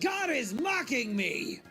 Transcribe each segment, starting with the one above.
God is mocking me!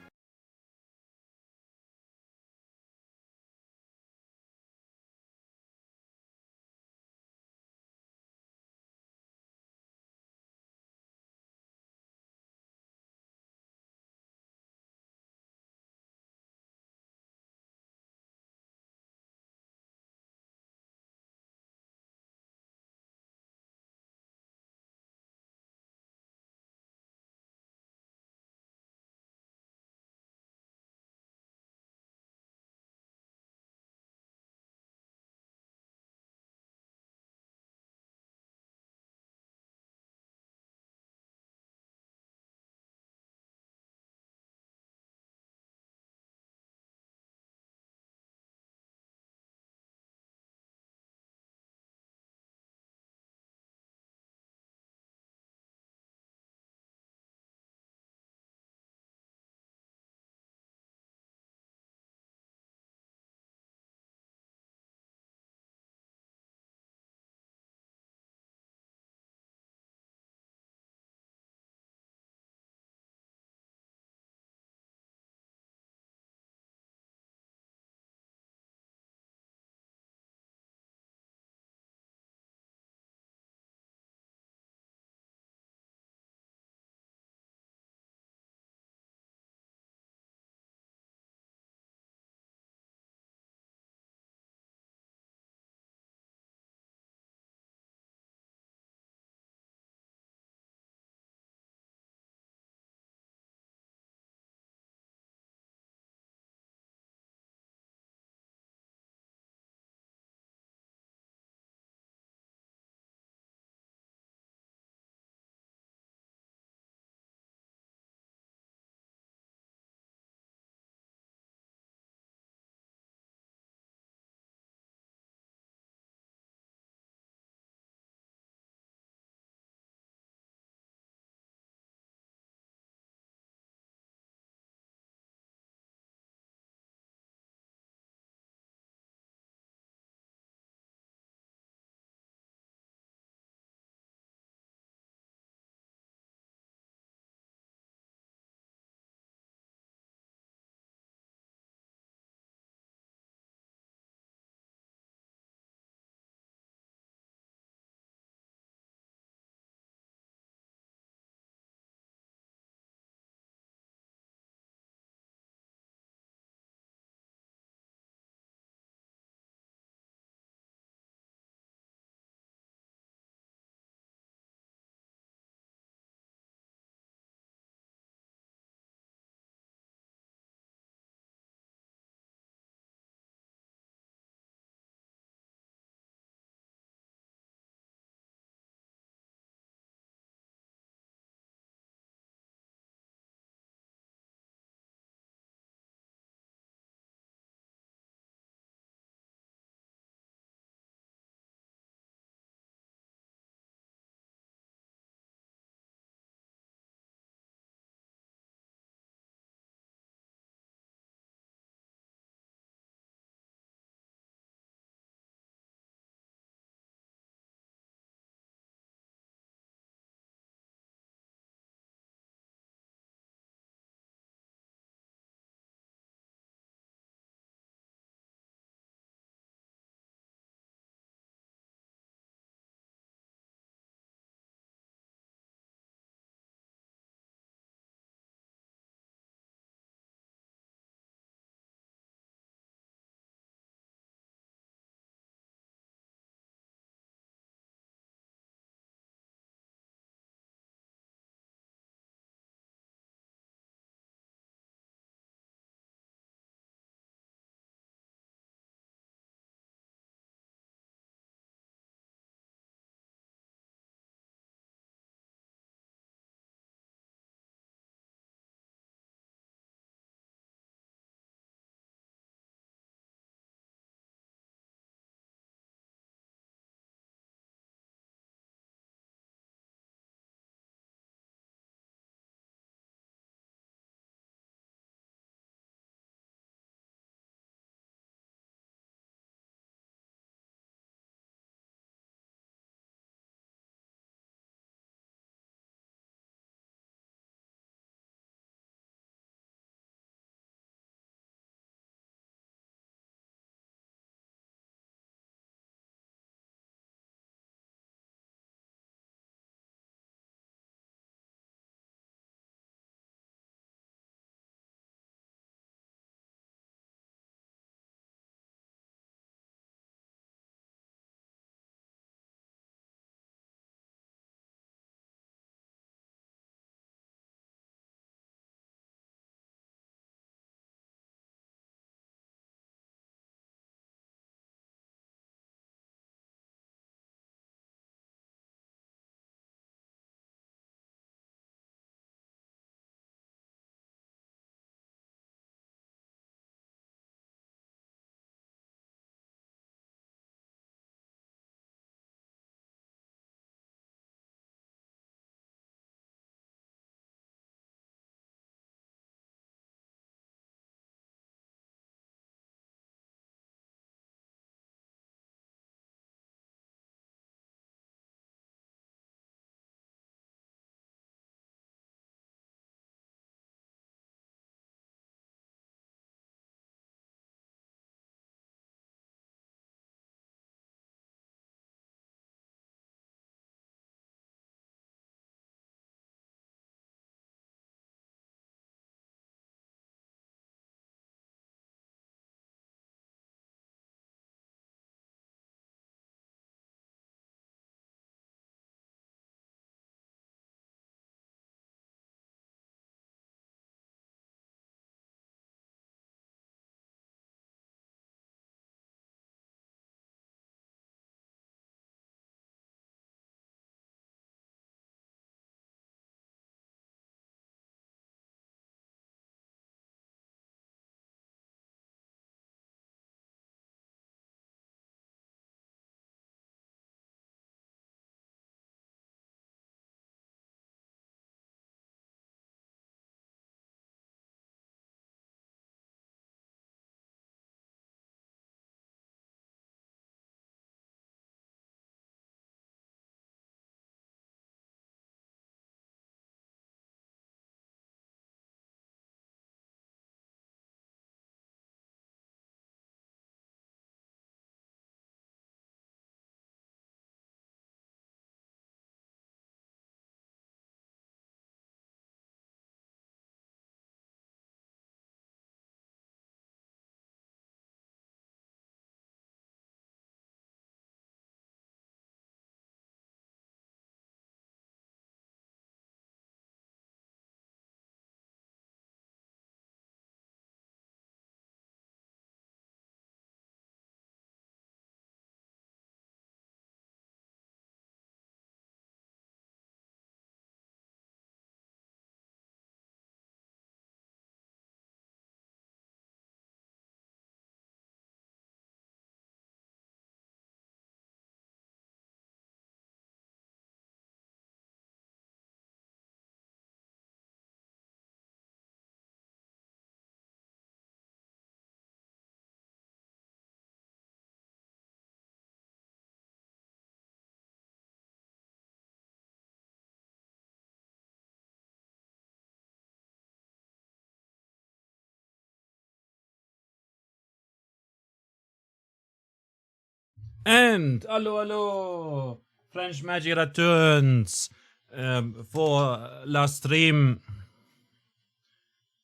And hello, French Magic returns for la stream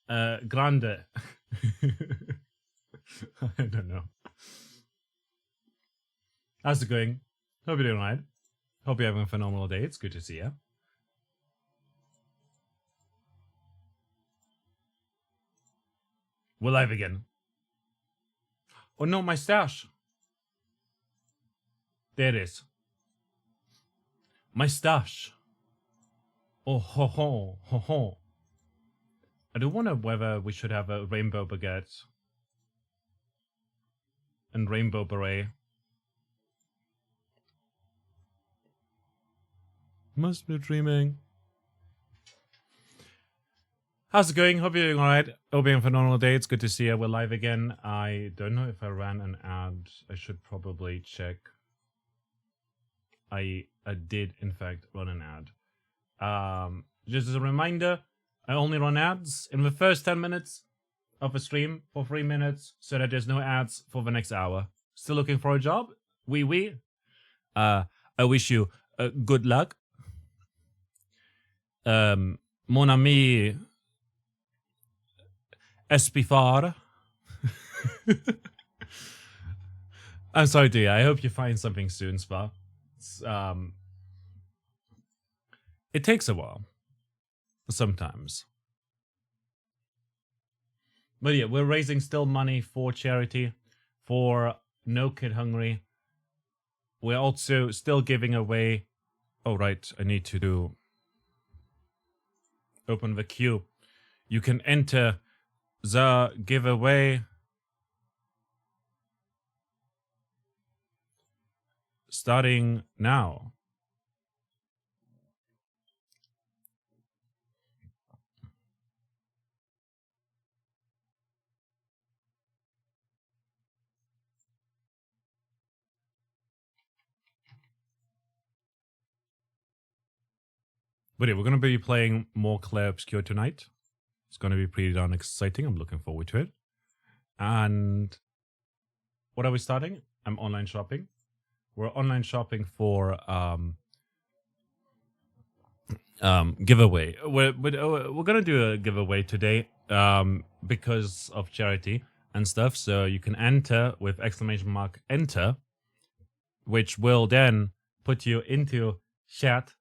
grande. I don't know. How's it going? Hope you're doing alright. Hope you're having a phenomenal day. It's good to see you. We're live again. Oh no, my stash. There it is. My stash. Oh ho ho ho ho. I do wonder whether we should have a rainbow baguette and rainbow beret. Must be dreaming. How's it going? Hope you're doing alright. Hope you're having a phenomenal day. It's good to see you. We're live again. I don't know if I ran an ad. I should probably check. I did, in fact, run an ad. Just as a reminder, I only run ads in the first 10 minutes of a stream for 3 minutes so that there's no ads for the next hour. Still looking for a job? Oui. I wish you good luck. Mon ami Espifar. I'm sorry, dear. I hope you find something soon, Spa. It takes a while. Sometimes. But yeah, we're raising still money for charity, for No Kid Hungry. We're also still giving away... Oh, right. I need to open the queue. You can enter the giveaway starting now. But yeah, we're going to be playing more Clair Obscure tonight. It's going to be pretty darn exciting. I'm looking forward to it. And what are we starting? I'm online shopping. We're online shopping for giveaway. We're gonna do a giveaway today because of charity and stuff. So you can enter with exclamation mark enter, which will then put you into chat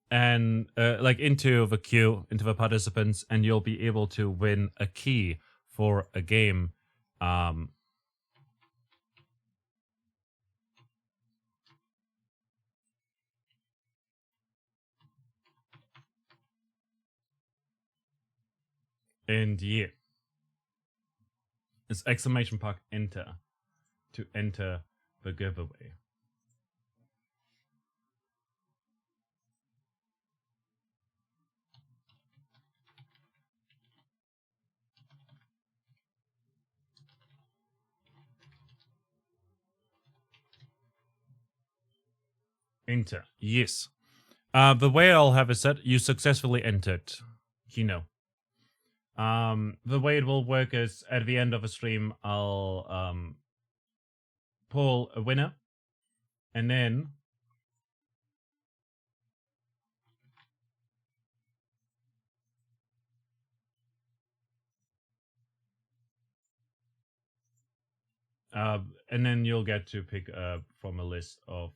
and like into the queue, into the participants, and you'll be able to win a key for a game. And yeah, it's exclamation mark enter to enter the giveaway. Enter. Yes. The way I'll have it set, you successfully entered. Kino. The way it will work is at the end of a stream, I'll pull a winner, and then you'll get to pick from a list of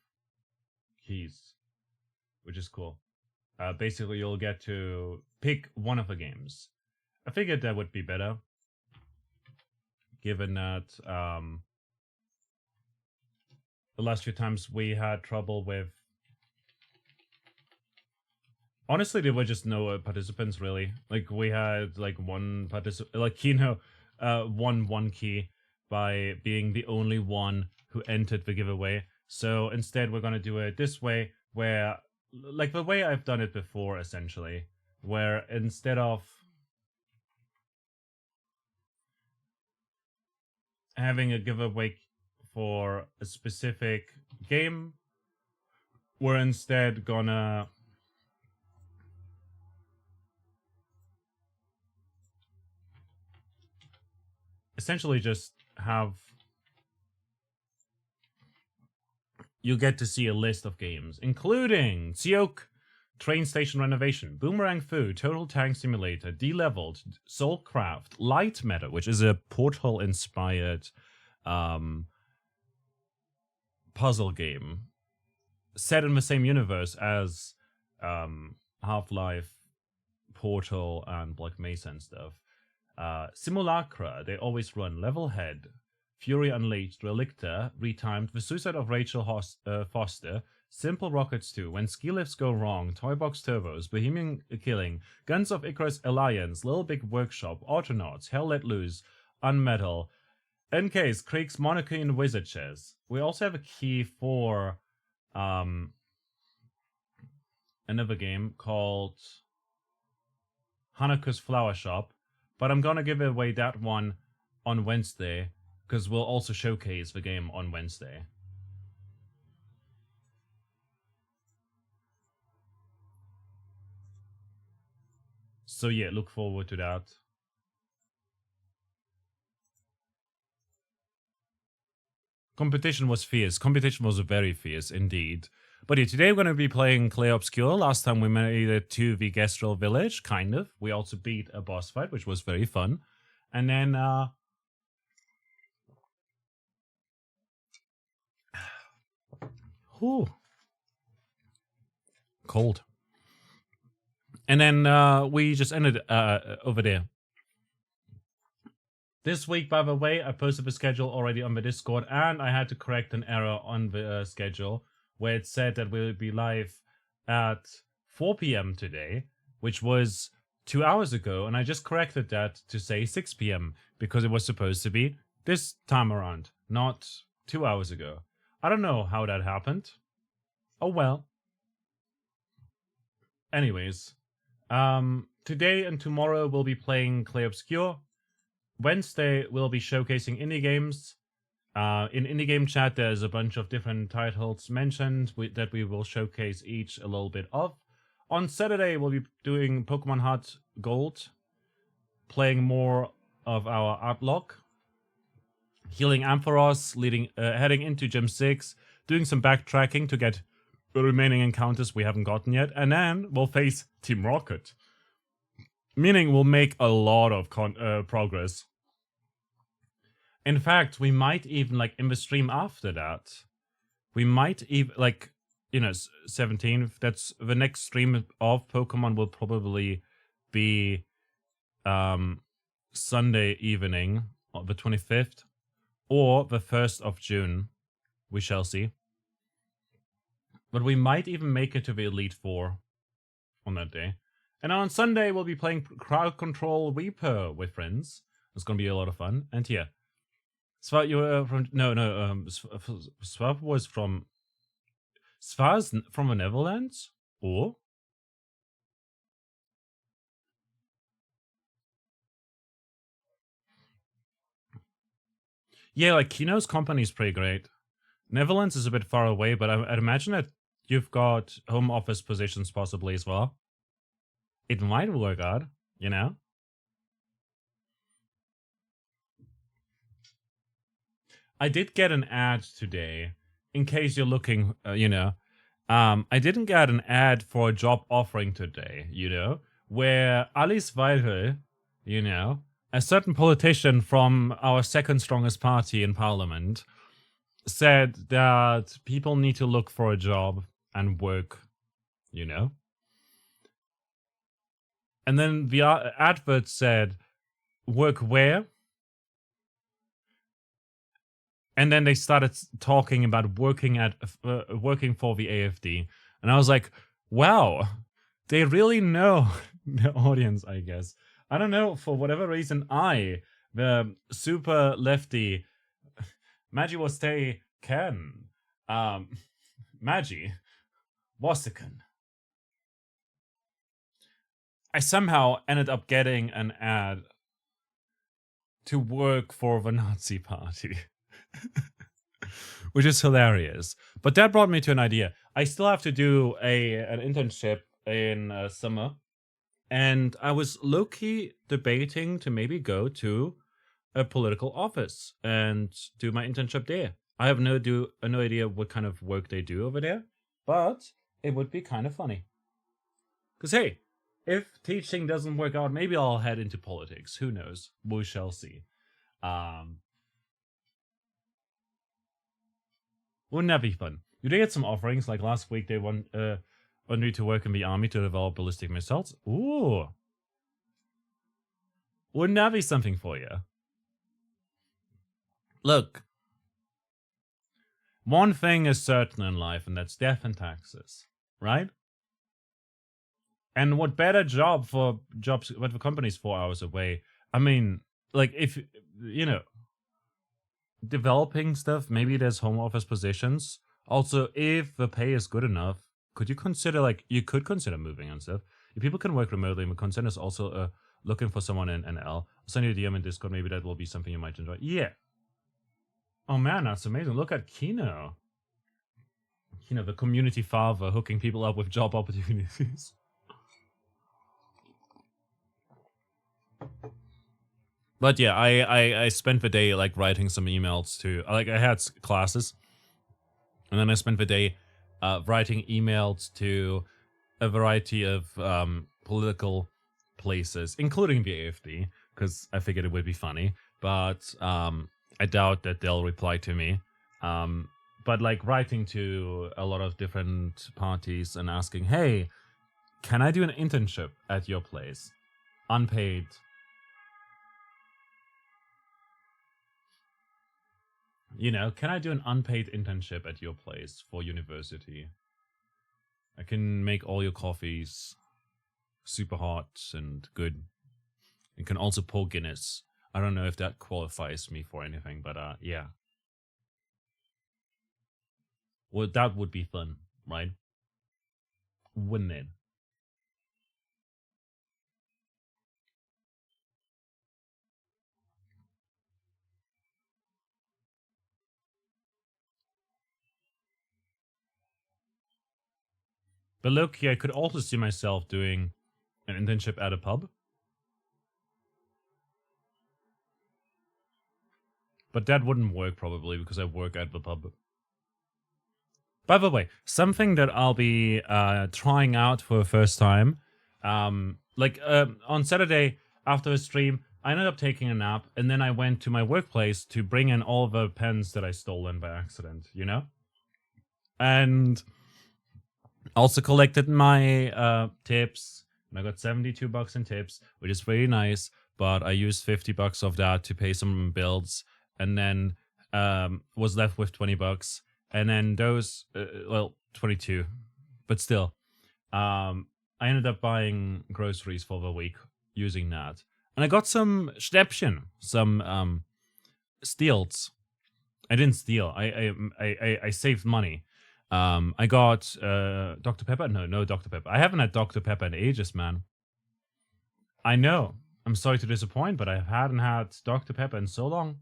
keys, which is cool. Basically, you'll get to pick one of the games. I figured that would be better, given that the last few times we had trouble with. Honestly, there were just no participants really. Like we had like one participant, like won one key by being the only one who entered the giveaway. So instead, we're gonna do it this way, where like the way I've done it before, essentially, where instead of having a giveaway for a specific game, we're instead gonna essentially just have you get to see a list of games, including Siouk Train Station Renovation, Boomerang Fu, Total Tank Simulator, D-Leveled, Soulcraft, Light Matter, which is a Portal-inspired puzzle game set in the same universe as Half-Life, Portal, and Black Mesa and stuff. Simulacra, They Always Run, Levelhead, Fury Unleashed, Relicta, Retimed, The Suicide of Rachel Foster, Simple Rockets 2, When Ski Lifts Go Wrong, Toybox Turbos, Bohemian Killing, Guns of Icarus Alliance, Little Big Workshop, Autonauts, Hell Let Loose, Unmetal, NK's Krieg's Monarchy and Wizard Chess. We also have a key for another game called Hanukkah's Flower Shop, but I'm gonna give away that one on Wednesday, because we'll also showcase the game on Wednesday. So yeah, look forward to that. Competition was fierce. Competition was very fierce indeed. But yeah, today we're going to be playing Clair Obscure. Last time we made it to the Gestrel village, kind of. We also beat a boss fight, which was very fun. And then, whew. Cold. And then we just ended over there. This week, by the way, I posted the schedule already on the Discord, and I had to correct an error on the schedule where it said that we'll be live at 4 p.m. today, which was 2 hours ago, and I just corrected that to say 6 p.m. because it was supposed to be this time around, not 2 hours ago. I don't know how that happened. Oh well. Anyways, today and tomorrow we'll be playing Clair Obscure. Wednesday we'll be showcasing indie games. In indie game chat, there's a bunch of different titles mentioned that we will showcase each a little bit of. On Saturday, we'll be doing Pokemon Heart Gold, playing more of our art block, healing Ampharos, heading into Gym 6, doing some backtracking to get the remaining encounters we haven't gotten yet, and then we'll face Team Rocket. Meaning we'll make a lot of progress. In fact, we might even, like, in the stream after that, we might even, like, you know, 17th, that's the next stream of Pokemon will probably be Sunday evening, the 25th, or the 1st of June. We shall see. But we might even make it to the Elite Four on that day. And on Sunday, we'll be playing Crowd Control Reaper with friends. It's going to be a lot of fun. And yeah. Svar, you were from... No, Svar was from... Svar's from the Netherlands? Or? Yeah, like, Kino's company is pretty great. Netherlands is a bit far away, but I'd imagine that you've got home office positions possibly as well. It might work out, you know? I did get an ad today, in case you're looking, you know. I didn't get an ad for a job offering today, you know, where Alice Weidel, you know, a certain politician from our second strongest party in parliament, said that people need to look for a job and work, you know. And then the advert said, work where? And then they started talking about working for the AFD. And I was like, wow, they really know the audience, I guess. I don't know, for whatever reason, the super lefty, Maggie Wastay Ken, Maggie Wastikan, I somehow ended up getting an ad to work for the Nazi party. Which is hilarious. But that brought me to an idea. I still have to do an internship in summer. And I was low-key debating to maybe go to a political office and do my internship there. I have no idea what kind of work they do over there, but it would be kind of funny. Because hey, if teaching doesn't work out, maybe I'll head into politics. Who knows? We shall see. Um, wouldn't that be fun? Do they get some offerings? Like last week, they want me to work in the army to develop ballistic missiles. Ooh, wouldn't that be something for you? Look, one thing is certain in life, and that's death and taxes, right? And what better job for jobs when the company's 4 hours away? I mean, like if you know, developing stuff, maybe there's home office positions. Also, if the pay is good enough, could you consider you could consider moving and stuff? If people can work remotely, my concern is also looking for someone in NL. I'll send you a DM in Discord. Maybe that will be something you might enjoy. Yeah. Oh man, that's amazing. Look at Kino. Kino, the community father, hooking people up with job opportunities. But yeah, I spent the day writing some emails to I had classes, and then I spent the day writing emails to a variety of political places, including the AFD, because I figured it would be funny. But I doubt that they'll reply to me. But writing to a lot of different parties and asking, hey, can I do an internship at your place? Unpaid. Can I do an unpaid internship at your place for university? I can make all your coffees super hot and good. You can also pour Guinness. I don't know if that qualifies me for anything, but yeah. Well, that would be fun, right? Wouldn't it? But look, I could also see myself doing an internship at a pub. But that wouldn't work probably because I work at the pub. By the way, something that I'll be trying out for the first time, on Saturday after the stream, I ended up taking a nap, and then I went to my workplace to bring in all the pens that I stolen by accident, and also collected my tips, and I got $72 in tips, which is very nice. But I used $50 of that to pay some bills, and then was left with $20. And then those, 22, but still, I ended up buying groceries for the week using that, and I got some Schnäppchen, some steals. I didn't steal. I saved money. I got Dr. Pepper. No Dr. Pepper. I haven't had Dr. Pepper in ages, man. I know. I'm sorry to disappoint, but I hadn't had Dr. Pepper in so long.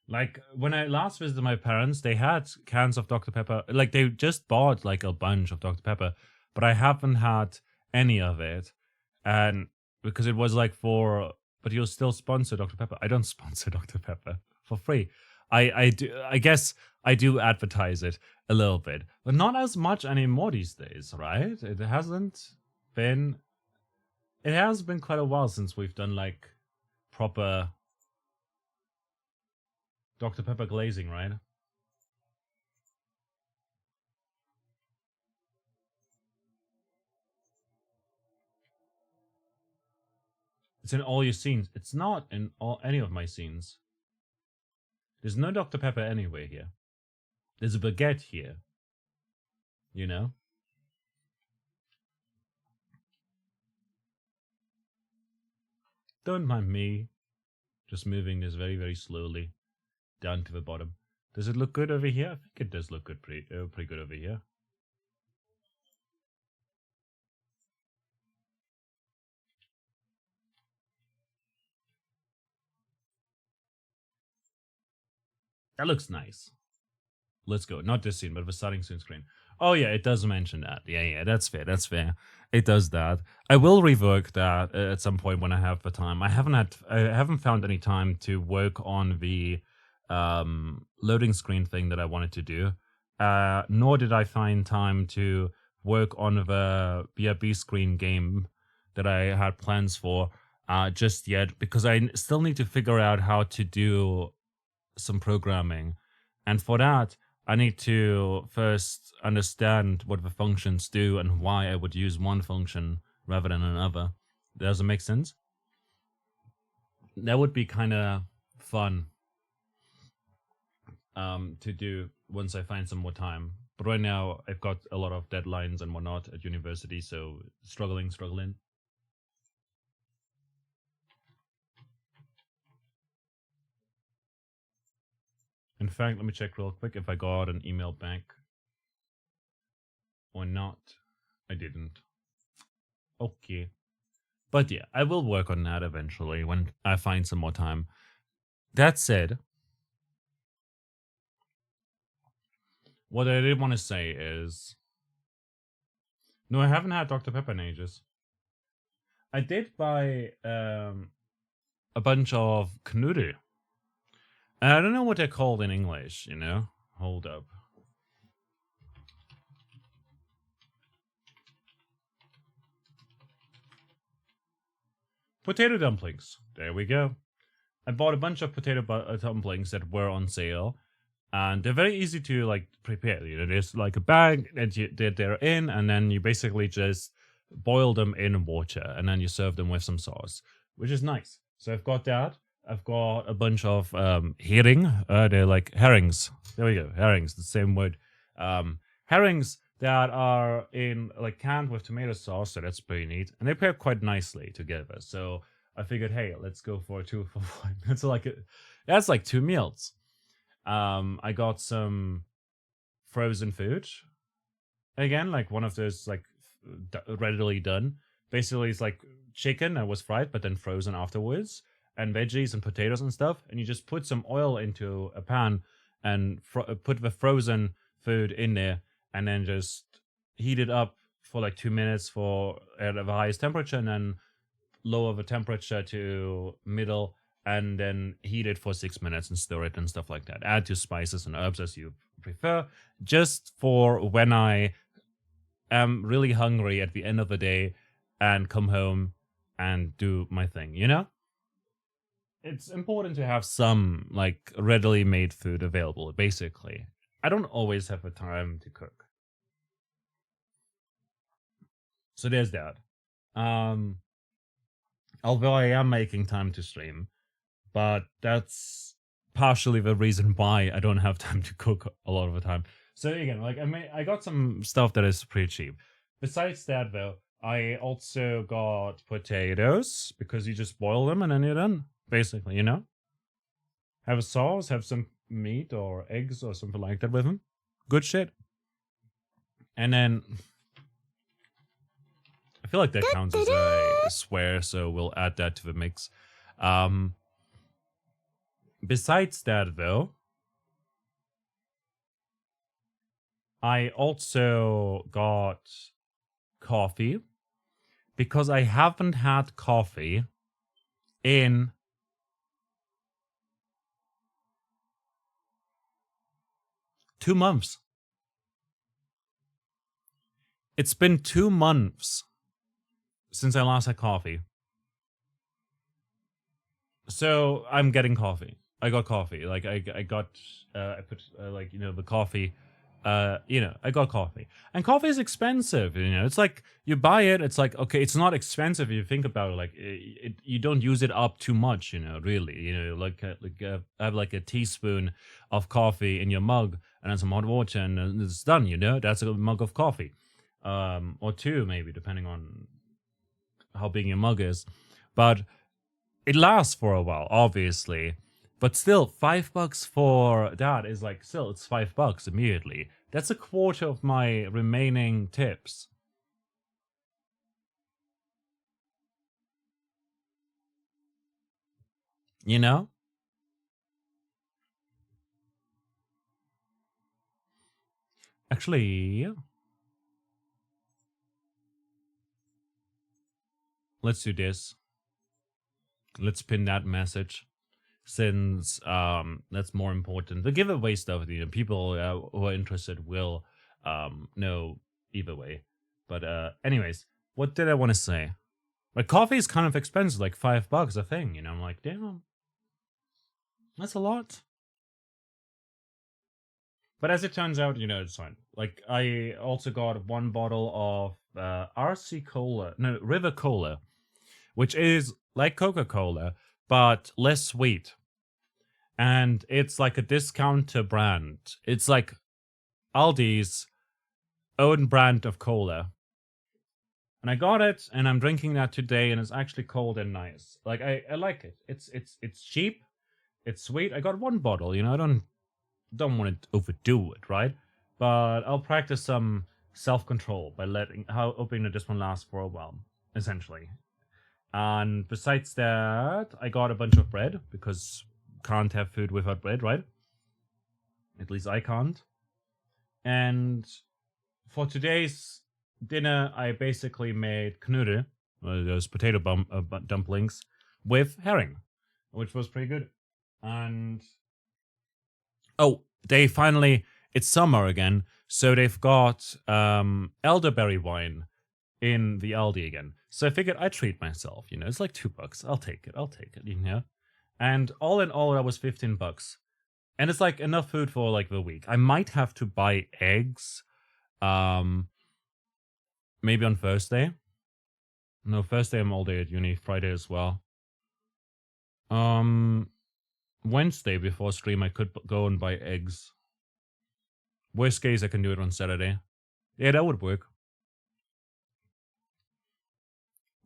Like when I last visited my parents, they had cans of Dr. Pepper. Like they just bought a bunch of Dr. Pepper, but I haven't had any of it. And because it was but you'll still sponsor Dr. Pepper. I don't sponsor Dr. Pepper for free. I do. I guess I do advertise it a little bit, but not as much anymore these days, right? It hasn't been. It has been quite a while since we've done proper Dr. Pepper glazing, right? It's in all your scenes. It's not in any of my scenes. There's no Dr. Pepper anywhere here. There's a baguette here. You know? Don't mind me. Just moving this very, very slowly down to the bottom. Does it look good over here? I think it does look good, pretty good over here. That looks nice. Let's go. Not this scene, but the starting soon screen. Oh yeah, it does mention that. Yeah, that's fair. That's fair. It does that. I will rework that at some point when I have the time. I haven't found any time to work on the loading screen thing that I wanted to do. Nor did I find time to work on the BRB screen game that I had plans for just yet, because I still need to figure out how to do some programming. And for that, I need to first understand what the functions do and why I would use one function rather than another. Does it make sense? That would be kind of fun to do once I find some more time. But right now, I've got a lot of deadlines and whatnot at university, so struggling. In fact, let me check real quick if I got an email back or not. I didn't. Okay. But yeah, I will work on that eventually when I find some more time. That said, what I did want to say is no, I haven't had Dr. Pepper in ages. I did buy a bunch of knödel. I don't know what they're called in English, you know? Hold up. Potato dumplings. There we go. I bought a bunch of potato dumplings that were on sale, and they're very easy to like prepare. You know, there's like a bag that they're in, and then you basically just boil them in water, and then you serve them with some sauce, which is nice. So I've got that. I've got a bunch of herring. They're like herrings. There we go, herrings. The same word. Herrings that are in like canned with tomato sauce, so that's pretty neat, and they pair quite nicely together. So I figured, hey, let's go for a 2 for 1. That's like 2 meals. I got some frozen food. Again, like one of those like readily done. Basically, it's like chicken that was fried but then frozen afterwards, and veggies and potatoes and stuff. And you just put some oil into a pan and put the frozen food in there, and then just heat it up for like 2 minutes for at the highest temperature, and then lower the temperature to middle, and then heat it for 6 minutes and stir it and stuff like that. Add your spices and herbs as you prefer, just for when I am really hungry at the end of the day and come home and do my thing, you know? It's important to have some like readily made food available, basically. I don't always have the time to cook. So there's that. Um Although I am making time to stream, but that's partially the reason why I don't have time to cook a lot of the time. So again, like I got some stuff that is pretty cheap. Besides that, though, I also got potatoes because you just boil them and then you're done. Basically, you know, have a sauce, have some meat or eggs or something like that with them. Good shit. And then I feel like that counts as a swear, so we'll add that to the mix. Besides that, though, I also got coffee because I haven't had coffee in two months. It's been 2 months since I last had coffee. So I'm getting coffee. I got coffee. Like I got I put like, you know, the coffee. I got coffee, and coffee is expensive. You know, it's like you buy it. It's like, okay, it's not expensive if you think about it. Like you don't use it up too much. You know, really. You know, have like a teaspoon of coffee in your mug and then some hot water, and it's done. You know, that's a mug of coffee, or two maybe, depending on how big your mug is. But it lasts for a while, obviously. But still, $5 for that is like, still, it's $5 immediately. That's a quarter of my remaining tips. You know? Actually, let's do this. Let's pin that message, since that's more important. The giveaway stuff, people who are interested will know either way. But anyways, what did I want to say? Like, coffee is kind of expensive, like $5 a thing. I'm like, damn, that's a lot. But as it turns out, it's fine. Like, I also got one bottle of RC Cola, no, River Cola, which is like Coca-Cola, but less sweet. And it's like a discounter brand. It's like Aldi's own brand of cola. And I got it, and I'm drinking that today, and it's actually cold and nice. Like, I like it. It's cheap, it's sweet. I got one bottle, I don't want to overdo it, right? But I'll practice some self-control by hoping that this one lasts for a while, essentially. And besides that, I got a bunch of bread, because can't have food without bread, right? At least I can't. And for today's dinner, I basically made knödel, those potato dumplings, with herring, which was pretty good. And oh, it's summer again, so they've got elderberry wine in the Aldi again. So I figured I'd treat myself, it's like $2. I'll take it, And all in all, that was $15. And it's like enough food for like the week. I might have to buy eggs, maybe on Thursday. No, Thursday I'm all day at uni, Friday as well. Wednesday before stream, I could go and buy eggs. Worst case, I can do it on Saturday. Yeah, that would work.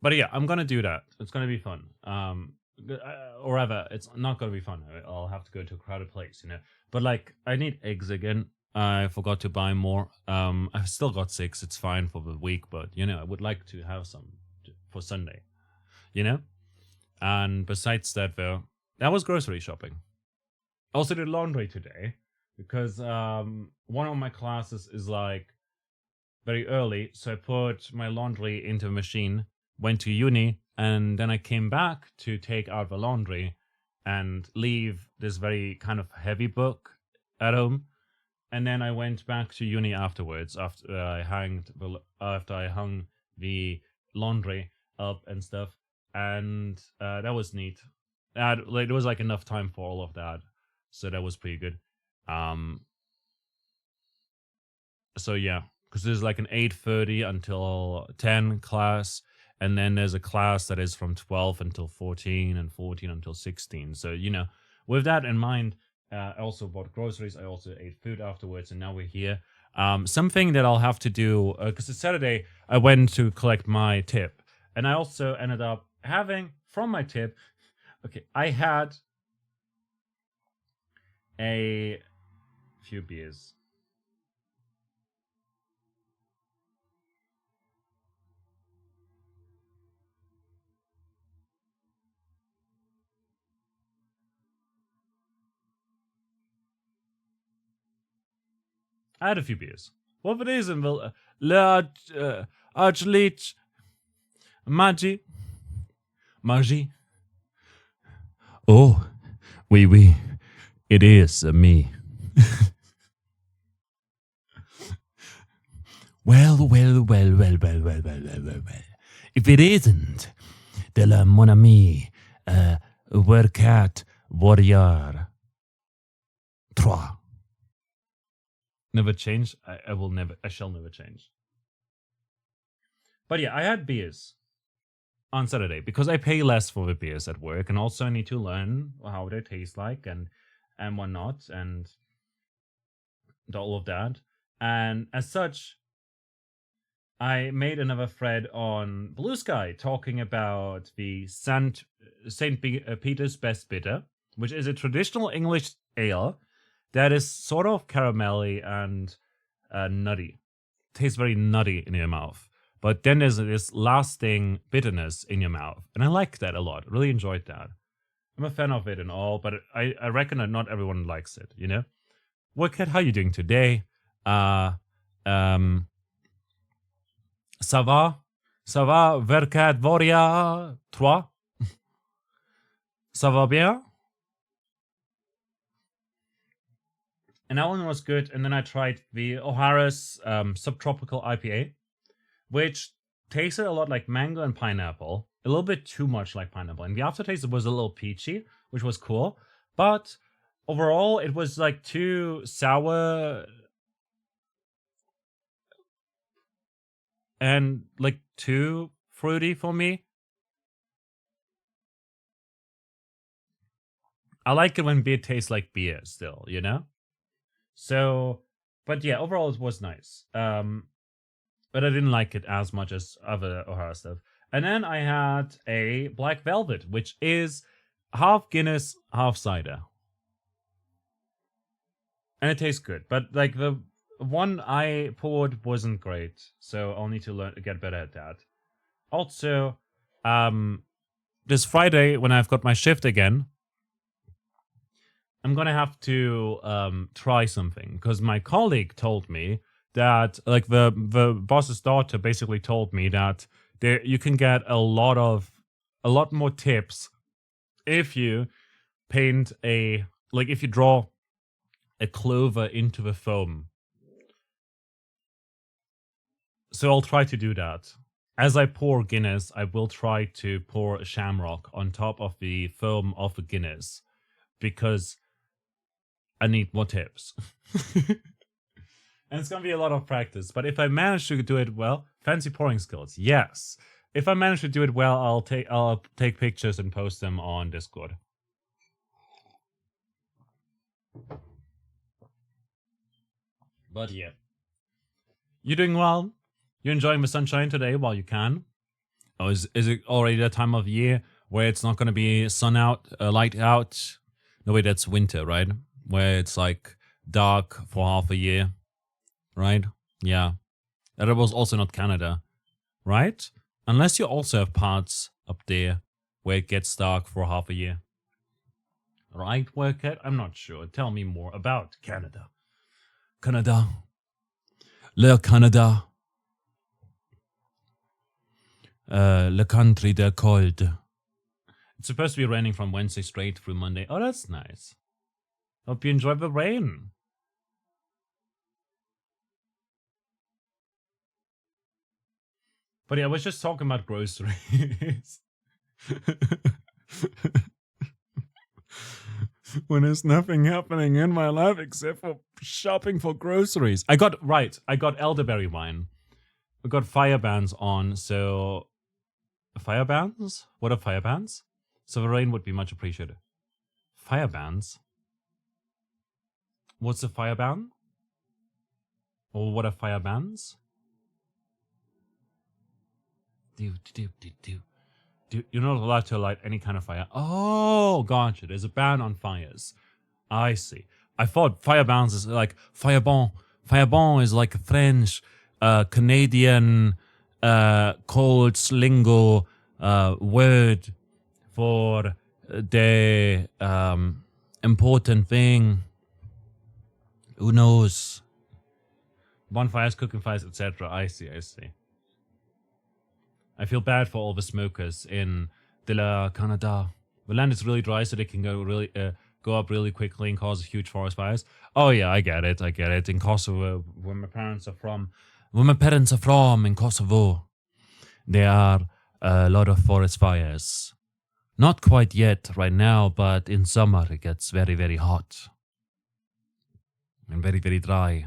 But yeah, I'm gonna do that. It's gonna be fun. Or rather, it's not gonna be fun. I'll have to go to a crowded place, But like, I need eggs again. I forgot to buy more. I've still got 6. It's fine for the week, but I would like to have some for Sunday. And besides that, though, that was grocery shopping. I also did laundry today because one of my classes is like very early, so I put my laundry into a machine, went to uni, and then I came back to take out the laundry and leave this very kind of heavy book at home. And then I went back to uni afterwards after I hung the laundry up and stuff, and that was neat. There was like enough time for all of that, so that was pretty good. So yeah, because there's like an 8:30 until 10 class, and then there's a class that is from 12 until 14 and 14 until 16. So with that in mind, I also bought groceries. I also ate food afterwards, and now we're here. Something that I'll have to do, because it's Saturday, I went to collect my tip, and I also ended up having from my tip. Okay, I had a few beers. I had a few beers. What it is in the Archleech Magi. Oh, oui. It is me. Well. If it isn't, de la mon ami, Werkat Warrior. Trois. Never change. I shall never change. But yeah, I had beers on Saturday because I pay less for the beers at work, and also I need to learn how they taste like and whatnot, and all of that. And as such, I made another thread on Blue Sky talking about the St. Peter's Best Bitter, which is a traditional English ale that is sort of caramelly and nutty. Tastes very nutty in your mouth. But then there's this lasting bitterness in your mouth. And I like that a lot. Really enjoyed that. I'm a fan of it and all, but I reckon that not everyone likes it, Wicked, how you doing today? Ça va? Ça va, Verkat Voria 3? Ça va bien? And that one was good. And then I tried the O'Hara's Subtropical IPA, which tasted a lot like mango and pineapple, a little bit too much like pineapple. And the aftertaste was a little peachy, which was cool. But overall, it was like too sour and like too fruity for me. I like it when beer tastes like beer still, you know? So, but yeah, overall it was nice. But I didn't like it as much as other O'Hara stuff. And then I had a Black Velvet, which is half Guinness, half cider. And it tastes good. But like the one I poured wasn't great. So I'll need to get better at that. Also, this Friday when I've got my shift again, I'm gonna have to try something because my colleague told me that like the boss's daughter basically told me that there you can get a lot more tips if you paint if you draw a clover into the foam. So I'll try to do that. As I pour Guinness, I will try to pour a shamrock on top of the foam of the Guinness because I need more tips. And it's gonna be a lot of practice. But if I manage to do it well, fancy pouring skills, yes. If I manage to do it well, I'll take pictures and post them on Discord. But yeah, you doing well? You enjoying the sunshine today while you can? Or is it already that time of year where it's not gonna be sun out, light out? No, wait, that's winter, right? Where it's like dark for half a year, right? Yeah. That was also not Canada, right? Unless you also have parts up there where it gets dark for half a year. Right, Workhead? I'm not sure. Tell me more about Canada. Canada. Le Canada. Le country de cold. It's supposed to be raining from Wednesday straight through Monday. Oh, that's nice. Hope you enjoy the rain. But yeah, I was just talking about groceries. When there's nothing happening in my life except for shopping for groceries. I got elderberry wine. We got fire bands on, so fire bands? What are fire bands? So the rain would be much appreciated. Fire bands? What's a fire ban? Or what are fire bands? You're not allowed to light any kind of fire. Oh, gotcha. There's a ban on fires. I see. I thought fire bands is like firebon. Firebon is like a French, Canadian, cold lingo word for the important thing. Who knows? Bonfires, cooking fires, etc. I see. I feel bad for all the smokers in de la Canada. The land is really dry, so they can go up really quickly and cause huge forest fires. Oh yeah, I get it. In Kosovo, where my parents are from in Kosovo, there are a lot of forest fires. Not quite yet right now, but in summer it gets very, very hot and very, very dry,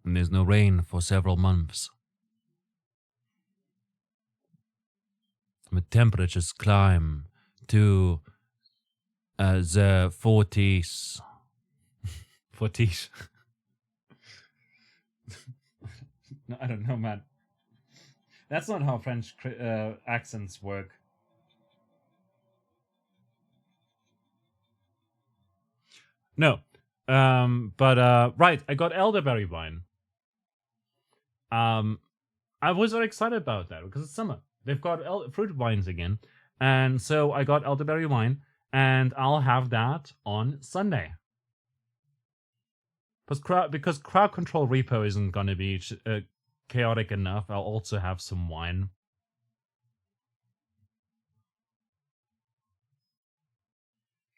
and there's no rain for several months. The temperatures climb to the 40s. 40s. No, I don't know, man. That's not how French accents work. No. Right, I got elderberry wine. I was very excited about that because it's summer. They've got fruit wines again. And so I got elderberry wine, and I'll have that on Sunday. Because crowd control repo isn't going to be chaotic enough, I'll also have some wine.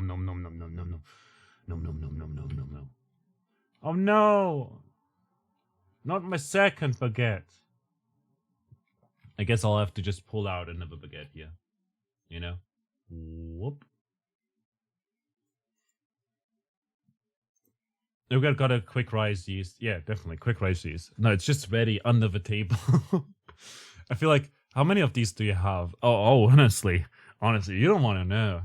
nom nom nom nom nom nom nom nom nom nom nom nom nom nom. Oh no! Not my second baguette. I guess I'll have to just pull out another baguette here. You know? Whoop. We got a quick rise yeast. Yeah, definitely quick rise yeast. No, it's just ready under the table. I feel like, how many of these do you have? Oh, honestly, you don't want to know.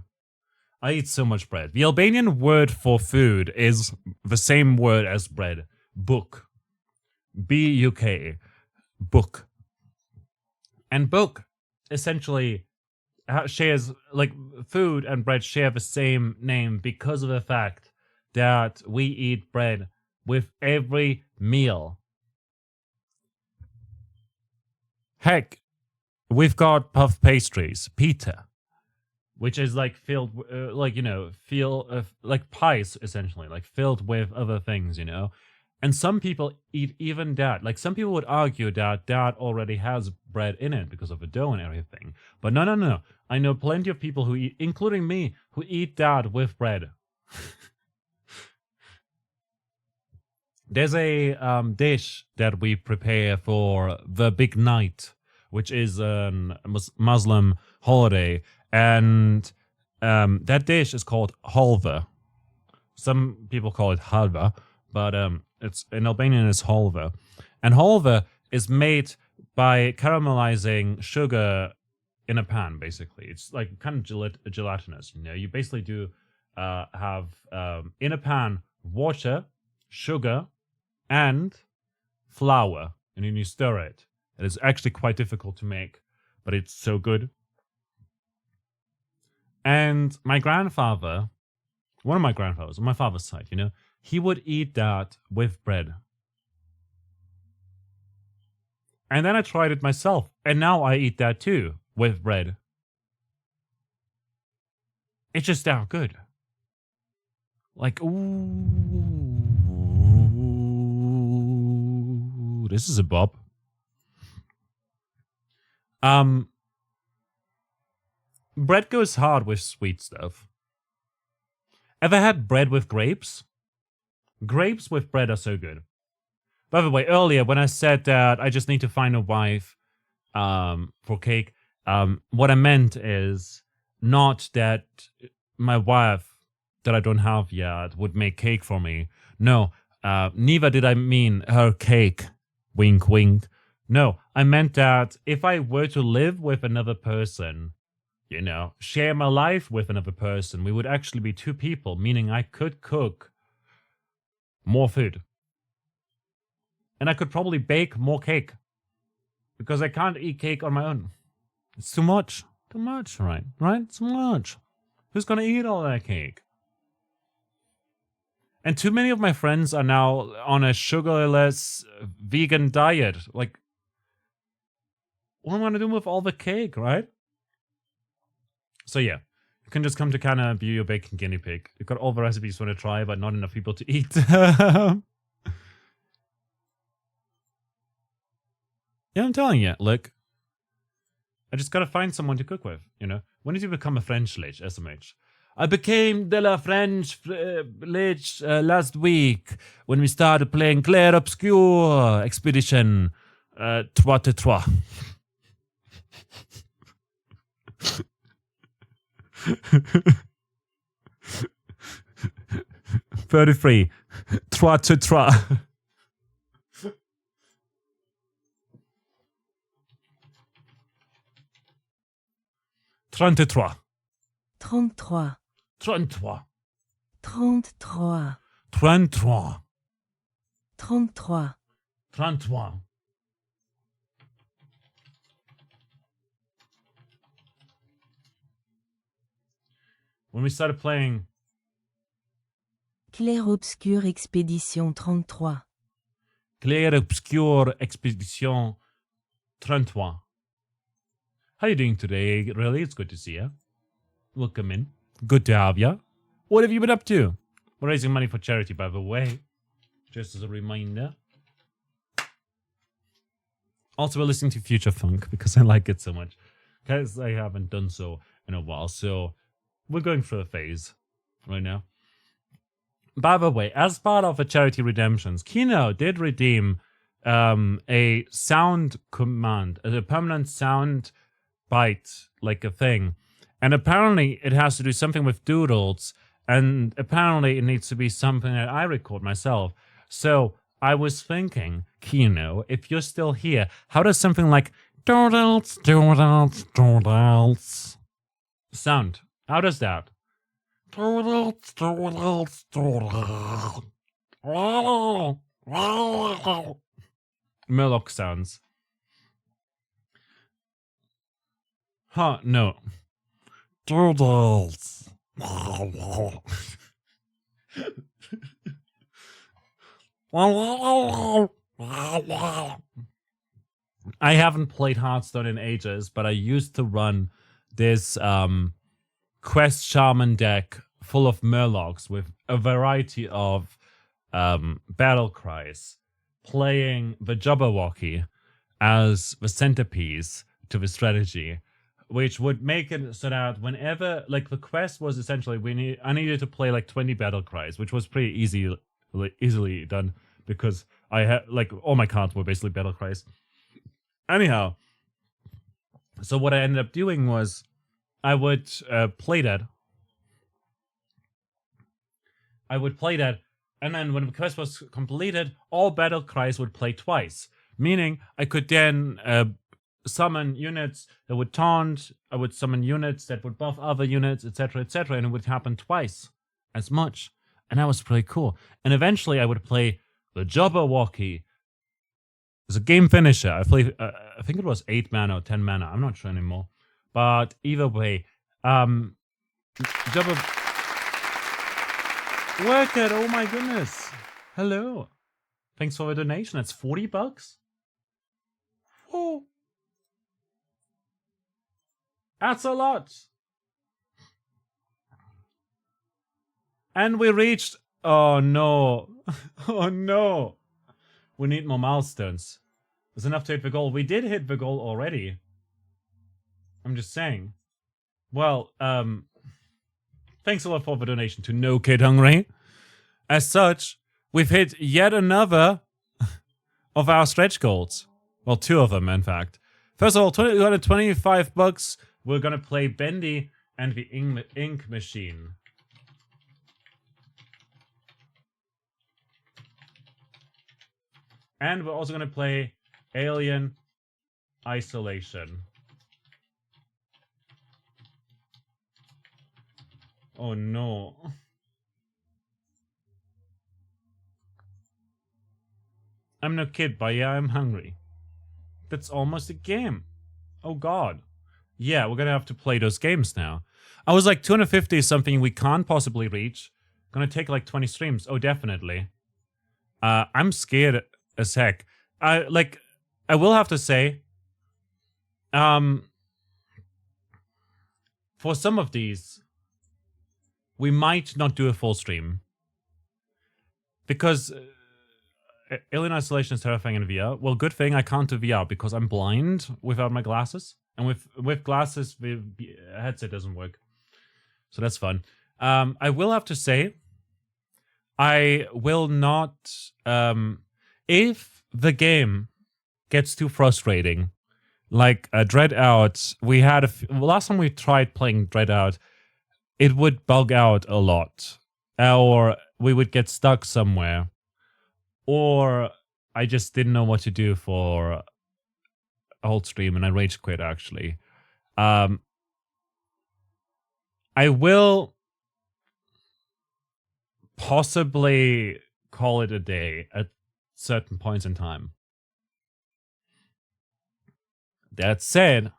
I eat so much bread. The Albanian word for food is the same word as bread. Book. B-U-K. Book. And book essentially shares, like, food and bread share the same name because of the fact that we eat bread with every meal. Heck, we've got puff pastries, pita, which is like filled, like pies essentially, like filled with other things, you know. And some people eat even that. Like some people would argue that that already has bread in it because of the dough and everything. But no. I know plenty of people who eat, including me, who eat that with bread. There's a dish that we prepare for the big night, which is a Muslim holiday, and that dish is called halva. Some people call it halva, but it's in Albanian it's halva, and halva is made by caramelizing sugar in a pan. Basically, it's like kind of gelatinous. You know, you basically do have in a pan water, sugar, and flour, and then you stir it. It is actually quite difficult to make, but it's so good. And my grandfather, one of my grandfathers on my father's side, he would eat that with bread. And then I tried it myself, and now I eat that too with bread. It's just that good. Like, ooh, this is a bop. Bread goes hard with sweet stuff. Ever had bread with grapes? Grapes with bread are so good. By the way, earlier when I said that I just need to find a wife for cake, what I meant is not that my wife that I don't have yet would make cake for me. No, neither did I mean her cake. Wink, wink. No, I meant that if I were to live with another person, share my life with another person, we would actually be two people, meaning I could cook more food. And I could probably bake more cake. Because I can't eat cake on my own. It's too much. Too much, right? Right? Too much. Who's gonna eat all that cake? And too many of my friends are now on a sugarless vegan diet. Like, what am I gonna do with all the cake, right? So yeah, you can just come to Canada and be your baking guinea pig. You've got all the recipes you want to try, but not enough people to eat. Yeah, I'm telling you, look, I just gotta find someone to cook with, When did you become a French lich, SMH? I became de la French lich last week when we started playing Clair Obscure Expedition 3. 33. 3. 33. 33. 33. 33. 33. 33. 33. When we started playing Clair Obscure Expédition 33. Clair Obscure Expedition 33. How you doing today, really? It's good to see you. Welcome in. Good to have you. What have you been up to? We're raising money for charity, by the way. Just as a reminder. Also, we're listening to Future Funk because I like it so much. Because I haven't done so in a while. So, we're going through a phase right now. By the way, as part of the charity redemptions, Kino did redeem a sound command, a permanent sound bite, like a thing. And apparently it has to do something with doodles, and apparently it needs to be something that I record myself. So I was thinking, Kino, if you're still here, how does something like doodles, doodles, doodles sound? How does that? Doodles, doodles, doodles. Murloc sounds. Huh, no. Doodles. I haven't played Hearthstone in ages, but I used to run this Quest Shaman deck full of Murlocs with a variety of battle cries, playing the Jabberwocky as the centerpiece to the strategy, which would make it so that whenever, like, the quest was essentially I needed to play like 20 battle cries, which was pretty easily done because I had, like, all my cards were basically battle cries. Anyhow, so what I ended up doing was I would play that. And then when the quest was completed, all battle cries would play twice, meaning I could then summon units that would taunt, I would summon units that would buff other units, etc., and it would happen twice as much. And that was pretty cool. And eventually I would play the Jabberwocky. It's a game finisher. I played, I think it was 8 mana or 10 mana. I'm not sure anymore. But either way, Jabber... Work it, oh my goodness. Hello. Thanks for the donation. That's $40? Oh. That's a lot. And we reached... Oh no. Oh no. We need more milestones. There's enough to hit the goal. We did hit the goal already. I'm just saying. Well, thanks a lot for the donation to No Kid Hungry. As such, we've hit yet another of our stretch goals. Well, 2 of them, in fact. First of all, $25. We're gonna play Bendy and the Ink Machine. And we're also gonna play Alien Isolation. Oh no. I'm no kid, but yeah, I'm hungry. That's almost a game. Oh god. Yeah, we're gonna have to play those games now. I was like, 250 is something we can't possibly reach. Gonna take like 20 streams. Oh, definitely. I'm scared as heck. I will have to say, for some of these, we might not do a full stream. Because Alien Isolation is terrifying in VR. Well, good thing I can't do VR because I'm blind without my glasses. And with glasses, the headset doesn't work. So that's fun. I will have to say, I will not... if the game gets too frustrating, like Dread Out, we had last time we tried playing Dread Out, it would bug out a lot, or we would get stuck somewhere, or I just didn't know what to do for a whole stream and I rage quit. Actually, I will possibly call it a day at certain points in time. That said,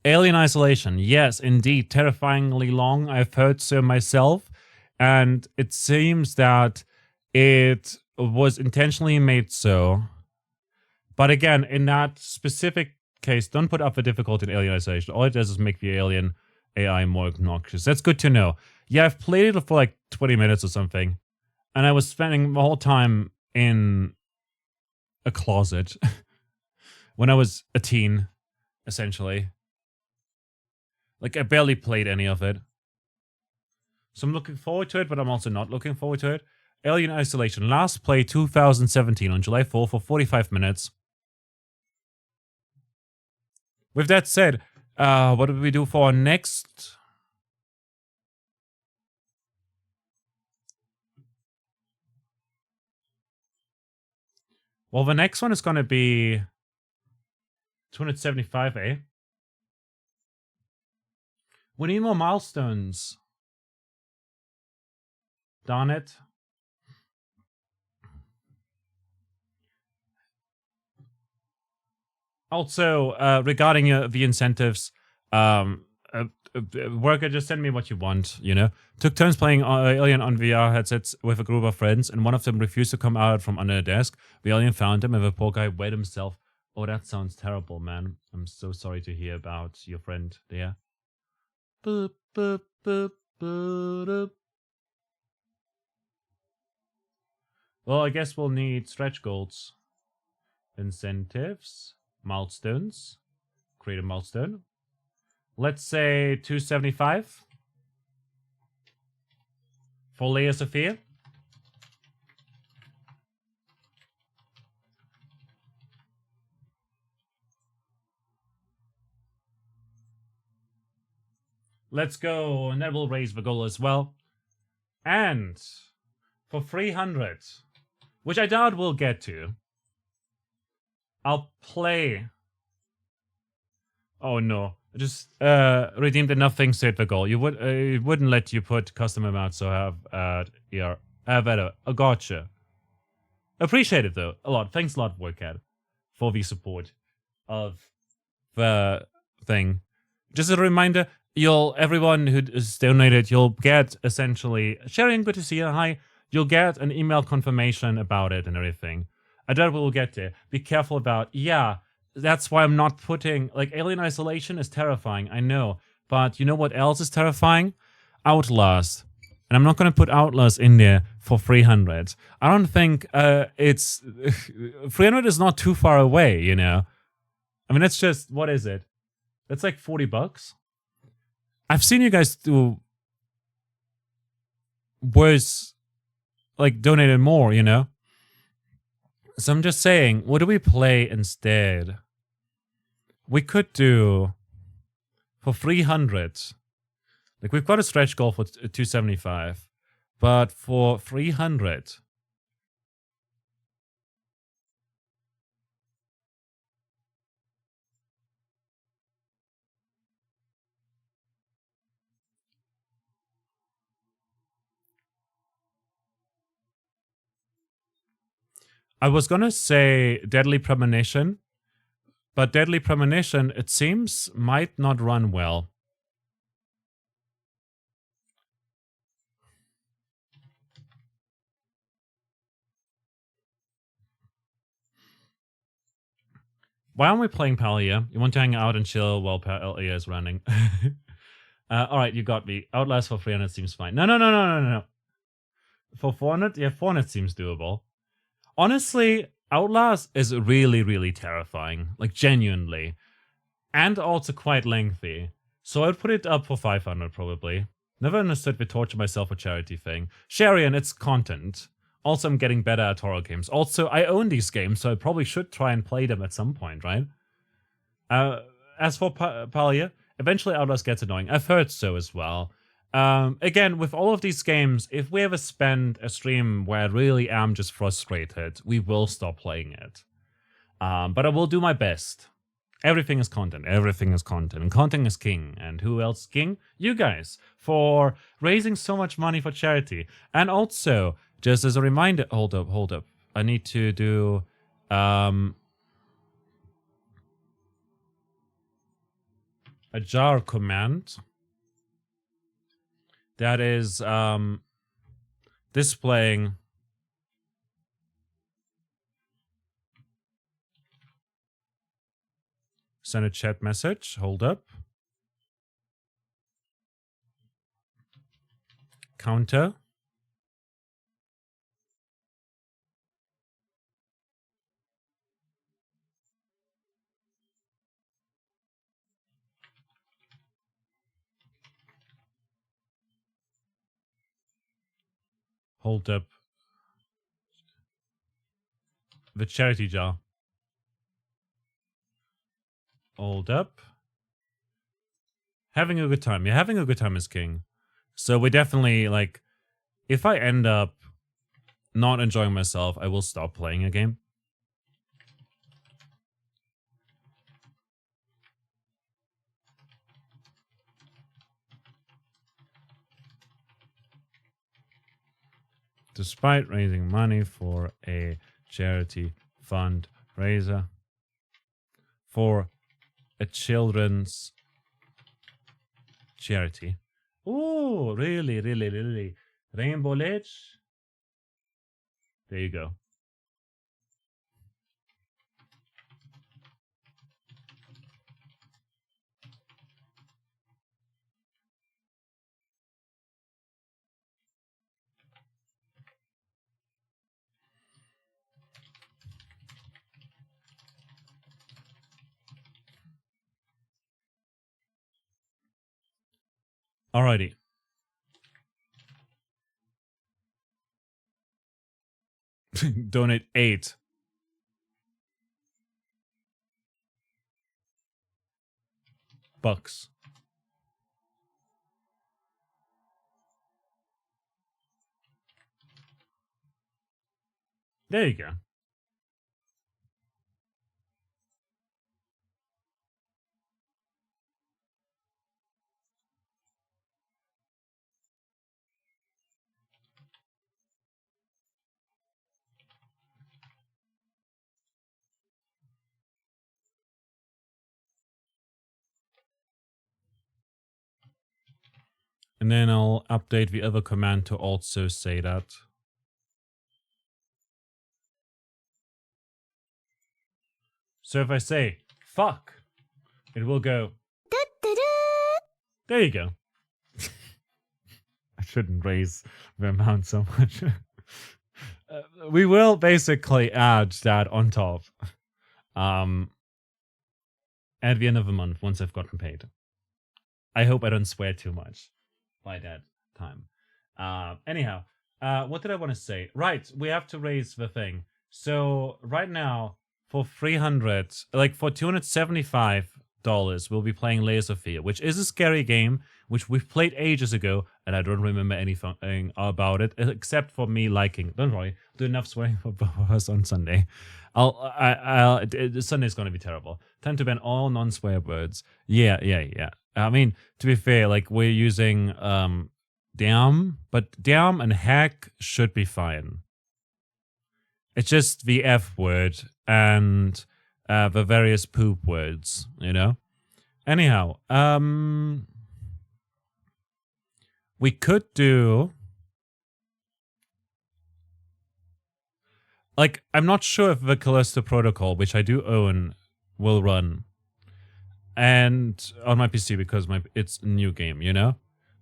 Alien Isolation, yes, indeed, terrifyingly long. I've heard so myself, and it seems that it was intentionally made so. But again, in that specific case, don't put up the difficulty in Alien Isolation. All it does is make the alien AI more obnoxious. That's good to know. Yeah, I've played it for like 20 minutes or something, and I was spending the whole time in a closet when I was a teen, essentially. Like, I barely played any of it. So I'm looking forward to it, but I'm also not looking forward to it. Alien Isolation, last play 2017 on July 4 for 45 minutes. With that said, what do we do for our next? Well, the next one is going to be 275, eh? We need more milestones. Darn it. Also, regarding the incentives, worker, just send me what you want, you know? Took turns playing Alien on VR headsets with a group of friends, and one of them refused to come out from under a desk. The alien found him, and the poor guy wet himself. Oh, that sounds terrible, man. I'm so sorry to hear about your friend there. Boop, boop, boop, boop, boop. Well, I guess we'll need stretch goals. Incentives. Milestones. Create a milestone. Let's say 275. For Leia Sophia. Let's go, and that will raise the goal as well. And for 300, which I doubt we'll get to, I'll play... Oh no, I just redeemed enough things to hit the goal. It wouldn't let you put custom amounts, so I have Better. Gotcha. Appreciate it though a lot. Thanks a lot, WorkCat, for the support of the thing. Just a reminder, everyone who is donated, you'll get essentially Sharon, good to see you. Hi. You'll get an email confirmation about it and everything. I doubt we'll get there. Be careful about that's why I'm not putting Alien Isolation is terrifying, I know. But you know what else is terrifying? Outlast. And I'm not gonna put Outlast in there for 300. I don't think it's 300 is not too far away, you know. I mean, it's just, what is it? That's like $40. I've seen you guys do worse, donated more, you know? So I'm just saying, what do we play instead? We could do, for 300, we've got a stretch goal for 275, but for 300, I was gonna say Deadly Premonition, but Deadly Premonition, it seems, might not run well. Why aren't we playing Palia? You want to hang out and chill while Palia is running? Alright, you got me. Outlast for 300 seems fine. No. For 400? Yeah, 400 seems doable. Honestly, Outlast is really, really terrifying. Genuinely. And also quite lengthy. So I'd put it up for 500 probably. Never understood the torture myself for charity thing. Sharian, it's content. Also, I'm getting better at horror games. Also, I own these games, so I probably should try and play them at some point, right? As for Palia, eventually Outlast gets annoying. I've heard so as well. Again, with all of these games, if we ever spend a stream where I really am just frustrated, we will stop playing it. But I will do my best. Everything is content. Everything is content. And content is king. And who else is king? You guys, for raising so much money for charity. And also, just as a reminder, hold up. I need to do a jar command that is displaying send a chat message. Hold up. Counter. Hold up. The charity jar. Hold up. Having a good time. Yeah, having a good time is king. So we definitely, if I end up not enjoying myself, I will stop playing a game. Despite raising money for a charity fundraiser for a children's charity. Oh, really. Rainbow Ledge. There you go. Alrighty. Donate $8. There you go. And then I'll update the other command to also say that. So if I say fuck, it will go. There you go. I shouldn't raise the amount so much. We will basically add that on top at the end of the month once I've gotten paid. I hope I don't swear too much by that time. Anyhow, what did I want to say? Right, we have to raise the thing. So right now, for 300, like for $275, we'll be playing Layers of Fear, which is a scary game, which we've played ages ago, and I don't remember anything about it, except for me liking. Don't worry, I'll do enough swearing for both of us on Sunday. Sunday's gonna be terrible. Time to ban all non-swear words. Yeah. I mean, to be fair, like we're using damn, but damn and heck should be fine. It's just the F word and the various poop words, you know? Anyhow, we could do... Like, I'm not sure if the Callisto Protocol, which I do own, will run. And on my PC because it's a new game, you know?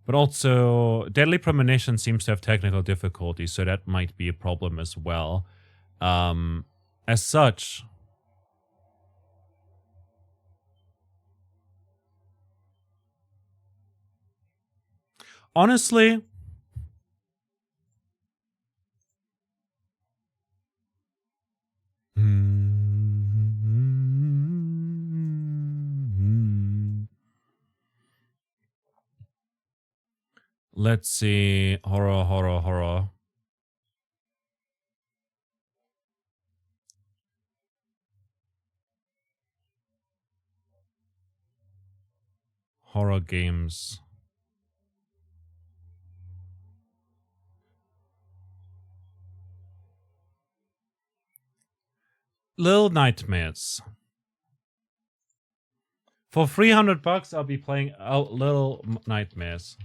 But also, Deadly Premonition seems to have technical difficulties, so that might be a problem as well. As such... Honestly... Let's see. Horror. Horror games. Little Nightmares. For $300, I'll be playing Little Nightmares.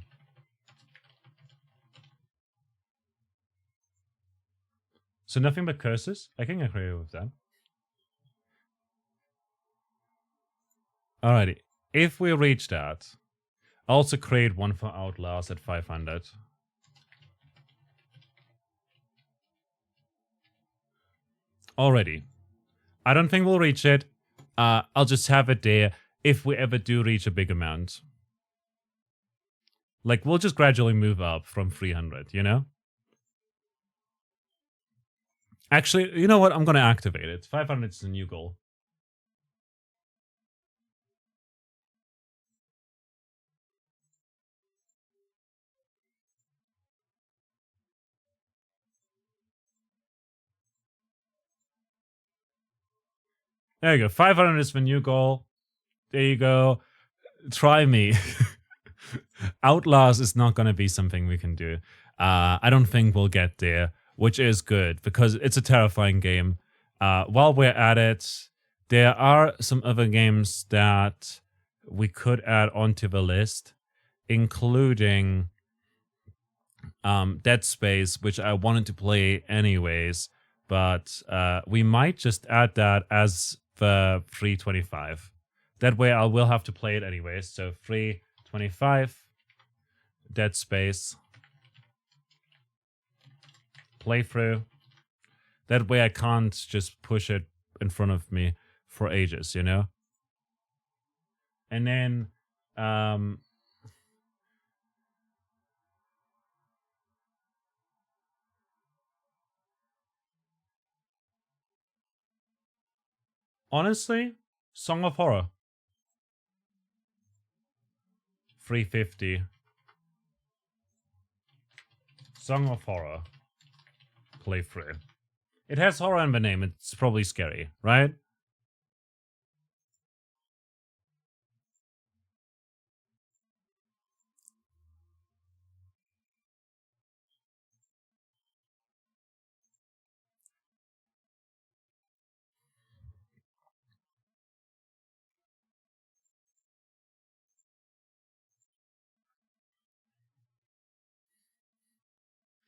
So nothing but curses? I can agree with that. Alrighty. If we reach that, I'll also create one for Outlaws at 500. Already. I don't think we'll reach it. I'll just have it there if we ever do reach a big amount. Like, we'll just gradually move up from 300, you know? Actually, you know what? I'm gonna activate it. 500 is the new goal. There you go. 500 is the new goal. There you go. Try me. Outlaws is not going to be something we can do. I don't think we'll get there, which is good because it's a terrifying game. While we're at it, there are some other games that we could add onto the list, including Dead Space, which I wanted to play anyways, but we might just add that as the 325. That way I will have to play it anyways. So 325, Dead Space, playthrough. That way I can't just push it in front of me for ages, you know? And then honestly, Song of Horror. 350. Song of Horror. Playthrough. It has horror in the name. It's probably scary, right?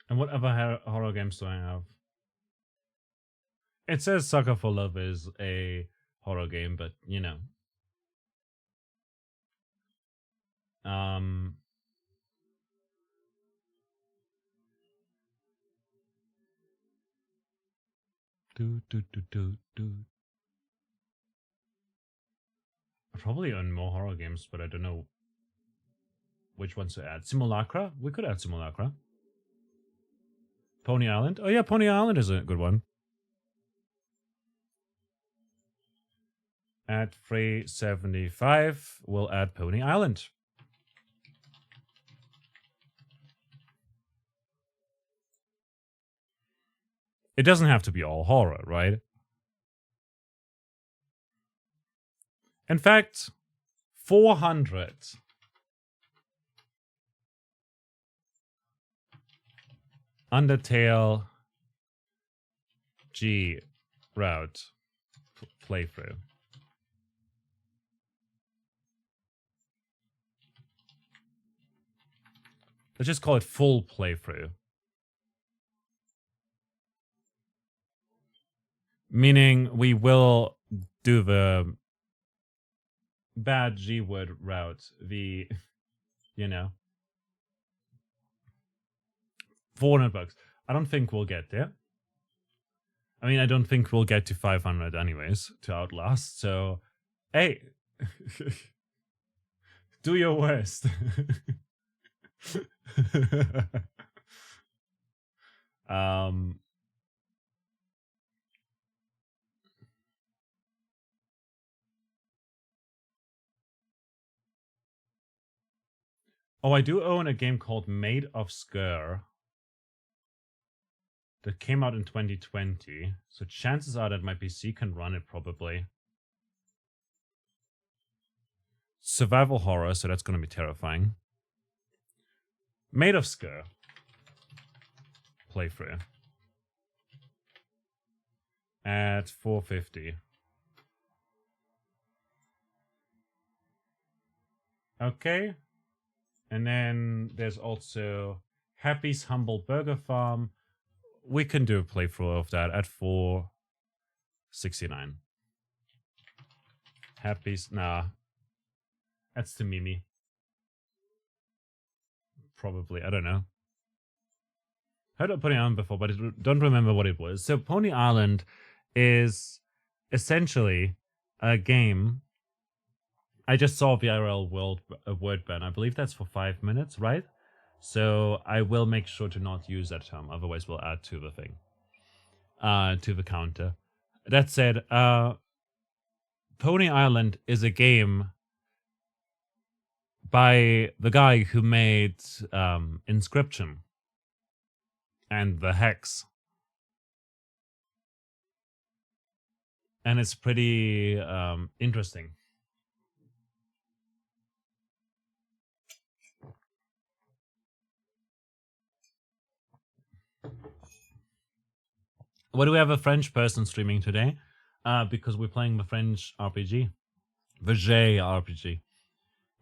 And what other horror games do I have? It says Sucker for Love is a horror game, but you know. I probably own more horror games, but I don't know which ones to add. Simulacra? We could add Simulacra. Pony Island? Oh yeah, Pony Island is a good one. At 375, we'll add Pony Island. It doesn't have to be all horror, right? In fact, 400. Undertale G route playthrough. Let's just call it full playthrough. Meaning we will do the bad G word route, the, you know, 400 bucks. I don't think we'll get there. I mean, I don't think we'll get to 500 anyways to Outlast, so hey, do your worst. Oh, I do own a game called Made of Skur that came out in 2020, so chances are that my PC can run it probably. Survival horror, so that's going to be terrifying. Made of Skur playthrough at 450. Okay. And then there's also Happy's Humble Burger Farm. We can do a playthrough of that at 469. Happy's, nah. That's the Mimi. Probably, I don't know. Heard of Pony Island before, but I don't remember what it was. So Pony Island is essentially a game. I just saw VRL word ban. I believe that's for 5 minutes, right? So I will make sure to not use that term. Otherwise, we'll add to the thing, to the counter. That said, Pony Island is a game by the guy who made Inscription and the Hex. And it's pretty interesting. Why do we have a French person streaming today? Because we're playing the French RPG. The J RPG.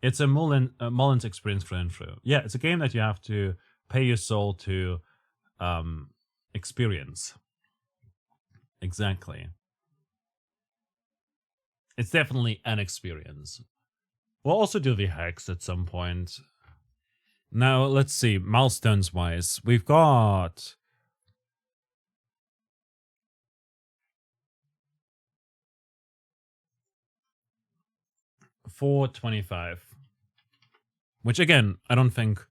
It's a Mullins experience through and through. Yeah, it's a game that you have to pay your soul to experience. Exactly. It's definitely an experience. We'll also do the Hex at some point. Now, let's see, milestones-wise. We've got... $425. Which, again, I don't think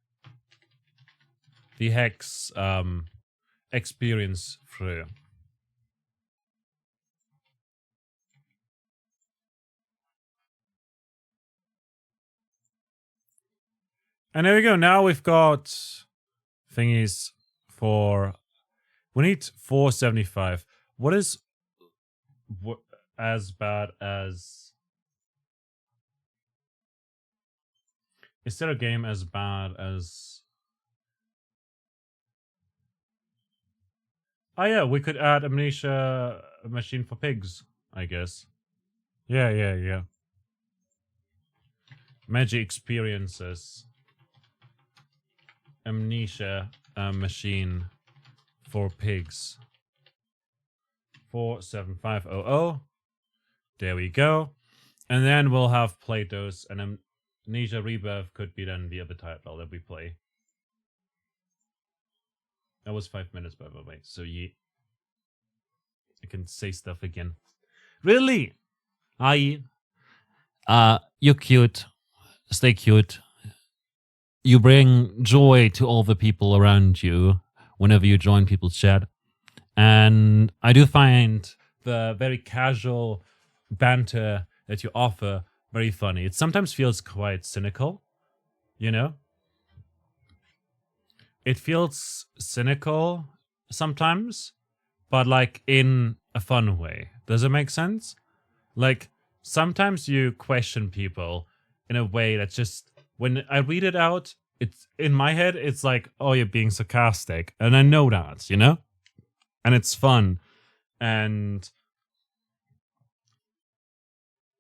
the Hex experience through. And there we go. Now we've got thingies for... We need 475. What is as bad as... Is there a game as bad as... Oh yeah, we could add Amnesia Machine for Pigs, I guess. Yeah. Magic Experiences. Amnesia machine for pigs. 47500. There we go. And then we'll have Plato's, and Amnesia Rebirth could be then the other title that we play. That was 5 minutes, by the way, so I can say stuff again. Really? You're cute. Stay cute. You bring joy to all the people around you whenever you join people's chat. And I do find the very casual banter that you offer very funny. It sometimes feels quite cynical, you know? It feels cynical sometimes, but like in a fun way. Does it make sense? Like sometimes you question people in a way that's just, when I read it out, it's in my head, it's like, oh, you're being sarcastic. And I know that, you know? And it's fun. And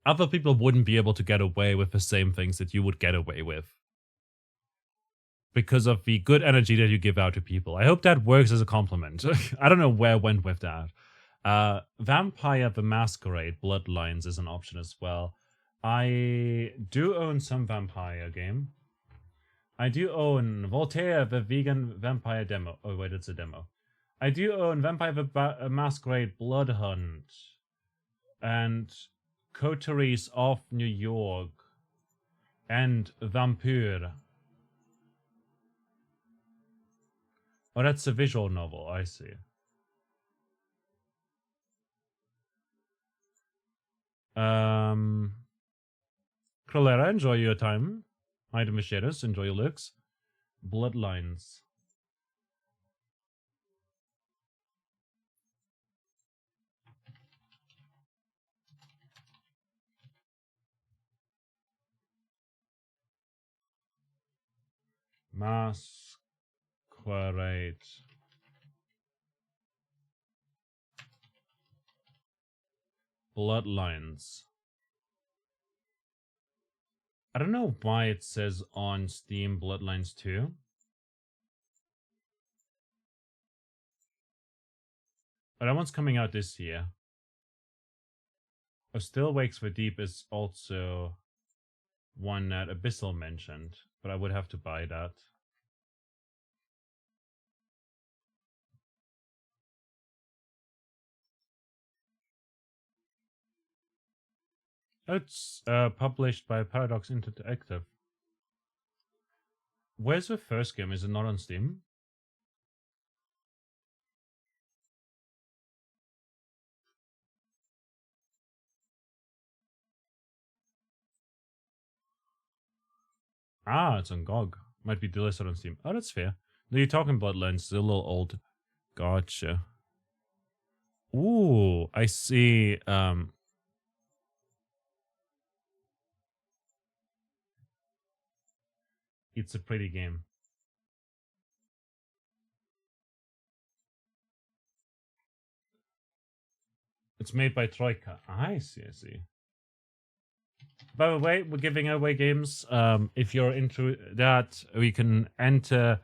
other people wouldn't be able to get away with the same things that you would get away with, because of the good energy that you give out to people. I hope that works as a compliment. I don't know where I went with that. Vampire the Masquerade Bloodlines is an option as well. I do own some vampire game. I do own Voltaire the Vegan Vampire demo. Oh wait, it's a demo. I do own Vampire the Masquerade Blood Hunt and Coteries of New York and Vampire. Oh, that's a visual novel, I see. Clair, enjoy your time. Item Machetes, enjoy your looks. Bloodlines. Masquerade. Bloodlines. I don't know why it says on Steam Bloodlines 2. But that one's coming out this year. Oh, Still Wakes the Deep is also one that Abyssal mentioned, but I would have to buy that. It's published by Paradox Interactive. Where's the first game? Is it not on Steam? Ah, it's on GOG. Might be delisted on Steam. Oh, that's fair. No, you're talking Bloodlines. It's a little old. Gotcha. Ooh, I see. It's a pretty game. It's made by Troika. I see, I see. By the way, we're giving away games. If you're into that, we can enter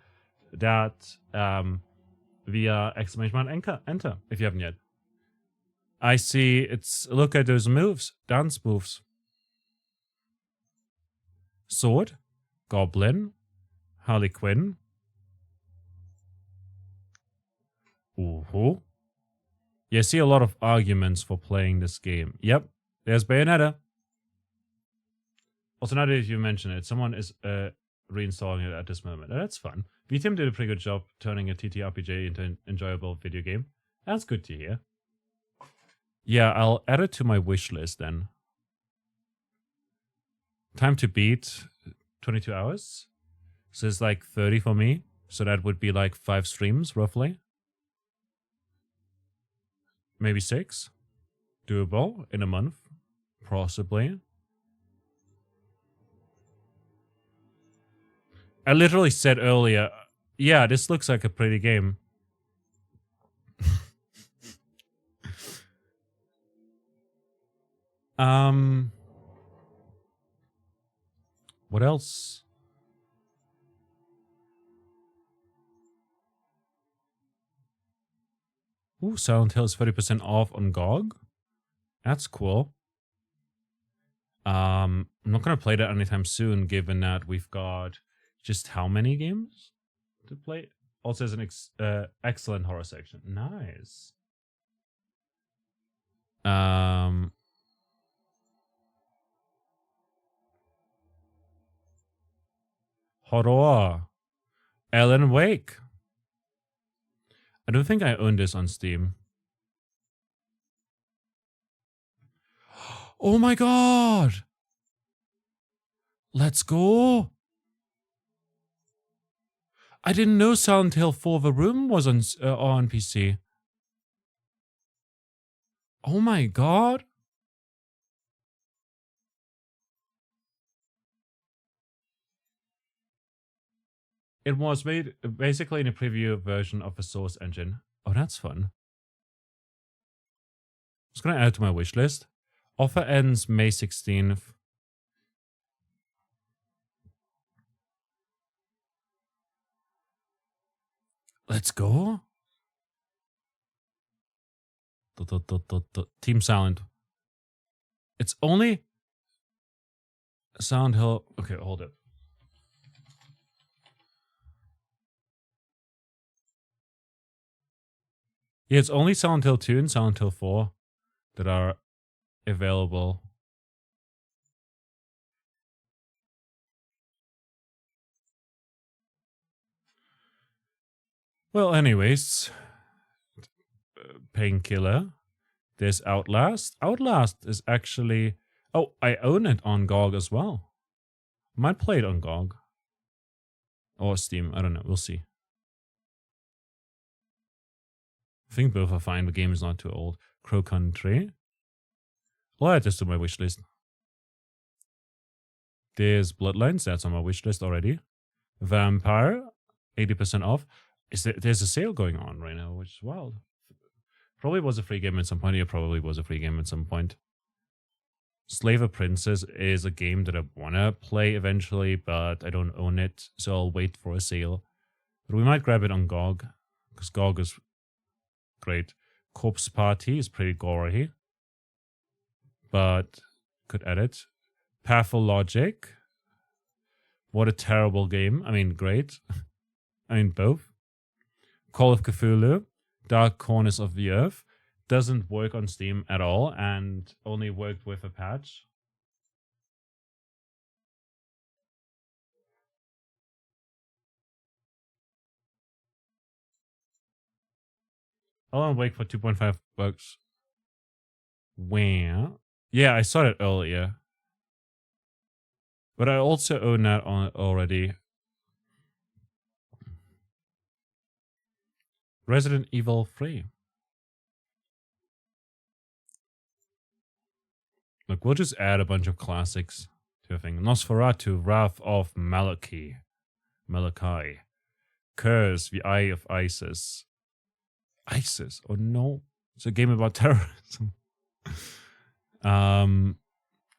that via !enter if you haven't yet. I see. Look at those moves, dance moves. Sword, Goblin, Harley Quinn. Ooh. You see a lot of arguments for playing this game. Yep, there's Bayonetta. Also, now that you mention it, someone is reinstalling it at this moment. That's fun. VTM did a pretty good job turning a TTRPG into an enjoyable video game. That's good to hear. Yeah, I'll add it to my wish list then. Time to beat, 22 hours. So it's like 30 for me. So that would be like 5 streams, roughly. Maybe 6. Doable in a month, possibly. I literally said earlier, yeah, this looks like a pretty game. What else? Ooh, Silent Hill is 30% off on GOG. That's cool. I'm not gonna play that anytime soon, given that we've got just how many games to play? Also, has an excellent horror section. Nice. Horror. Alan Wake. I don't think I own this on Steam. Oh my god! Let's go! I didn't know Silent Hill 4 The Room was on PC. Oh my god! It was made basically in a preview version of the Source engine. Oh, that's fun. I was gonna add it to my wish list. Offer ends May 16th. Let's go. Team Silent. It's only Silent Hill. Okay, hold it. Yeah, it's only Silent Hill 2 and Silent Hill 4 that are available. Well, anyways, Painkiller. There's Outlast. Outlast is actually... Oh, I own it on GOG as well. Might play it on GOG. Or Steam, I don't know, we'll see. I think both are fine, the game is not too old. Crow Country. I'll add this to my wish list. There's Bloodlines, that's on my wish list already. Vampire, 80% off. There's a sale going on right now, which is wild. Probably was a free game at some point. Yeah, probably was a free game at some point. Slave of Princess is a game that I want to play eventually, but I don't own it, so I'll wait for a sale. But we might grab it on GOG, because GOG is great. Corpse Party is pretty gory, but could edit. Pathologic. What a terrible game. I mean, great. I mean, both. Call of Cthulhu. Dark Corners of the Earth. Doesn't work on Steam at all and only worked with a patch. Alan Wake for $2.5. Where? Yeah, I saw it earlier. But I also own that on already. Resident Evil 3. Look, we'll just add a bunch of classics to a thing. Nosferatu, Wrath of Malachi. Curse, the Eye of Isis. ISIS? Oh no. It's a game about terrorism.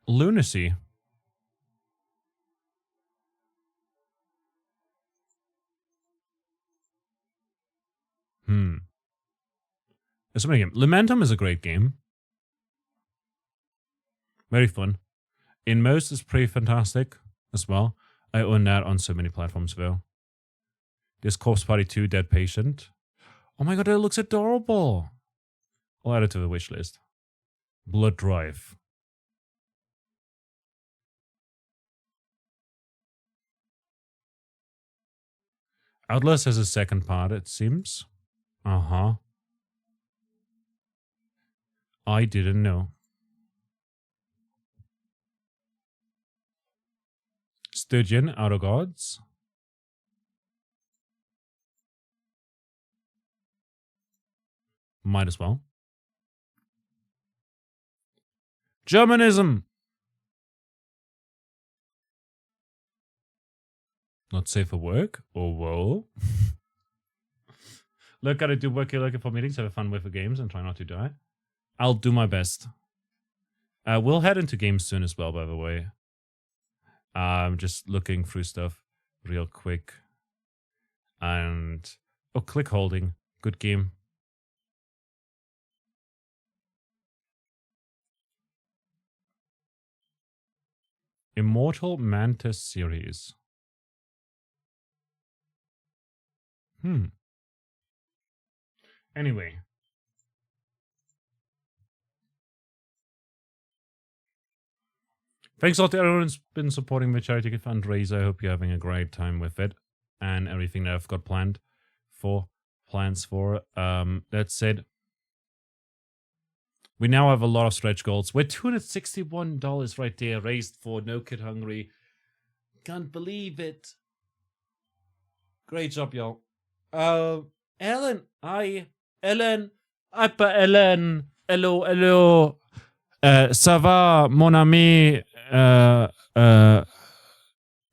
Lunacy. There's so many games. Lamentum is a great game. Very fun. Inmost is pretty fantastic as well. I own that on so many platforms though. There's Corpse Party 2, Dead Patient. Oh my god, it looks adorable. I'll add it to the wish list. Blood Drive. Outlast has a second part, it seems. Uh-huh. I didn't know. Stygian, Outer Gods. Might as well. Germanism! Not safe for work? Oh, whoa. Look, gotta do work here looking for meetings, have fun with the games, and try not to die. I'll do my best. We'll head into games soon as well, by the way. I'm just looking through stuff real quick. And... Oh, Click Holding. Good game. Immortal Mantis series. Anyway. Thanks a lot to everyone who's been supporting the charity fundraiser. I hope you're having a great time with it and everything that I've got plans for. That said, we now have a lot of stretch goals. We're $261 right there raised for No Kid Hungry. Can't believe it. Great job, y'all. Ellen, hi. Ellen. Ellen. Hello. Ça va, mon ami?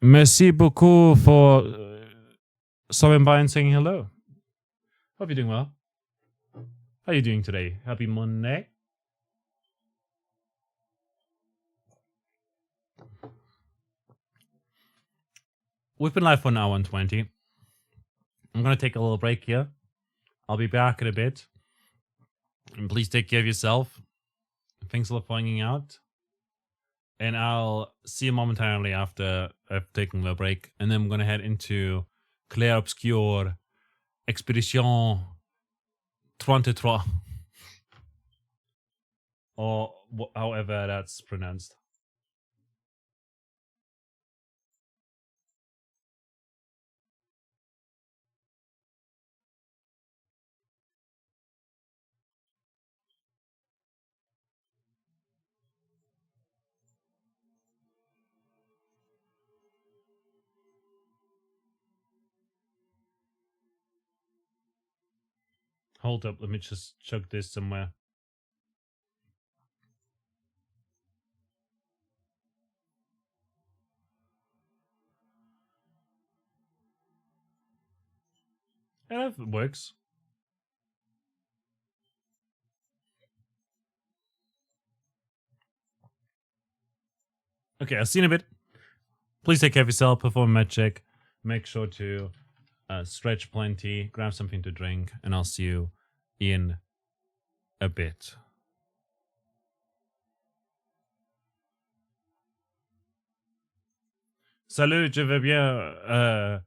Merci beaucoup for stopping by and saying hello. Hope you're doing well. How are you doing today? Happy Monday. We've been live for an hour and 20. I'm going to take a little break here. I'll be back in a bit. And please take care of yourself. Thanks a lot for hanging out. And I'll see you momentarily after I've taken the break. And then I'm going to head into Clair Obscure Expedition 33. Or however that's pronounced. Hold up, let me just chug this somewhere. Yeah, that works. Okay, I'll see you in a bit. Please take care of yourself, perform a med check. Make sure to stretch plenty, grab something to drink, and I'll see you in a bit. Salut, je vais bien.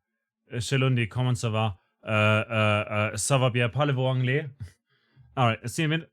Shelundi, comment ça va? Ça va bien, parlez-vous anglais? Alright, see you in a minute.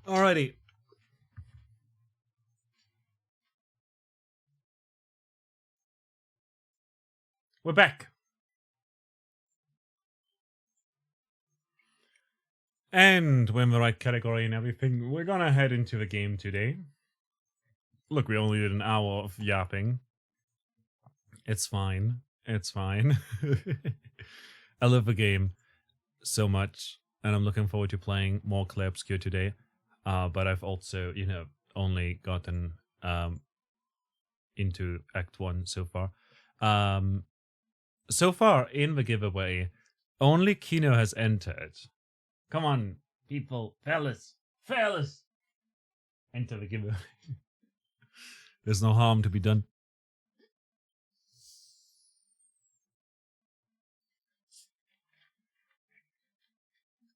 Alrighty. We're back. And we're in the right category and everything. We're gonna head into the game today. Look, we only did an hour of yapping. It's fine. It's fine. I love the game so much, and I'm looking forward to playing more Clair Obscure today. But I've also, only gotten into Act 1 so far. So far in the giveaway, only Kino has entered. Come on, people, fellas, enter the giveaway. There's no harm to be done.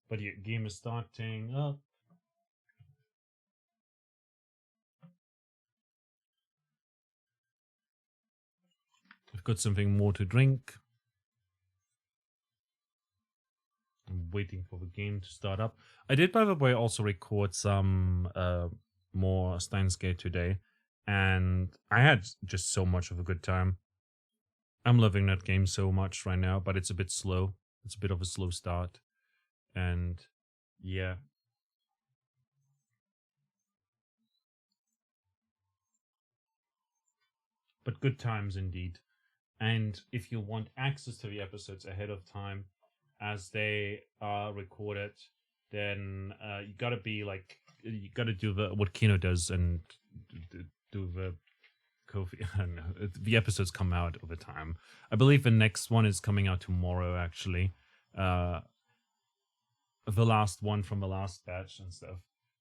But your game is starting up. I've got something more to drink. I'm waiting for the game to start up. I did, by the way, also record some more Steins Gate today, and I had just so much of a good time. I'm loving that game so much right now, but it's a bit slow. It's a bit of a slow start, and yeah. But good times indeed. And if you want access to the episodes ahead of time, as they are recorded, then you gotta be like, you gotta do what Kino does and do the Kofi. I don't know. The episodes come out over time. I believe the next one is coming out tomorrow, actually. The last one from the last batch and stuff.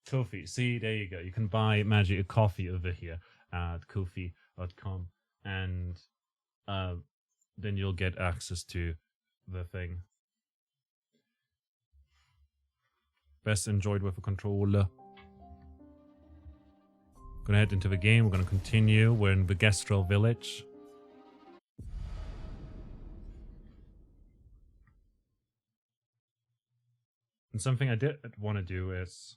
Kofi. See, there you go. You can buy Magic a coffee over here at kofi.com, and then you'll get access to the thing. Best enjoyed with a controller. Gonna head into the game. We're gonna continue. We're in the Gastral village. And something I did want to do is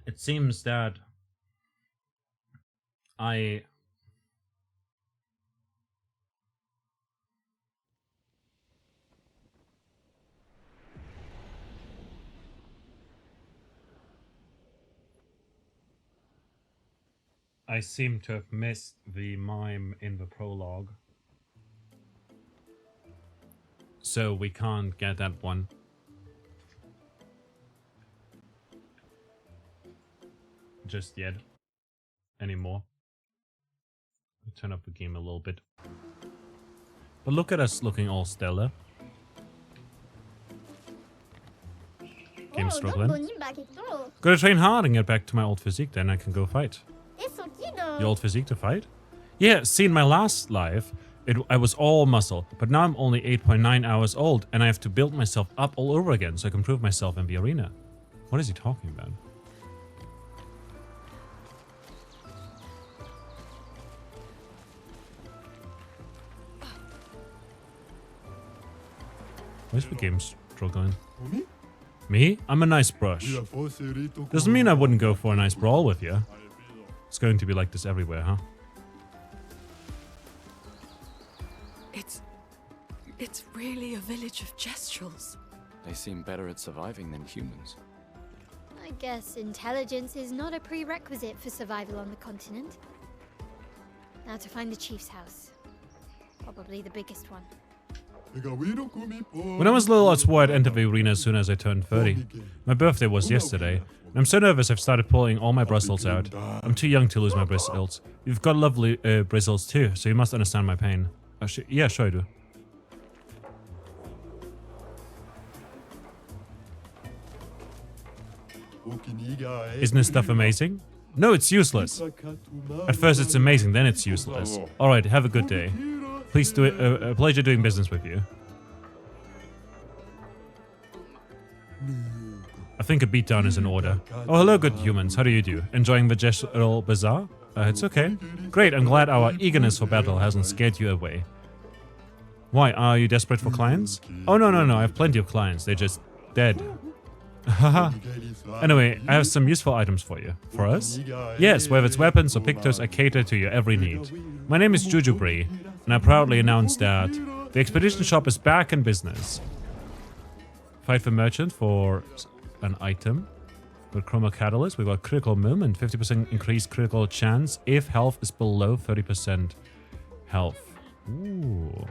it seems that I seem to have missed the mime in the prologue. So we can't get that one. Just yet. Anymore. I'll turn up the game a little bit. But look at us looking all stellar. Game struggling. Gotta train hard and get back to my old physique, then I can go fight. Your old physique to fight? Yeah, see, in my last life, I was all muscle, but now I'm only 8.9 hours old, and I have to build myself up all over again so I can prove myself in the arena. What is he talking about? Where's the game struggling? Me? I'm a nice brush. Doesn't mean I wouldn't go for a nice brawl with you. It's going to be like this everywhere, huh? It's really a village of Gestrals. They seem better at surviving than humans. I guess intelligence is not a prerequisite for survival on the continent. Now to find the chief's house. Probably the biggest one. When I was little, I swore I'd enter the arena as soon as I turned 30. My birthday was yesterday, and I'm so nervous I've started pulling all my bristles out. I'm too young to lose my bristles. You've got lovely bristles too, so you must understand my pain. Yeah, sure I do. Isn't this stuff amazing? No, it's useless. At first it's amazing, then it's useless. Alright, have a good day. Please do it. A pleasure doing business with you. I think a beatdown is in order. Oh, hello, good humans. How do you do? Enjoying the gestural bazaar? It's okay. Great, I'm glad our eagerness for battle hasn't scared you away. Why, are you desperate for clients? Oh, no, I have plenty of clients. They're just dead. Haha. Anyway, I have some useful items for you. For us? Yes, whether it's weapons or pictures, I cater to your every need. My name is Jujubri, and I proudly announce that the expedition shop is back in business. Fight the merchant for an item. With Chroma Catalyst, we got critical moment, 50% increased critical chance if health is below 30% health. Ooh.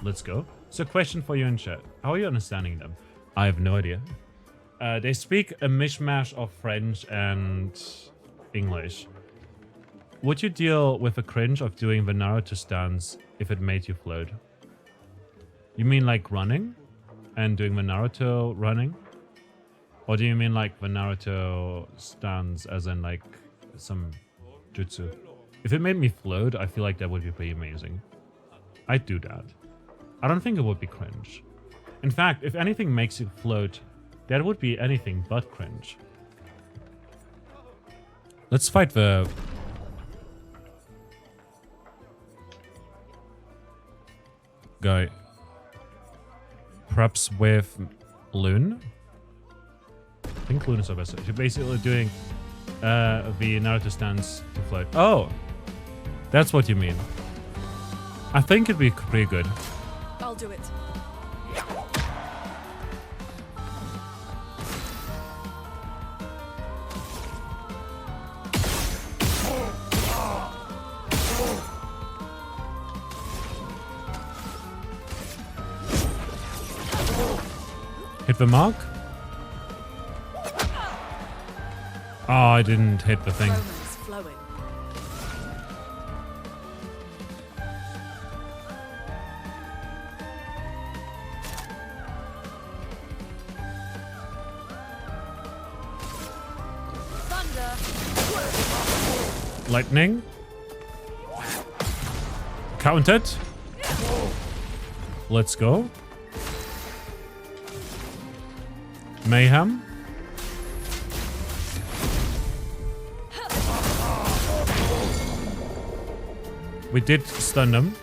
Let's go. So, question for you in chat. How are you understanding them? I have no idea. They speak a mishmash of French and English. Would you deal with the cringe of doing the Naruto stance if it made you float? You mean like running? And doing the Naruto running? Or do you mean like the Naruto stance as in like some jutsu? If it made me float, I feel like that would be pretty amazing. I'd do that. I don't think it would be cringe. In fact, if anything makes you float, that would be anything but cringe. Let's fight the... guy. Perhaps with Loon? I think Loon is our best. You're basically doing the Naruto stance to float. Oh! That's what you mean. I think it'd be pretty good. I'll do it. Hit the mark? Oh, I didn't hit the thing. Romance flowing. Thunder. Lightning. Countered. Let's go. Mayhem. We did stun them.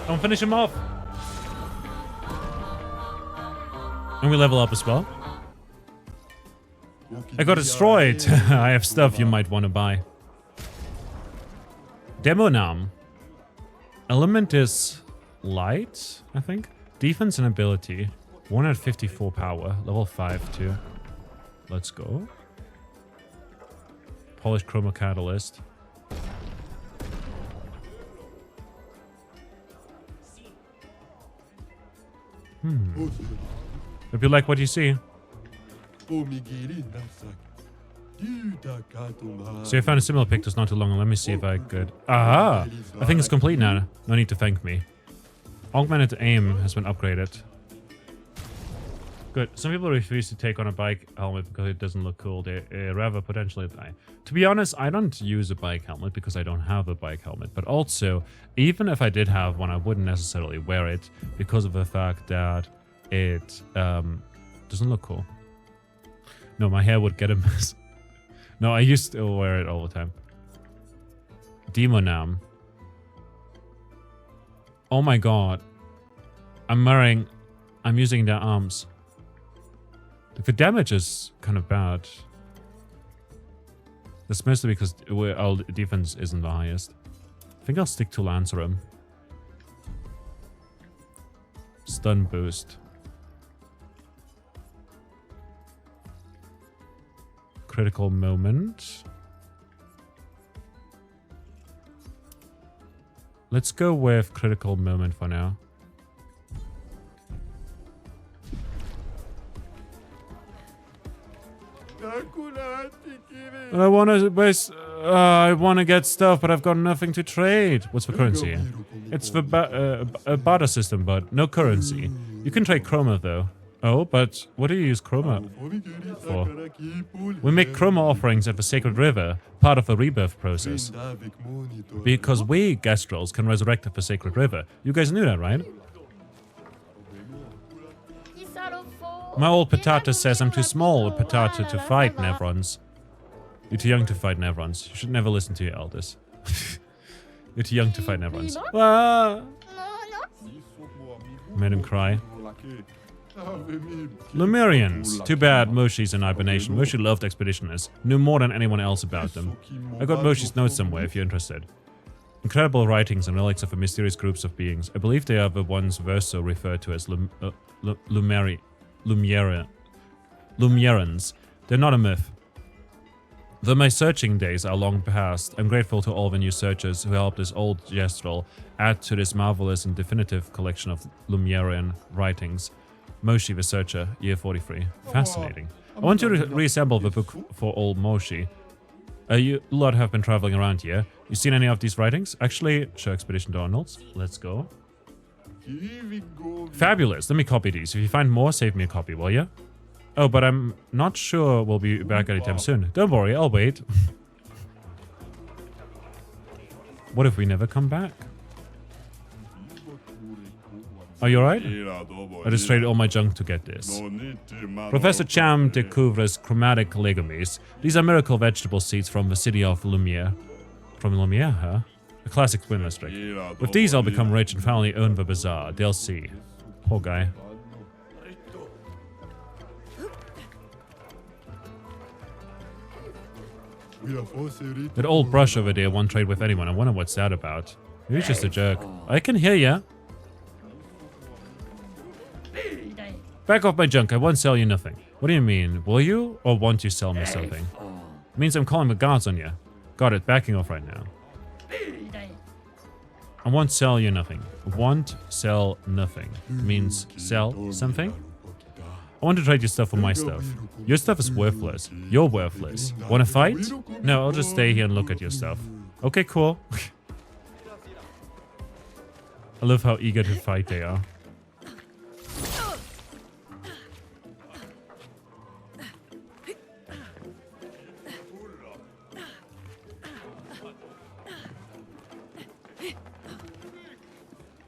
Don't finish him off. And we level up as well. I got destroyed. I have stuff you might want to buy. Demo Nam. Element is light, I think. Defense and ability. 154 power. Level 5 too. Let's go. Polished Chroma Catalyst. Hope you like what you see. So you found a similar pictures not too long ago. Let me see if I could... Aha! I think it's complete now. No need to thank me. Augmented aim has been upgraded. Good. Some people refuse to take on a bike helmet because it doesn't look cool. They rather potentially die. To be honest, I don't use a bike helmet because I don't have a bike helmet. But also, even if I did have one, I wouldn't necessarily wear it because of the fact that it doesn't look cool. No, my hair would get a mess. No, I used to wear it all the time. Demonam. Oh my god. I'm using their arms. The damage is kind of bad. That's mostly because our defense isn't the highest. I think I'll stick to Lancerum. Stun boost. Critical moment. Let's go with critical moment for now. And I want to get stuff, but I've got nothing to trade. What's the currency here? It's the a barter system, but no currency. You can trade chroma, though. Oh, but what do you use chroma for? We make chroma offerings at the Sacred River, part of the rebirth process. Because we, Gastrals, can resurrect at the Sacred River. You guys knew that, right? My old Patata says I'm too small a Patata to fight Nevrons. You're too young to fight Nevrons. You should never listen to your elders. You're too young to fight Nevrons. Ah! Made him cry. Lemurians. Too bad Moshi's in hibernation. Moshi loved expeditioners. Knew more than anyone else about them. I got Moshi's notes somewhere if you're interested. Incredible writings and relics of a mysterious groups of beings. I believe they are the ones Verso referred to as Lumierans. They're not a myth. Though my searching days are long past, I'm grateful to all the new searchers who helped this old Gestral add to this marvelous and definitive collection of Lumerian writings. Moshi the Searcher, year 43. Fascinating. I want to reassemble the book for old Moshi. You lot have been traveling around here. You seen any of these writings? Actually, show expedition to Arnold's. Let's go. Fabulous. Let me copy these. If you find more, save me a copy, will ya? Oh, but I'm not sure we'll be back anytime soon. Don't worry, I'll wait. What if we never come back? Are you alright? I just traded all my junk to get this. Professor Cham découvres chromatic legumes. These are miracle vegetable seeds from the city of Lumiere. From Lumiere, huh? A classic swimmer trick. With these, I'll become rich and finally own the bazaar. They'll see. Poor guy. That old brush over there won't trade with anyone. I wonder what's that about. Maybe he's just a jerk. I can hear ya. Back off my junk. I won't sell you nothing. What do you mean? Will you? Or won't you sell me something? It means I'm calling the guards on you. Got it. Backing off right now. I won't sell you nothing. Won't sell nothing. Means sell something? I want to trade your stuff for my stuff. Your stuff is worthless. You're worthless. Wanna fight? No, I'll just stay here and look at your stuff. Okay, cool. I love how eager to fight they are.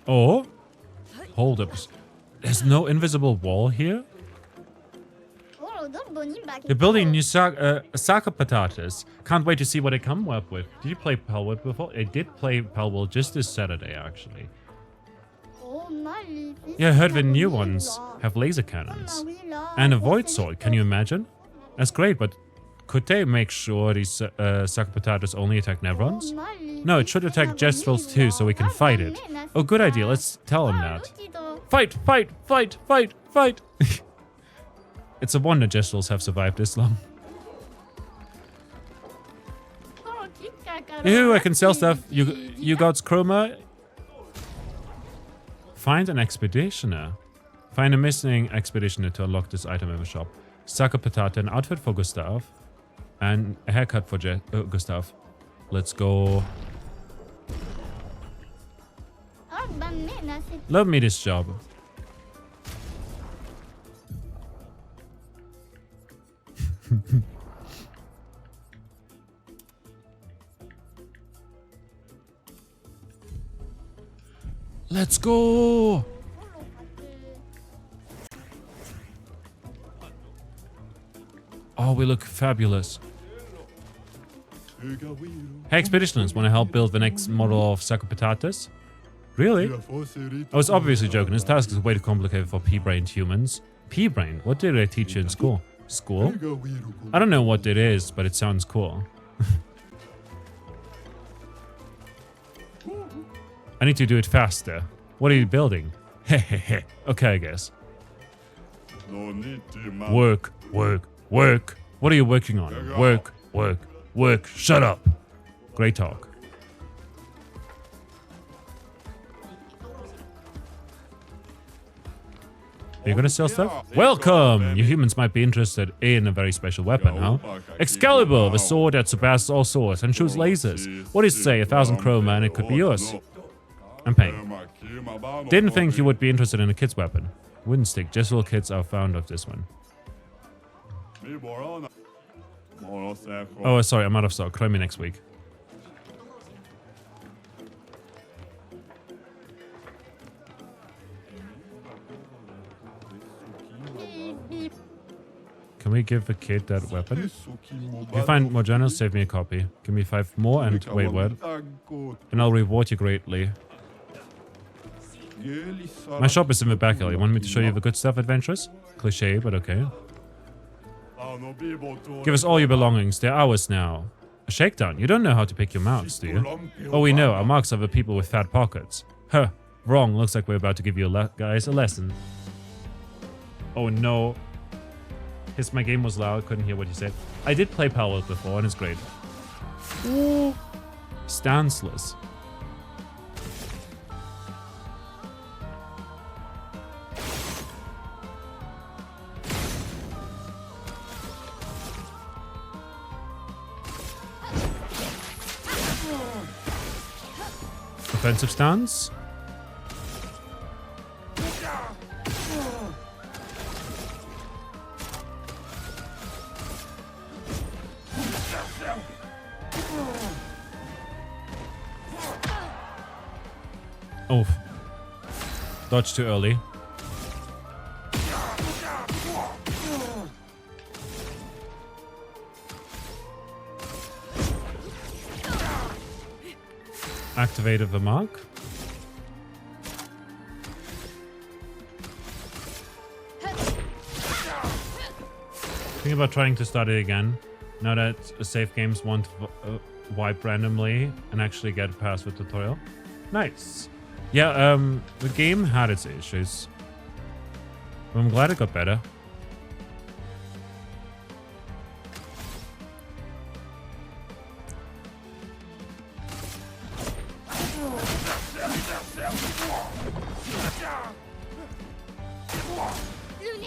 Oh? Hold up. There's no invisible wall here? They're building new soccer patatas. Can't wait to see what they come up with. Did you play Pelwood before? I did play Pelwood just this Saturday, actually. Yeah, I heard the new ones have laser cannons. And a void sword, can you imagine? That's great, but could they make sure these soccer patatas only attack Nevrons? No, it should attack Jestrals too, so we can fight it. Oh, good idea, let's tell them that. Fight, fight, fight, fight, fight! It's a wonder Jestrals have survived this long. Ew, I can sell stuff. You got chroma? Find an expeditioner. Find a missing expeditioner to unlock this item in the shop. Saka patata, an outfit for Gustav. And a haircut for Gustav. Let's go. Love me this job. Let's go! Oh, we look fabulous. Hey, expeditioners, want to help build the next model of Saka Patatas? Really? I was obviously joking. This task is way too complicated for pea-brained humans. Pea-brained? What did they teach you in school? School? I don't know what it is, but it sounds cool. I need to do it faster. What are you building? Hehehe. Okay, I guess. Work, work, work. What are you working on? Work, work, work. Shut up. Great talk. You're gonna sell stuff? Welcome! You humans might be interested in a very special weapon, huh? Excalibur, the sword that surpasses all swords and shoots lasers. What do you say? 1,000 chroma and it could be yours. I'm paying. Didn't think you would be interested in a kid's weapon. Wooden stick. Just little kids are fond of this one. Oh, sorry, I'm out of stock. Call me next week. Can we give the kid that weapon? If you find more journals, save me a copy. Give me 5 more and wait, what? And I'll reward you greatly. My shop is in the back alley. Want me to show you the good stuff, adventurers? Cliche, but okay. Give us all your belongings. They're ours now. A shakedown. You don't know how to pick your marks, do you? Oh, we know. Our marks are the people with fat pockets. Huh. Wrong. Looks like we're about to give you guys a lesson. Oh, no. My game was loud. Couldn't hear what you said. I did play Palworld before, and it's great. Ooh. Stanceless. Offensive stance. Oh. Dodge too early. Activated the mark. Think about trying to start it again. Now that save games won't wipe randomly and actually get past the tutorial. Nice. Yeah, the game had its issues. But I'm glad it got better.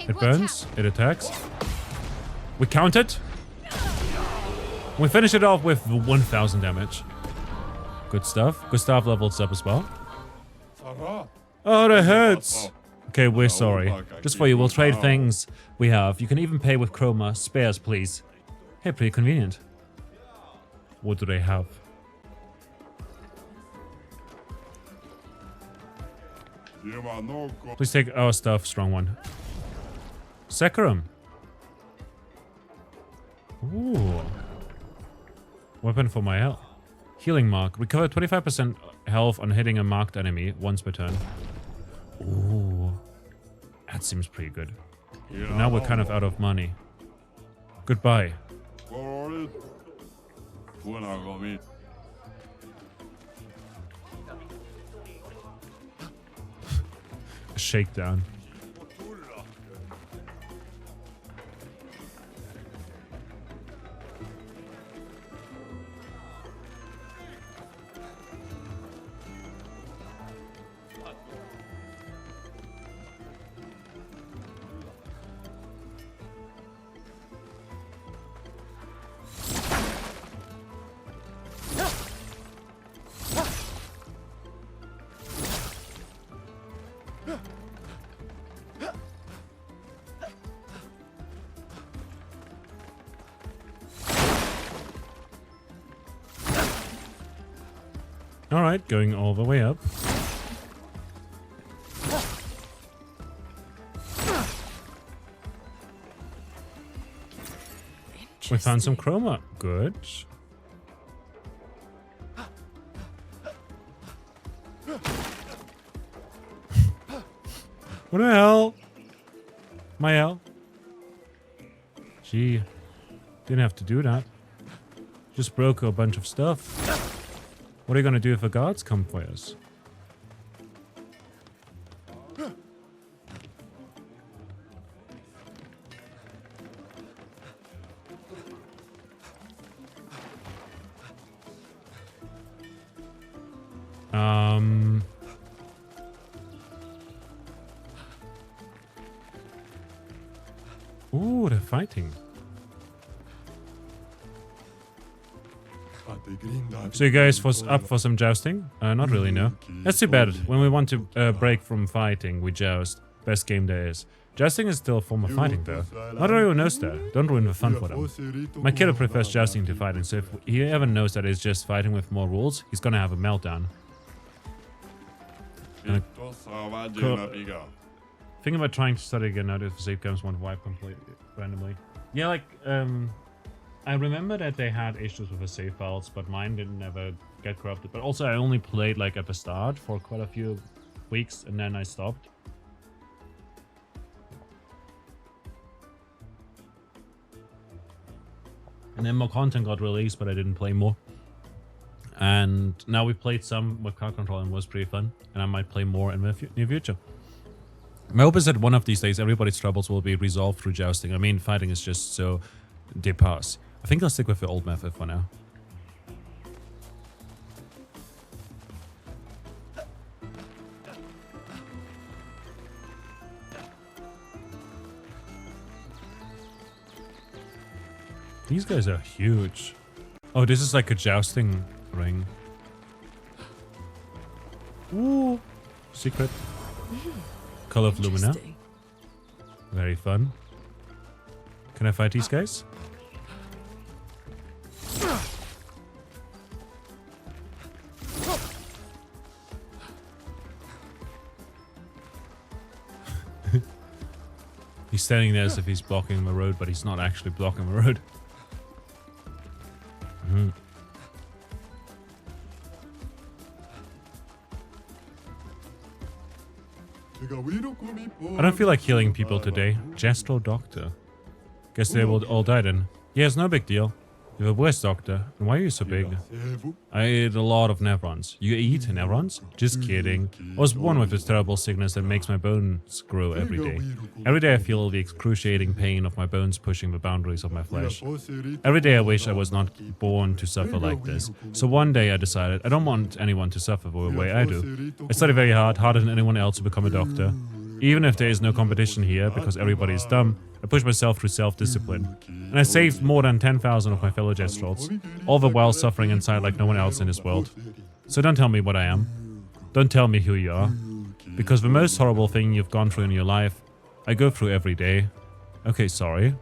It burns, it attacks. We count it. We finish it off with 1000 damage. Good stuff. Gustav levels up as well. Oh, that hurts. Okay, we're sorry. Just for you, we'll trade things we have. You can even pay with chroma. Spares, please. Hey, pretty convenient. What do they have? Please take our stuff, strong one. Saccharum. Ooh. Weapon for my health. Healing mark. Recover 25% health on hitting a marked enemy once per turn. Ooh. That seems pretty good. But now we're kind of out of money. Goodbye. A shakedown. Alright, going all the way up. We found some chroma. Good. What the hell? My hell? Gee. Didn't have to do that. Just broke a bunch of stuff. What are you gonna do if the guards come for us? Ooh, they're fighting. So you guys up for some jousting? Not really, no. That's too bad. When we want to break from fighting, we joust. Best game there is. Jousting is still a form of fighting, though. Not everyone knows that. Don't ruin the fun for them. My kiddo prefers jousting to fighting, so if he ever knows that it's just fighting with more rules, he's gonna have a meltdown. Think about trying to study again now that the save games won't wipe completely randomly. Yeah, like, I remember that they had issues with the save files, but mine didn't ever get corrupted. But also, I only played like at the start for quite a few weeks, and then I stopped. And then more content got released, but I didn't play more. And now we played some with card control and it was pretty fun. And I might play more in the near future. My hope is that one of these days everybody's troubles will be resolved through jousting. I mean, fighting is just so dépassé. I think I'll stick with the old method for now. These guys are huge. Oh, this is like a jousting ring. Ooh. Secret. Color of Lumina. Very fun. Can I fight these guys? He's standing there as if he's blocking the road, but he's not actually blocking the road. I don't feel like healing people today. Jestro Doctor. Guess they will all die then. Yeah, it's no big deal. You're the worst doctor. And why are you so big? I ate a lot of nevrons. You eat nevrons? Just kidding. I was born with this terrible sickness that makes my bones grow every day. Every day I feel the excruciating pain of my bones pushing the boundaries of my flesh. Every day I wish I was not born to suffer like this. So one day I decided I don't want anyone to suffer the way I do. I study very hard, harder than anyone else to become a doctor. Even if there is no competition here, because everybody is dumb, I push myself through self-discipline. And I saved more than 10,000 of my fellow Jestrals, all the while suffering inside like no one else in this world. So don't tell me what I am. Don't tell me who you are. Because the most horrible thing you've gone through in your life, I go through every day. Okay, sorry.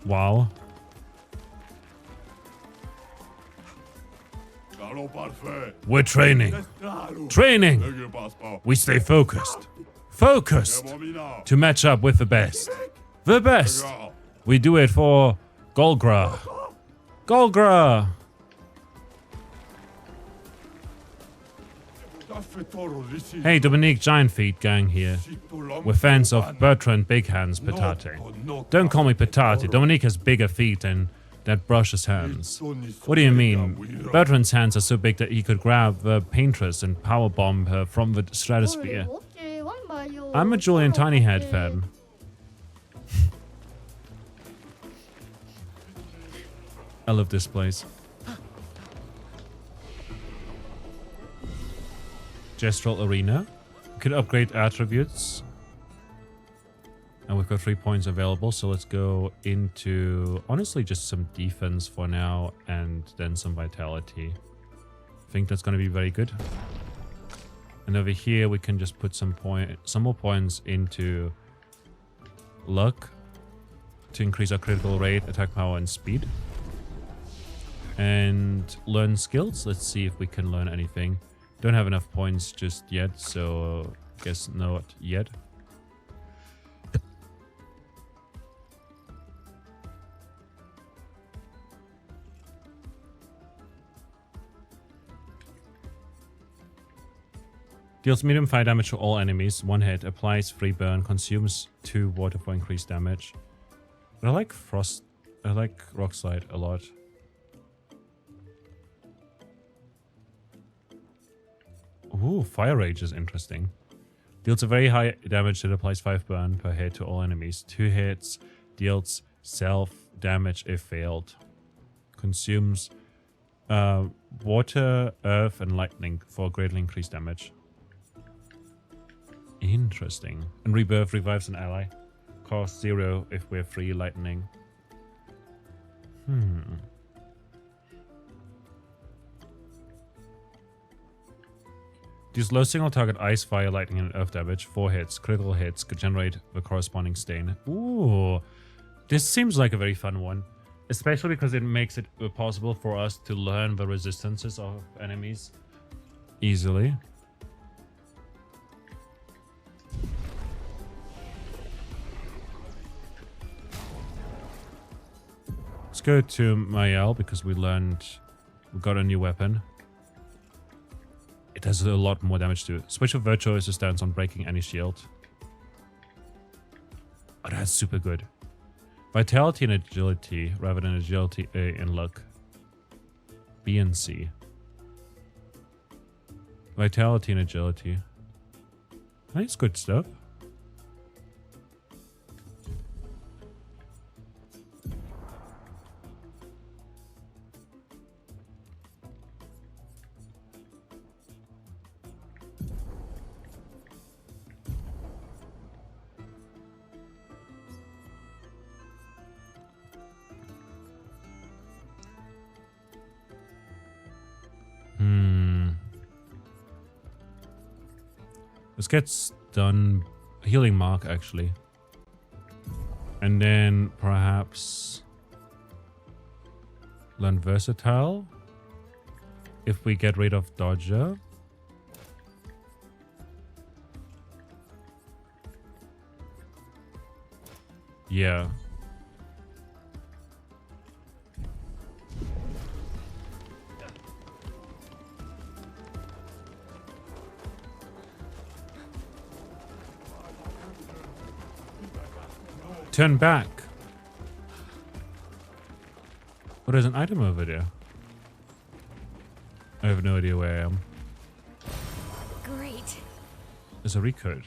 Wow. We're training. Training! We stay focused. Focused! To match up with the best. The best! We do it for Golgra. Golgra! Hey, Dominique Giant Feet gang here. We're fans of Bertrand Big Hands Petate. Don't call me Petate. Dominique has bigger feet than that brushes hands. What do you mean? Bertrand's hands are so big that he could grab the paintress and powerbomb her from the stratosphere. I'm a Julian Tinyhead fan. I love this place. Gestral Arena. We could upgrade attributes. And we've got 3 points available, so let's go into, honestly, just some defense for now, and then some vitality. I think that's going to be very good. And over here, we can just put some more points into luck to increase our critical rate, attack power, and speed. And learn skills. Let's see if we can learn anything. Don't have enough points just yet, so guess not yet. Deals medium fire damage to all enemies, 1 hit, applies free burn, consumes 2 water for increased damage. But I like Rock Slide a lot. Ooh, Fire Rage is interesting. Deals a very high damage that applies 5 burn per hit to all enemies. 2 hits, deals self damage if failed. Consumes water, earth, and lightning for greatly increased damage. Interesting. And rebirth revives an ally. Cost 0 if we're free lightning. Deals low single target ice, fire, lightning, and earth damage. 4 hits. Critical hits could generate the corresponding stain. Ooh. This seems like a very fun one. Especially because it makes it possible for us to learn the resistances of enemies easily. Let's go to Mael because we got a new weapon. It does a lot more damage too. Switch of Virtue is a stance on breaking any shield. Oh, that's super good. Vitality and agility rather than agility and luck. B and C. Vitality and agility. That's good stuff. This gets done healing mark actually. And then perhaps learn versatile if we get rid of dodger. Yeah. Turn back. Oh, there's an item over there. I have no idea where I am. Great. There's a recode.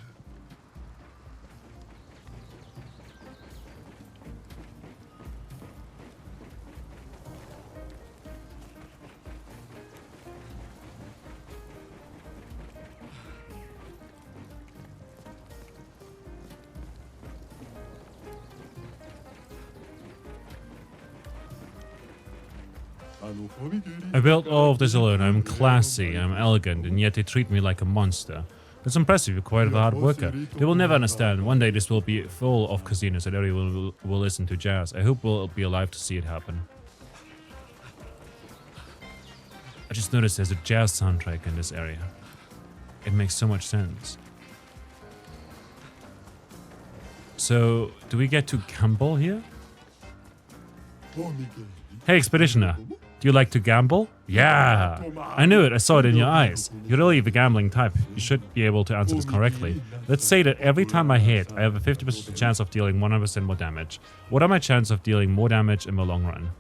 I built all of this alone. I'm classy, I'm elegant, and yet they treat me like a monster. That's impressive, you're quite a hard worker. They will never understand. One day this will be full of casinos and everyone will listen to jazz. I hope we'll be alive to see it happen. I just noticed there's a jazz soundtrack in this area. It makes so much sense. So, do we get to gamble here? Hey, Expeditioner. Do you like to gamble? Yeah! I knew it, I saw it in your eyes. You're really the gambling type. You should be able to answer this correctly. Let's say that every time I hit, I have a 50% chance of dealing 100% more damage. What are my chances of dealing more damage in the long run?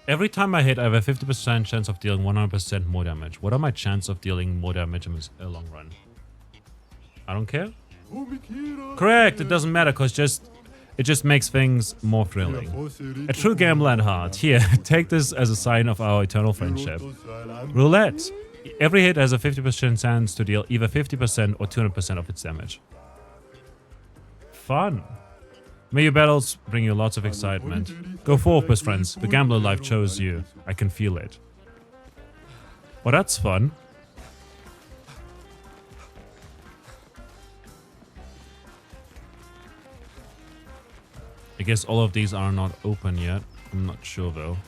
Every time I hit, I have a 50% chance of dealing 100% more damage. What are my chances of dealing more damage in the long run? I don't care. Correct, it doesn't matter because it just makes things more thrilling. A true gambler at heart. Here, take this as a sign of our eternal friendship. Roulette. Every hit has a 50% chance to deal either 50% or 200% of its damage. Fun. May your battles bring you lots of excitement. Go forth, best friends. The gambler life chose you. I can feel it. Well, that's fun. I guess all of these are not open yet. I'm not sure though.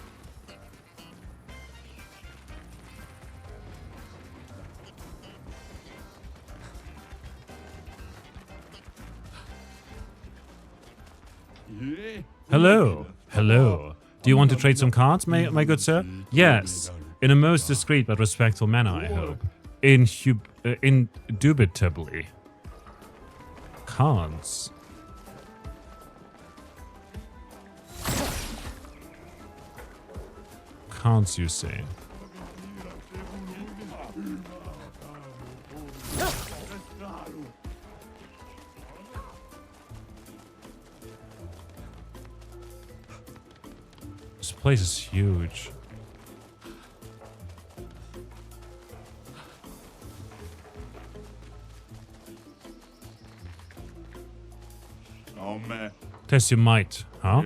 Hello. Hello. Do you want to trade some cards, my good sir? Yes. In a most discreet but respectful manner, I hope. Indubitably. Cards. Cards, you say? place is huge. Test your might, huh?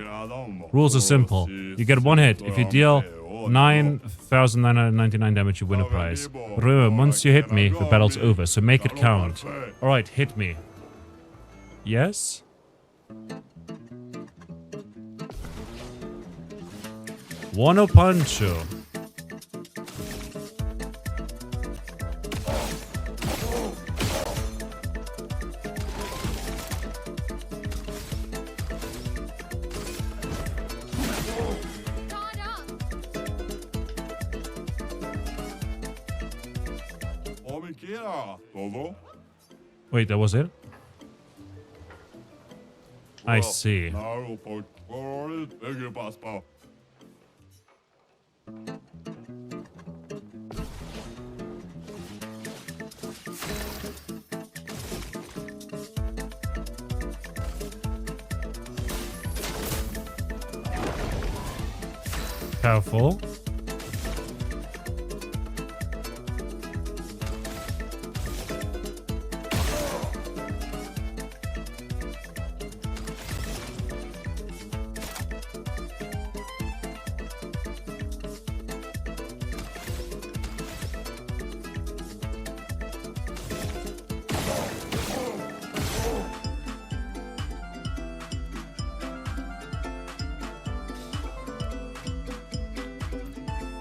Rules are simple. You get one hit. If you deal 9,999 damage, you win a prize. But remember, once you hit me, the battle's over, so make it count. Alright, hit me. Yes? Wano Pancho. Guard up! Wait, that was it? I see. Powerful.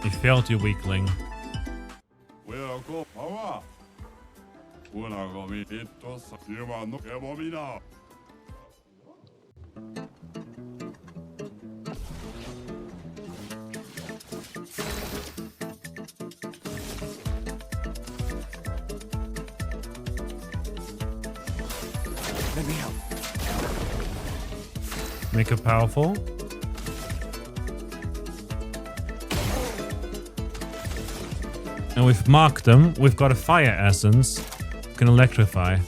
You failed, you weakling. Let me help. Make it powerful. And we've marked them. We've got a fire essence. Can electrify.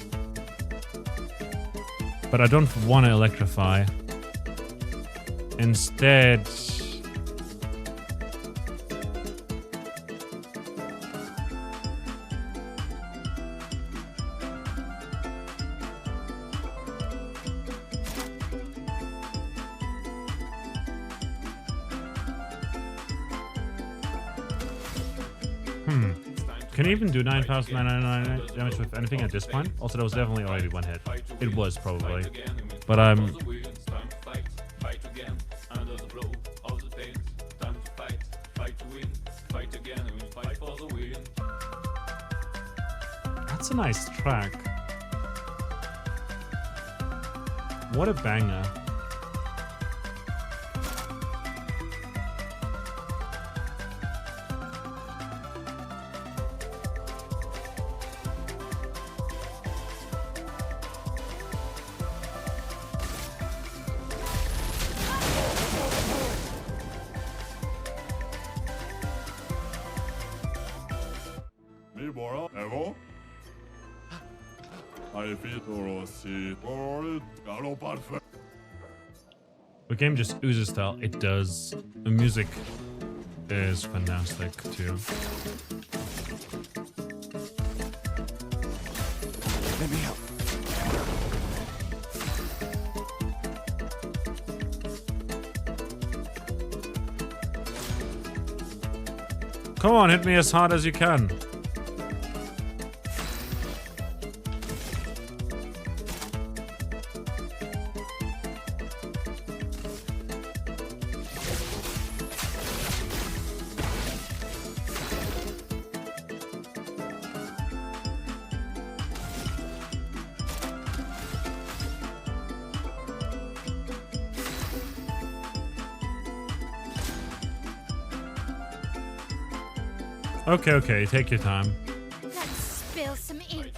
But I don't want to electrify. Instead... Can you even do 9,999 damage with anything at this point? Also, that was definitely already one hit. It was probably. But that's a nice track. What a banger. The game just oozes style. It does. The music is fantastic too. Let me help. Come on, hit me as hard as you can. Okay, take your time. Let's spill some ink.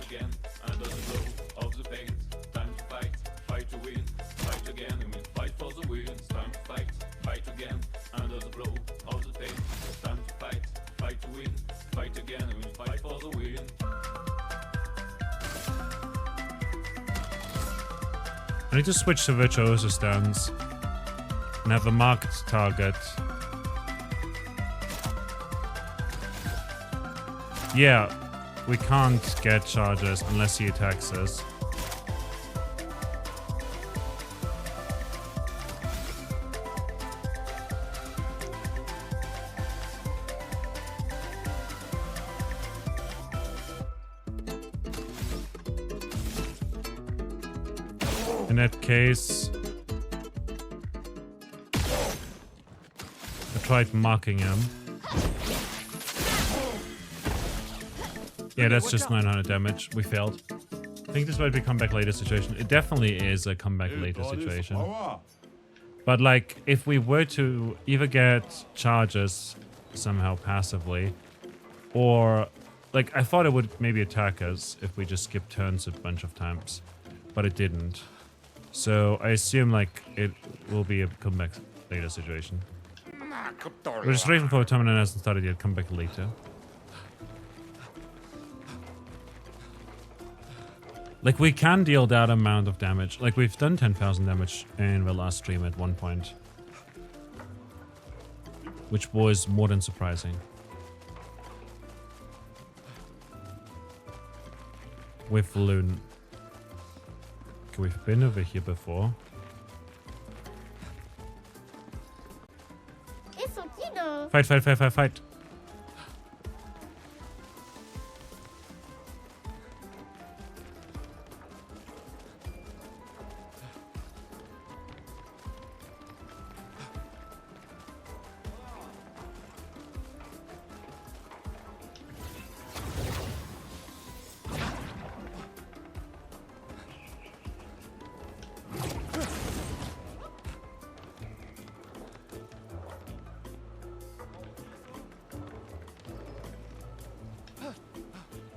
I need to switch to virtuoso stance and have a marked target Yeah, we can't get charges unless he attacks us. In that case, I tried marking him. Yeah, that's just 900 damage. We failed. I think this might be comeback later situation. It definitely is a comeback later situation. But like, if we were to either get charges somehow passively, or like, I thought it would maybe attack us if we just skipped turns a bunch of times, but it didn't. So I assume like it will be a comeback later situation. Registration for a tournament hasn't started yet. Come back later. Like, we can deal that amount of damage. Like, we've done 10,000 damage in the last stream at one point, which was more than surprising. With Loon. Okay, we've been over here before. Fight, fight, fight, fight, fight.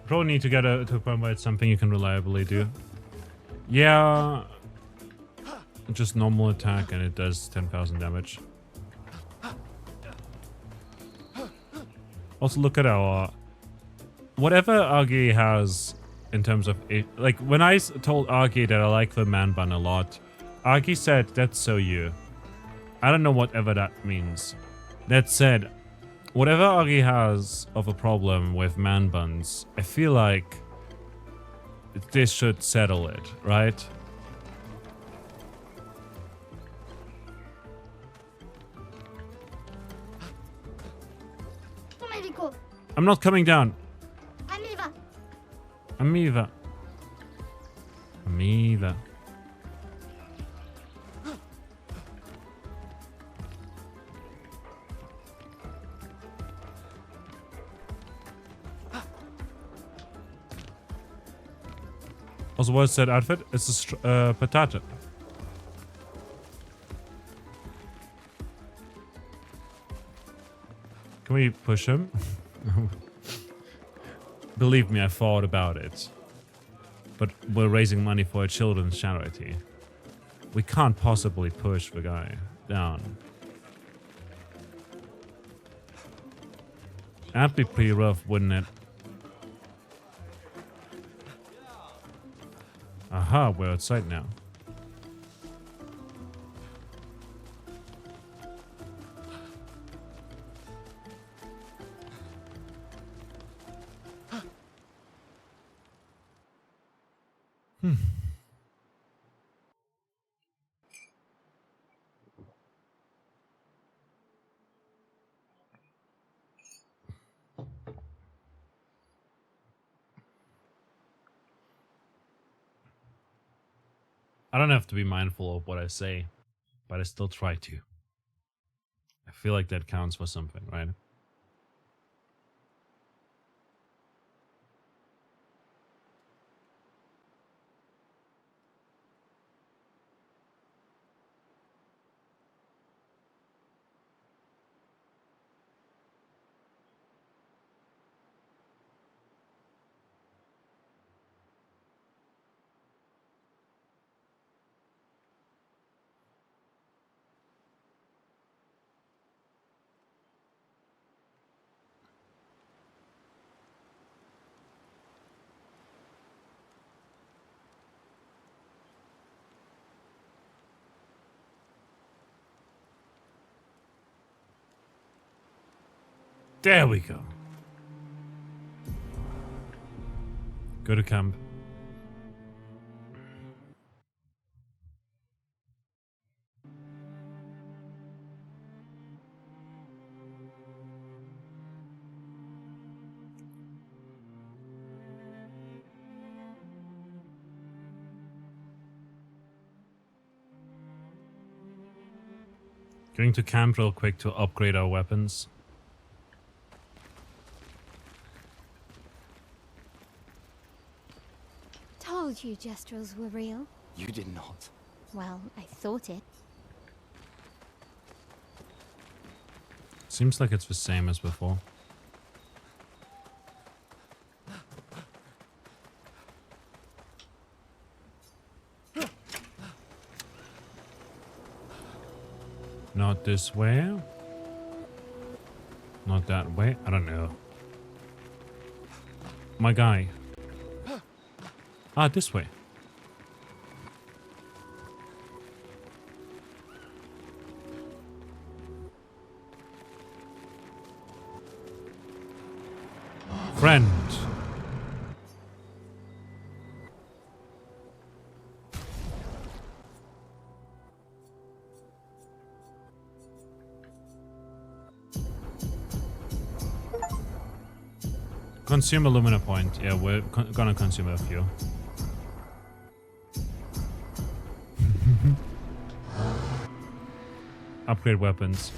Probably need to get to a point where it's something you can reliably do. Yeah, just normal attack and it does 10,000 damage. Also, look at our whatever Argy has in terms of it. Like, when I told Argy that I like the man bun a lot, Argy said, "That's so you." I don't know whatever that means. That said, whatever Argy has of a problem with man buns, I feel like this should settle it, right? I'm not coming down. Amiva. Amiva. Also, what's that outfit? It's a potato. Can we push him? Believe me, I thought about it. But we're raising money for a children's charity. We can't possibly push the guy down. That'd be pretty rough, wouldn't it? Aha, we're outside now. I don't have to be mindful of what I say, but I still try to. I feel like that counts for something, right? There we go. Go to camp. Going to camp real quick to upgrade our weapons. Told you gestrels were real. You did not. Well, I thought it. Seems like it's the same as before. Not this way. Not that way. I don't know. My guy. Ah, this way. Friend. Consume alumina point. Yeah, we're gonna consume a few. Upgrade weapons.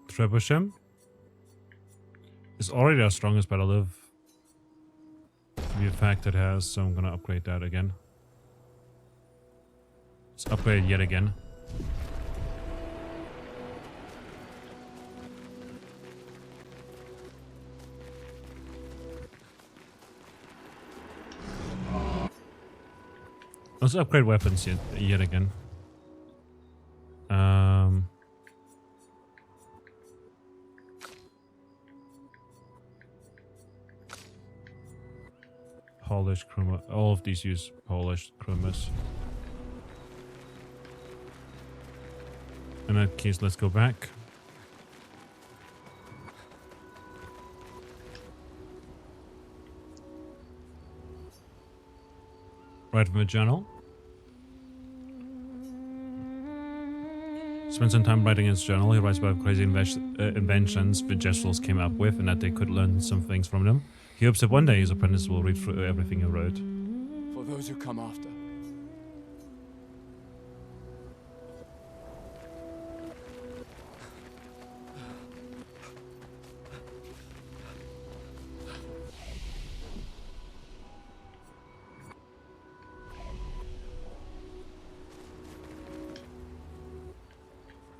Trebuchet is already our strongest, but I love the effect it has, so I'm gonna upgrade that again. Let's upgrade yet again. Let's upgrade weapons yet again. Polished chroma. All of these use polished chromas. In that case, let's go back. Write from a journal. Spent some time writing his journal. He writes about crazy inventions the Gestrels came up with and that they could learn some things from them. He hopes that one day his apprentice will read through everything he wrote. For those who come after.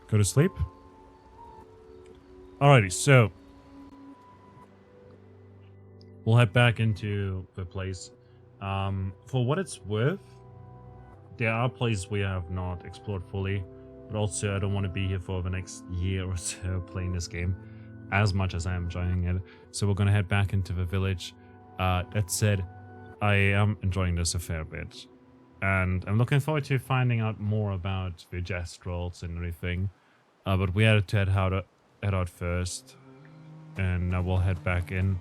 Go to sleep. Alrighty, so we'll head back into the place. For what it's worth, there are places we have not explored fully, but also I don't want to be here for the next year or so playing this game as much as I am enjoying it. So we're gonna head back into the village. That said, I am enjoying this a fair bit, and I'm looking forward to finding out more about the Gestrels and everything. But we had to head out first, and now we'll head back in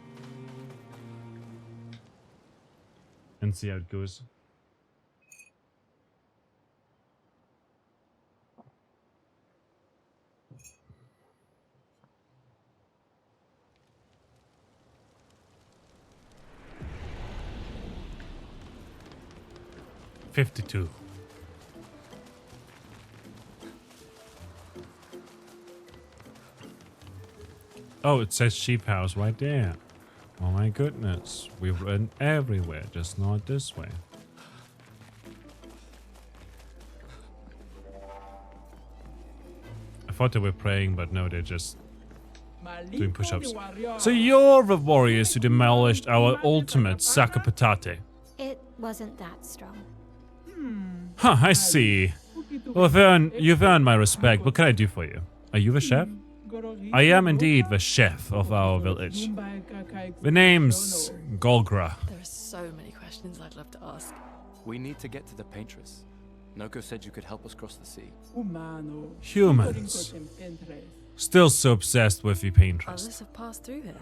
and see how it goes. $52. Oh, it says sheep house right there. Oh my goodness. We've run everywhere, just not this way. I thought they were praying, but no, they're just doing push-ups. So you're the warriors who demolished our ultimate Sacre Patate. It wasn't that strong. Huh, I see. Well, you've earned my respect. What can I do for you? Are you the chef? I am indeed the chef of our village. The name's Golgra. There are so many questions I'd love to ask. We need to get to the paintress. Noko said you could help us cross the sea. Humans. Still so obsessed with the paintress. Others have passed through here.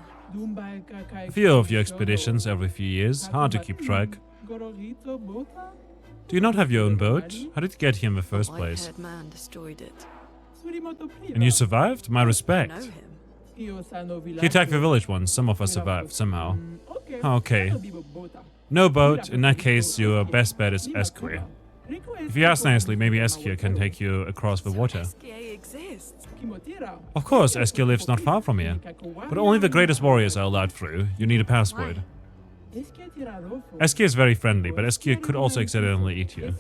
A few of your expeditions every few years. Hard to keep track. Do you not have your own boat? How did you get here in the first place? White-haired man destroyed it. And you survived? My I respect. know him. He attacked the village once. Some of us survived, somehow. Okay. No boat. In that case, your best bet is Esquire. If you ask nicely, maybe Esquire can take you across the water. SKA exists. Of course, Esquire lives not far from here. But only the greatest warriors are allowed through. You need a passport. Esquire is very friendly, but Esquire could also accidentally eat you.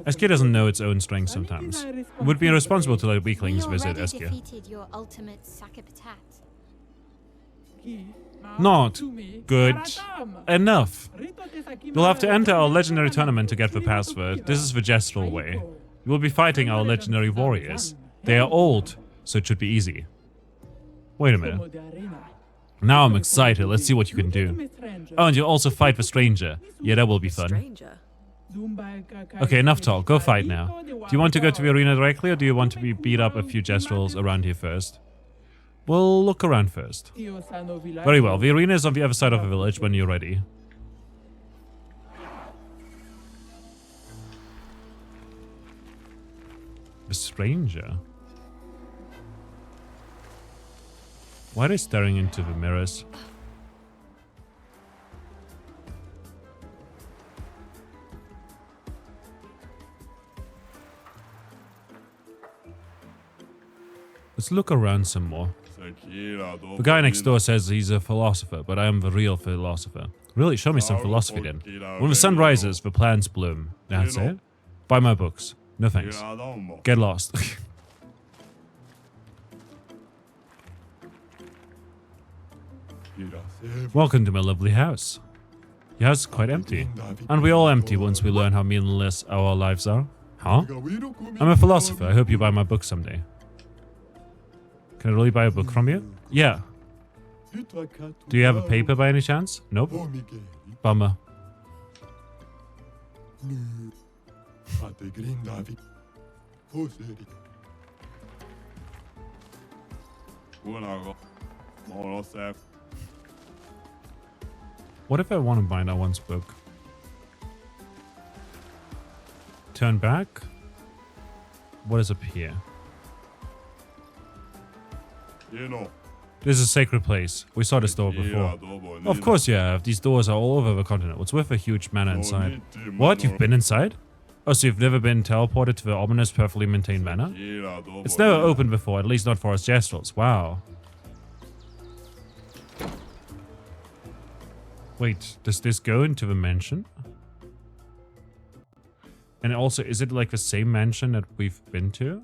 Esquire doesn't know its own strength sometimes. It would be irresponsible to let weaklings visit Esquire. Defeated your ultimate Sacre Patate. Not good enough. You'll have to enter our legendary tournament to get the password. This is the gestural way. You will be fighting our legendary warriors. They are old, so it should be easy. Wait a minute. Now I'm excited. Let's see what you can do. Oh, and you'll also fight the stranger. Yeah, that will be fun. Stranger. Okay, enough talk. Go fight now. Do you want to go to the arena directly, or do you want to be beat up a few gestrels around here first? We'll look around first. Very well. The arena is on the other side of the village when you're ready. The stranger? Why are they staring into the mirrors? Let's look around some more. The guy next door says he's a philosopher, but I am the real philosopher. Really? Show me some philosophy then. When the sun rises, the plants bloom. That's it? Buy my books. No thanks. Get lost. Welcome to my lovely house. Your house is quite empty. Aren't we all empty once we learn how meaningless our lives are? Huh? I'm a philosopher. I hope you buy my book someday. Can I really buy a book from you? Yeah. Do you have a paper by any chance? Nope. Bummer. What if I want to buy that one's book? Turn back? What is up here? This is a sacred place. We saw this door before. Of course you have. These doors are all over the continent. What's with a huge manor inside? What? You've been inside? Oh, so you've never been teleported to the ominous, perfectly maintained manor? It's never opened before, at least not for us gestrels. Wow. Wait, does this go into the mansion? And also, is it like the same mansion that we've been to?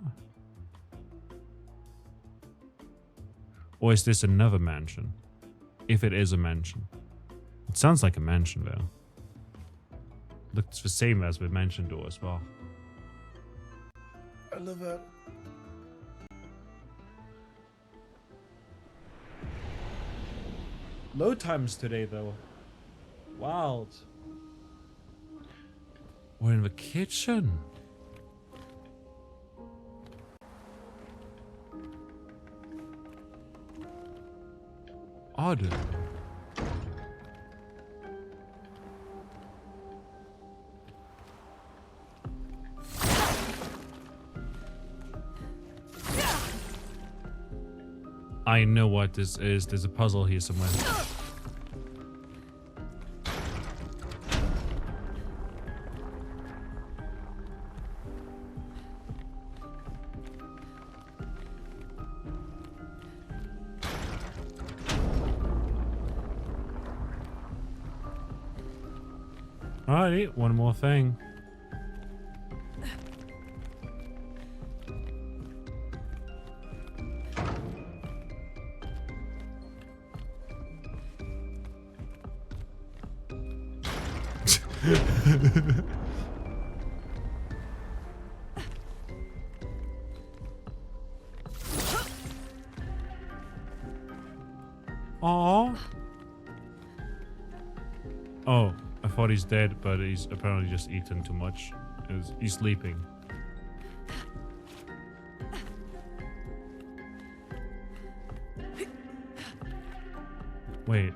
Or is this another mansion? If it is a mansion. It sounds like a mansion though. Looks the same as the mansion door as well. I love that. Load times today though. Wild. We're in the kitchen. Odd. I know what this is. There's a puzzle here somewhere. Alrighty, one more thing. Aww. Oh, I thought he's dead, but he's apparently just eaten too much. He's sleeping. Wait.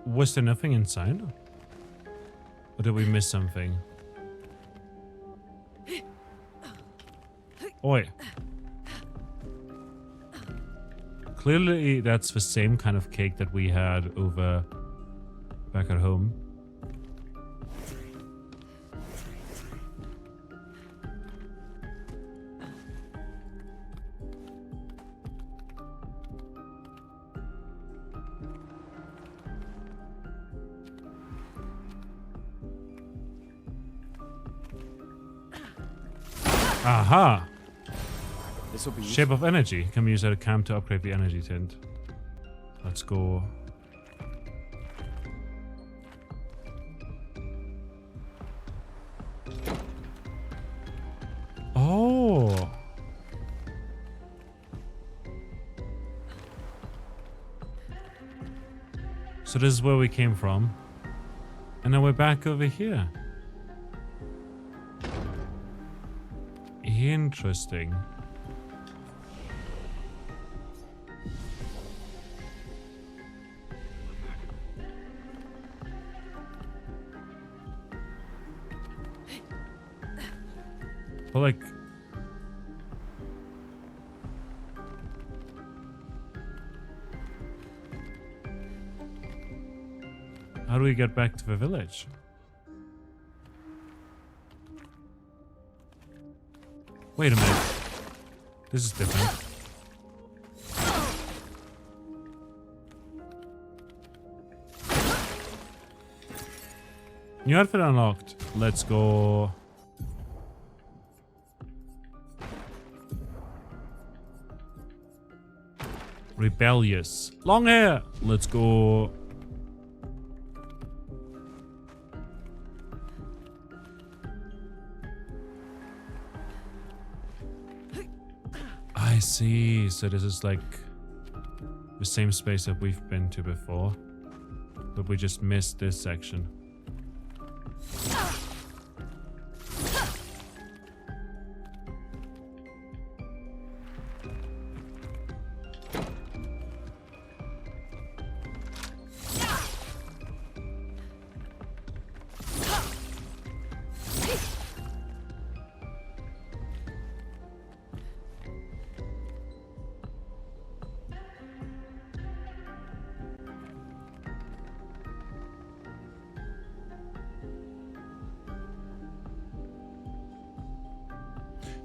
Was there nothing inside? Or did we miss something? Oi. Clearly that's the same kind of cake that we had over back at home. Aha! This will be Shape of energy. Can we use that camp to upgrade the energy tint? Let's go. Oh! So this is where we came from. And now we're back over here. Interesting. But like, how do we get back to the village? Wait a minute. This is different. New outfit unlocked. Let's go. Rebellious. Long hair. Let's go. I see. So this is like the same space that we've been to before, but we just missed this section.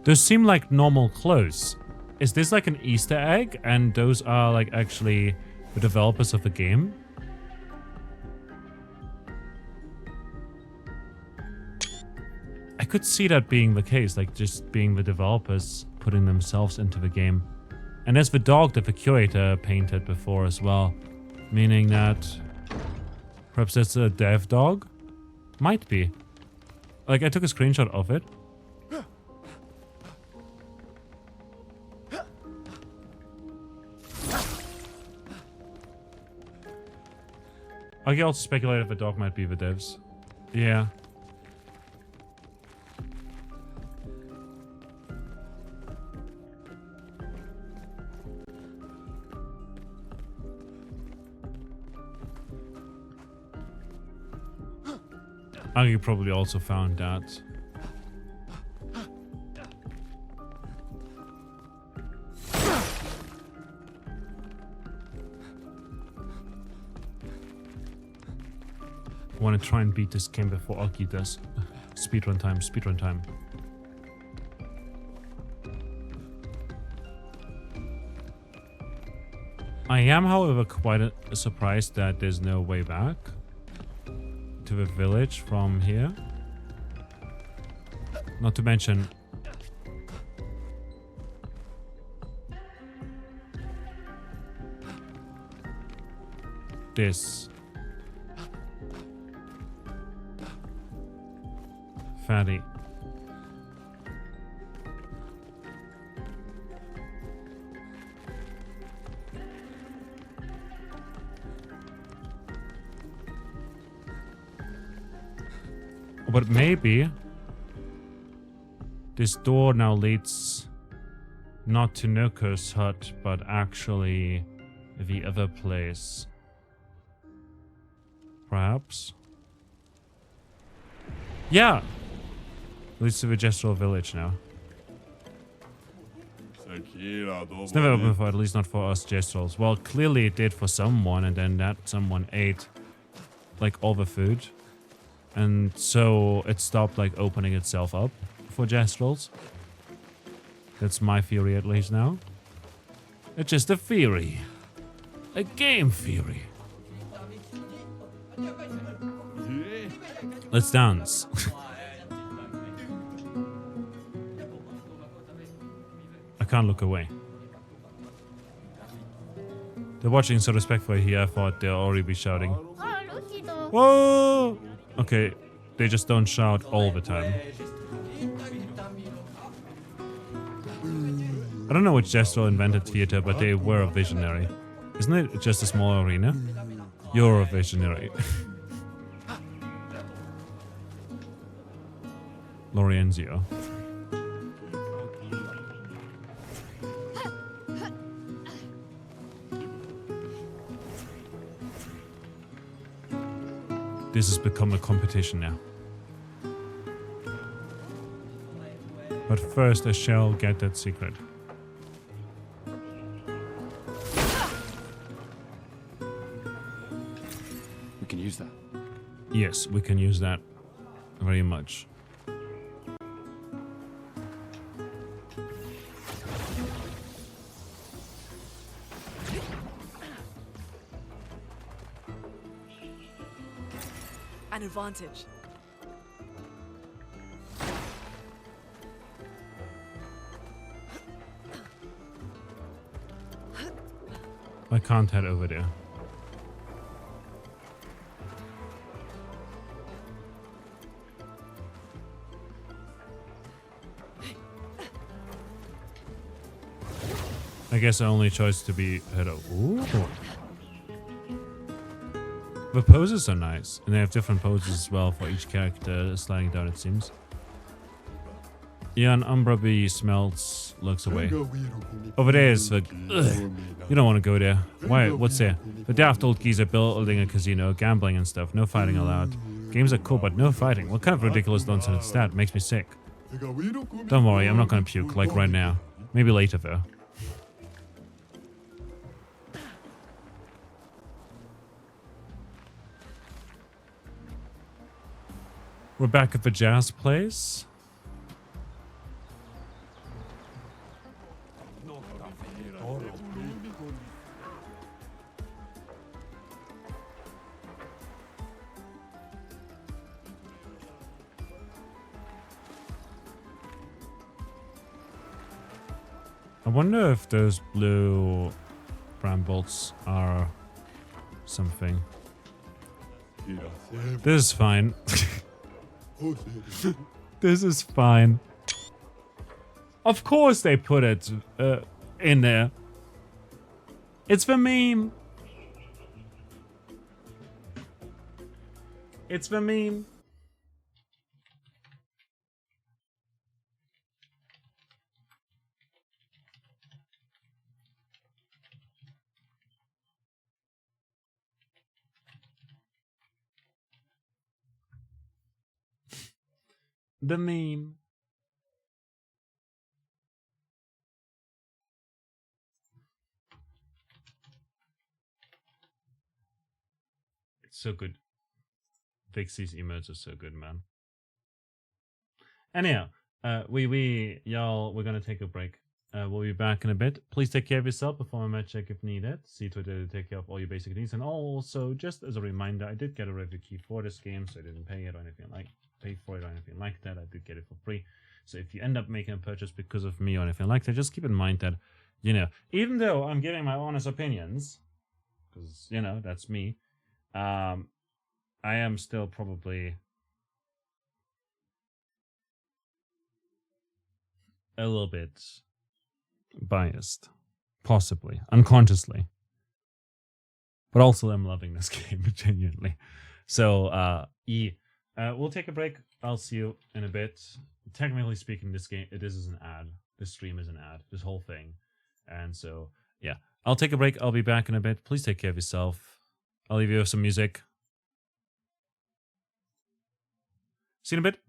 Those seem like normal clothes. Is this like an Easter egg? And those are like actually the developers of the game? I could see that being the case, like just being the developers putting themselves into the game. And there's the dog that the curator painted before as well. Meaning that perhaps that's a dev dog? Might be. Like I took a screenshot of it. I can also speculate if the dog might be the devs. Yeah. I probably also found that. I want to try and beat this game before Aki does. Speedrun time, speedrun time. I am, however, quite surprised that there's no way back to the village from here. Not to mention... this. Fatty. But maybe this door now leads not to Noko's hut, but actually the other place. Perhaps? Yeah! Leads to the Gestural village now. It's never open for, at least not for us Gestrals. Well, clearly it did for someone, and then that someone ate like all the food. And so it stopped like opening itself up for Gestrals. That's my theory at least now. It's just a theory. A game theory. Let's dance. I can't look away. They're watching so respectfully here, I thought they'll already be shouting. Whoa! Okay, they just don't shout all the time. I don't know which Gestral invented theater, but they were a visionary. Isn't it just a small arena? You're a visionary. Lorienzio. This has become a competition now. But first I shall get that secret. We can use that. Yes, we can use that very much. An advantage. I can't head over there. I guess the only choice to be head over. Ooh. The poses are nice, and they have different poses as well for each character sliding down, it seems. Yeah, and Umbra Bee smells, looks away. Over there is the... Ugh, you don't want to go there. Why? What's there? The daft old geezer building a casino, gambling and stuff. No fighting allowed. Games are cool, but no fighting. What kind of ridiculous nonsense is that? Makes me sick. Don't worry, I'm not gonna puke, like right now. Maybe later, though. We're back at the jazz place. I wonder if those blue brambles are something. This is fine. This is fine. Of course they put it in there. It's the meme. It's the meme. The meme. It's so good. Vixie's emotes are so good, man. Anyhow, y'all, we're gonna take a break. We'll be back in a bit. Please take care of yourself, perform a med check if needed. See to it to take care of all your basic needs. And also, just as a reminder, I did get a review key for this game, so I didn't pay for it or anything like that. I did get it for free. So if you end up making a purchase because of me or anything like that, just keep in mind that, even though I'm giving my honest opinions, because, that's me, I am still probably a little bit biased, possibly, unconsciously. But also I'm loving this game, genuinely. So, we'll take a break. I'll see you in a bit. Technically speaking, this is an ad. This stream is an ad. This whole thing. And so, yeah. I'll take a break. I'll be back in a bit. Please take care of yourself. I'll leave you with some music. See you in a bit.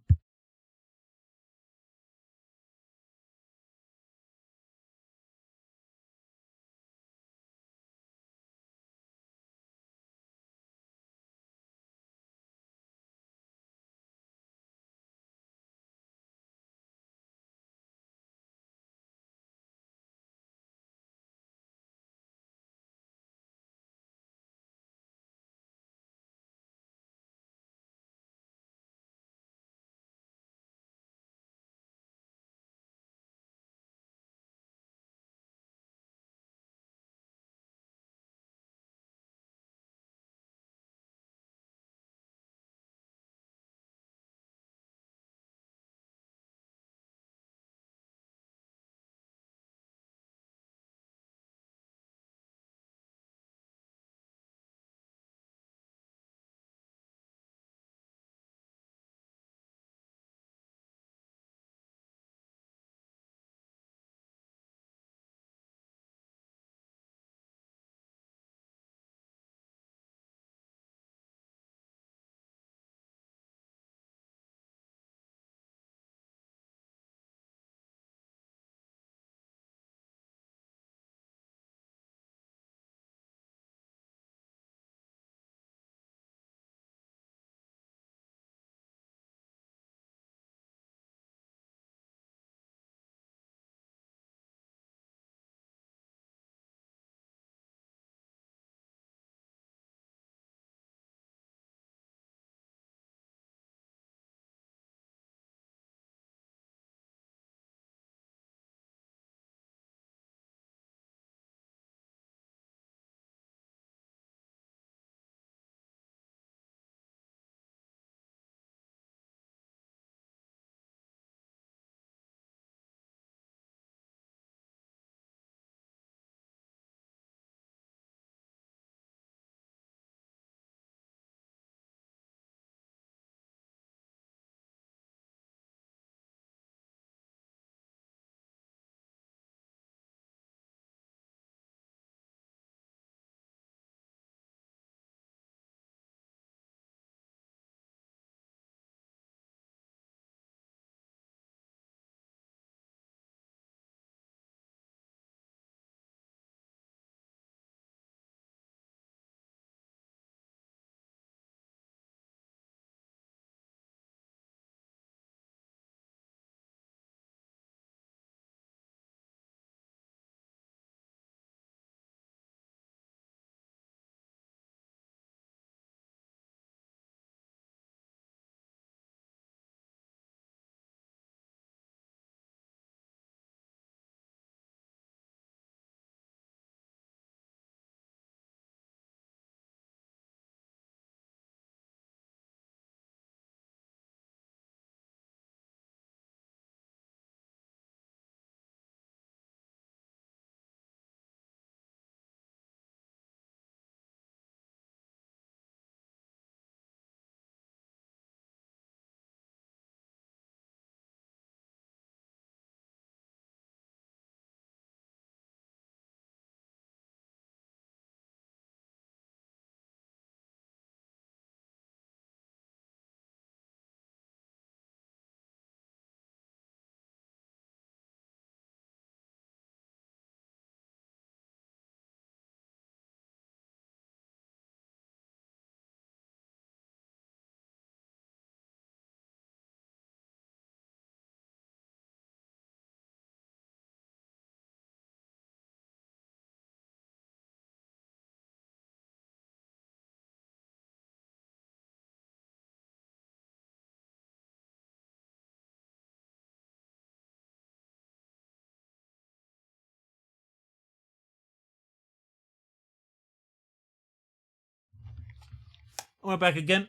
We're back again.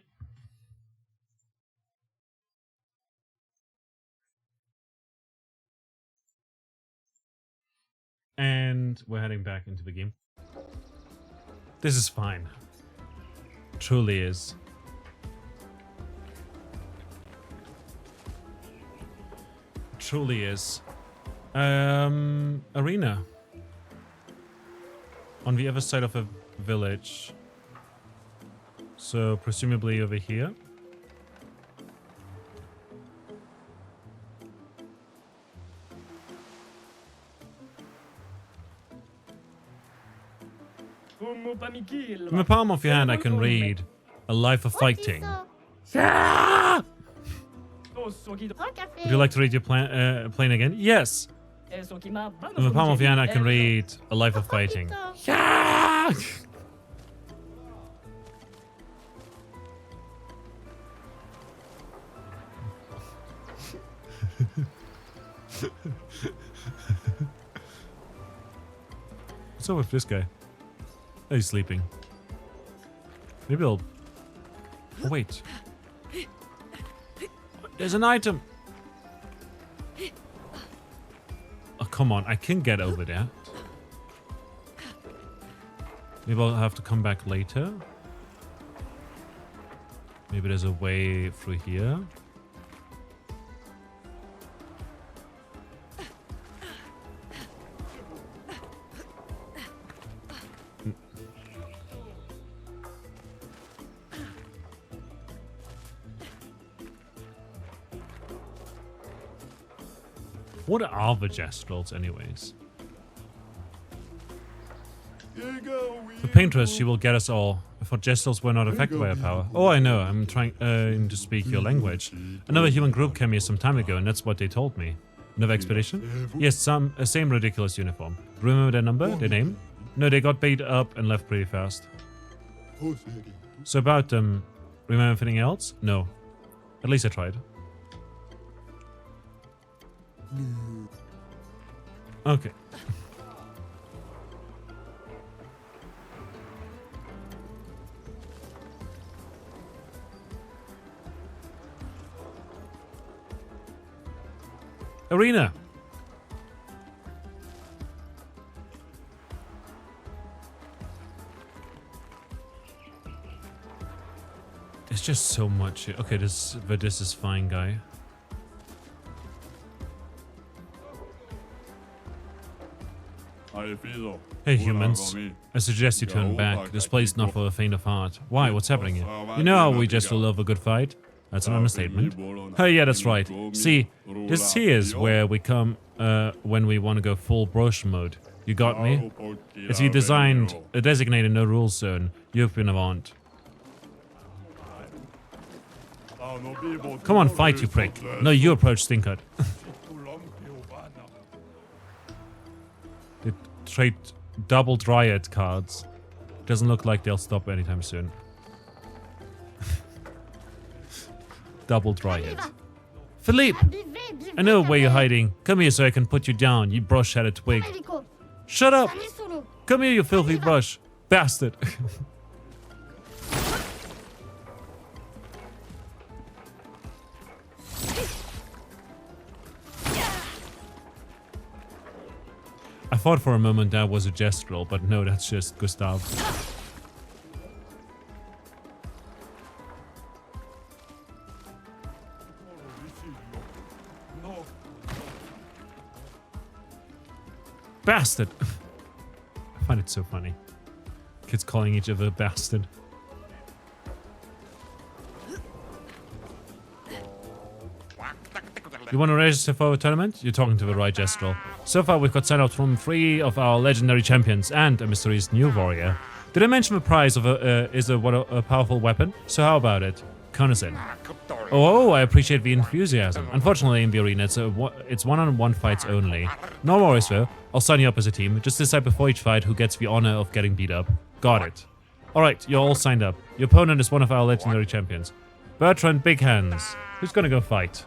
And we're heading back into the game. This is fine. Truly is. Truly is. Arena. On the other side of a village. So presumably over here. From the palm of your hand I can read A Life of Fighting. Yeah! Would you like to read your plane again? Yes! From the palm of your hand I can read A Life of Fighting. Yeah! What's up with this guy? Oh, he's sleeping. Maybe I'll... Oh, wait. There's an item! Oh, come on. I can get over there. Maybe I'll have to come back later. Maybe there's a way through here. What are the Gestrels, anyways? The paintress, she will get us all. I thought Gestrels were not affected by her power. Oh, I know. I'm trying to speak your language. Another human group came here some time ago, and that's what they told me. Another expedition? Yes, same ridiculous uniform. Remember their number? Their name? No, they got beat up and left pretty fast. So about them, remember anything else? No. At least I tried. Okay. Arena. It's just so much. Okay, this is fine, guy. Hey humans, I suggest you turn back. This place is not for the faint of heart. Why? What's happening here? You know how we just love a good fight? That's an understatement. Oh yeah, that's right. See, this here is where we come when we want to go full brush mode. You got me? It's he designed a designated no rules zone. You've been avant. Come on, fight, you prick. No, you approach Stinkard. They trade double Dryad cards. Doesn't look like they'll stop anytime soon. Double Dryad. Philippe! I know where you're hiding. Come here so I can put you down, you brush-headed twig. Shut up! Come here, you filthy brush. Bastard! I thought for a moment that was a Gestrel, but no, that's just Gustav. Bastard! I find it so funny. Kids calling each other bastard. You want to register for a tournament? You're talking to the right Gestrel. So far, we've got signed out from 3 of our legendary champions and a mysterious new warrior. Did I mention the prize of a powerful weapon? So how about it? Count us in. Oh, I appreciate the enthusiasm. Unfortunately, in the arena, it's one-on-one fights only. No worries though. I'll sign you up as a team. Just decide before each fight who gets the honor of getting beat up. Got it. Alright, you're all signed up. Your opponent is one of our legendary champions. Bertrand Big Hands. Who's gonna go fight?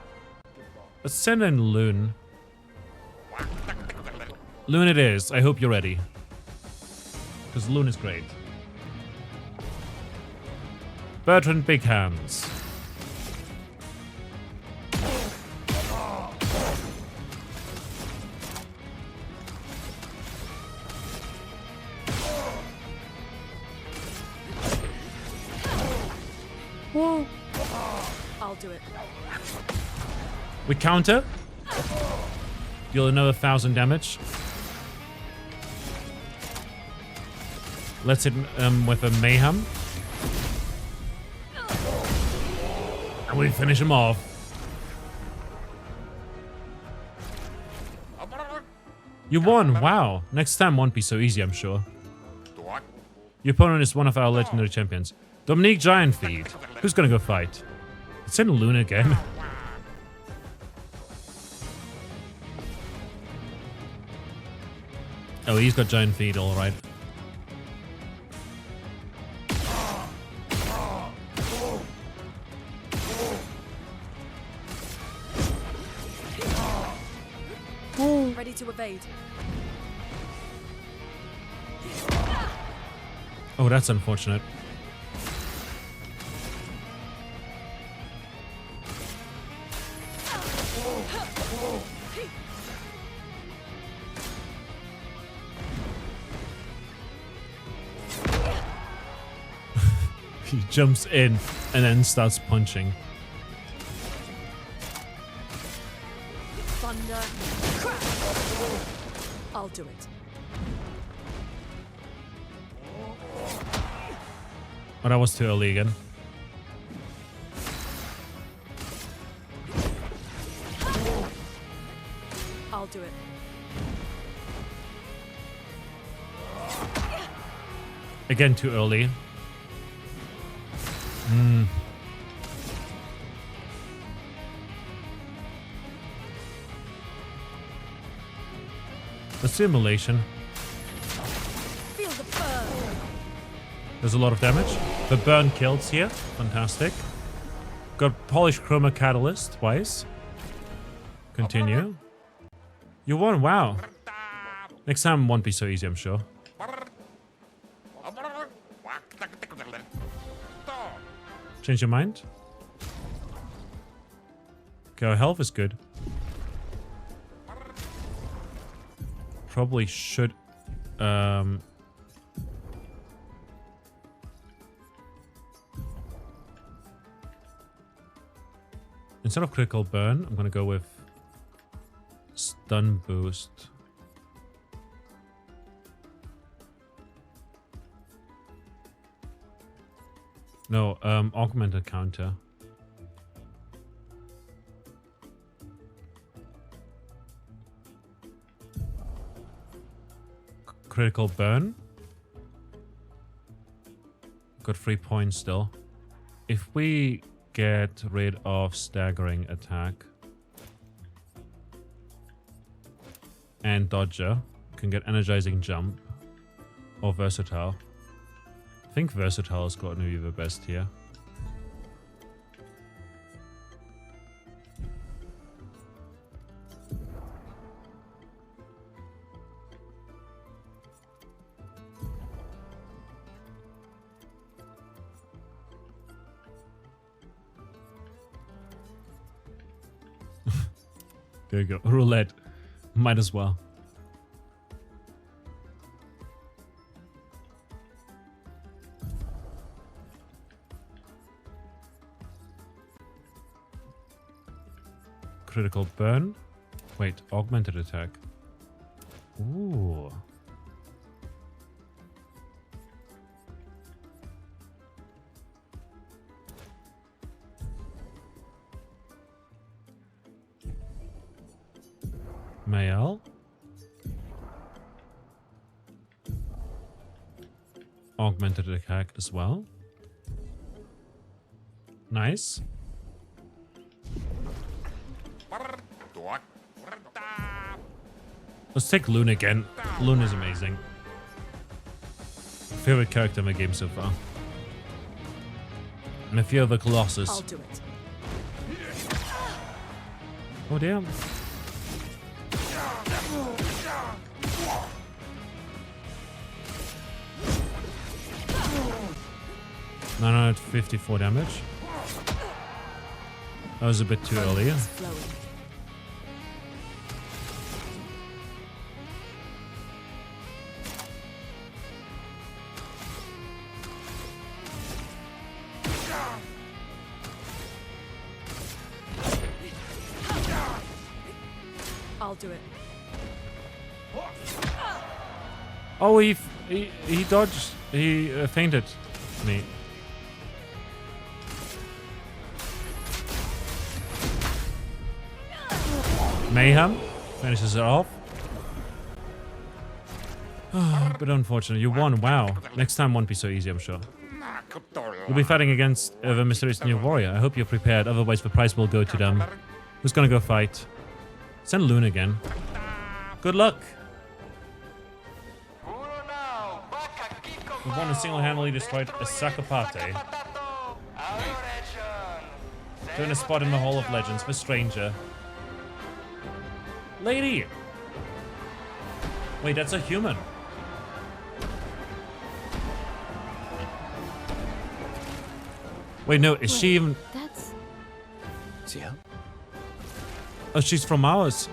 Let's send in Loon. Loon it is. I hope you're ready. Because Loon is great. Bertrand Big Hands. I'll do it. We counter. Deal another 1,000 damage. Let's hit with a mayhem. And we finish him off. You won! Wow. Next time won't be so easy, I'm sure. Your opponent is one of our legendary champions. Dominique Giantfeed. Who's gonna go fight? It's in Luna again. Oh, he's got giant feet, alright. Ready to evade. Oh, that's unfortunate. He jumps in and then starts punching. Thunder. Crash. I'll do it. Oh, that was too early again. I'll do it. Again, too early. The simulation. Feel the burn. There's a lot of damage. The burn kills here. Fantastic. Got polished chroma catalyst twice. Continue. You won. Wow. Next time won't be so easy, I'm sure. Change your mind? Okay, our health is good. Probably should... Instead of critical burn, I'm gonna go with stun boost. No, augmented counter. Critical burn. Got 3 points still. If we get rid of staggering attack and dodger, can get energizing jump or versatile. I think versatile has got to be the best here. There you go. Roulette. Might as well. Critical burn. Wait, augmented attack. Ooh. Mael. Augmented attack as well. Nice. Let's take Luna again. Luna is amazing. Favorite character in the game so far. And if you're the Colossus. I'll do it. Oh damn. 954 damage. That was a bit too early. It's flowing. I'll do it. Oh, he dodged. He fainted me. Mayhem finishes it off. But unfortunately, you won. Wow. Next time won't be so easy, I'm sure. You'll be fighting against the mysterious new warrior. I hope you're prepared. Otherwise, the prize will go to them. Who's gonna go fight? Send Loon again. Good luck. The one who single-handedly destroyed a Sakapate. Doing a spot in the Hall of Legends for Stranger. Lady! Wait, that's a human. Wait, no, is she even... That's... Ciel? Oh, she's from ours.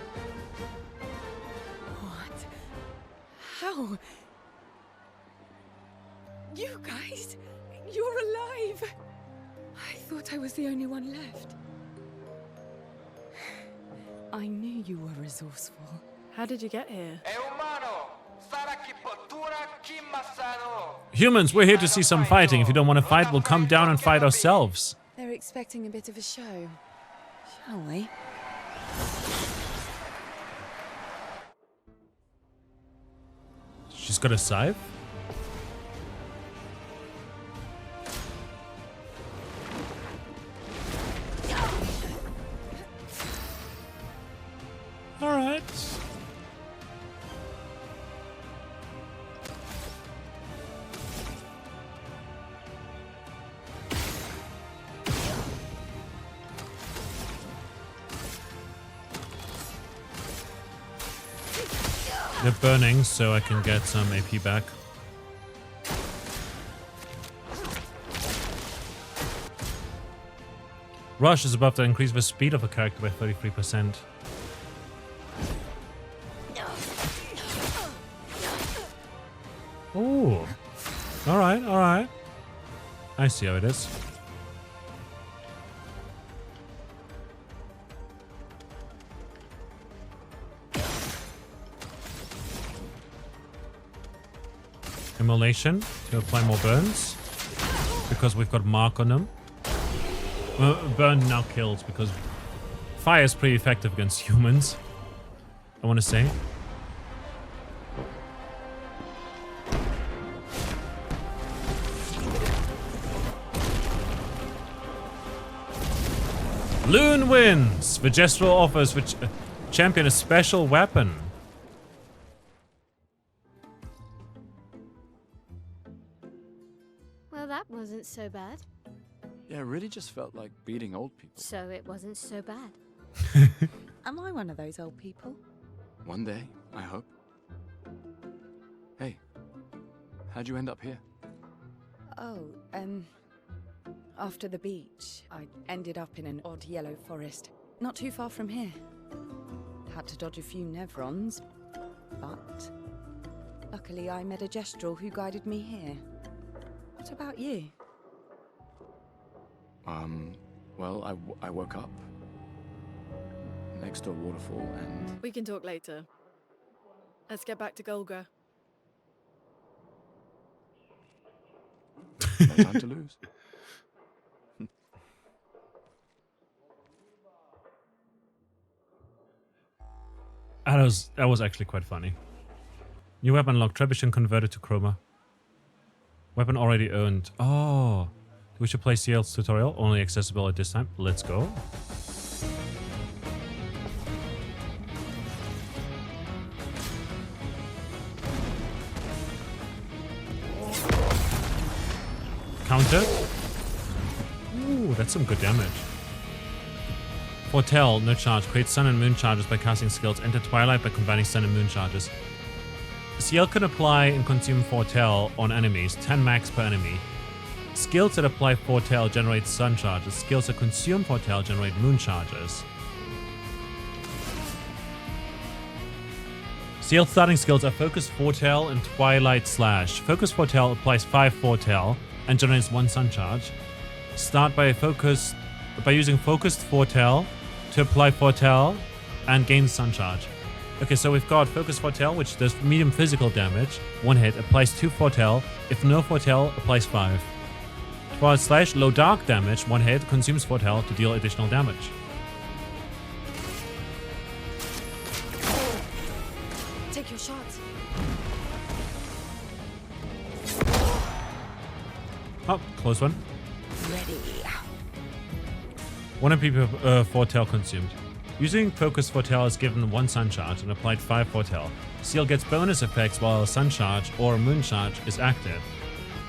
What? How? You guys? You're alive! I thought I was the only one left. I knew you were resourceful. How did you get here? Humans, we're here to see some fighting. If you don't want to fight, we'll come down and fight ourselves. They're expecting a bit of a show. Shall we? She's got a scythe? Alright. They're burning, so I can get some AP back. Rush is above to increase the speed of a character by 33%. Ooh. Alright, alright. I see how it is. Immolation to apply more burns. Because we've got mark on them. Burn now kills because fire is pretty effective against humans. I want to say. Loon wins! The Gestural offers the champion a special weapon. Well, that wasn't so bad. Yeah, it really just felt like beating old people. So it wasn't so bad. Am I one of those old people? One day, I hope. Hey, how'd you end up here? Oh, after the beach, I ended up in an odd yellow forest, not too far from here. Had to dodge a few Nevrons, but luckily I met a Gestural who guided me here. What about you? Well, I woke up next to a waterfall and... We can talk later. Let's get back to Golga. No time to lose. That was actually quite funny. New weapon unlocked. Trebuchet converted to Chroma. Weapon already owned. Oh. We should play CL's tutorial. Only accessible at this time. Let's go. Counter. Ooh, that's some good damage. Foretell, no charge. Create sun and moon charges by casting skills. Enter Twilight by combining sun and moon charges. CL can apply and consume Foretell on enemies. 10 max per enemy. Skills that apply foretell generate sun charges. Skills that consume foretell generate moon charges. Seal's starting skills are Focus Foretell and Twilight Slash. Focus Foretell applies 5 foretell and generates 1 sun charge. Start by using Focused Foretell to apply foretell and gain sun charge. Okay, so we've got Focus Foretell, which does medium physical damage. 1 hit applies 2 foretell. If no foretell, applies 5. Twilight Slash, low dark damage. 1 hit consumes foretell to deal additional damage. Take your shots. Oh, close one. Ready. 1 MP per foretell consumed. Using Focus Foretell is given 1 sun charge and applied 5 foretell. Seal gets bonus effects while a sun charge or a moon charge is active.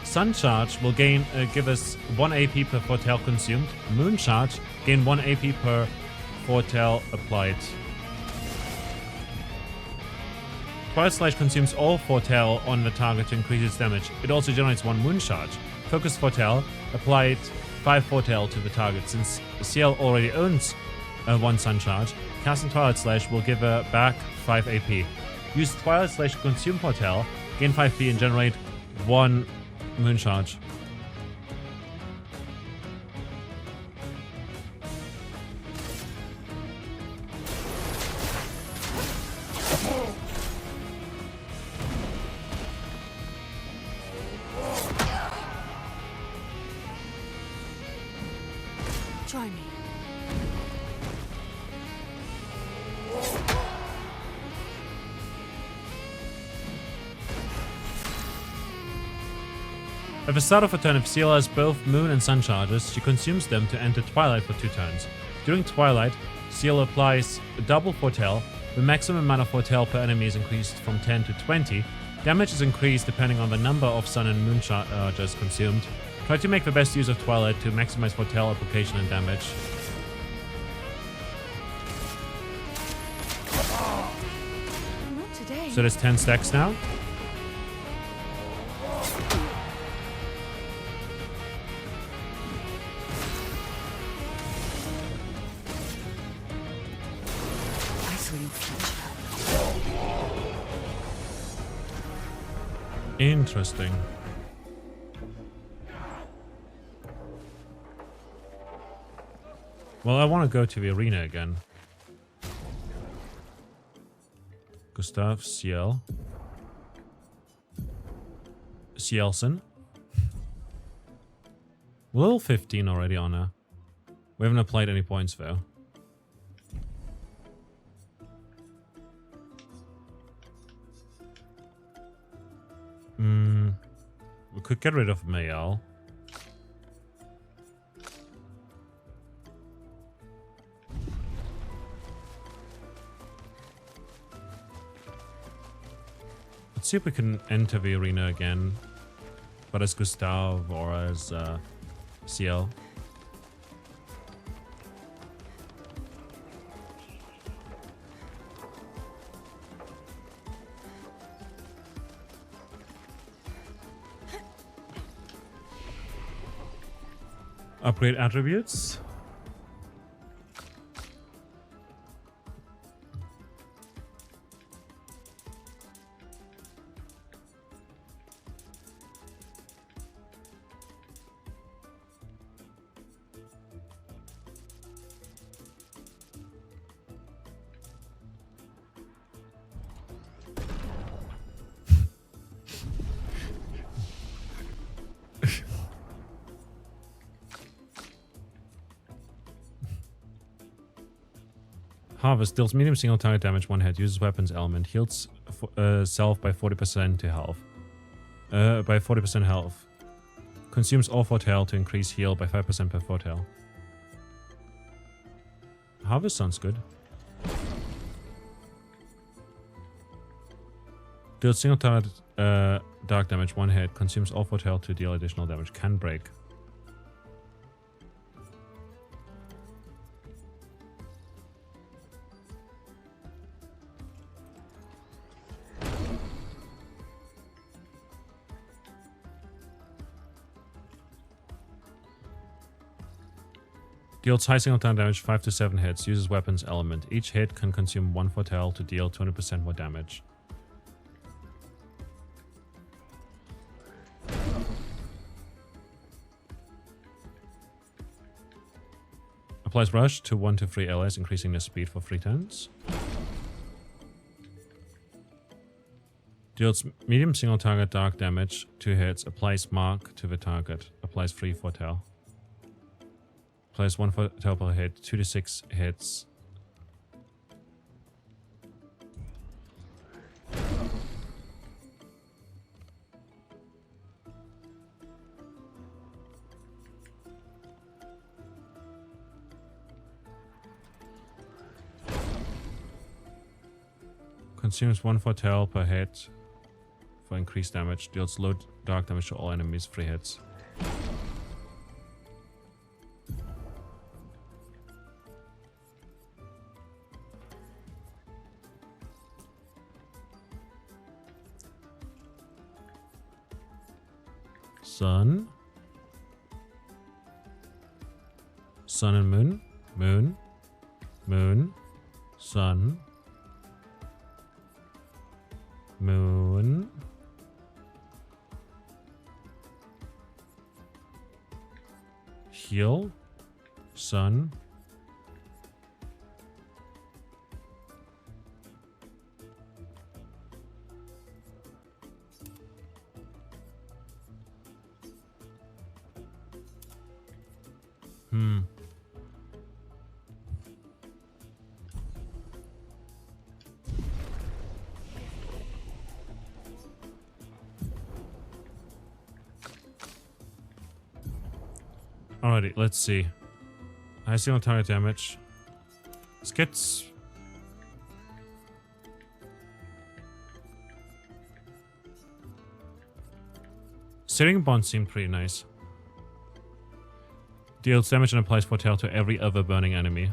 Sun charge will give us 1 AP per foretell consumed. Moon charge gain 1 AP per foretell applied. Twilight Slash consumes all foretell on the target to increase its damage. It also generates 1 moon charge. Focus Foretell applied 5 foretell to the target. Since CL already owns 1 sun charge, casting Twilight Slash will give her back 5 AP. Use Twilight Slash to consume foretell, gain 5 P and generate 1 moon charge. Try me. At the start of a turn, if Seal has both moon and sun charges, she consumes them to enter Twilight for 2 turns. During Twilight, Seal applies a double foretell. The maximum amount of foretell per enemy is increased from 10 to 20. Damage is increased depending on the number of sun and moon charges consumed. Try to make the best use of Twilight to maximize foretell application and damage. Not today. So there's 10 stacks now. I saw your future. Interesting. Well, I want to go to the arena again. Gustav, Ciel. Cielson. Level 15 already on her. We haven't applied any points though. We could get rid of Mayal. Let's see if we can enter the arena again, but as Gustav or as Ciel. Upgrade attributes. Harvest deals medium single target damage 1 hit, uses weapons element, heals self by 40% to health. By 40% health. Consumes all foretell to increase heal by 5% per foretell. Harvest sounds good. Deals single target dark damage 1 hit, consumes all foretell to deal additional damage. Can break. Deals high single time damage, 5 to 7 hits. Uses weapons element. Each hit can consume 1 foretell to deal 20% more damage. Applies rush to 1 to 3 allies, increasing their speed for 3 turns. Deals medium single target dark damage, 2 hits. Applies mark to the target. Applies 3 foretell. Applies 1 foretell per hit, 2 to 6 hits. Consumes 1 foretell per hit for increased damage. Deals low dark damage to all enemies, 3 hits. Sun. Sun and moon. Moon. Moon. Sun. Moon. Heal. Sun. Alrighty, let's see. High single target damage. Skits. Searing Bond seemed pretty nice. Deals damage and applies foretell to every other burning enemy.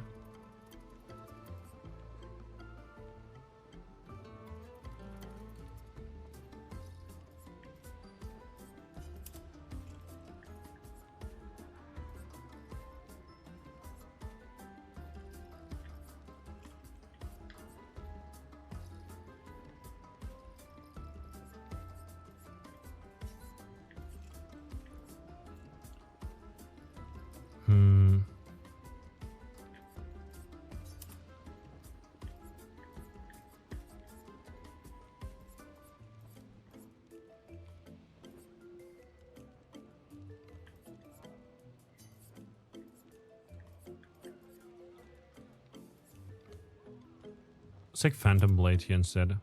Let's take Phantom Blade here instead.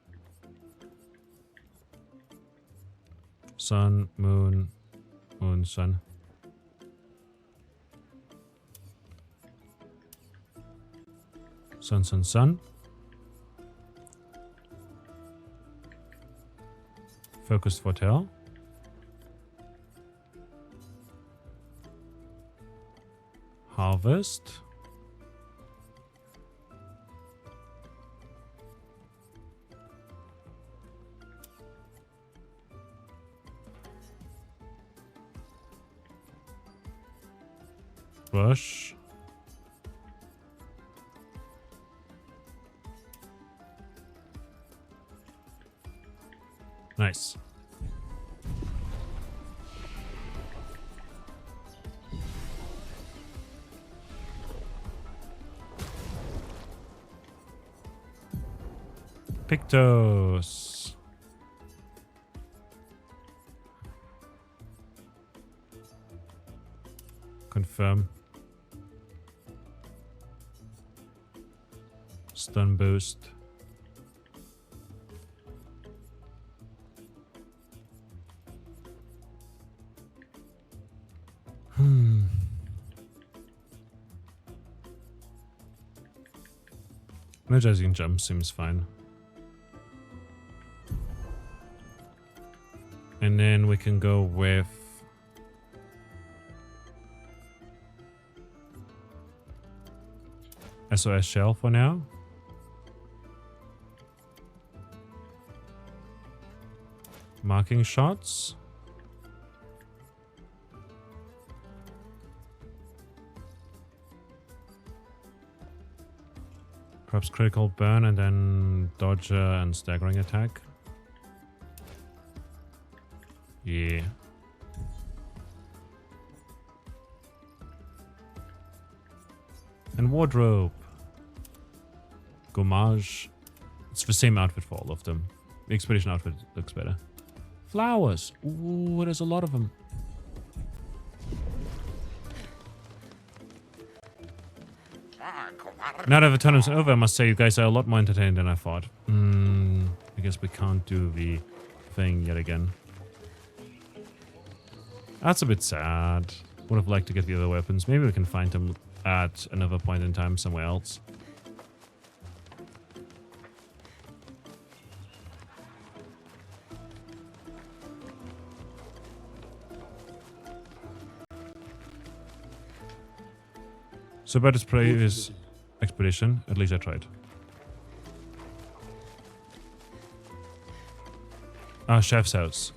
Sun, moon, moon, sun. Sun, sun, sun. Focused foretell. Harvest. Rush. Nice. Pictos. Confirm. Stun boost. Energizing jump seems fine. And then we can go with SOS Shell for now. Marking shots. Perhaps critical burn and then dodge and staggering attack. Yeah. And wardrobe. Gommage. It's the same outfit for all of them. The expedition outfit looks better. Flowers. Ooh, there's a lot of them. Now that the tournament's over, I must say you guys are a lot more entertained than I thought. I guess we can't do the thing yet again. That's a bit sad. Would have liked to get the other weapons. Maybe we can find them at another point in time somewhere else. So about his previous expedition, at least I tried. Ah, chef's house.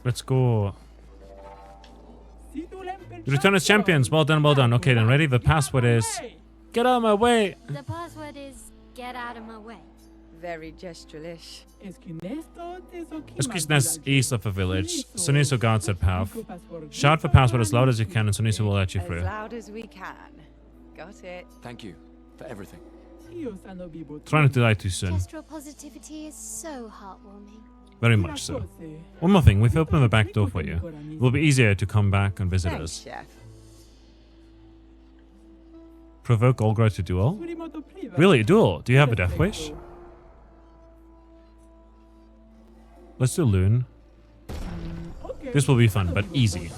Let's go. You return as champions. Well done, well done. Okay, then ready? The password is... Get out of my way! The password is get out of my way. Very gestural-ish. Eskisnes east of the village. Sunisu guards that path. Shout the password as loud as you can and Sunisu will let you through. As loud as we can. Got it. Thank you for everything. Try not to die too soon. Gestural positivity is so heartwarming. Very much so. One more thing, we've opened the back door for you. It will be easier to come back and visit Thanks, us. Chef. Provoke Olgra to duel? Really, a duel? Do you have a death wish? Let's do Loon. This will be fun, but easy.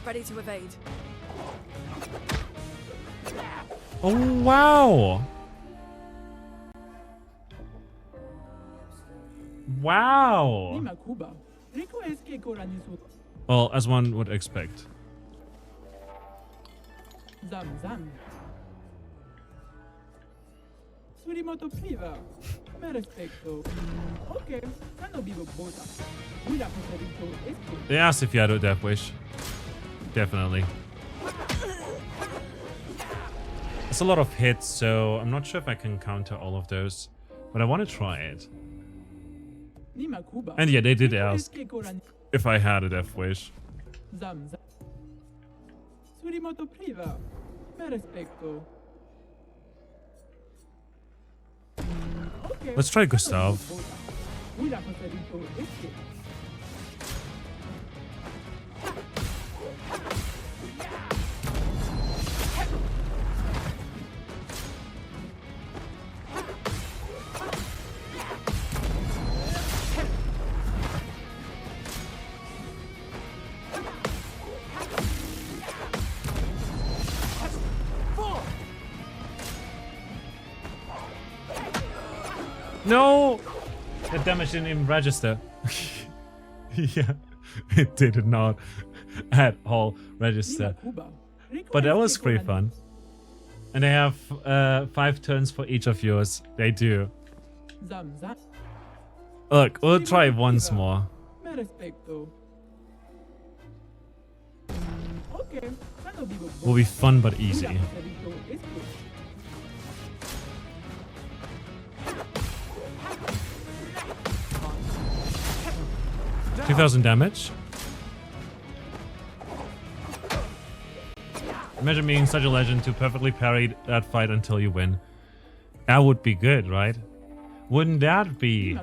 Ready to evade. Oh, wow! Wow! Well, as one would expect. They asked if you had a death wish. Definitely. It's a lot of hits, so I'm not sure if I can counter all of those. But I want to try it. And yeah, they did ask if I had a death wish. Let's try Gustav. 4. No! The damage didn't even register. Yeah, it did not at all register. But that was pretty fun. And they have 5 turns for each of yours. They do. Look, we'll try once more. Will be fun but easy. 2,000 damage. Imagine being such a legend to perfectly parry that fight until you win. That would be good, right? Wouldn't that be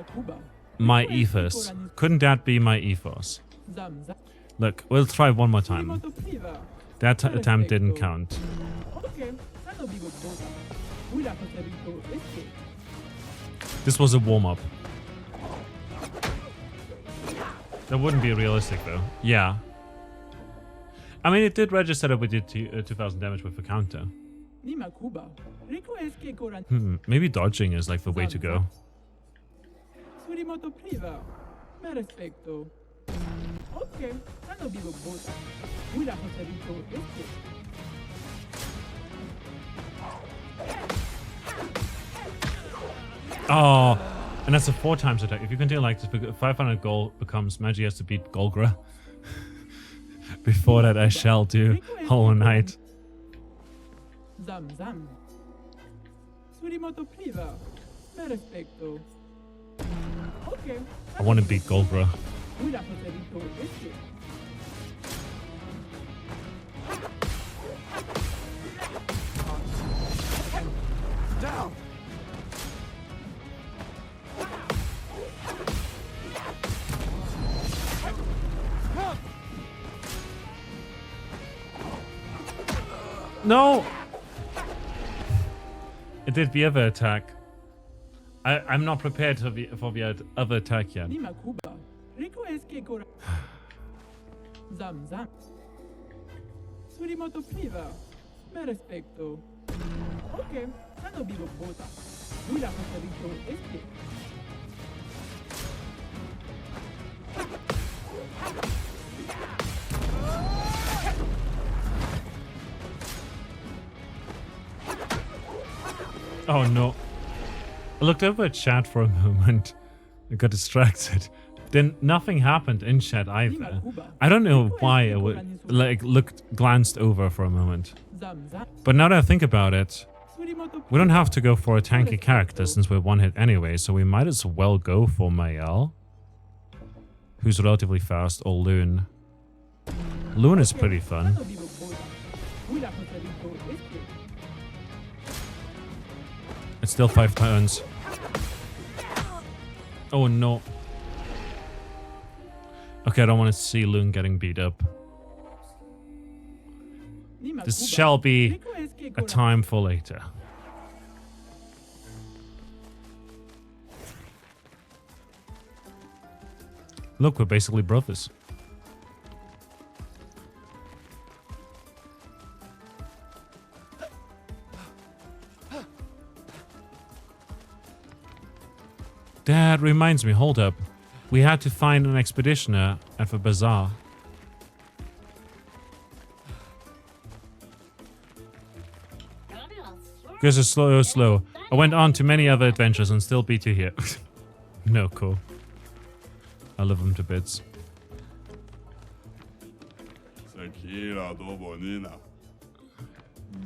my ethos? Couldn't that be my ethos? Look, we'll try one more time. That attempt didn't count. This was a warm-up. That wouldn't be realistic, though. Yeah. I mean, it did register that we did 2,000 damage with the counter. Maybe dodging is like the way to go. Oh, and that's a 4 times attack. If you continue like this, 500 gold becomes Magi has to beat Golgra. Before that, I shall do Hollow Knight. Zam zam. Surimoto priva. Perfecto. Okay. I want to beat Golgra. Hubiera preferido este. Down! No! It did the other attack. I'm not prepared for the other attack yet. Nima Kuba. Rico es que cora. Zam zam. Surimoto priva. Perfecto. Okay. Ano vivo bota. Hubiera preferido este. Oh no. I looked over at chat for a moment. I got distracted. Then nothing happened in chat either. I don't know why I would glanced over for a moment. Zam zam. But now that I think about it, Surimoto we don't have to go for a tanky character since we're one hit anyway, so we might as well go for Mael, who's relatively fast, or Loon. Loon is pretty fun. Ano vivo bota. Hubiera preferido este. It's still 5 turns. Oh no. Okay, I don't want to see Loon getting beat up. Nima This Kuba. shall be Rico es que a cora. time for later. Look, we're basically brothers. That reminds me, hold up. We had to find an expeditioner at the bazaar. Goes a slow. I went on to many other adventures and still beat you here. No, cool. I love him to bits.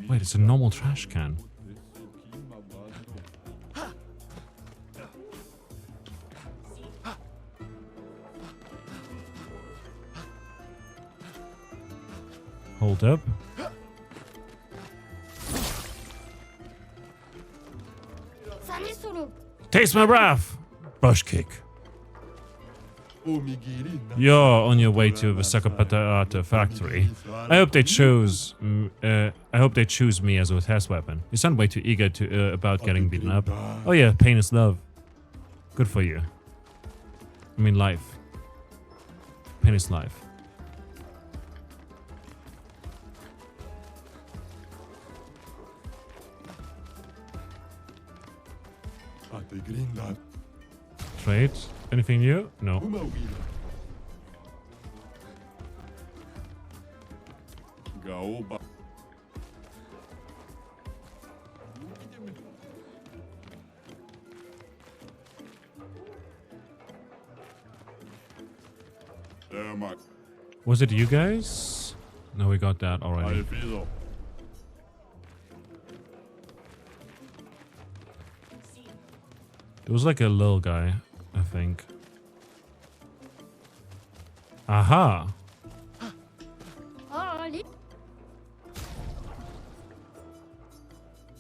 Wait, it's a normal trash can. Hold up. Taste my wrath! Bush kick. You're on your way to the Sakapata factory. I hope they choose me as a test weapon. You sound way too eager to about getting beaten up. Oh yeah, pain is love. Good for you. I mean life. Pain is life. Trade? Anything new? No. Was it you guys? No, we got that already. It was like a little guy, I think. Aha!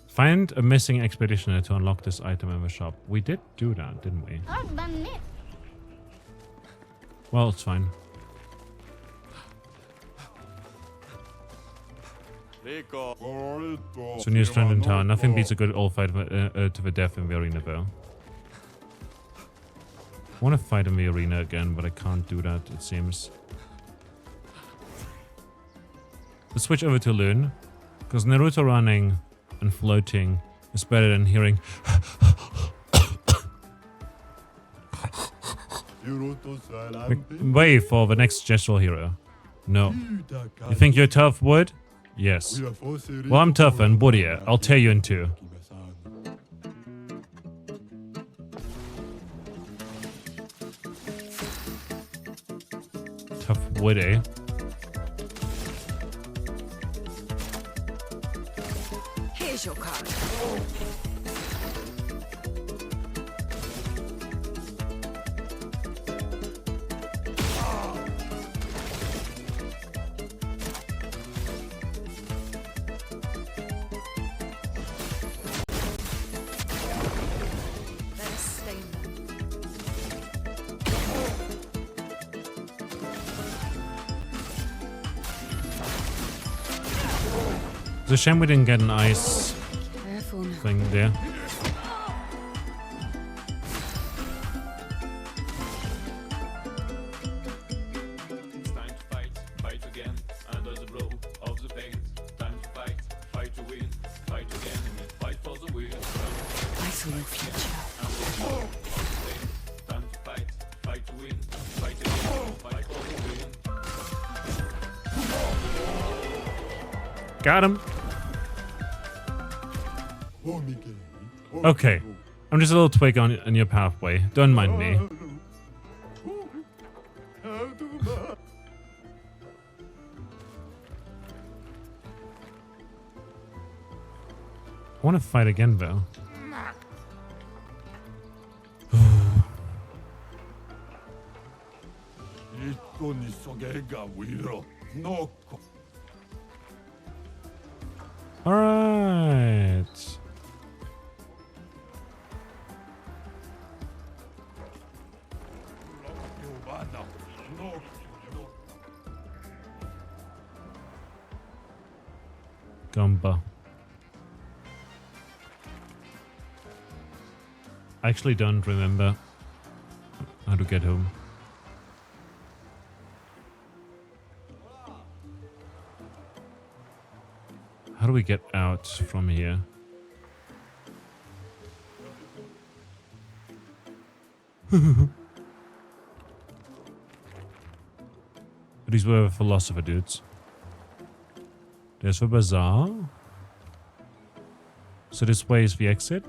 Find a missing expeditioner to unlock this item in the shop. We did do that, didn't we? Well, it's fine. So new strand in town. Nothing beats a good old fight to the death in the arena, though. I want to fight in the arena again, but I can't do that, it seems. Let's switch over to Loon, because Naruto running and floating is better than hearing. Wait for the next gestural hero. No. You think you're tough, Wood? Yes. Well, I'm tougher and woodier. I'll tear you in two. tough wood, eh? Here's your card. Let's stay there. It's a shame we didn't get an ice Careful now. thing there. It's time to fight, fight again, under the blow of the pain. Time to fight, fight to win, fight again, fight for the win. I saw your future. Time to fight, fight to win, fight again, fight for the win. Got him. Okay. I'm just a little twig on your pathway. Don't mind me. I want to fight again, though. All right. Gumba. I actually don't remember how to get home. How do we get out from here? These were philosopher dudes. There's the bazaar. So this way is the exit?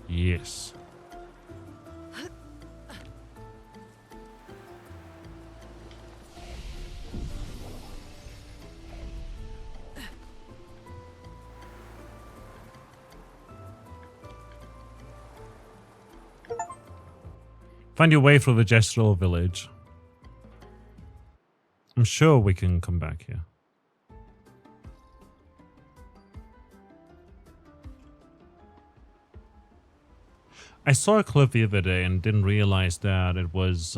Yes. Find your way through the gestural village. I'm sure we can come back here. I saw a clip the other day and didn't realize that it was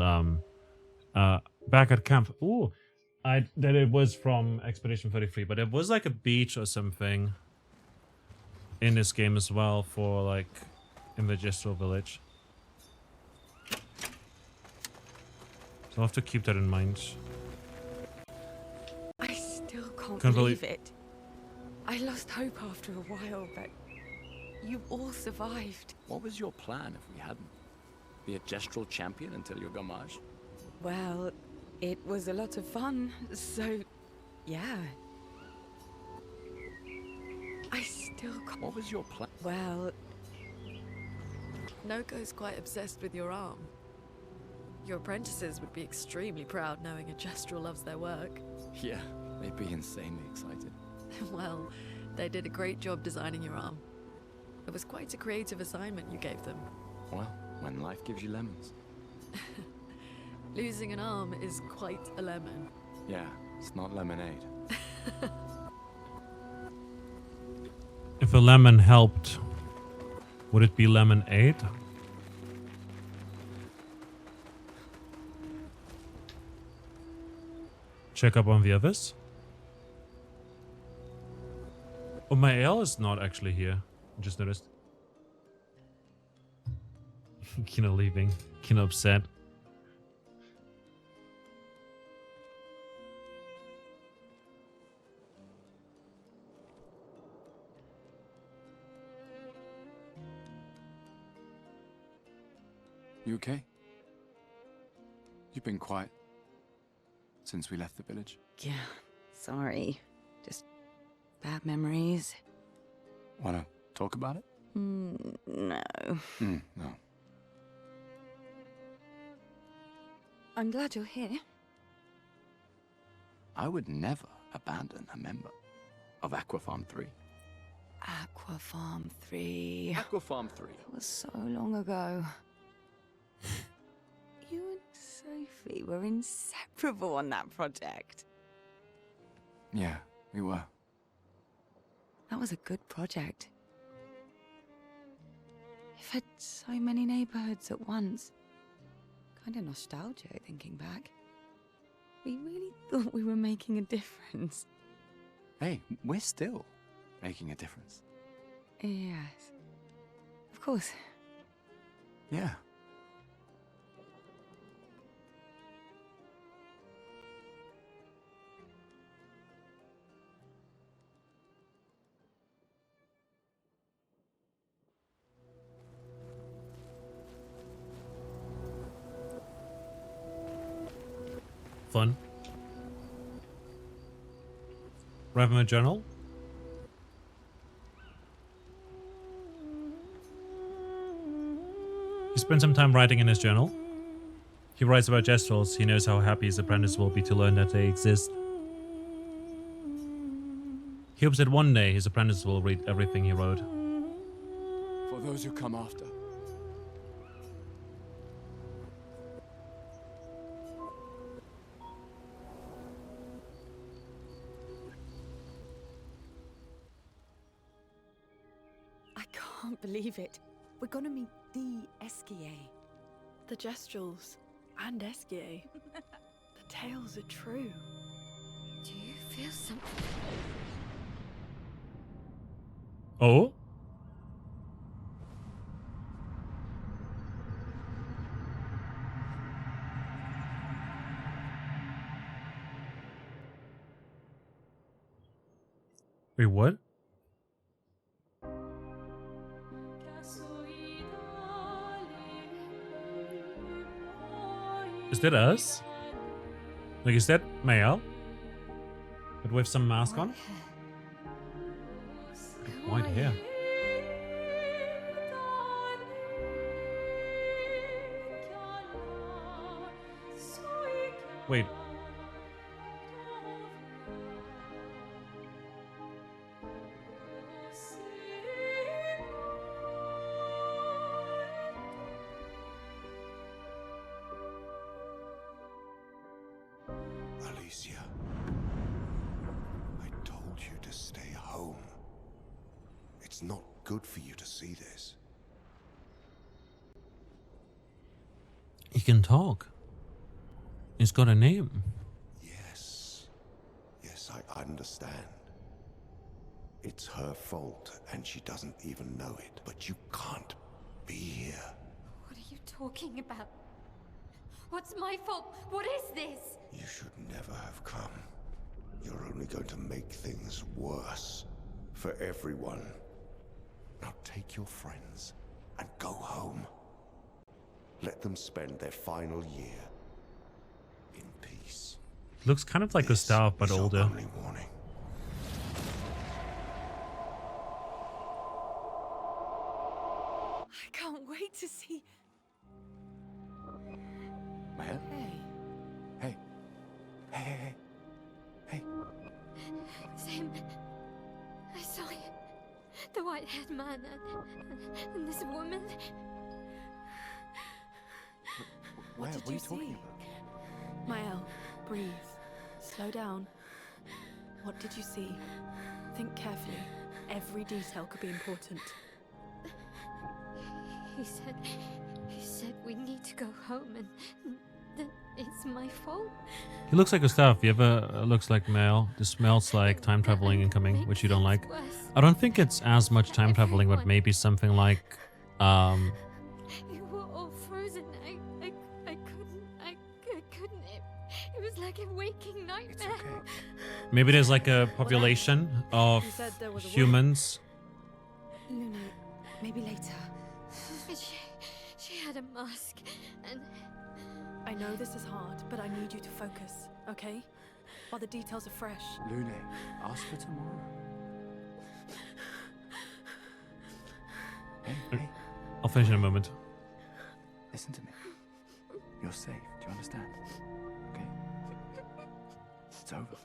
back at camp. Ooh, that it was from Expedition 33, but it was like a beach or something in this game as well for like in the gestural village. So I'll have to keep that in mind. I still can't Can't believe believe- it. I lost hope after a while, but you all survived. What was your plan if we hadn't? Be a gestural champion until your gamage? Well, it was a lot of fun, so yeah. I still can't. What was your plan? Well, Noko's quite obsessed with your arm. Your apprentices would be extremely proud knowing a gestural loves their work. Yeah, they'd be insanely excited. Well, they did a great job designing your arm. It was quite a creative assignment you gave them. Well, when life gives you lemons. Losing an arm is quite a lemon. Yeah, it's not lemonade. If a lemon helped, would it be lemonade? Check up on the others. Oh, my ale is not actually here. I just noticed. Kino leaving. Kino upset. You okay? You've been quiet since we left the village. yeah, sorry. Just bad memories. Wanna talk about it? No. No. I'm glad you're here. I would never abandon a member of Aquafarm 3. Aquafarm 3. Aquafarm 3. That was so long ago. You and Sophie were inseparable on that project. Yeah, we were. That was a good project. It fed so many neighborhoods at once. Kind of nostalgic thinking back. We really thought we were making a difference. Hey, we're still making a difference. Yes. Of course. Yeah. Fun. Write him a journal. He spent some time writing in his journal. He writes about Jestrels. He knows how happy his apprentice will be to learn that they exist. He hopes that one day his apprentice will read everything he wrote. For those who come after. I can't believe it. We're gonna meet the Esquier. The Jestrels and Esquier. The tales are true. Do you feel something? Oh? Wait, what? Is that us? Like, is that Mael? But with some mask on? White hair. Wait. Alicia, I told you to stay home. It's not good for you to see this. He can talk. He's got a name. Yes. Yes, I understand. It's her fault, and she doesn't even know it. But you can't be here. What are you talking about? What's my fault? What is this? You should never have come. You're only going to make things worse. For everyone. Now take your friends and go home. Let them spend their final year in peace. Looks kind of like Gustav, but This is our older. only warning. I can't wait to see. Maya? Hey. Hey. Hey, hey, hey. Hey. Sam, I saw you. The white-haired man and this woman. Where? did What are you you talking see? about? Mael, breathe. Slow down. What did you see? Think carefully. Every detail could be important. He said we need to go home and that it's my fault. He looks like Gustav. The other looks like Mael. This smells like time traveling incoming, which you don't like. I don't think it's as much time traveling, but maybe something like, You were all frozen. I couldn't. It was like a waking nightmare. It's okay. maybe there's like a population of You said there was a woman. humans. Luna, maybe later. She had a mask and I know this is hard, but I need you to focus, okay? While the details are fresh. Lune, ask for tomorrow. Hey, hey, I'll finish in a moment. listen to me. You're safe. Do you understand? Okay? It's over.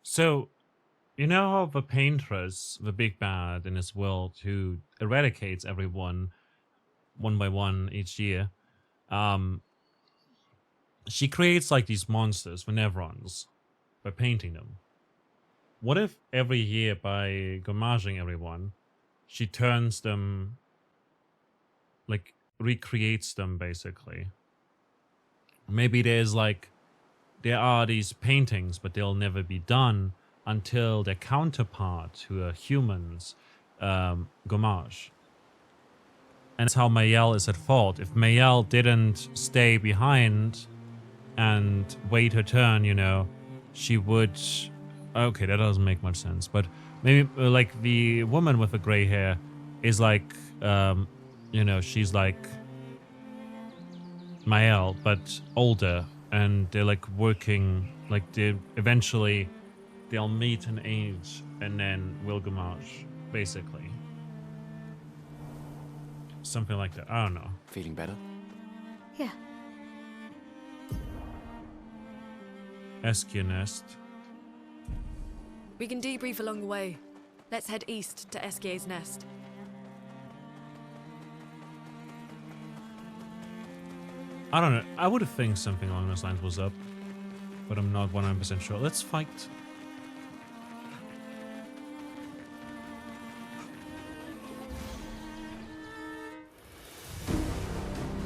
So, you know how the paintress, the big bad in his world, who eradicates everyone one by one each year, she creates like these monsters for Nevrons by painting them. What if every year by gommaging everyone, she turns them, like recreates them basically? Maybe there are these paintings, but they'll never be done until their counterpart, who are humans, gommage. And that's how Mayel is at fault. If Mayel didn't stay behind and wait her turn, you know, she would... Okay, that doesn't make much sense. But maybe, like, the woman with the gray hair is like, you know, she's like Mayel, but older. And they're, like, working... Like, eventually they'll meet an age and then will gommage, basically. Something like that. I don't know. Feeling better? Yeah. Eskia nest. We can debrief along the way. Let's head east to Eskier's nest. I don't know. I would think something along those lines was up, but I'm not 100% sure. Let's fight.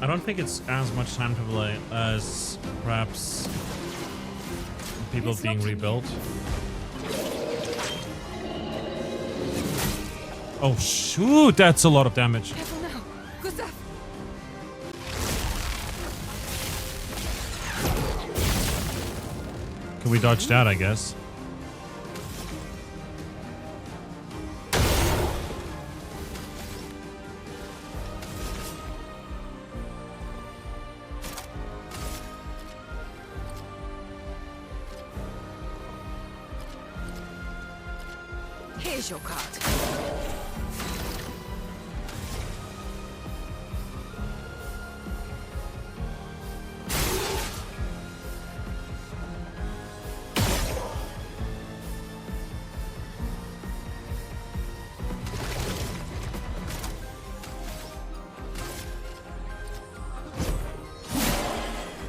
I don't think it's as much time to play as perhaps people being rebuilt. Oh shoot, that's a lot of damage. Careful now. Gustav. Can we dodge that, I guess? Here's your card.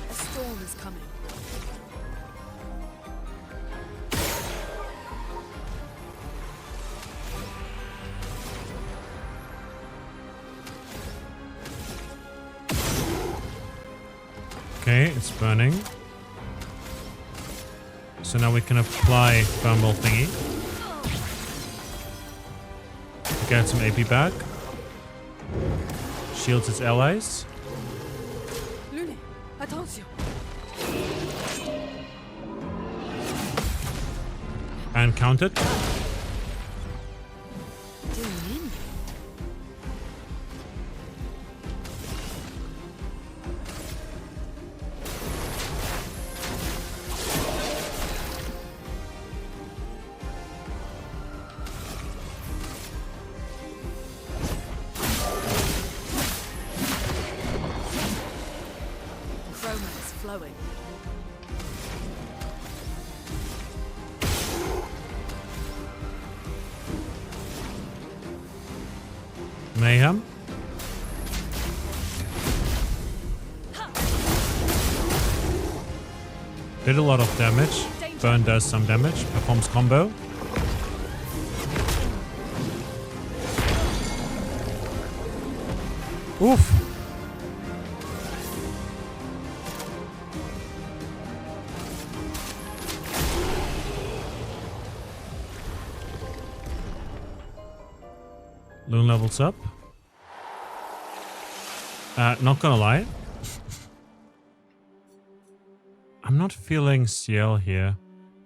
A storm is coming. Okay, it's burning. So now we can apply thermal thingy. Get some AP back. Shields its allies. Lune, attention. And count it. Romance flowing. Mayhem. Did a lot of damage. Burn does some damage. Performs combo. Oof. Loon levels up. Not gonna lie. I'm not feeling Ciel here.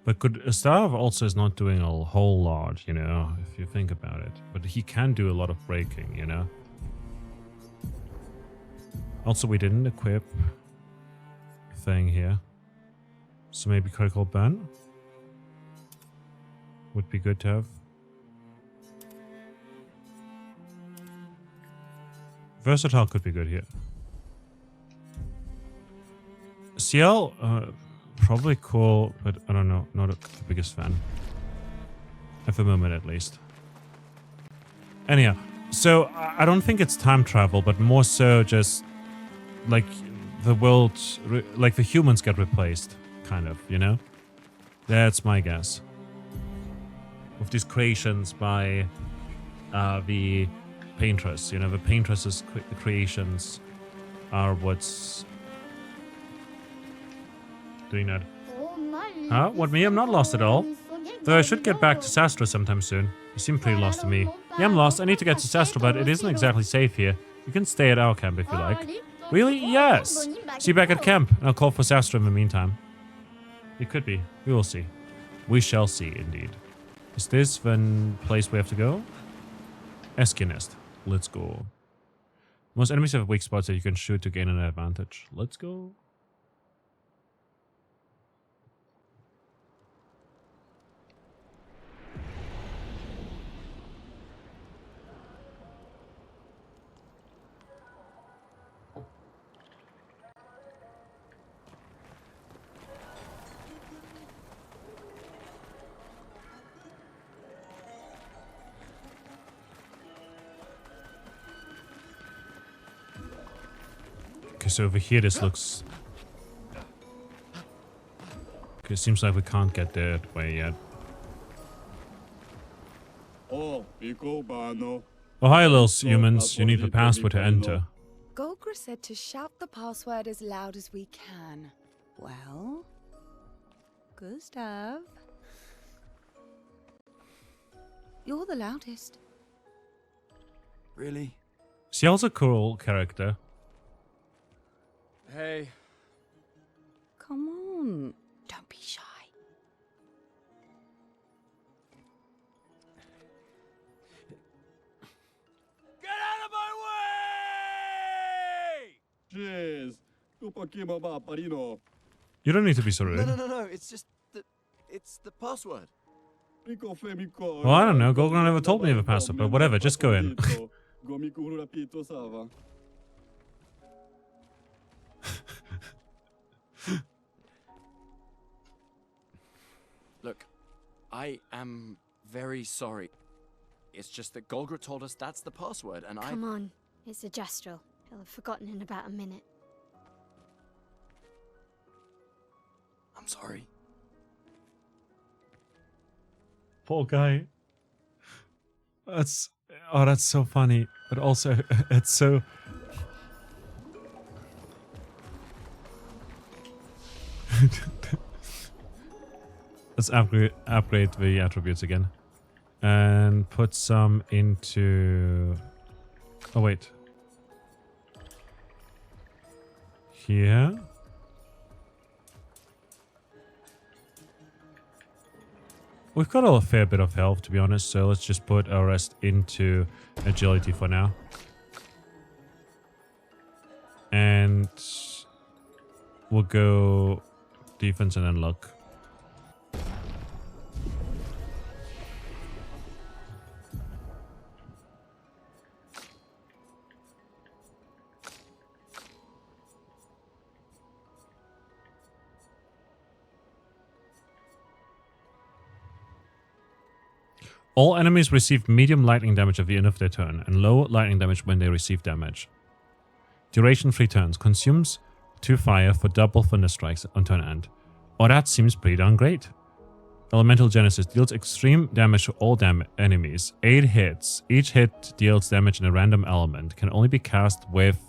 But Gustav also is not doing a whole lot, you know, if you think about it. But he can do a lot of breaking, you know. Also, we didn't equip thing here. So maybe critical burn would be good to have. Versatile could be good here. CL, probably cool, but I don't know. Not the biggest fan. At the moment, at least. Anyhow, so I don't think it's time travel, but more so just like the world, like the humans get replaced, kind of, you know? That's my guess. With these creations by the paintress, you know, the paintress's creations are what's doing that. Huh? What, me? I'm not lost at all. Though I should get back to Sastra sometime soon. You seem pretty lost to me. Yeah, I'm lost. I need to get to Sastra, but it isn't exactly safe here. You can stay at our camp if you like. Really? Yes! See you back at camp. I'll call for Sastra in the meantime. It could be. We will see. We shall see, indeed. Is this the place we have to go? Eskia Nest. Let's go. Most enemies have weak spots that you can shoot to gain an advantage. Let's go. Okay, so over here this looks... Okay, it seems like we can't get that way yet. Oh, hi, little humans. You need the password to enter. Golgra said to shout the password as loud as we can. Well, Gustav, you're the loudest. Really? Ciel's a cool character. Hey. Come on, don't be shy. Get out of my way! Jeez. You don't need to be so rude. No. It's just the... It's the password. Well, I don't know. Golgra never told me of a password, but whatever. Just go in. Look, I am very sorry. It's just that Golgra told us that's the password, and Come on, it's a Gestrel. He'll have forgotten in about a minute. I'm sorry. Poor guy. That's... Oh, that's so funny. But also, it's so... Let's upgrade the attributes again. And put some into... Oh, wait. Here. We've got a fair bit of health, to be honest, so let's just put our rest into agility for now. And we'll go defense and then luck. All enemies receive medium lightning damage at the end of their turn, and low lightning damage when they receive damage. Duration 3 turns. Consumes 2 fire for double thunder strikes on turn end. Oh, that seems pretty darn great. Elemental Genesis deals extreme damage to all enemies. 8 hits. Each hit deals damage in a random element. Can only be cast with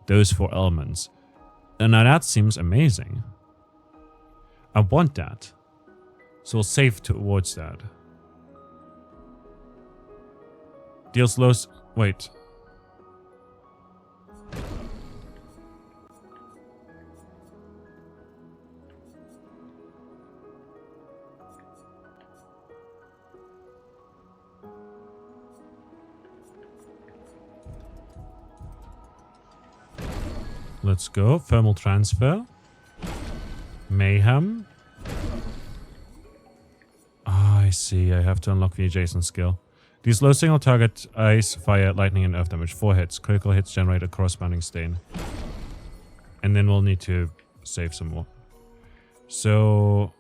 those 4 elements. And now that seems amazing. I want that. So we'll save towards that. Deals low... Wait. Let's go. Thermal transfer. Mayhem. Ah, I see. I have to unlock the adjacent skill. These low single target ice, fire, lightning, and earth damage. 4 hits. Critical hits generate a corresponding stain. And then we'll need to save some more. So...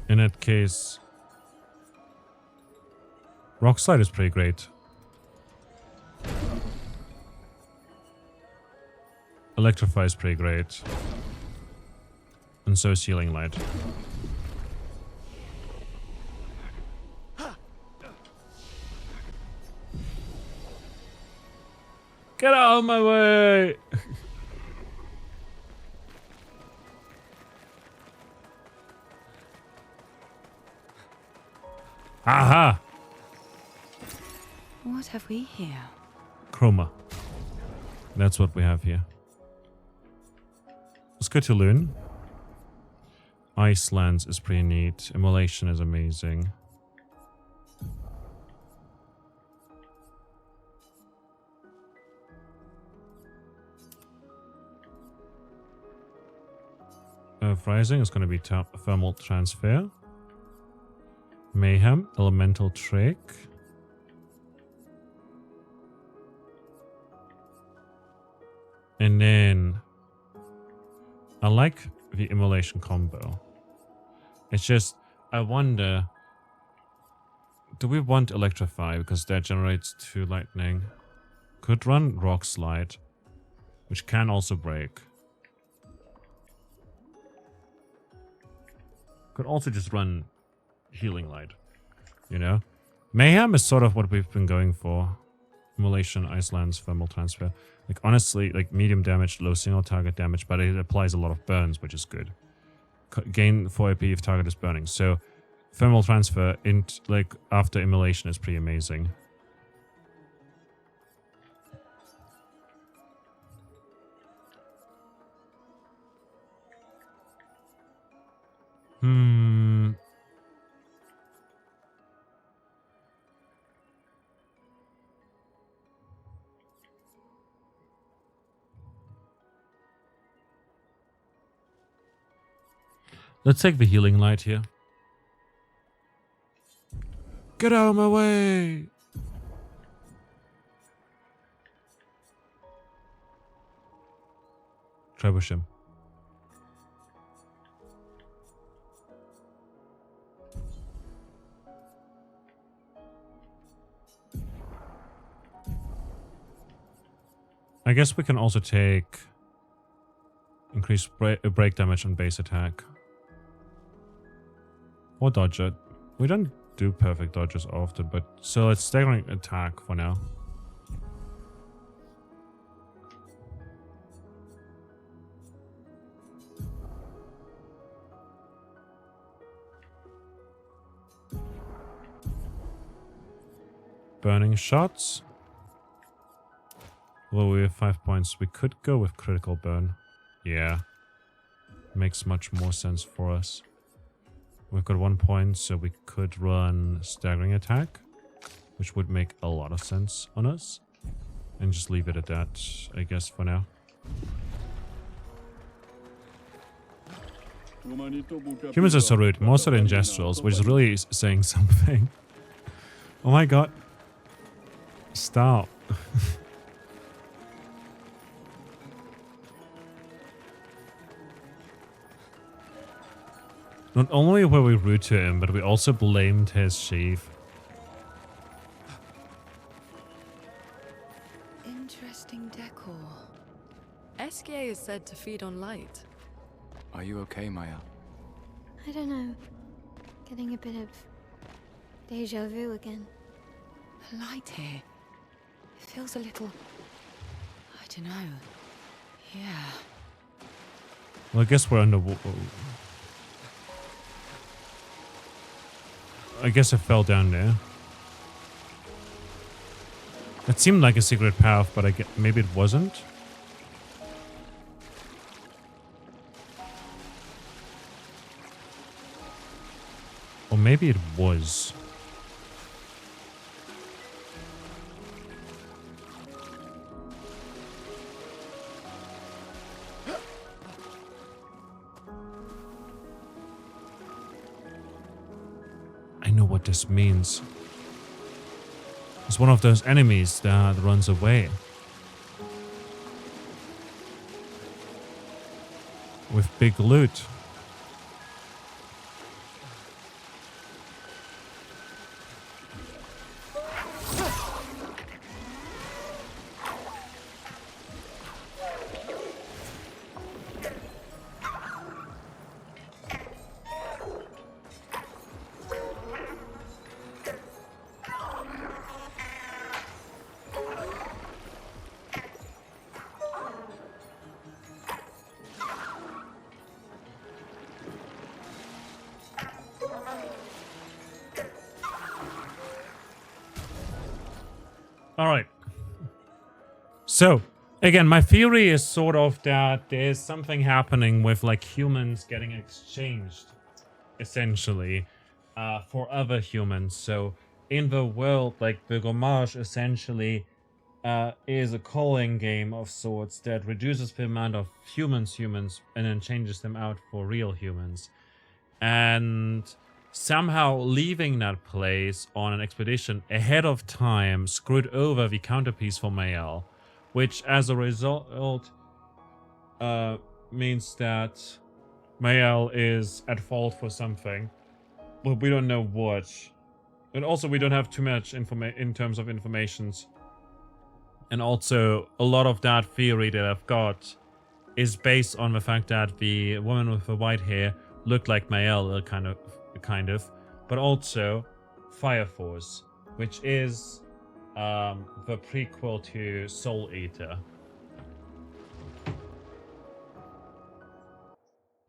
in that case... Rock Slide is pretty great. Electrify is pretty great. And so is Healing Light. Get out of my way! Aha! What have we here? Chroma. That's what we have here. Let's go to Loon. Icelands is pretty neat. Immolation is amazing. Rising is going to be Thermal Transfer. Mayhem, Elemental Trick. And then I like the Immolation combo. It's just, I wonder, do we want Electrify because that generates 2 lightning? Could run Rock Slide, which can also break. Could also just run Healing Light, you know? Mayhem is sort of what we've been going for. Immolation, Icelands, Thermal Transfer. Like, honestly, like, medium damage, low single target damage, but it applies a lot of burns, which is good. Gain 4 AP if target is burning. So, Thermal Transfer, like, after Immolation is pretty amazing. Let's take the Healing Light here. Get out of my way! Trebush him. I guess we can also take increased break damage on base attack. Or dodge it. We don't do perfect dodges often, but so it's staggering attack for now. Burning shots. Well, we have 5 points. We could go with critical burn. Yeah. Makes much more sense for us. We've got 1 point, so we could run staggering attack, which would make a lot of sense on us. And just leave it at that, I guess, for now. Humans are so rude, more so than gestuals, which is really saying something. Oh my god. Stop. Not only were we rude to him, but we also blamed his sheaf. Interesting decor. SK is said to feed on light. Are you okay, Maya? I don't know. Getting a bit of deja vu again. The light here. It feels a little... I don't know. Yeah. Well, I guess we're under... I guess I fell down there. It seemed like a secret path, but maybe it wasn't. Or maybe it was. know what this means. It's one of those enemies that runs away. With big loot. All right. So, again, my theory is sort of that there's something happening with like humans getting exchanged, essentially, for other humans. So, in the world, like the Gommage essentially is a calling game of sorts that reduces the amount of humans, and then changes them out for real humans. And somehow leaving that place on an expedition ahead of time screwed over the counterpiece for Mael, which as a result means that Mael is at fault for something, but we don't know what. And also we don't have too much in terms of informations. And also a lot of that theory that I've got is based on the fact that the woman with the white hair looked like Mael, kind of, but also Fire Force, which is the prequel to Soul Eater.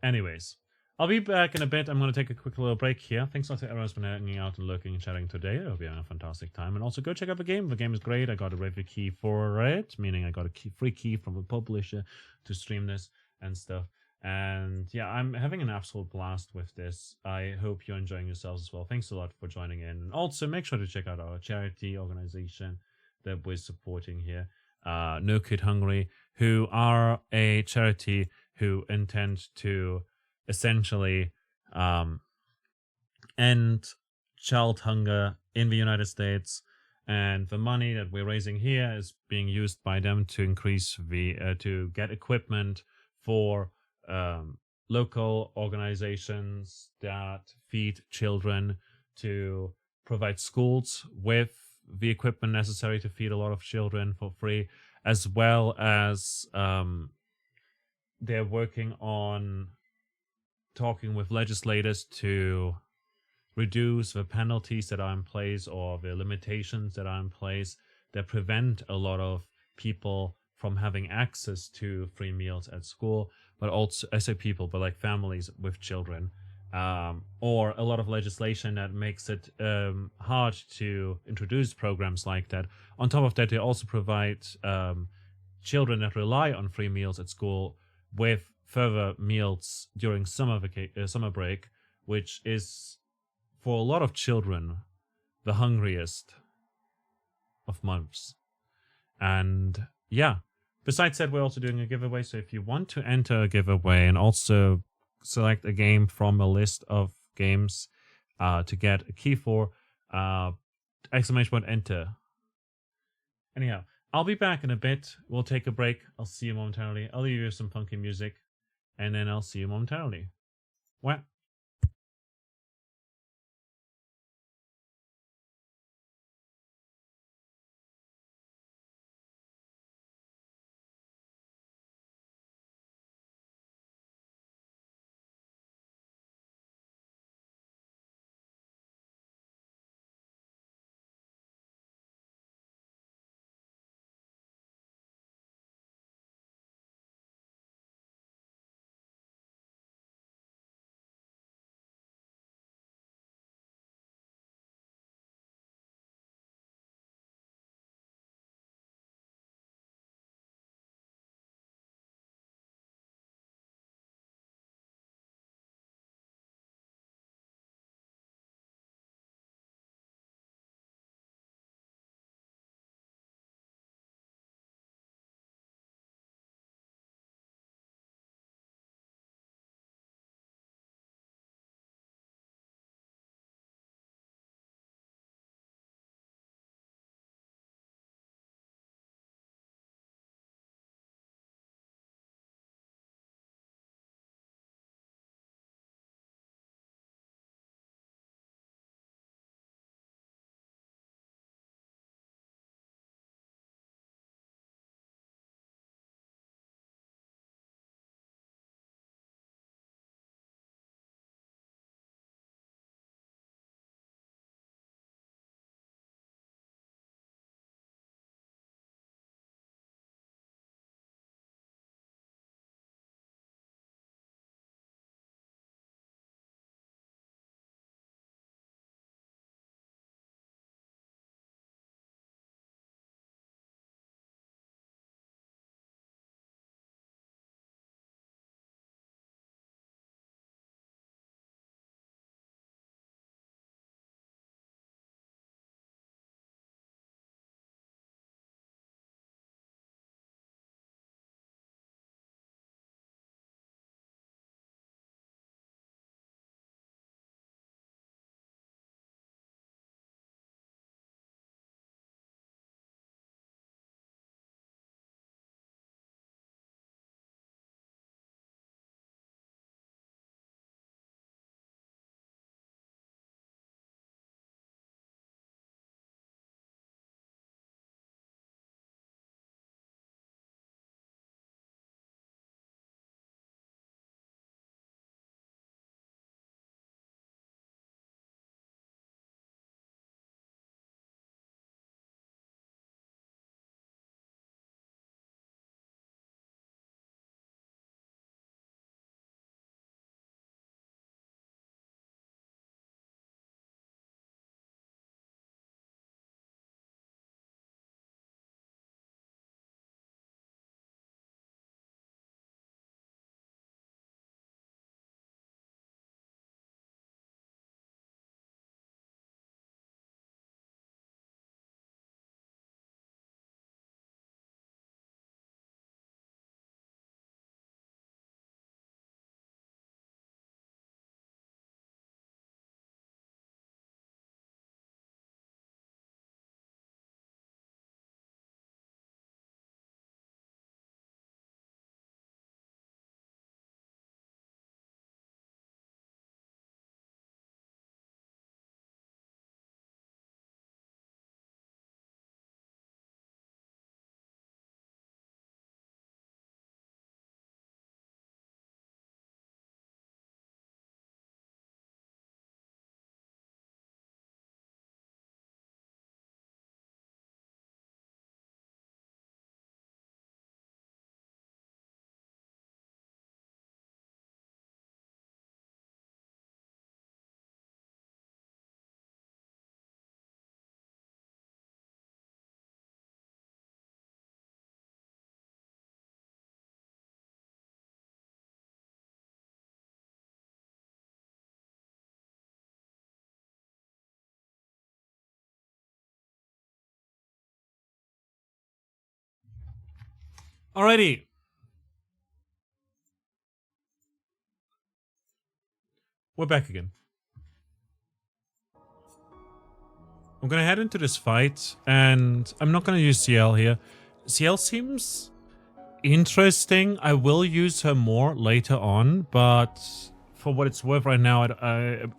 Anyways, I'll be back in a bit. I'm going to take a quick little break here. Thanks a lot to everyone who's been hanging out and looking and chatting today. I hope you're having a fantastic time. And also go check out the game. The game is great. I got a review key for it, meaning I got a free key from the publisher to stream this and stuff. And yeah, I'm having an absolute blast with this. I hope you're enjoying yourselves as well. Thanks a lot for joining in. And also make sure to check out our charity organization that we're supporting here, No Kid Hungry, who are a charity who intend to essentially end child hunger in the United States, and the money that we're raising here is being used by them to increase the to get equipment for local organizations that feed children, to provide schools with the equipment necessary to feed a lot of children for free, as well as they're working on talking with legislators to reduce the penalties that are in place or the limitations that are in place that prevent a lot of people from having access to free meals at school. But also, I say people, but like families with children, or a lot of legislation that makes it hard to introduce programs like that. On top of that, they also provide children that rely on free meals at school with further meals during summer break, which is for a lot of children the hungriest of months. And yeah, besides that, we're also doing a giveaway. So if you want to enter a giveaway and also select a game from a list of games to get a key for, !enter. Anyhow, I'll be back in a bit. We'll take a break. I'll see you momentarily. I'll leave you some funky music, and then I'll see you momentarily. What? Alrighty. We're back again. I'm gonna head into this fight, and I'm not gonna use CL here. CL seems interesting. I will use her more later on, but for what it's worth right now,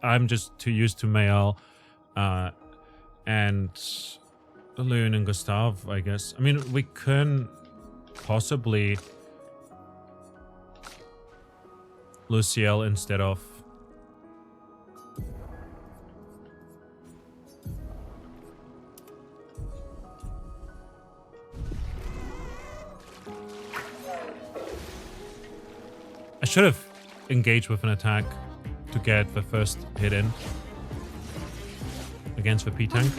I'm just too used to Mayal and Leon and Gustav, I guess. I mean, we can possibly Luciel instead of I should have engaged with an attack to get the first hit in against the P-Tank.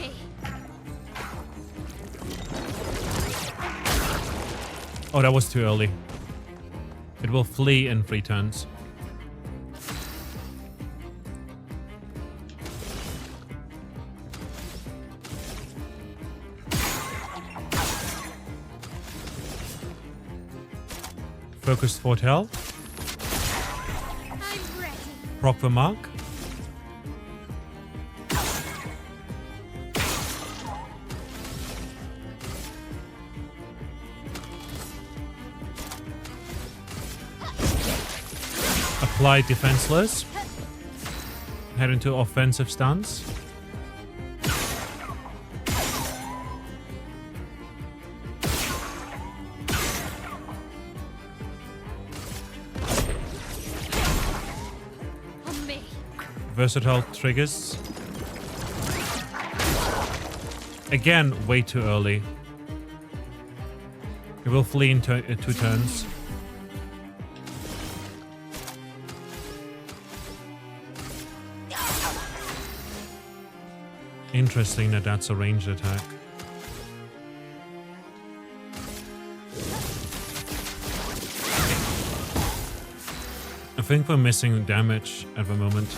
Oh, that was too early. It will flee in 3 turns. Focused Foretell. Proc the mark. Apply defenseless. Head into offensive stance. Versatile triggers. Again, way too early. It will flee in 2 turns. Interesting that that's a ranged attack. I think we're missing damage at the moment.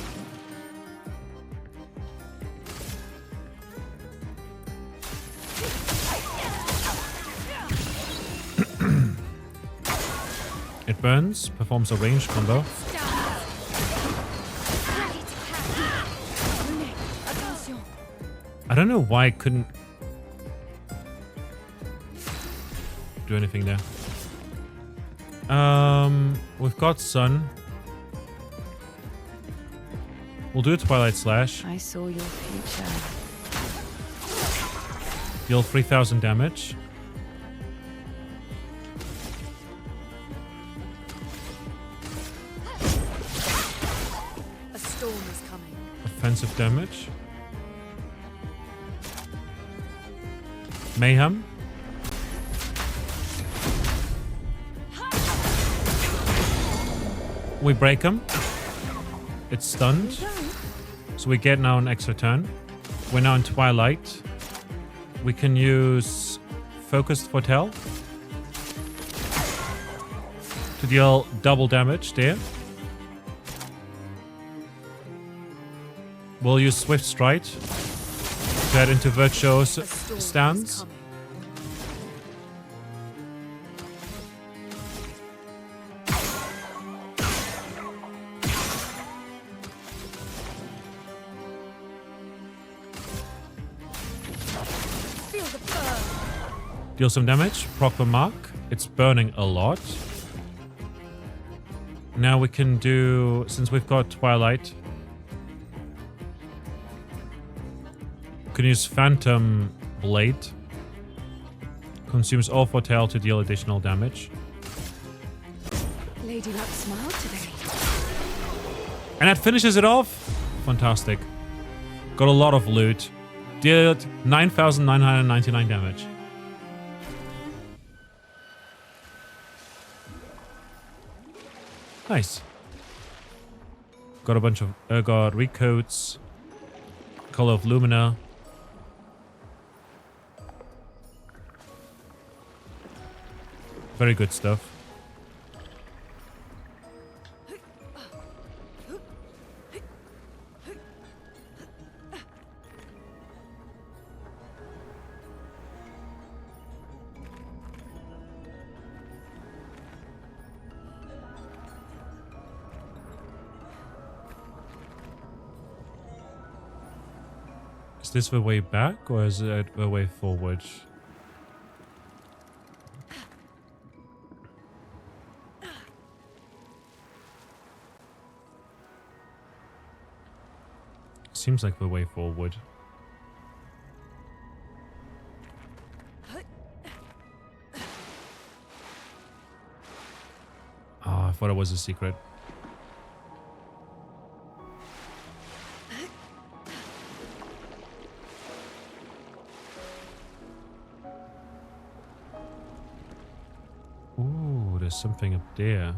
It burns, performs a ranged combo. I don't know why I couldn't do anything there. We've got Sun. We'll do a Twilight Slash. I saw your future. Deal 3000 damage. A storm is coming. Offensive damage. Mayhem. We break him. It's stunned. So we get now an extra turn. We're now in Twilight. We can use Focused Foretell to deal double damage there. We'll use Swift Stride to head into Virtuo's stance. Deal some damage, proc the mark. It's burning a lot. Now we can do, since we've got Twilight, we can use Phantom Blade. Consumes all Foretell to deal additional damage. Lady Luck smiled today. And that finishes it off. Fantastic. Got a lot of loot. Did 9,999 damage. Nice. Got a bunch of got recoats. Color of Lumina. Very good stuff. Is this the way back or is it the way forward? Seems like the way forward. Oh, I thought it was a secret. Ooh, there's something up there.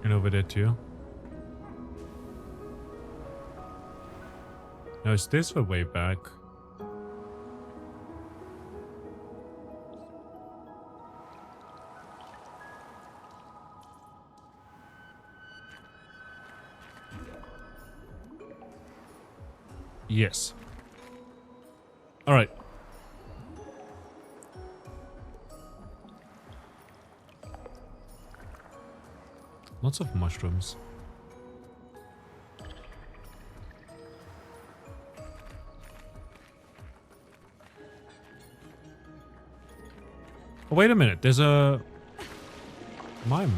And over there too. Now is this the way back? Yes. All right. Lots of mushrooms. Oh, wait a minute. There's a mime.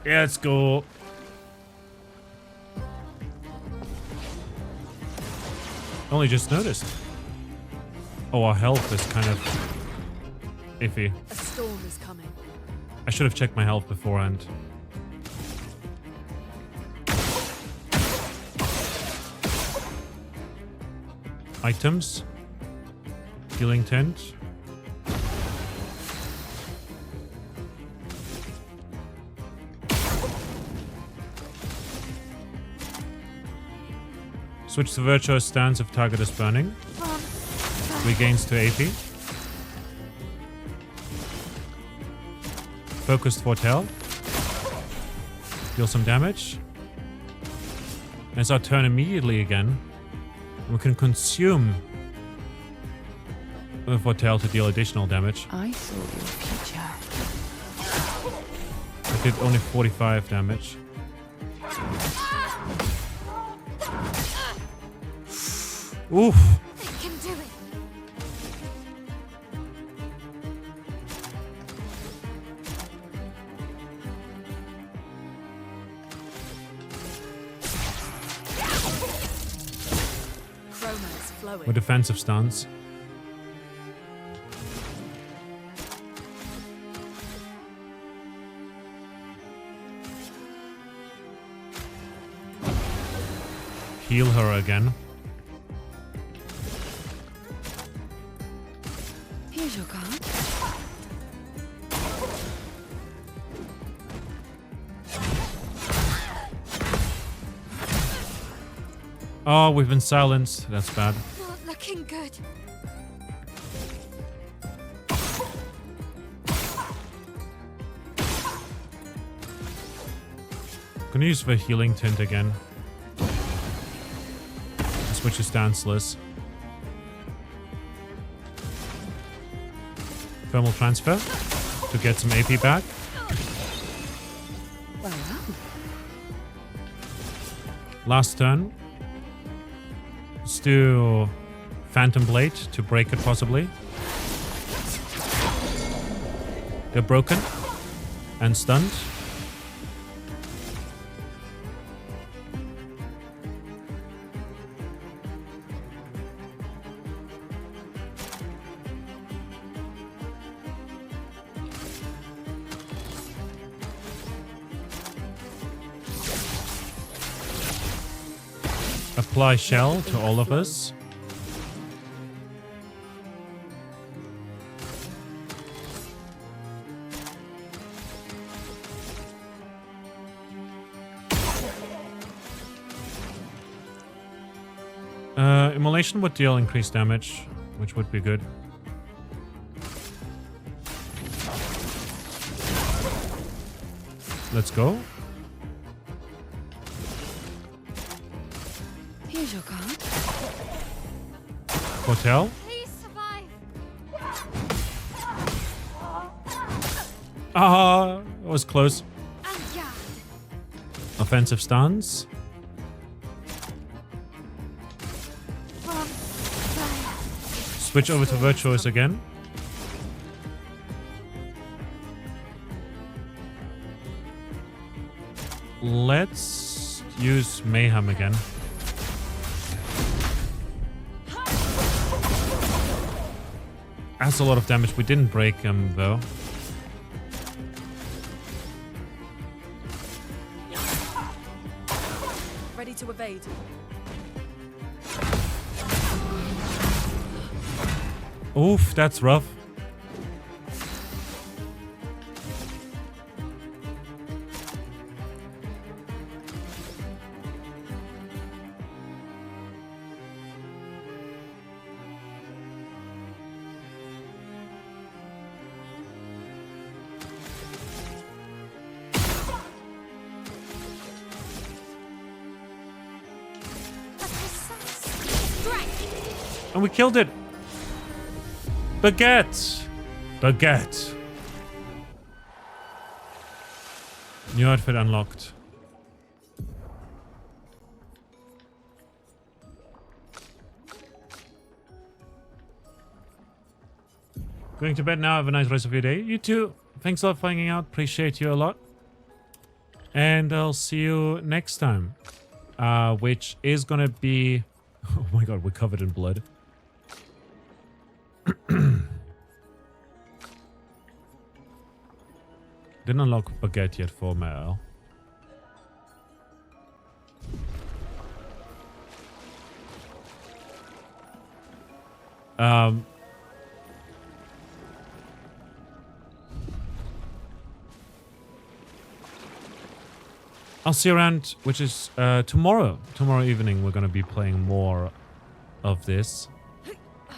Yeah, let's go. Only just noticed. Oh, our health is kind of iffy. A storm is coming. I should have checked my health beforehand. Items. Healing tent. Switch to virtuous stance if target is burning. Regains to AP. Focused foretell. Deal some damage. And it's our turn immediately again. We can consume the foretell to deal additional damage. I saw your future. I did only 45 damage. Oof. They can do it. Chroma's flowing. With defensive stance. Heal her again. Here's your card. Oh, we've been silenced. That's bad. Not looking good. Gonna use the healing tint again. Switch to stanceless. Thermal transfer to get some AP back. Well done. Last turn. Let's do Phantom Blade to break it possibly. They're broken and stunned. Apply shell to all of us. Immolation would deal increased damage, which would be good. let's go. Here's your card. Hotel. Please survive. Ah, it was close. And yeah. Offensive stance. Switch over to Virtuous again. Let's use Mayhem again. That's a lot of damage. We didn't break him though. Ready to evade. Oof, that's rough. And we killed it. Baguette. Baguette. New outfit unlocked. Going to bed now. Have a nice rest of your day. You too. Thanks a lot for hanging out. Appreciate you a lot. And I'll see you next time. Which is gonna be... Oh my god, we're covered in blood. Didn't unlock Baguette yet for Mel. I'll see you around, which is tomorrow. Tomorrow evening, we're going to be playing more of this.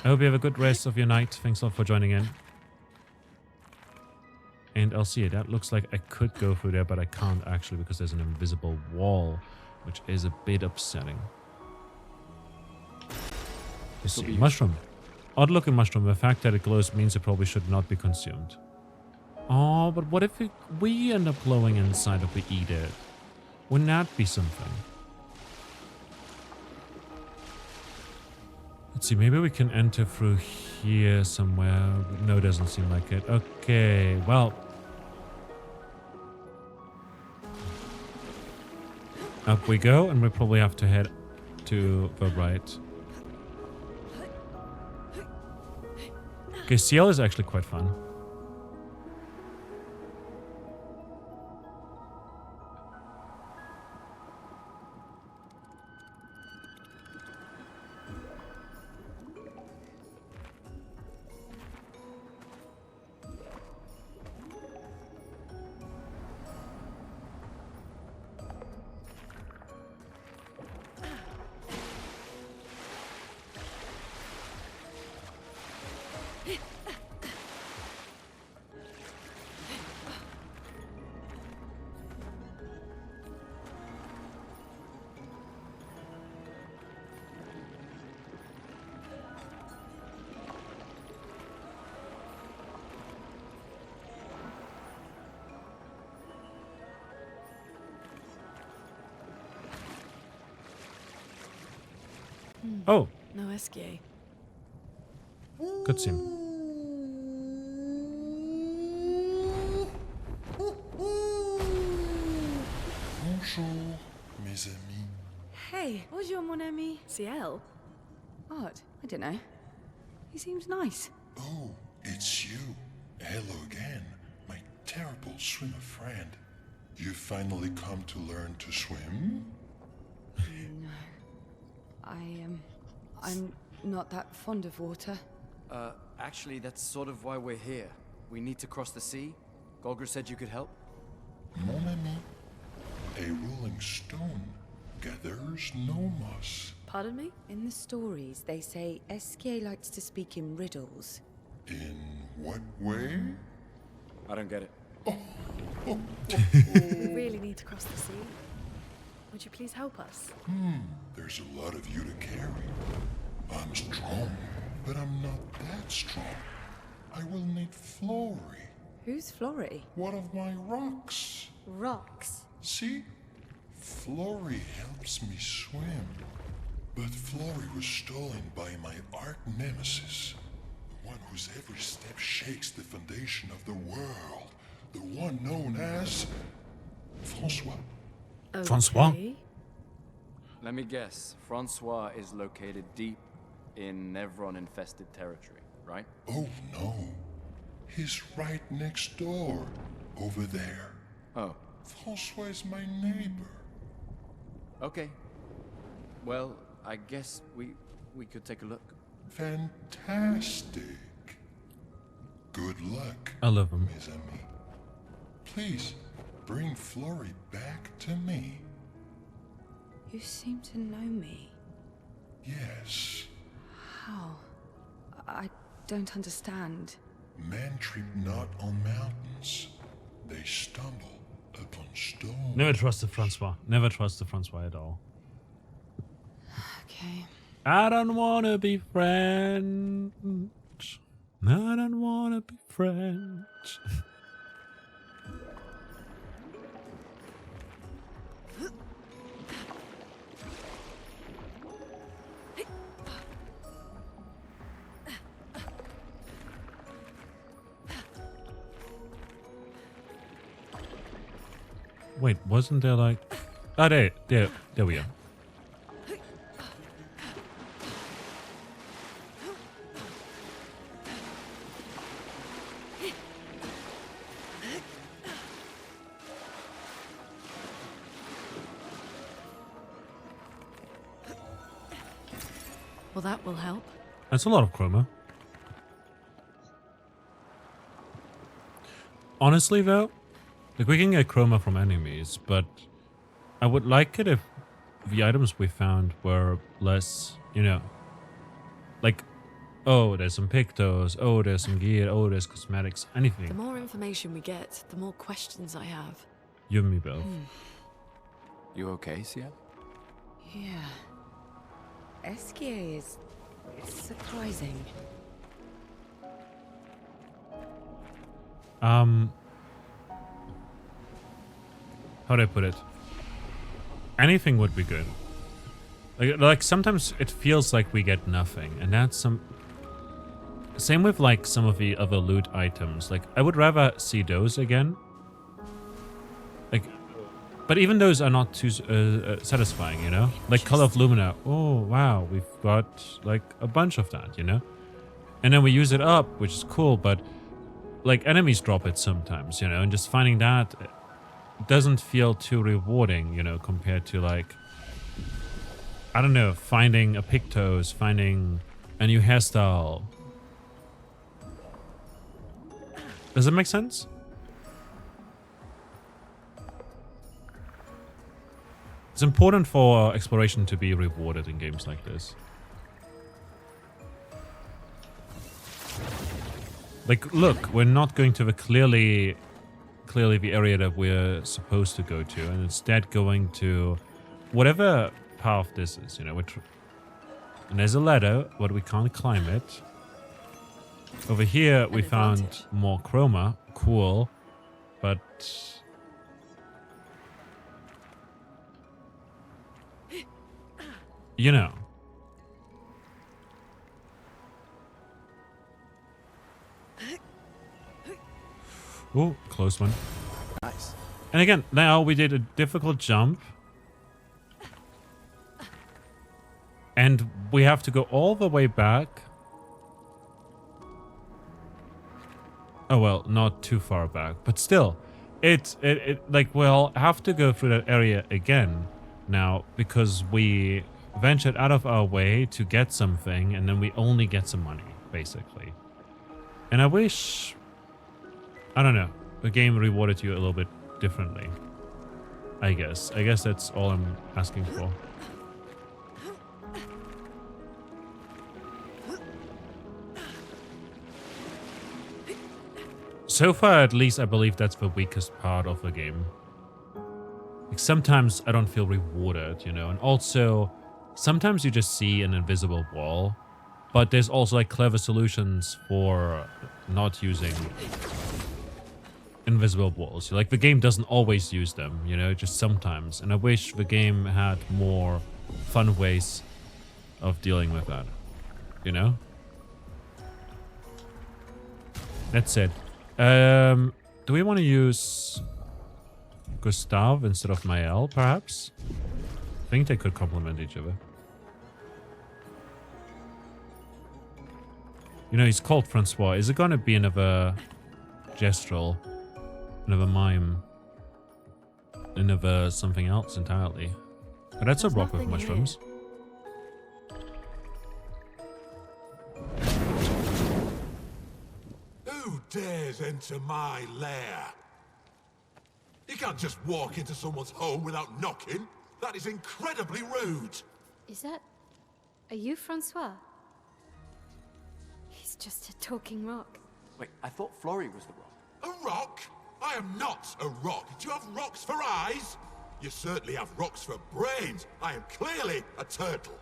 I hope you have a good rest of your night. Thanks a lot for joining in. And I'll see you. That looks like I could go through there, but I can't actually because there's an invisible wall, which is a bit upsetting. Let's see. Mushroom. Odd looking mushroom. The fact that it glows means it probably should not be consumed. Oh, but what if we end up glowing inside if we eat it? Wouldn't that be something? Let's see, maybe we can enter through here somewhere. No, it doesn't seem like it. Okay, well. Up we go, and we probably have to head to the right. Okay, CL is actually quite fun. Oh. No Esquier. Good sim. Bonjour, mes amis. Hey, bonjour mon ami. CL? Odd. I don't know. He seems nice. Oh, it's you. Hello again, my terrible swimmer friend. You finally come to learn to swim? No. I'm not that fond of water. Actually, that's sort of why we're here. We need to cross the sea. Golgra said you could help. Mon ami, a rolling stone gathers no moss. Pardon me? In the stories, they say Esquier likes to speak in riddles. In what way? I don't get it. Oh, We really need to cross the sea. Would you please help us? There's a lot of you to carry. I'm strong, but I'm not that strong. I will need Flory, Who's Flory? one of my rocks. Rocks. See? Flory helps me swim. But Flory was stolen by my arch nemesis. The one whose every step shakes the foundation of the world. The one known as... Francois. Francois? Okay. Let me guess. Francois is located deep in Nevron-infested territory, right? Oh no. He's right next door. Over there. Oh, Francois is my neighbor. okay. Well, I guess we could take a look. Fantastic. Good luck, I love him. mes amis. Please, bring Flory back to me. You seem to know me. Yes. How? I don't understand. Men trip not on mountains. They stumble upon stones. Never trusted Francois. Never trusted Francois at all. Okay. I don't wanna be friends. I don't wanna be friends. Wait, wasn't there like... Oh, there we are. Well, that will help. That's a lot of chroma. Honestly, though, like we can get chroma from enemies, but I would like it if the items we found were less, you know, like, oh, there's some pictos, oh, there's some gear, oh, there's cosmetics, The anything. more information we get, the more questions I have. You and me both. You okay, Sia? Yeah. Esquier is... it's surprising. How do I put it? Anything would be good. Like sometimes it feels like we get nothing, and that's some... Same with like some of the other loot items. Like I would rather see those again. Like, but even those are not too satisfying, you know? Like Color of Lumina. Oh, wow, we've got like a bunch of that, you know? And then we use it up, which is cool, but like enemies drop it sometimes, you know? And just finding that doesn't feel too rewarding, you know, compared to like, I don't know, finding a Pictos, finding a new hairstyle. Does it make sense? It's important for exploration to be rewarded in games like this. Like, look, we're not going to the clearly the area that we're supposed to go to, and instead going to whatever path this is, you know. And there's a ladder, but we can't climb it. Over here, we found more chroma. Cool. But... you know. Ooh, close one. Nice. And again, now we did a difficult jump. And we have to go all the way back. Oh, well, not too far back. But still, it like, we'll have to go through that area again now because we ventured out of our way to get something and then we only get some money, basically. And I wish... I don't know. The game rewarded you a little bit differently. I guess. I guess that's all I'm asking for. So far, at least, I believe that's the weakest part of the game. Like, sometimes I don't feel rewarded, you know, and also sometimes you just see an invisible wall, but there's also like clever solutions for not using invisible walls. Like, the game doesn't always use them, you know, just sometimes. And I wish the game had more fun ways of dealing with that, you know? That's it. Do we want to use Gustav instead of Mael, perhaps? I think they could complement each other. You know, he's called Francois. Is it going to be another gestural? Another mime? Another something else entirely? But that's There's a rock with nothing mushrooms. Who dares enter my lair? You can't just walk into someone's home without knocking. That is incredibly rude. Is that... Are you Francois? He's just a talking rock. Wait, I thought Florrie was the rock. A rock? I am not a rock. Do you have rocks for eyes? You certainly have rocks for brains. I am clearly a turtle.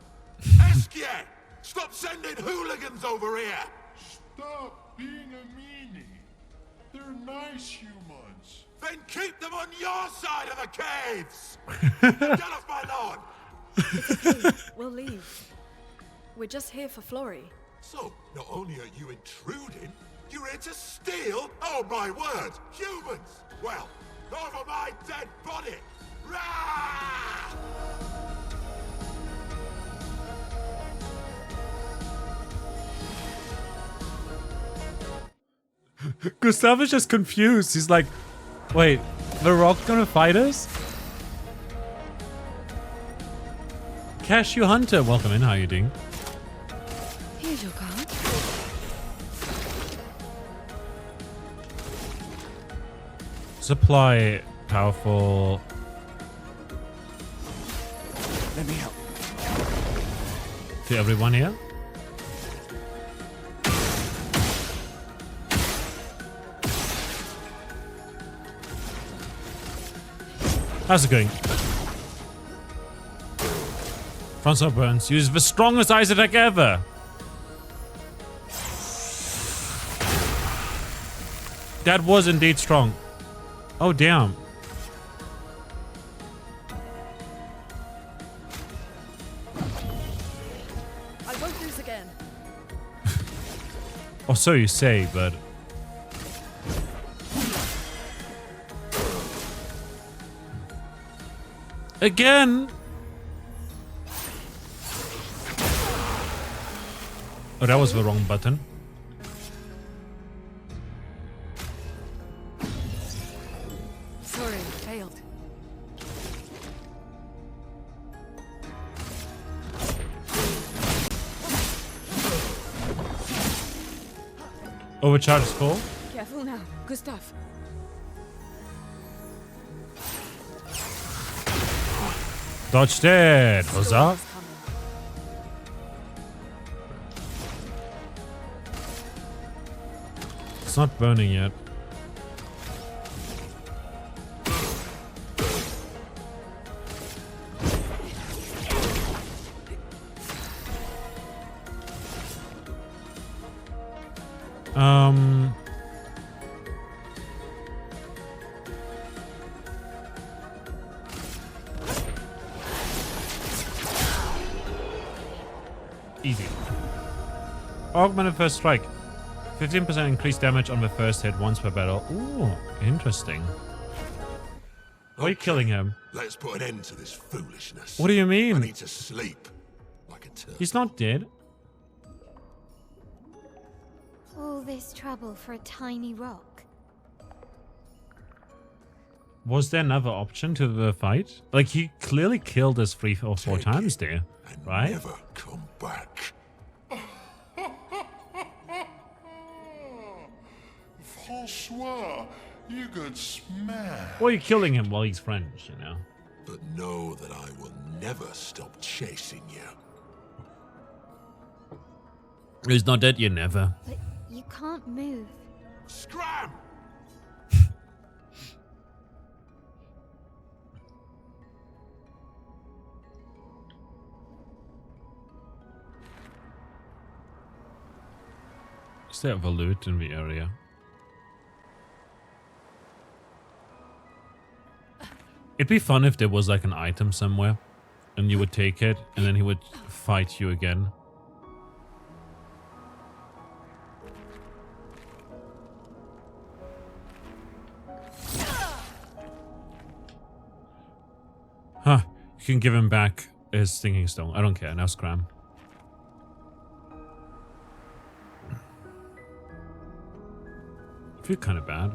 Eskie! Stop sending hooligans over here! Stop being a meanie. They're nice humans. Then keep them on your side of the caves! Get off my lawn! It's okay. We'll leave. We're just here for Florrie. So, not only are you intruding, you're here to steal? Oh my word! Humans! Well, over my dead body! Rah! Gustav is just confused. He's like, wait, the rock gonna fight us? Cashew Hunter, welcome in. How you doing? Here's your card. Supply powerful. Let me help. To everyone here. How's it going? Francois Burns used the strongest ice attack ever. That was indeed strong. Oh, damn. I won't lose again. Or so you say, but... Again! Oh, that was the wrong button. Sorry, failed. Overcharge is full. Careful now, Gustav. Dodged it. Huzzah. It's not burning yet. Easy. Augmented first strike. 15% increased damage on the first hit once per battle. Ooh, interesting. Why are you killing him? Let's put an end to this foolishness. What do you mean? I need to sleep like a turtle. He's not dead. All this trouble for a tiny rock. Was there another option to the fight? Like, he clearly killed us 3 or 4 times there, right? Never come back. Francois, you got smashed. Why are you killing him while he's French, you know? But know that I will never stop chasing you. He's not dead, you never. But you can't move. Scram! Is there a loot in the area? It'd be fun if there was like an item somewhere and you would take it and then he would fight you again. Huh, you can give him back his stinging stone. I don't care, now scram. I feel kind of bad.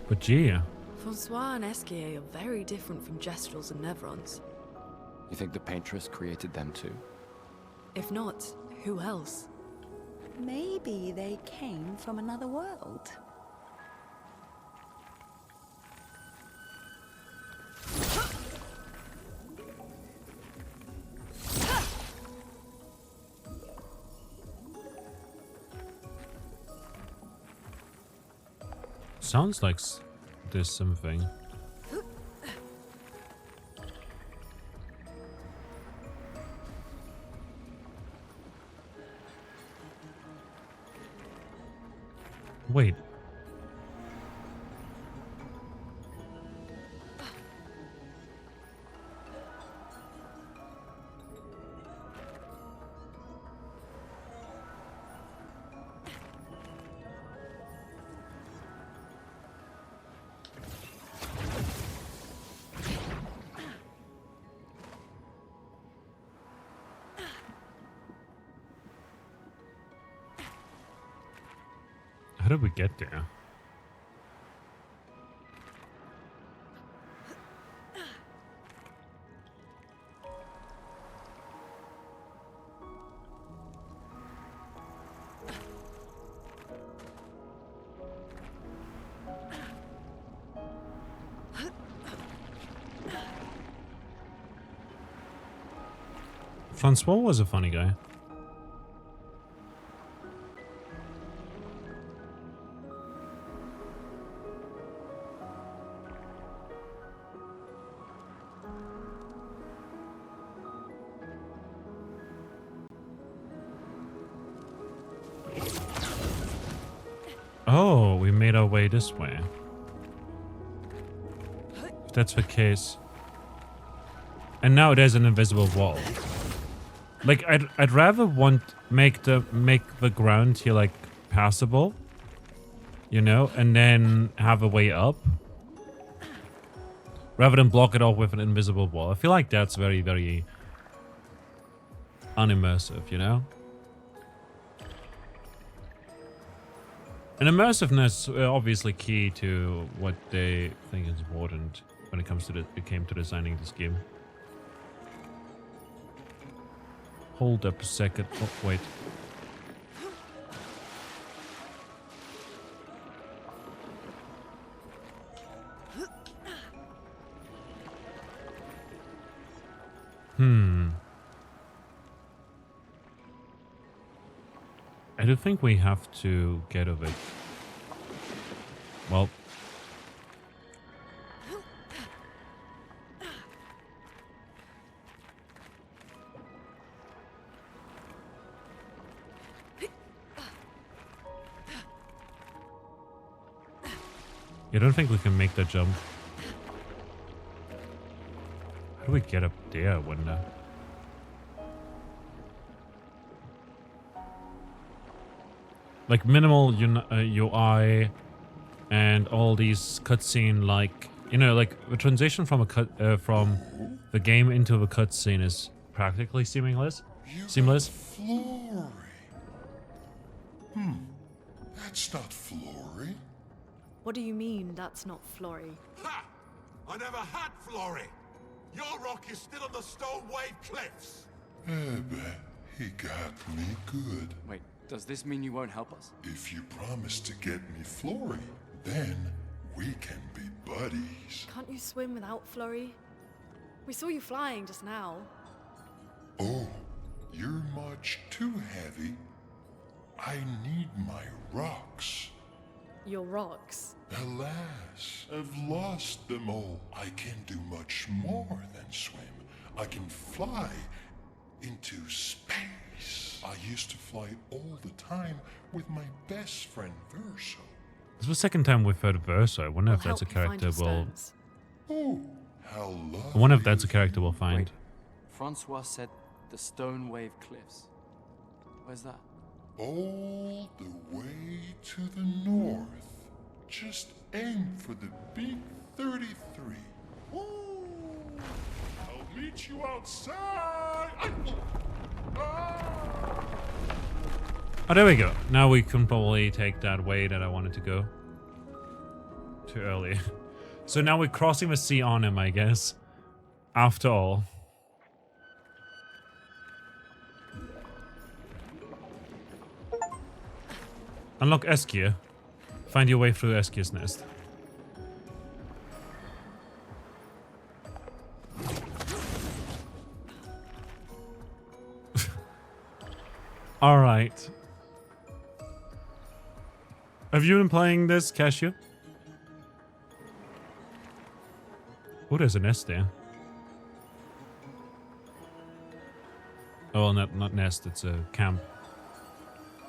But gee. Francois and Esquier are very different from Gestrels and Nevrons. You think the Paintress created them too? If not, who else? Maybe they came from another world. Sounds like there's something. Wait. How did we get there? Francois was a funny guy. Oh, we made our way this way. If that's the case. And now there's an invisible wall. Like I'd rather make the ground here like passable, you know, and then have a way up. Rather than block it off with an invisible wall. I feel like that's very, very unimmersive, you know? And immersiveness obviously key to what they think is important when it comes to to designing this game. Hold up a second. Oh, wait. I do think we have to get of it. Well. I don't think we can make that jump. How do we get up there, I wonder? Like minimal UI and all these cutscene, like, you know, like the transition from from the game into the cutscene is practically seamless. Flory. That's not Flory. What do you mean that's not Flory? Ha! I never had Flory. Your rock is still on the Stone Wave Cliffs. He got me good. Wait, does this mean you won't help us? If you promise to get me Flory, then we can be buddies. Can't you swim without Flory? We saw you flying just now. Oh, you're much too heavy. I need my rocks. Your rocks? Alas, I've lost them all. I can do much more than swim. I can fly into space. I used to fly all the time with my best friend Verso. This is the second time we've heard Verso. I wonder if that's a character we'll. Oh, how lovely. I wonder if that's a character we'll find. Wait. Francois said the Stone Wave Cliffs. Where's that? All the way to the north. Just aim for the big 33. Ooh. I'll meet you outside. Oh, there we go. Now we can probably take that way that I wanted to go. Too early. So now we're crossing the sea on him, I guess. After all. Unlock Eskia. Find your way through Eskia's nest. Alright. Have you been playing this, Cashew? Oh, there's a nest there. Oh, well, not nest, it's a camp.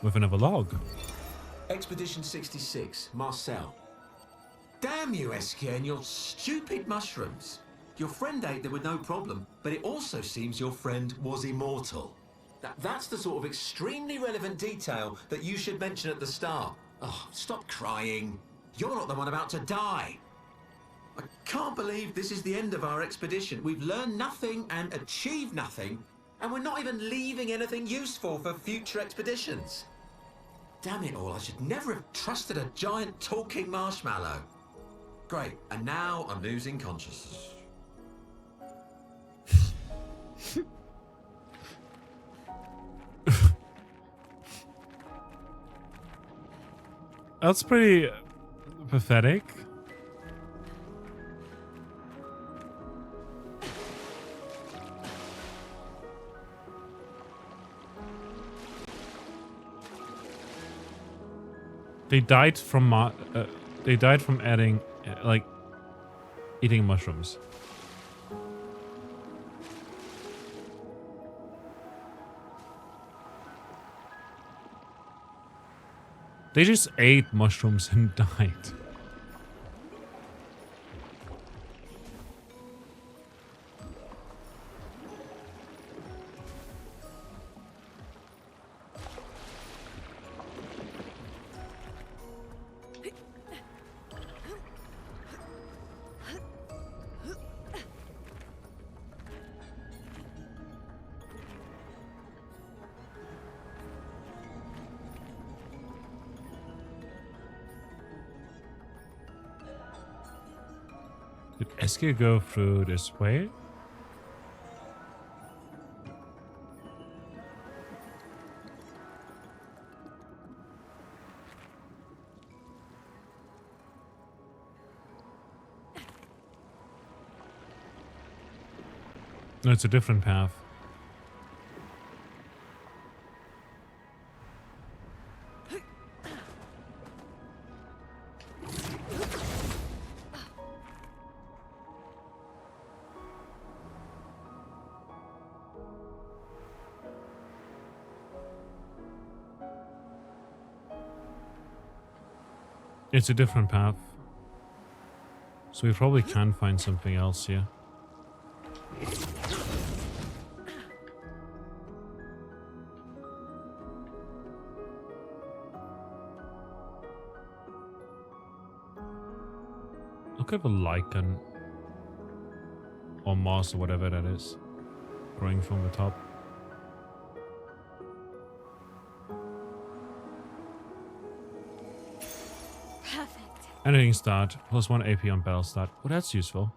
With another log. Expedition 66, Marcel. Damn you, Eskia, and your stupid mushrooms. Your friend ate them with no problem, but it also seems your friend was immortal. That's the sort of extremely relevant detail that you should mention at the start. Oh, stop crying. You're not the one about to die. I can't believe this is the end of our expedition. We've learned nothing and achieved nothing, and we're not even leaving anything useful for future expeditions. Damn it all, I should never have trusted a giant talking marshmallow. Great, and now I'm losing consciousness. That's pretty pathetic. They died from adding like eating mushrooms. They just ate mushrooms and died. Did Eskia go through this way? No, it's a different path. It's a different path. So we probably can find something else here. Look at the lichen. Or moss or whatever that is. Growing from the top. Anything start, +1 AP on battle start. Oh, that's useful.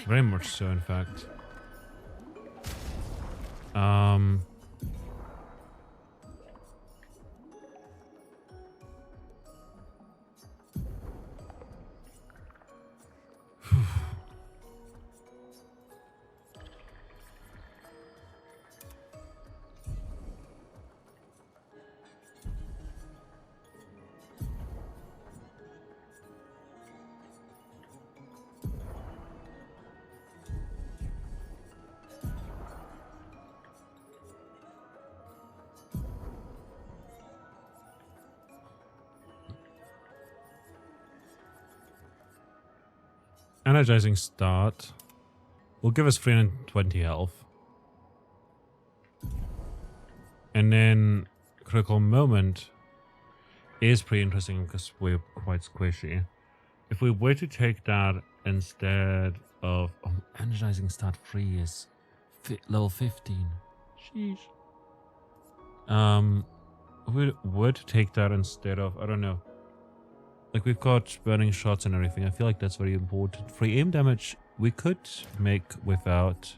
Very much so, in fact. Energizing start will give us 320 health. And then critical moment is pretty interesting because we're quite squishy. If we were to take that instead of energizing start 3 is level 15. Sheesh. If we were to take that instead of, I don't know, like we've got burning shots and everything. I feel like that's very important. Free aim damage we could make without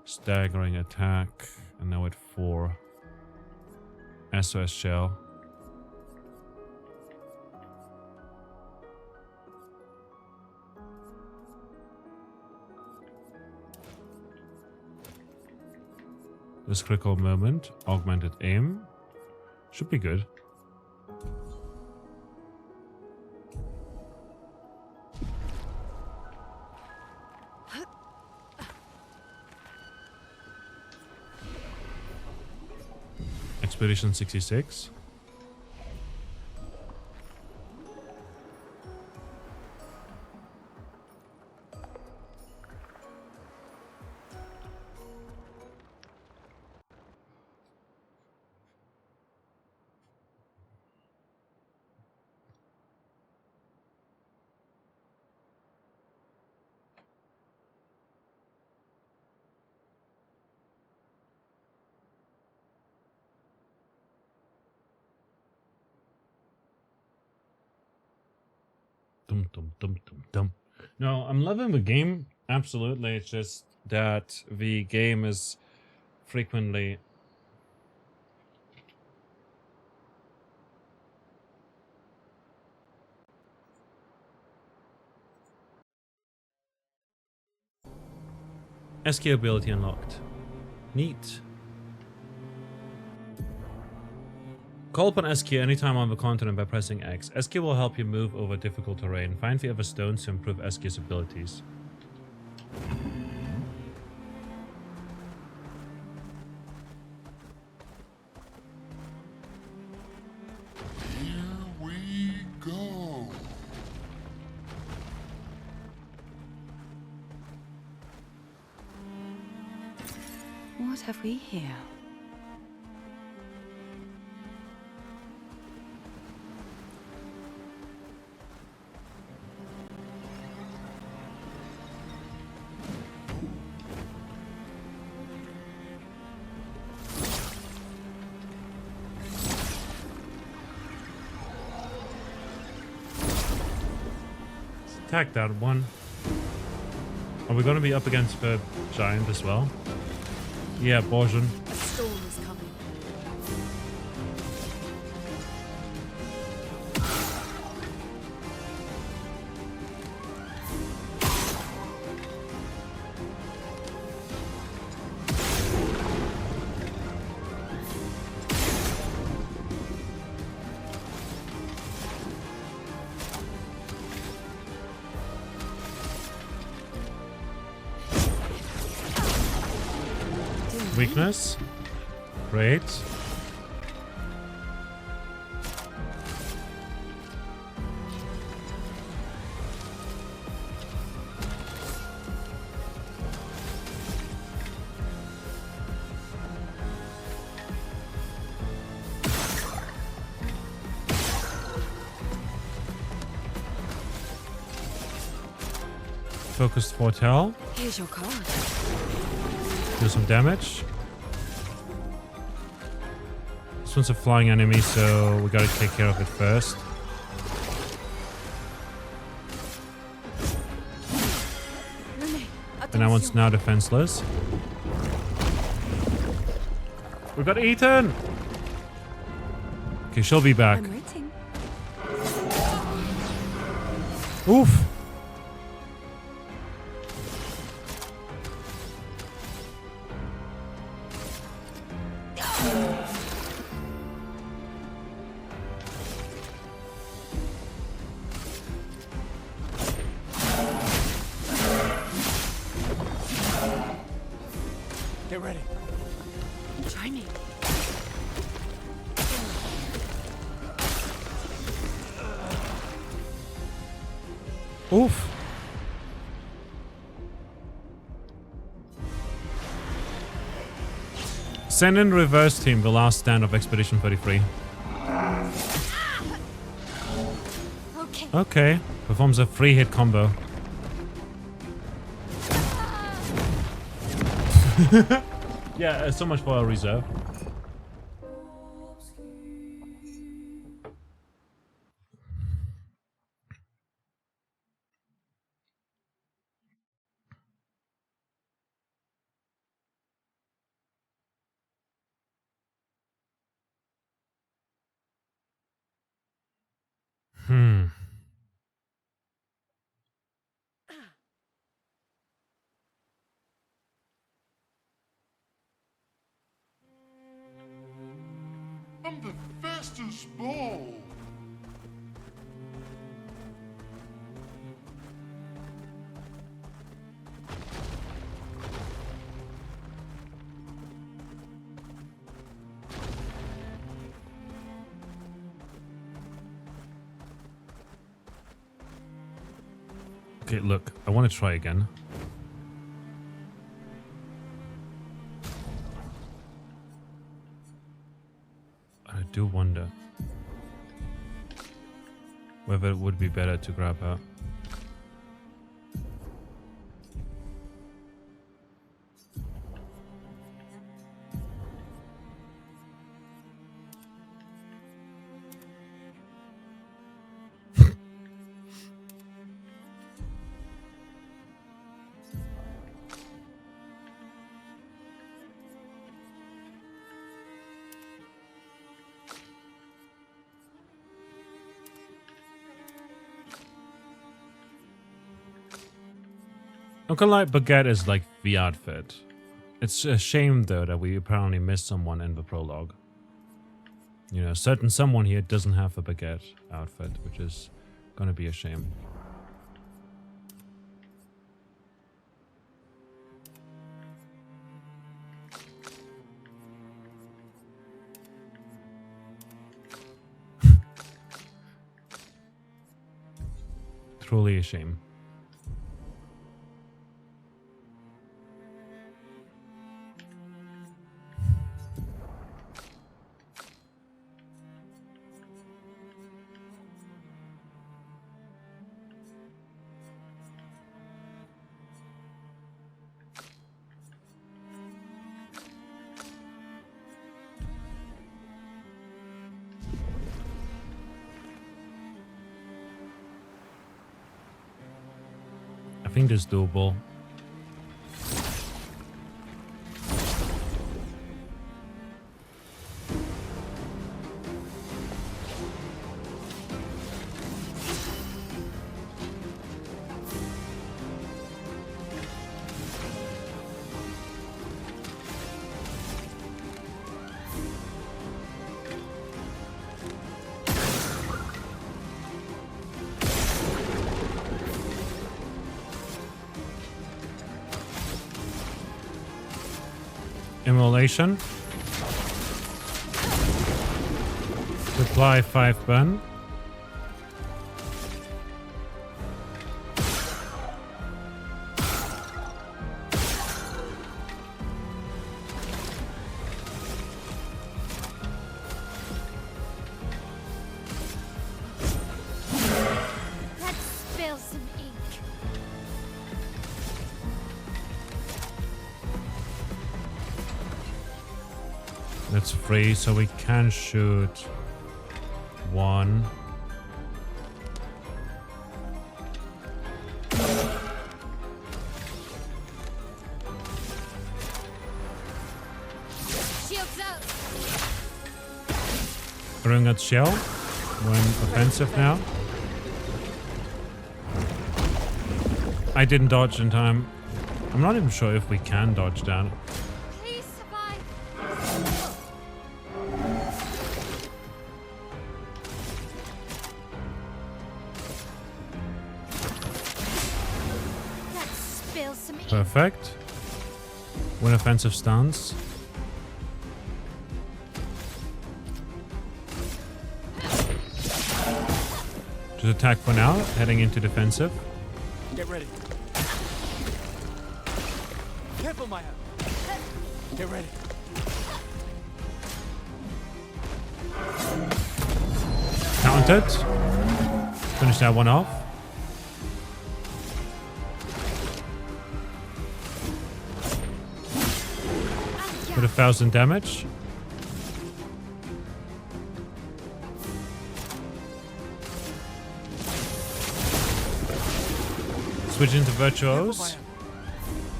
staggering attack, and now at 4 SOS shell. This critical moment, augmented aim, should be good. Expedition 66. No, I'm loving the game. Absolutely. It's just that the game is frequently SK ability unlocked. Neat. Call upon SQ anytime on the continent by pressing X. SQ will help you move over difficult terrain. Find the other stones to improve SQ's abilities. Here we go. What have we here? Attack that one. Are we going to be up against the giant as well? Yeah, Borjan. A storm is coming. Weakness. Great. Focused foretell. Here's your card. Do some damage. This one's a flying enemy, so we gotta take care of it first. And that one's now defenseless. We got eaten! Okay, she'll be back. I'm waiting. Oof! Get ready. Try me. Oof. Send in reverse team, the last stand of Expedition 33. Okay. Okay. Performs a 3-hit combo. Yeah, so much for our reserve. Hmm. I'm the fastest ball. Okay, look, I want to try again. I do wonder whether it would be better to grab her. Not gonna lie, Baguette is like the outfit. It's a shame though that we apparently missed someone in the prologue. You know, certain someone here doesn't have a Baguette outfit, which is gonna be a shame. Truly a shame. I think this is doable. Immolation. Reply 5 burn. Let's spill some ink. That's free, so we can shoot 1. Shields up. Bring at shell. When offensive now. I didn't dodge in time. I'm not even sure if we can dodge down. Please survive. Let's spill some ink. Perfect. When offensive stance. Just attack for now, heading into defensive. Get ready. Careful, Maya. Get ready. Counted. Finish that one off. With 1,000 damage. Switch into Virtuos.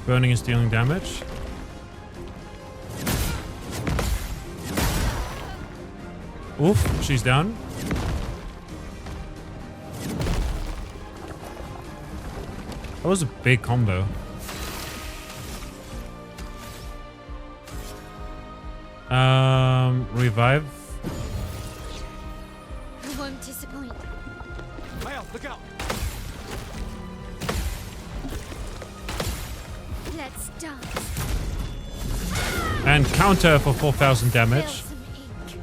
Burning is dealing damage. Oof, she's down. That was a big combo. Revive. I won't disappoint. Maya, look out. Let's dance. And counter for 4,000 damage. Spill some ink.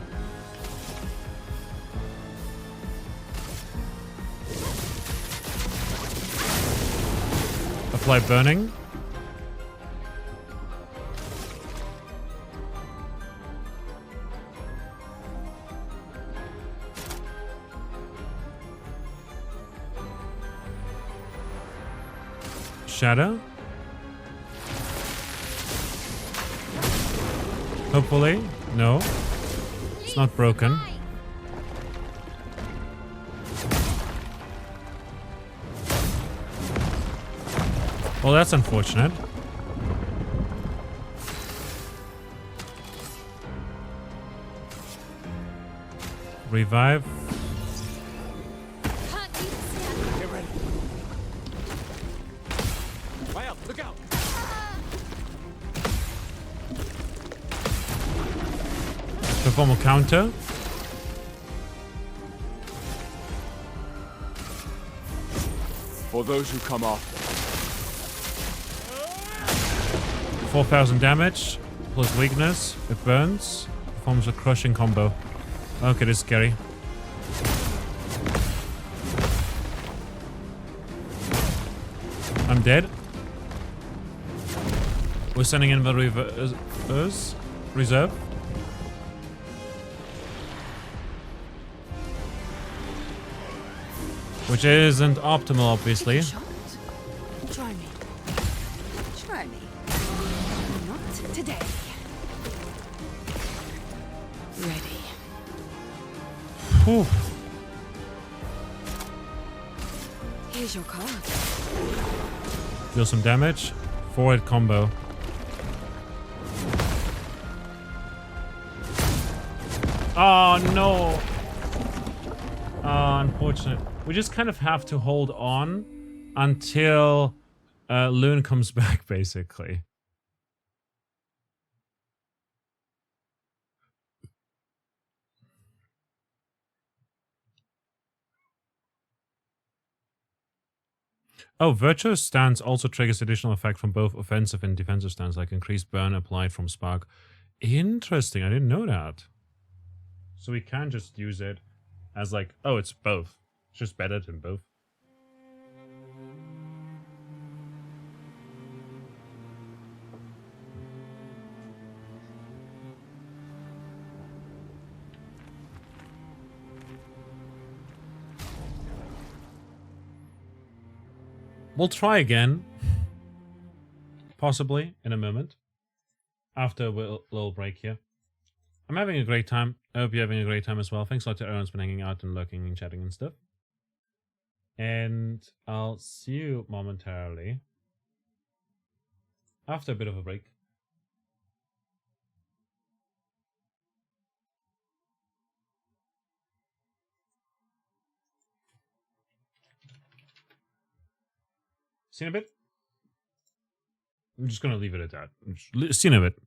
Apply burning. Shadow. Hopefully. No. It's not broken. Well, that's unfortunate. Revive. Get ready. Maya, look out. Perform a counter. For those who come after. 4,000 damage. Plus weakness. It burns. Performs a crushing combo. Okay, this is scary. I'm dead. We're sending in the reserve. Which isn't optimal, obviously. Try me. Try me. Not today. Ready. Whew. Here's your card. Deal some damage. Forward combo. Oh no. Unfortunate. We just kind of have to hold on until Loon comes back, basically. Oh, Virtuous Stance also triggers additional effect from both offensive and defensive stance, like increased burn applied from Spark. Interesting, I didn't know that. So we can just use it as like, oh, it's both. It's just better than both. We'll try again. Possibly in a moment. After a little break here. I'm having a great time. I hope you're having a great time as well. Thanks a lot to everyone who's been hanging out and lurking and chatting and stuff. And I'll see you momentarily. After a bit of a break. See you in a bit. I'm just going to leave it at that. See you in a bit.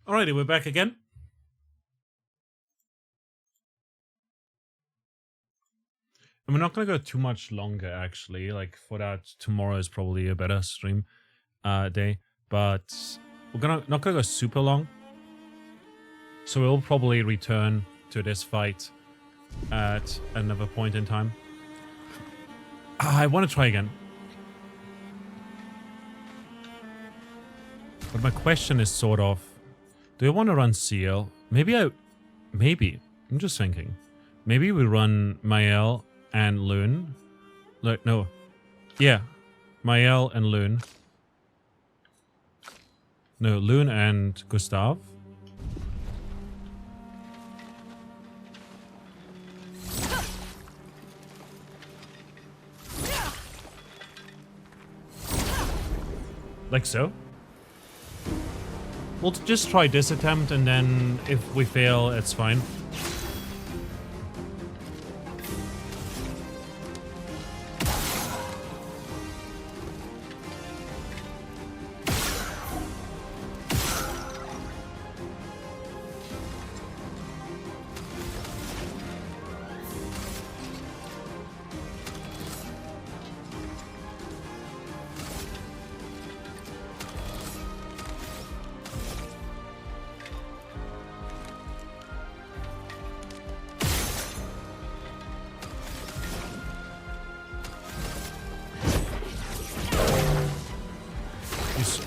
Alrighty, we're back again. And we're not gonna go too much longer, actually. Like, for that, tomorrow is probably a better stream day. But we're not gonna go super long. So we'll probably return to this fight at another point in time. I want to try again. But my question is sort of, do I want to run Seal? Maybe. I'm just thinking. Maybe we run Mael and Loon. No. Yeah. Mael and Loon. No, Loon and Gustav. Like so. We'll just try this attempt, and then if we fail, it's fine.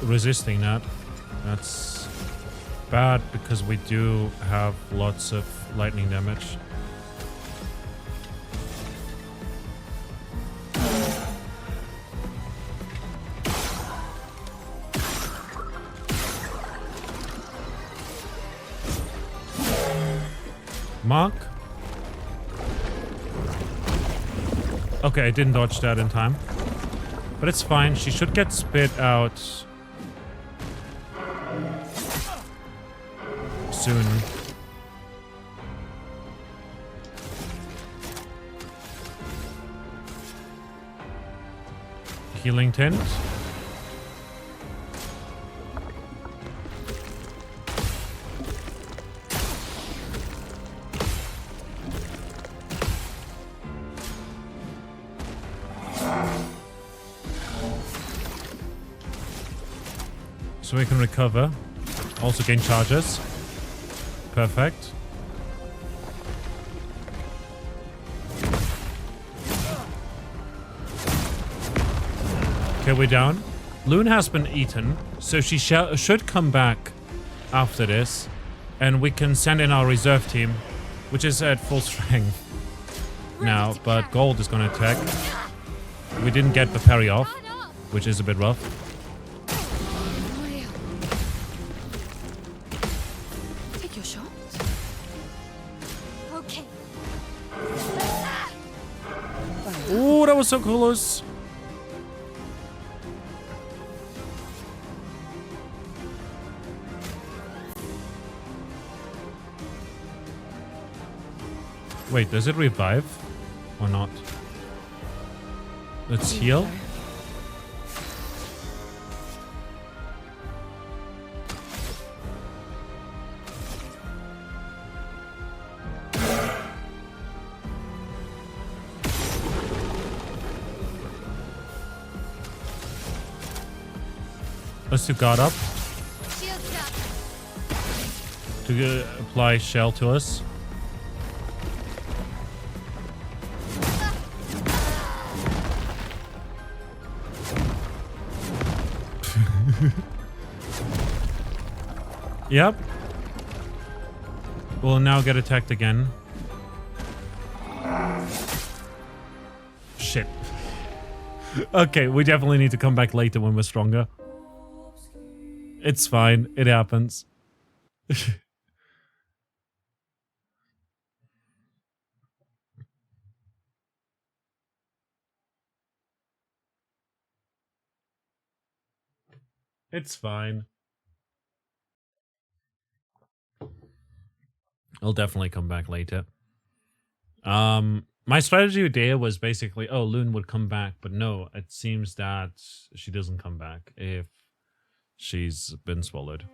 Resisting that. That's bad because we do have lots of lightning damage. Mark? Okay, I didn't dodge that in time. But it's fine, she should get spit out soon. Healing tint. So we can recover. Also gain charges. Perfect. Okay, we're down. Loon has been eaten, so she should come back after this, and we can send in our reserve team, which is at full strength now, but Gold is gonna attack. We didn't get the parry off, which is a bit rough. Oh, that was so close. Wait, does it revive or not? Let's heal. Let's do guard up. To apply shell to us. Yep. We'll now get attacked again. Shit. Okay, we definitely need to come back later when we're stronger. It's fine. It happens. It's fine. I'll definitely come back later. My strategy there was basically, oh, Loon would come back, but no, it seems that she doesn't come back if she's been swallowed.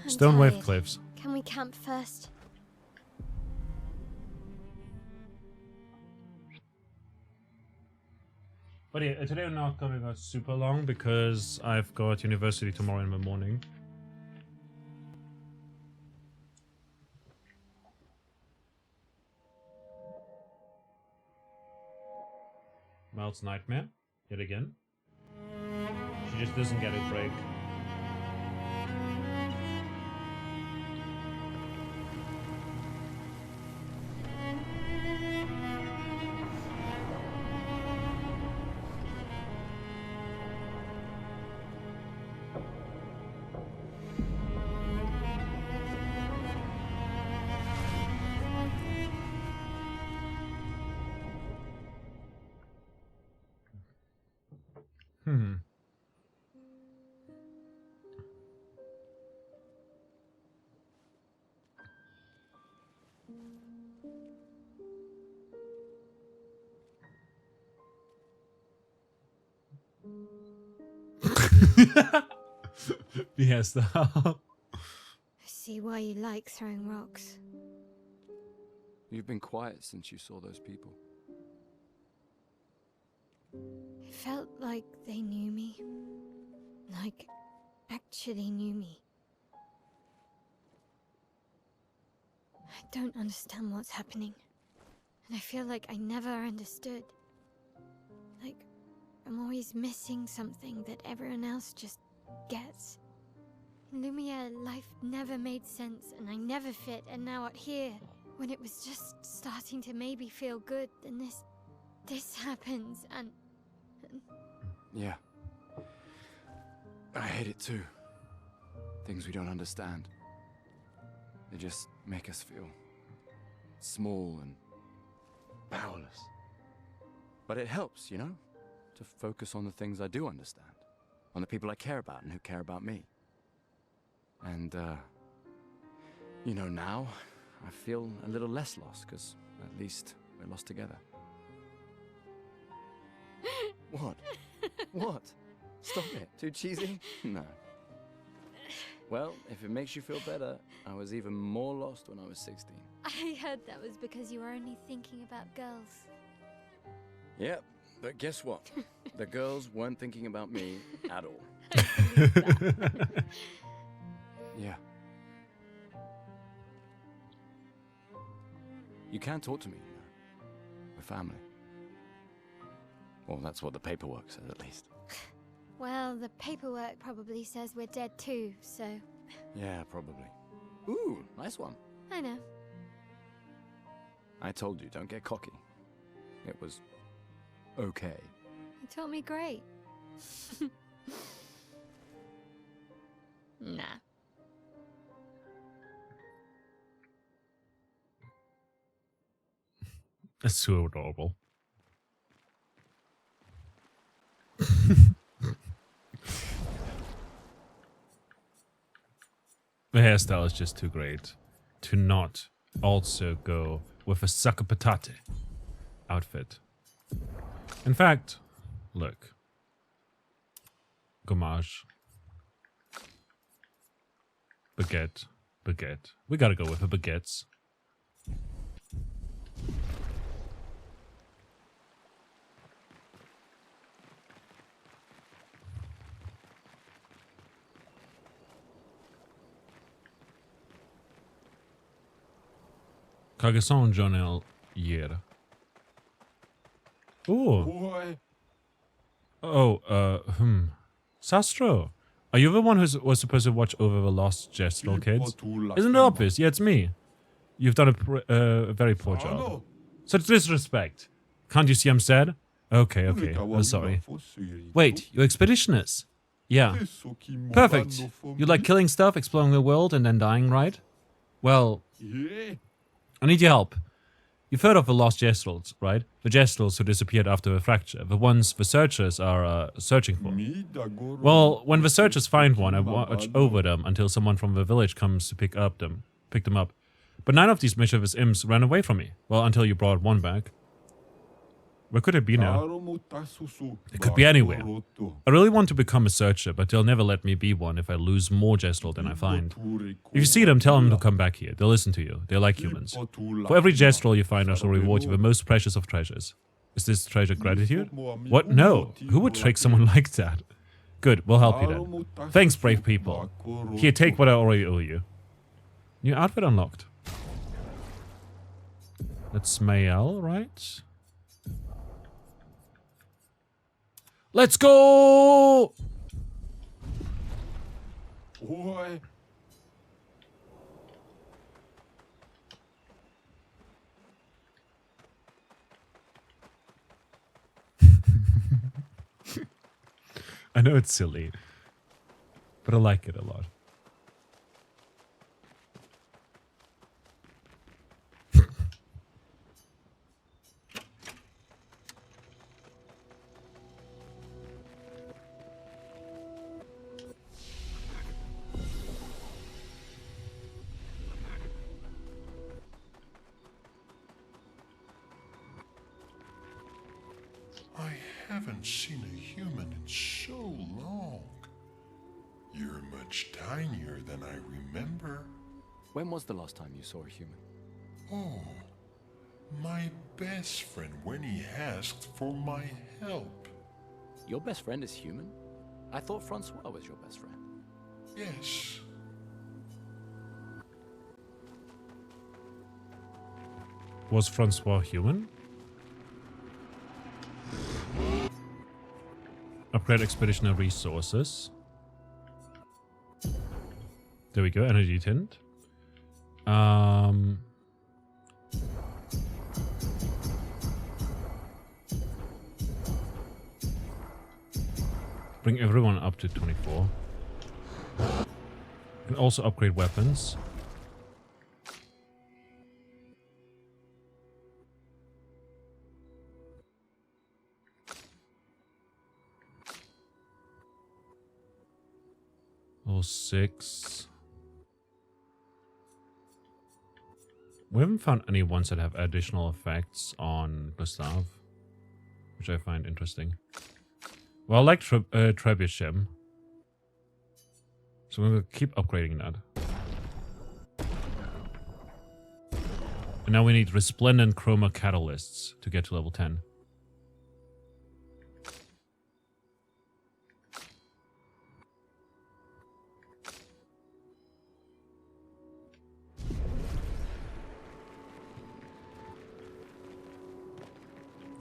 I'm Stone Wave tired. Cliffs. Can we camp first? But yeah, today we're not going to go super long because I've got university tomorrow in the morning. Mel's nightmare, yet again. She just doesn't get a break. Yes, I see why you like throwing rocks. You've been quiet since you saw those people. It felt like they knew me. Like, actually knew me. I don't understand what's happening. And I feel like I never understood. Like, I'm always missing something that everyone else just gets. In Lumiere, life never made sense, and I never fit, and now out here, when it was just starting to maybe feel good, then this happens, and... Yeah. I hate it too. Things we don't understand. They just make us feel small and powerless. But it helps, you know, to focus on the things I do understand, on the people I care about and who care about me. And, you know, now I feel a little less lost, because at least we're lost together. What? What? Stop it. Too cheesy? No. Well, if it makes you feel better, I was even more lost when I was 16. I heard that was because you were only thinking about girls. Yep, but guess what? The girls weren't thinking about me at all. Yeah. You can talk to me, you know. We're family. Well, that's what the paperwork says, at least. Well, the paperwork probably says we're dead too, so... Yeah, probably. Ooh, nice one. I know. I told you, don't get cocky. It was... okay. You taught me great. Nah. That's so adorable. The hairstyle is just too great to not also go with a sucker patate outfit. In fact, look. Gommage. Baguette. Baguette. We gotta go with the baguettes. Cargason Journal year. Oh. Oh, Sastro. Are you the one who was supposed to watch over the lost Gestural kids? Isn't it obvious? Yeah, it's me. You've done a very poor job. Such disrespect. Can't you see I'm sad? Okay, okay. I'm sorry. Wait, you're expeditioners? Yeah. Perfect. You like killing stuff, exploring the world, and then dying, right? Well, I need your help. You've heard of the lost Gestrals, right? The Gestrals who disappeared after a fracture. The ones the searchers are searching for. Well, when the searchers find one, I watch over them until someone from the village comes to pick them up. But none of these mischievous imps ran away from me. Well, until you brought one back. Where could it be now? It could be anywhere. I really want to become a searcher, but they'll never let me be one if I lose more gestrel than I find. If you see them, tell them to come back here. They'll listen to you. They're like humans. For every gestrel you find, I shall reward you with the most precious of treasures. Is this treasure gratitude? What? No. Who would trick someone like that? Good, we'll help you then. Thanks, brave people. Here, take what I already owe you. New outfit unlocked. That's Mael, right? Let's go! Boy. I know it's silly, but I like it a lot. I haven't seen a human in so long. You're much tinier than I remember. When was the last time you saw a human? Oh, my best friend when he asked for my help. Your best friend is human? I thought Francois was your best friend. Yes. Was Francois human? Upgrade expeditioner resources. There we go, energy tint. Bring everyone up to 24. Can also upgrade weapons. Level 6. We haven't found any ones that have additional effects on Gustav, which I find interesting. Well, I like Trebuchet, so I'm going to keep upgrading that. And now we need Resplendent Chroma Catalysts to get to level 10.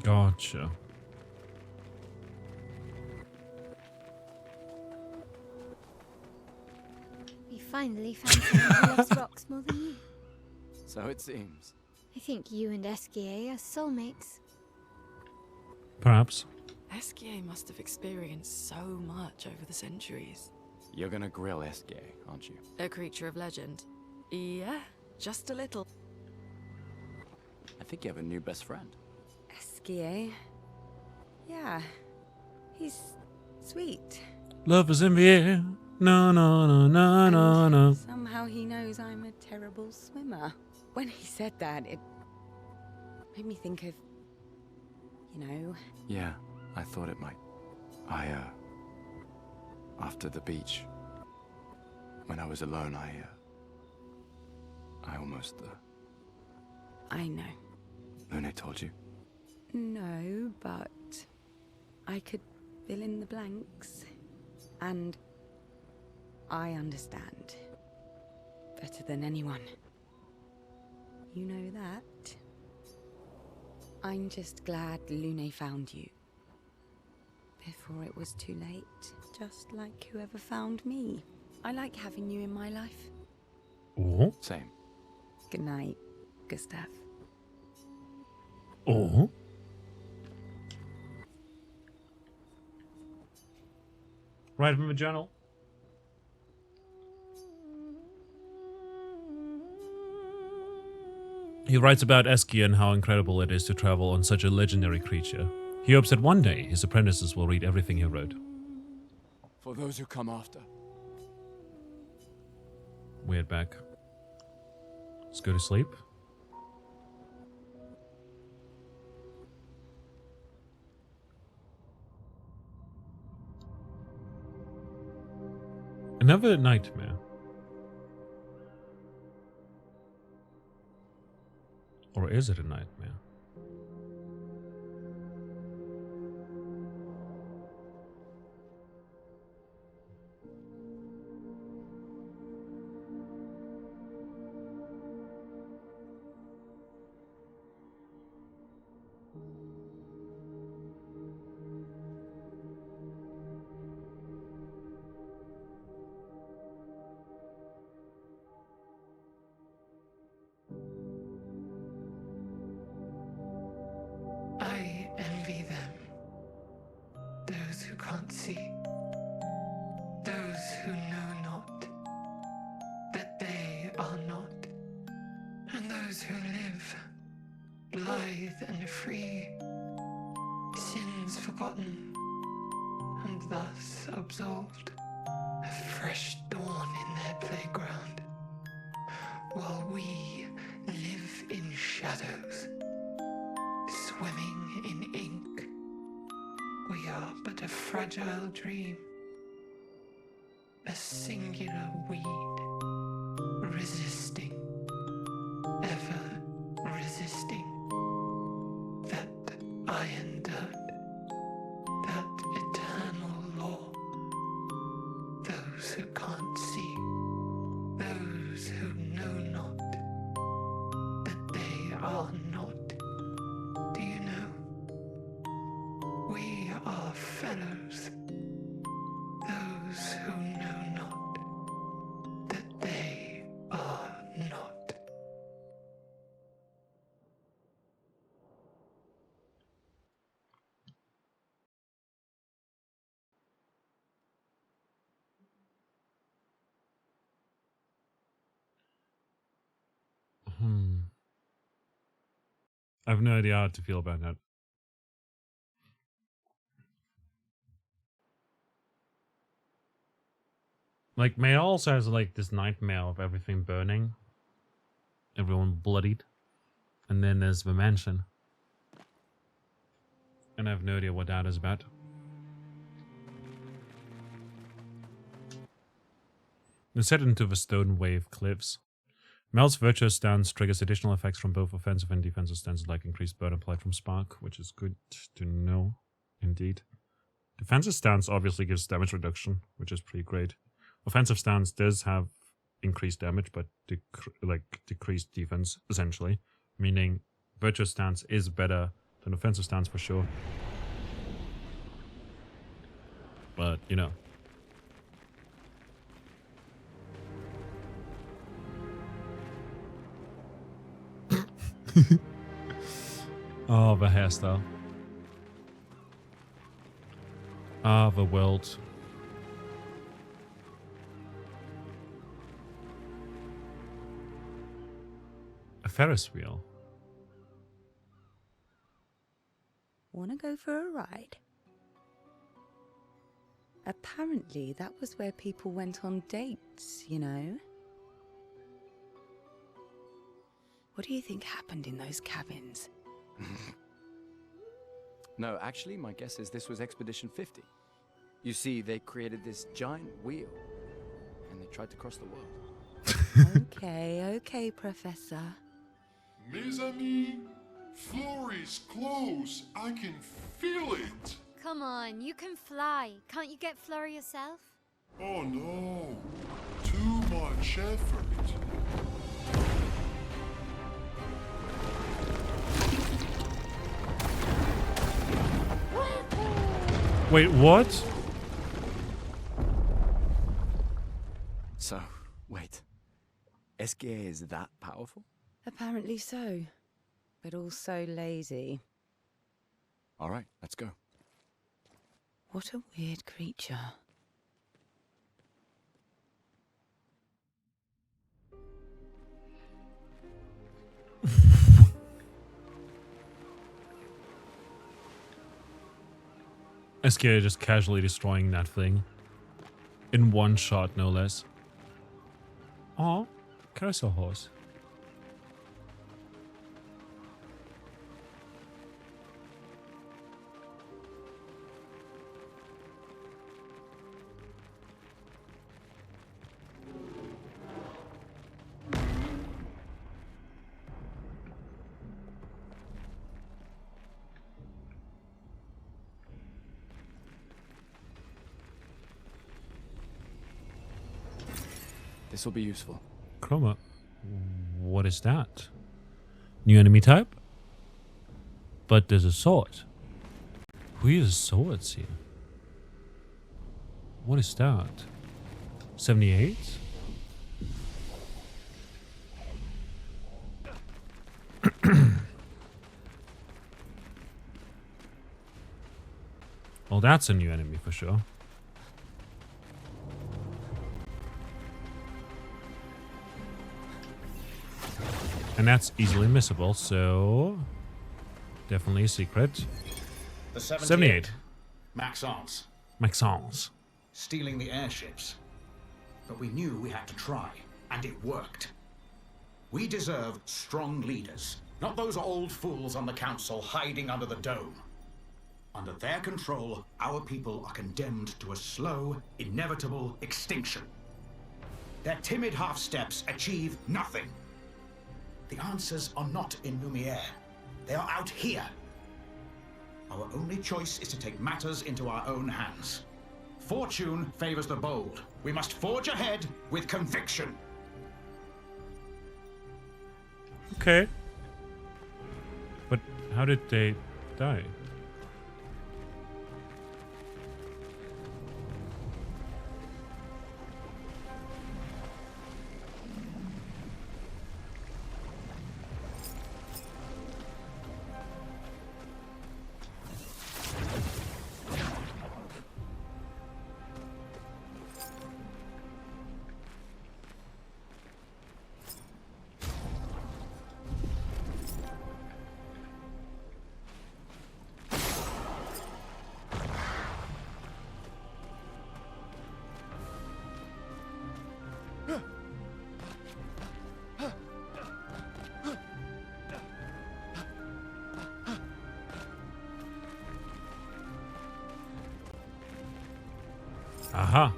Gotcha. We finally found someone who loves rocks more than you. So it seems. I think you and Esquier are soulmates. Perhaps. Esquier must have experienced so much over the centuries. You're gonna grill Esquier, aren't you? A creature of legend. Yeah, just a little. I think you have a new best friend. Esquier. Yeah, he's sweet. Love is in the air. No, no, no, no, no, no. Somehow he knows I'm a terrible swimmer. When he said that, it made me think of, you know... Yeah, I thought it might. After the beach, when I was alone, I almost, I know. Lune told you? No, but I could fill in the blanks. And I understand better than anyone. You know that? I'm just glad Lune found you. Before it was too late, just like whoever found me. I like having you in my life. Oh. Same. Good night, Gustav. Oh. Right from the journal. He writes about Esquier and how incredible it is to travel on such a legendary creature. He hopes that one day his apprentices will read everything he wrote. For those who come after. Weird back. Let's go to sleep. Another nightmare. Or is it a nightmare? I envy them. Those who can't see. Those who know not that they are not. And those who live, blithe and free, sins forgotten, and thus absolved. A fresh dawn in their playground, while we live in shadows, swimming in ink. We are but a fragile dream, a singular weed, resisting, ever resisting that iron dirt, that eternal law. Those who can't see, those who know not that they are not. Do you know? We are fellows. Those who know not that they are not. I have no idea how to feel about that. Like, May also has like this nightmare of everything burning, everyone bloodied, and then there's the mansion, and I have no idea what that is about. They're set into the stone wave cliffs. Mel's virtuous stance triggers additional effects from both offensive and defensive stances, like increased burn applied from Spark, which is good to know, indeed. Defensive stance obviously gives damage reduction, which is pretty great. Offensive stance does have increased damage, but decreased defense, essentially. Meaning, virtuous stance is better than offensive stance for sure. But, you know. Oh, the hairstyle. Ah, the world. A Ferris wheel. Wanna go for a ride? Apparently, that was where people went on dates, you know? What do you think happened in those cabins? No, actually, my guess is this was Expedition 50. You see, they created this giant wheel, and they tried to cross the world. Okay, Professor. Mes amis, Florey's close. I can feel it. Come on, you can fly. Can't you get Flora yourself? Oh no, too much effort. Wait, what? So, wait. Esquire is that powerful? Apparently so, but also lazy. All right, let's go. What a weird creature. Esquire just casually destroying that thing. In one shot, no less. Aw, carousel horse. This will be useful. Chroma. What is that? New enemy type? But there's a sword. Who uses swords here? What is that? 78? Well, that's a new enemy for sure. And that's easily missable, so definitely a secret. The 78. 78. Maxence. Maxence. Stealing the airships. But we knew we had to try, and it worked. We deserve strong leaders, not those old fools on the council hiding under the dome. Under their control, our people are condemned to a slow, inevitable extinction. Their timid half-steps achieve nothing. The answers are not in Lumiere. They are out here. Our only choice is to take matters into our own hands. Fortune favors the bold. We must forge ahead with conviction. Okay. But how did they die? Aha.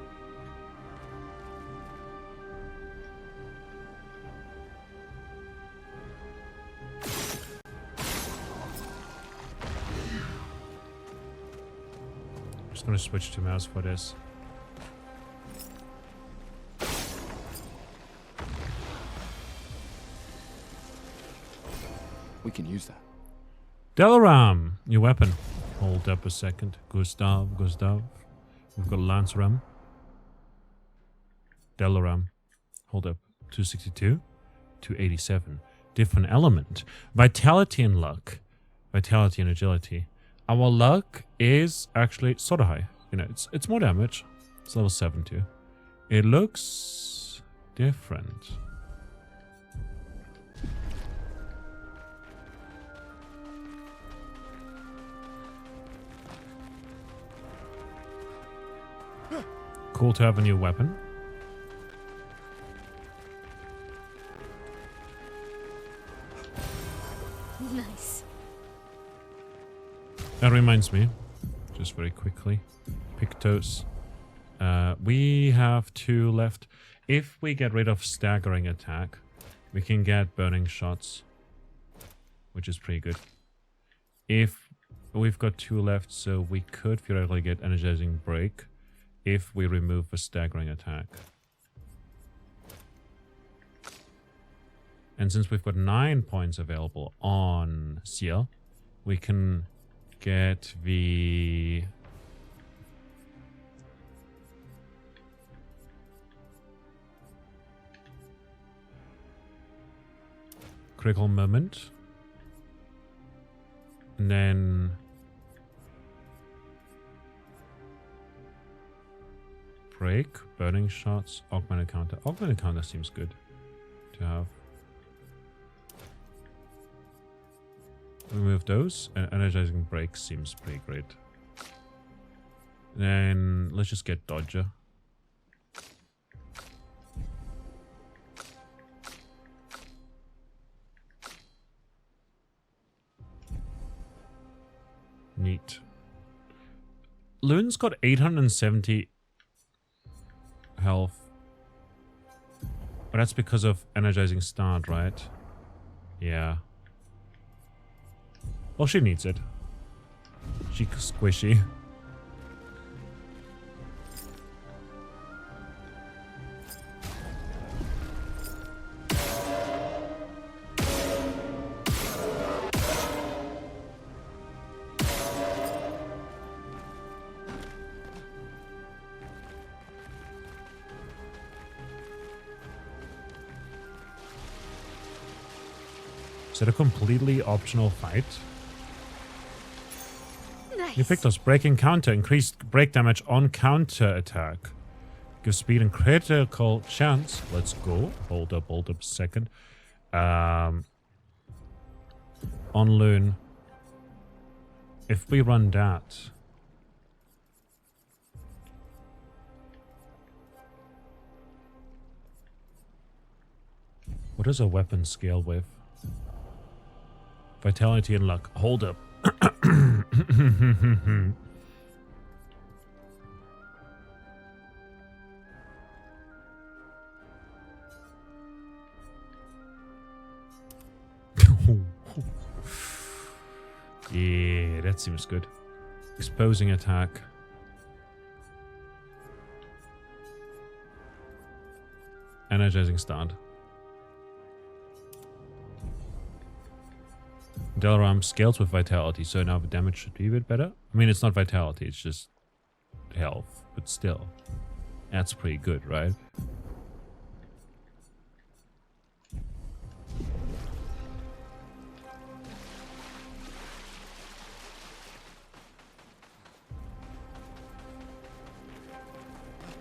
Just gonna switch to mouse for this. We can use that. Delaram, new weapon. Hold up a second. Gustav. We've got Lance Ram. Delaram. Hold up. 262. 287. Different element. Vitality and luck. Vitality and agility. Our luck is actually sort of high. You know, it's more damage. It's level 7 too. It looks different. Cool to have a new weapon. Nice. That reminds me, just very quickly, Pictos. We have 2 left. If we get rid of staggering attack, we can get burning shots, which is pretty good. If we've got 2 left, so we could theoretically get energizing break if we remove the staggering attack. And since we've got 9 points available on Seal, we can get the critical moment, and then break, burning shots, augmented counter. Augmented counter seems good to have. Remove those, and energizing break seems pretty great. Then let's just get Dodger. Neat. Loon's got 870 health. But that's because of energizing start, right? Yeah. Well, she needs it. She's squishy. Is that a completely optional fight? Nice. New victors, breaking counter, increased break damage on counter attack. Give speed and critical chance. Let's go. Hold up a second. On loon. If we run that. What does a weapon scale with? Vitality and luck. Hold up. Yeah, that seems good. Exposing attack. Energizing stun. Dalaram scales with vitality, so now the damage should be a bit better. I mean, it's not vitality, it's just health, but still. That's pretty good, right?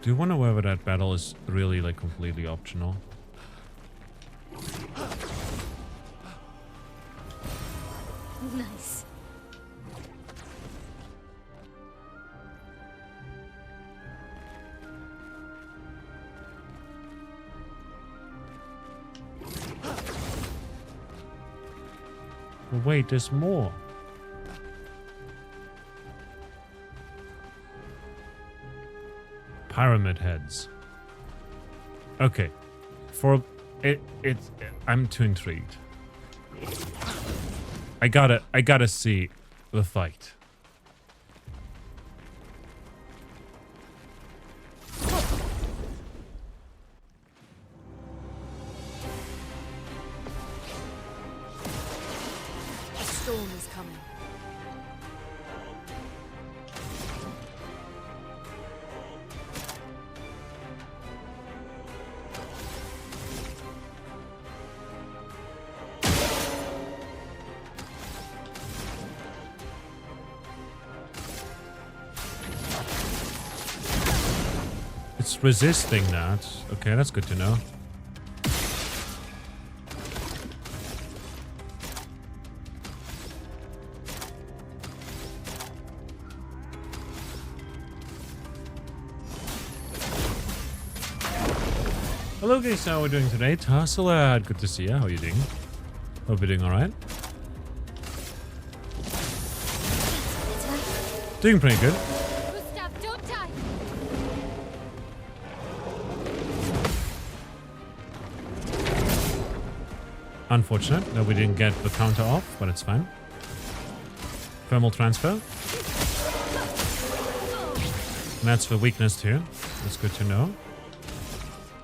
Do you wonder whether that battle is really like completely optional? Nice. But wait, there's more. Pyramid heads. Okay. For it's I'm too intrigued. I gotta see the fight. A storm is coming. It's resisting that. Okay, that's good to know. Hello guys, how are we doing today? Tasselad, good to see you. How are you doing? Hope you're doing alright. Doing pretty good. Gustav, don't die. Unfortunate that we didn't get the counter off, but it's fine. Thermal transfer. And that's for weakness too. That's good to know.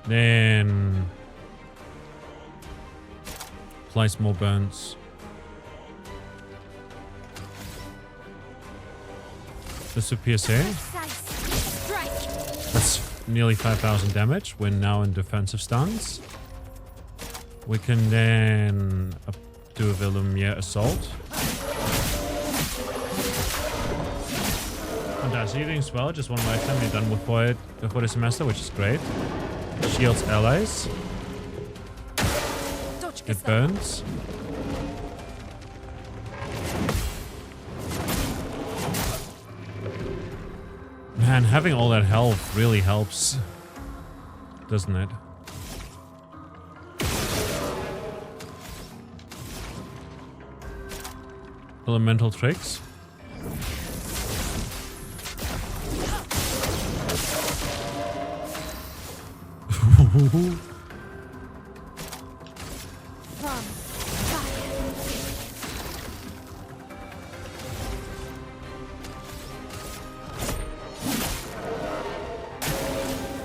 Then place more burns. This is PSA. That's nearly 5,000 damage. We're now in defensive stance. We can then do a Lumiere assault. Fantastic, you're doing swell. Just one lifetime. You're done before the semester, which is great. Shields allies. It burns. Man, having all that health really helps, doesn't it? Elemental tricks.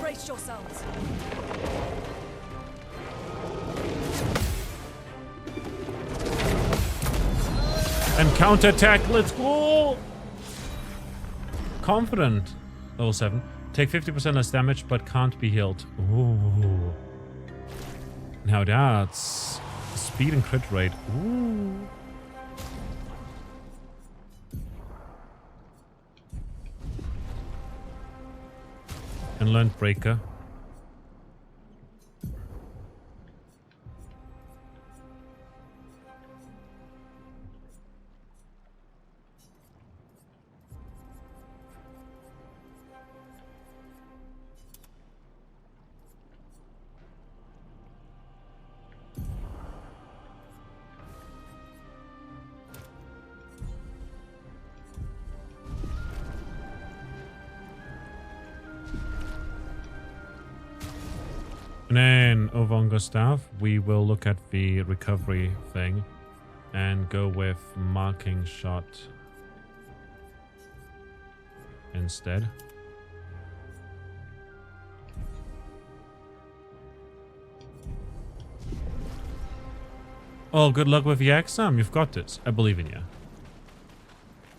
Brace yourselves. And counterattack, let's go! Confident. Level 7. Take 50% less damage, but can't be healed. Ooh. Now that's speed and crit rate. Ooh. And learned breaker. And then over on Gustav, we will look at the recovery thing and go with marking shot instead. Oh, good luck with the exam. You've got this. I believe in you.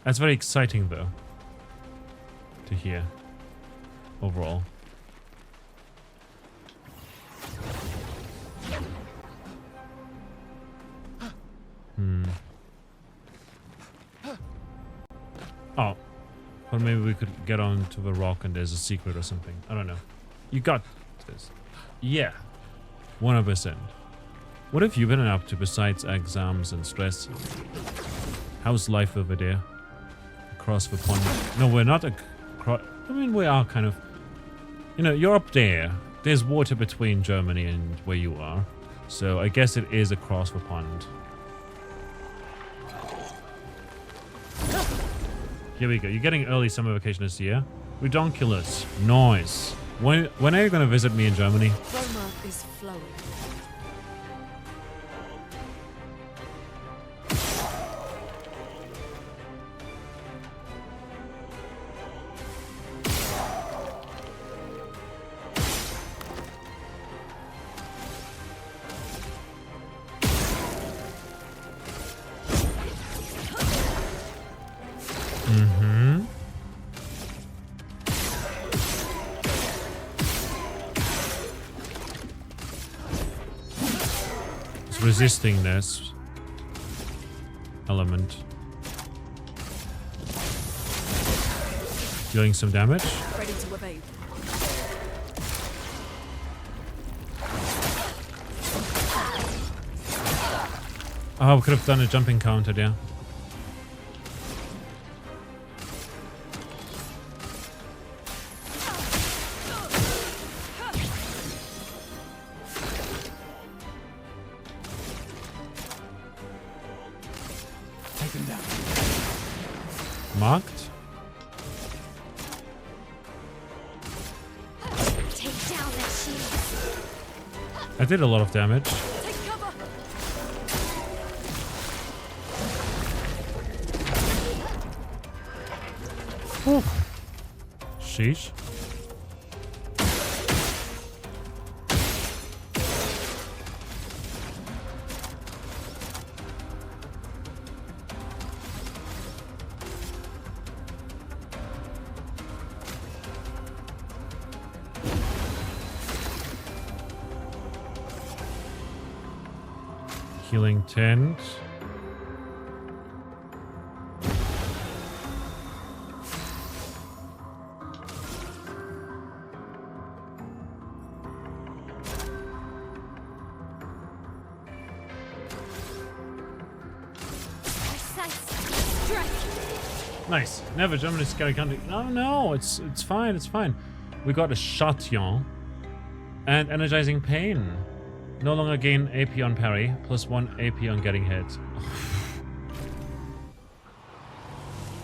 That's very exciting, though, to hear overall. Oh. Or maybe we could get onto the rock and there's a secret or something. I don't know. You got this. Yeah. 100%. What have you been up to besides exams and stress? How's life over there? Across the pond? No, we're not across... I mean, we are kind of... You know, you're up there. There's water between Germany and where you are. So I guess it is across the pond. Here we go. You're getting early summer vacation this year. Redonkulous. Nice. When are you going to visit me in Germany? Roma is flowing. Resisting this element. Dealing some damage. Ready to evade. Oh, we could have done a jumping counter there. Marked. Take down that shield. I did a lot of damage. Take cover. Whew. Sheesh. Healing tent. Nice. Never Germany scary country. No, it's fine. It's fine. We got a Châtillon and energizing pain. No longer gain AP on parry, +1 AP on getting hit.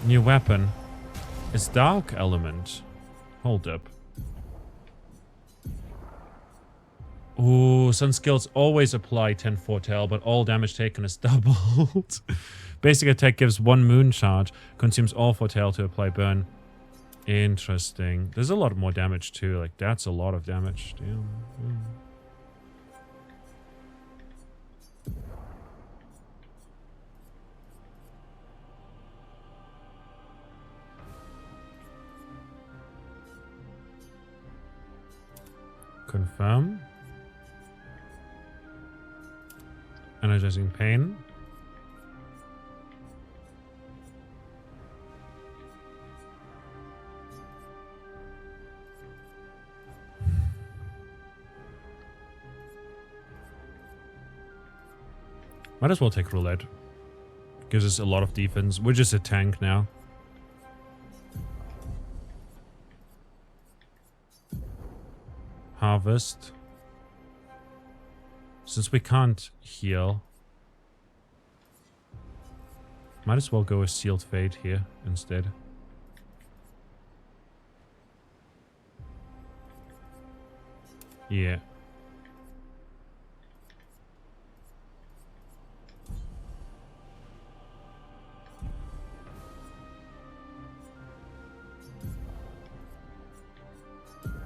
New weapon. It's dark element. Hold up. Ooh, some skills always apply 10 foretell, but all damage taken is doubled. Basic attack gives 1 moon charge, consumes all foretell to apply burn. Interesting. There's a lot more damage too. Like, that's a lot of damage. Damn. Confirm. Energizing pain. Might as well take roulette. Gives us a lot of defense. We're just a tank now. Harvest. Since we can't heal, might as well go with Sealed Fate here instead. Yeah.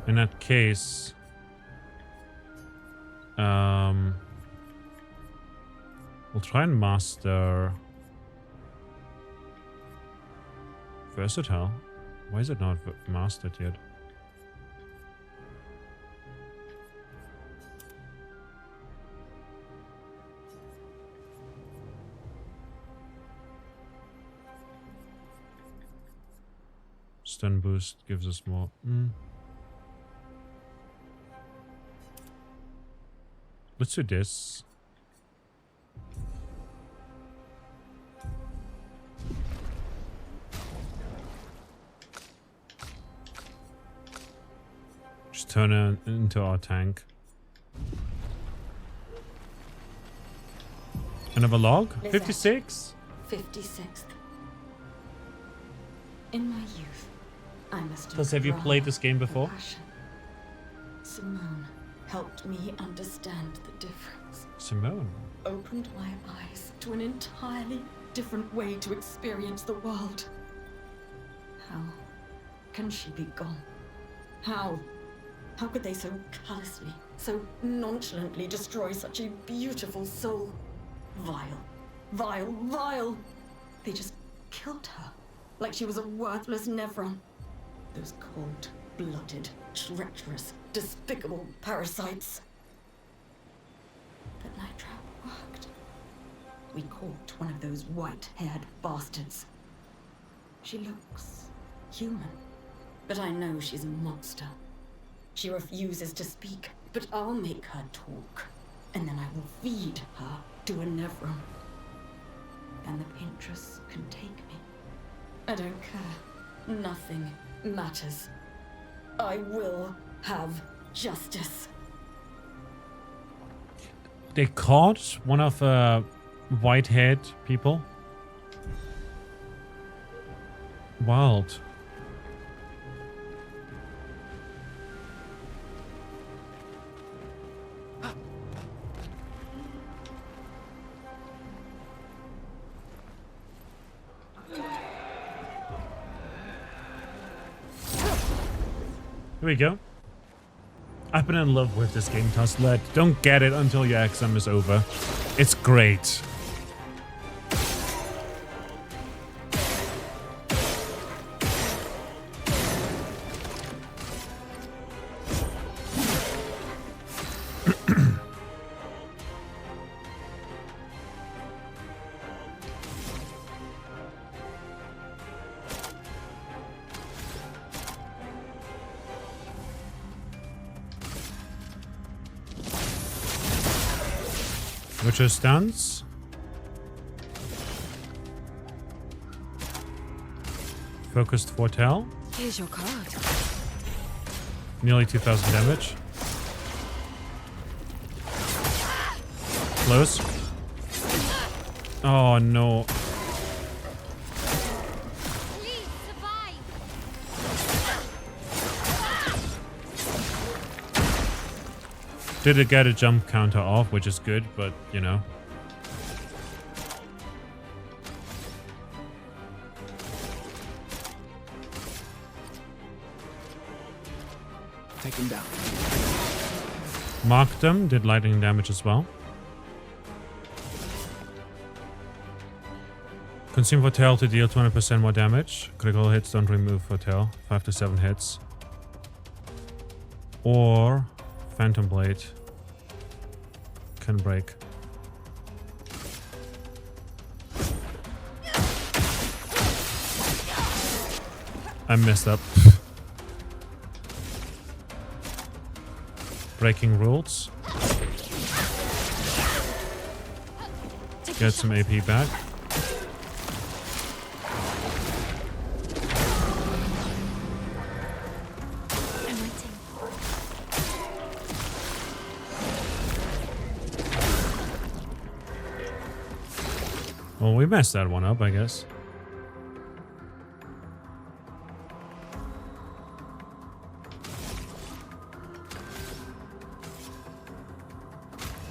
In that case, we'll try and master Versatile. Why is it not mastered yet? Stun boost gives us more. Let's do this. Just turn it into our tank. Another log? 56? 56th. In my youth, I must Plus, have you played this game before? Simone helped me understand the difference. Simone? Opened my eyes to an entirely different way to experience the world. How can she be gone? How? How could they so callously, so nonchalantly destroy such a beautiful soul? Vile, vile, vile! They just killed her, like she was a worthless Nevron. Those cold-blooded, treacherous, despicable parasites. But Night Trap worked. We caught one of those white-haired bastards. She looks human, but I know she's a monster. She refuses to speak, but I'll make her talk, and then I will feed her to a Nevron. Then the Paintress can take me. I don't care. Nothing matters. I will have justice. They caught one of white-haired people. Wild. Here we go. I've been in love with this game, Tusslet. Don't get it until your exam is over. It's great. Witcher stuns. Focused Foretell. Here's your card. Nearly 2,000 damage. Close. Oh no. Did it get a jump counter off, which is good, but you know. Take him down. Marked them, did lightning damage as well. Consume Foretell to deal 20% more damage. Critical hits don't remove Foretell. 5 to 7 hits. Or Phantom Blade can break. I messed up. Breaking rules. Get some AP back. Well, we messed that one up, I guess.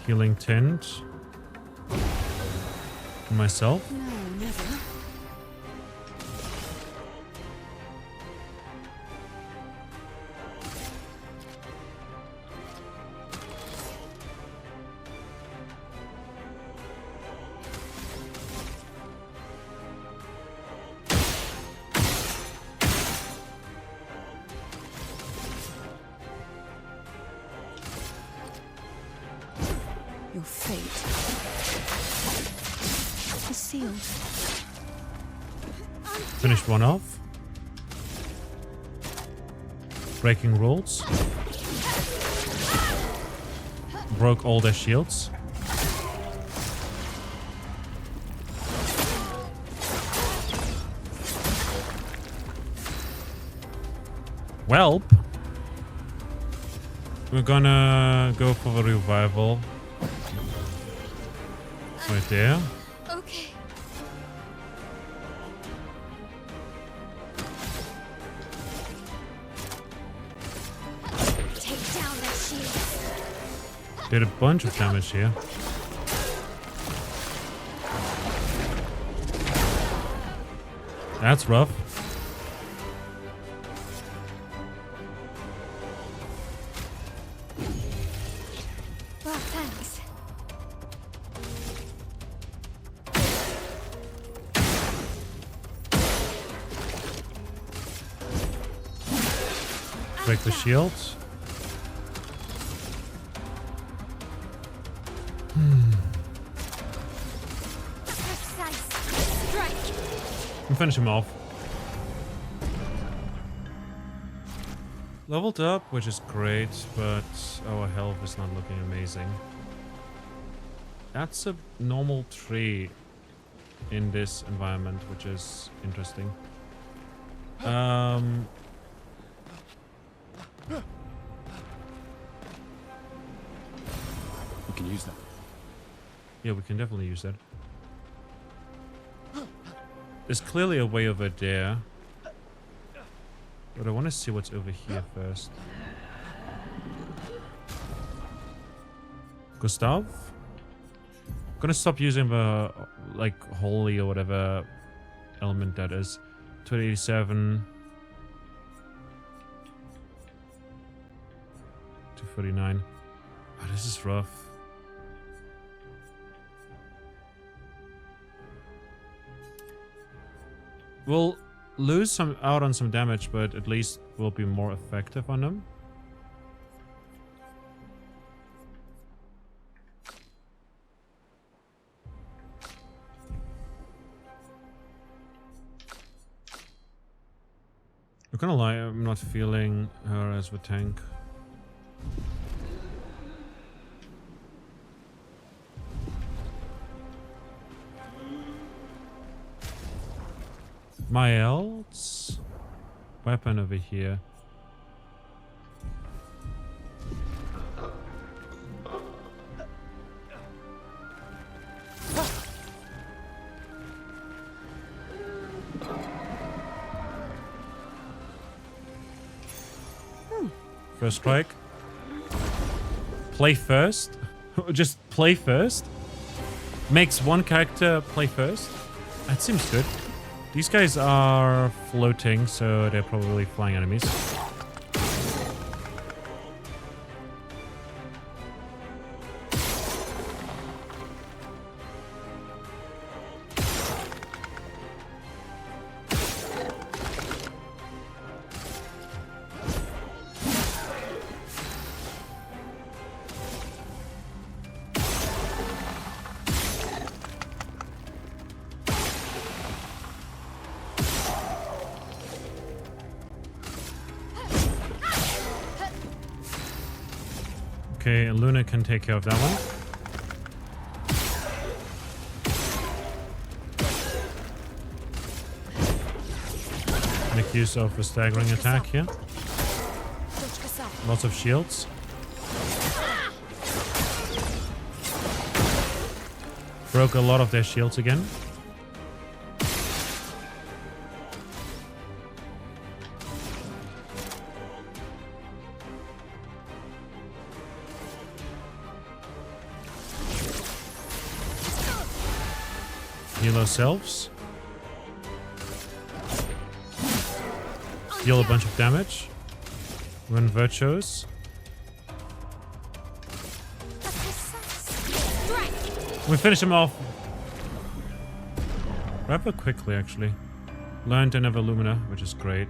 Healing tent. Myself. No, never. Your fate is sealed. Finished one off. Breaking rules. Broke all their shields. Welp. We're gonna go for the revival. Right there. Okay. Take down that shield. Did a bunch of damage here. That's rough. Well, thanks. Break the shields. And finish him off. Leveled up, which is great, but our health is not looking amazing. That's a normal tree in this environment, which is interesting. We can use that. Yeah, we can definitely use that. There's clearly a way over there. But I want to see what's over here first. Gustav? I'm gonna stop using the, like, holy or whatever element that is. 287. 249. Oh, this is rough. We'll lose some out on some damage, but at least we'll be more effective on them. I'm gonna lie, I'm not feeling her as the tank. My else weapon over here. First strike. Play first. Just play first. Makes one character play first. That seems good. These guys are floating, so they're probably flying enemies. Okay, Luna can take care of that one. Make use of a staggering attack here. Lots of shields. Broke a lot of their shields again. Heal ourselves. Deal a bunch of damage. Run virtuos. We finish him off rather quickly, actually. Learned another Lumina, which is great.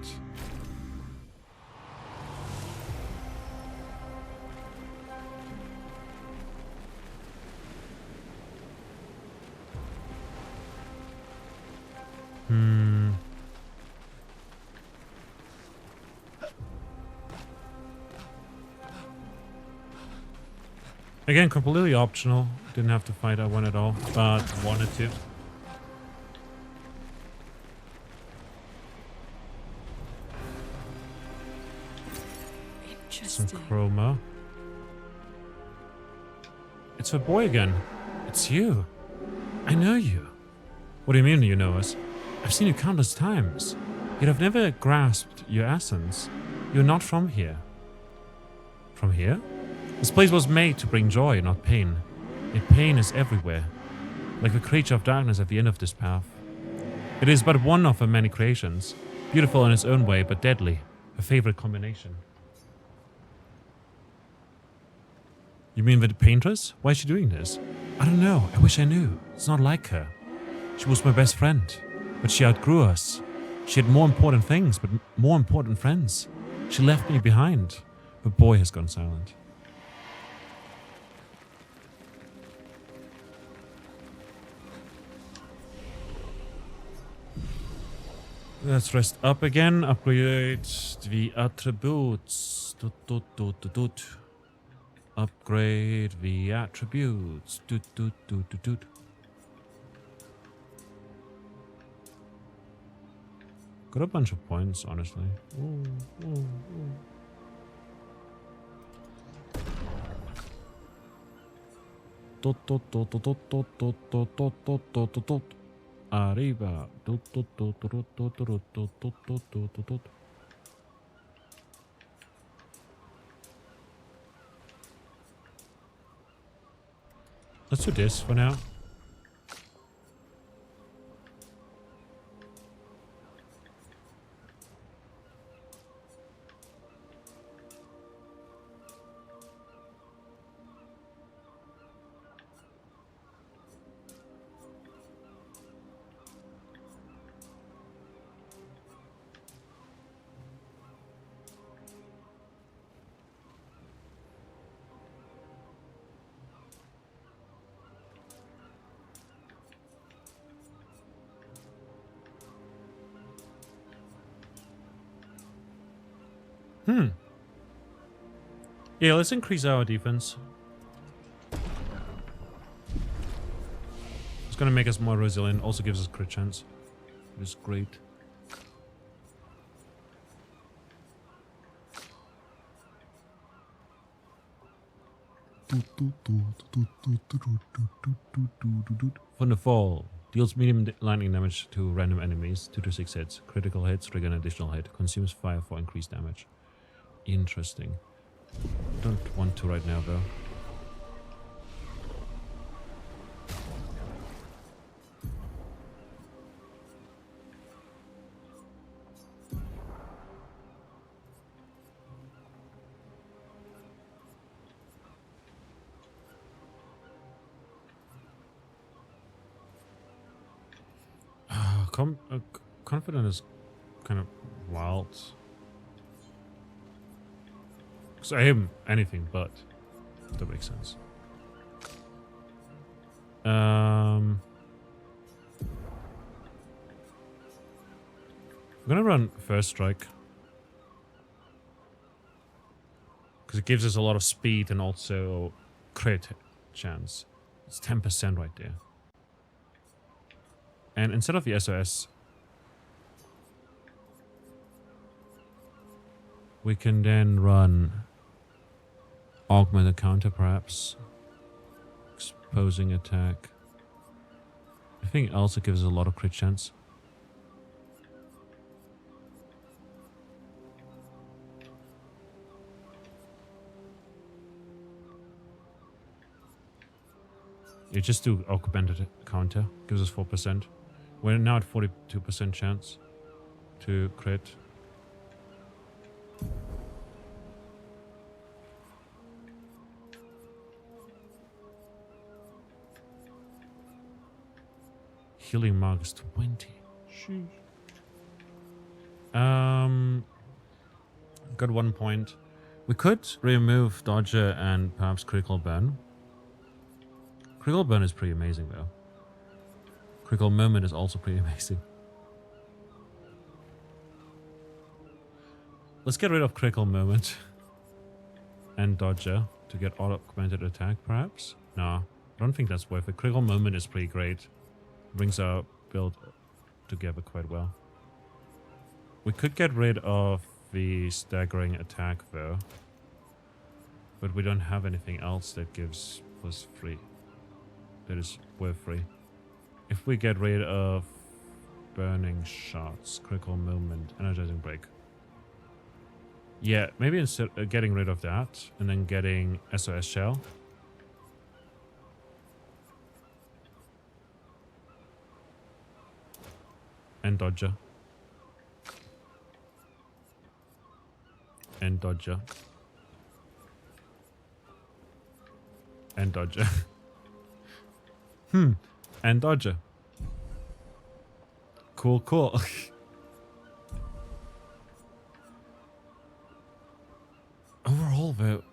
Again, completely optional. Didn't have to fight that one at all, but wanted to. Some chroma. It's the boy again. It's you. I know you. What do you mean you know us? I've seen you countless times. Yet I've never grasped your essence. You're not from here. From here? This place was made to bring joy, not pain. Yet pain is everywhere, like the creature of darkness at the end of this path. It is but one of her many creations, beautiful in its own way, but deadly, her favorite combination. You mean the paintress? Why is she doing this? I don't know, I wish I knew. It's not like her. She was my best friend, but she outgrew us. She had more important things, but more important friends. She left me behind. The boy has gone silent. Let's rest up again. Upgrade the attributes. Upgrade the attributes. Got a bunch of points, honestly. Arriba. Let's do this for now. Yeah, let's increase our defense. It's gonna make us more resilient, also gives us crit chance, which is great. From the fall, deals medium lightning damage to random enemies, 2 to 6 hits. Critical hits trigger an additional hit. Consumes fire for increased damage. Interesting. Don't want to right now, though. Confident is kind of wild. Because I am anything but. That makes sense. I'm gonna run first strike. Because it gives us a lot of speed and also crit chance. It's 10% right there. And instead of the SOS, we can then run augmented counter, perhaps. Exposing attack. I think it also gives us a lot of crit chance. You just do augmented counter, gives us 4%. We're now at 42% chance to crit. Healing mark is 20. Sheesh. Got 1 point. We could remove Dodger and perhaps Critical Burn. Critical Burn is pretty amazing though. Critical Moment is also pretty amazing. Let's get rid of Critical Moment and Dodger to get augmented attack perhaps? No, I don't think that's worth it. Critical Moment is pretty great. Brings our build together quite well. We could get rid of the staggering attack though. But we don't have anything else that gives plus 3. That is worth 3. If we get rid of burning shots, critical movement, energizing break. Yeah, maybe instead of getting rid of that and then getting SOS shell. And Dodger. And Dodger. And Dodger. And Dodger. Cool, cool. Overall, though,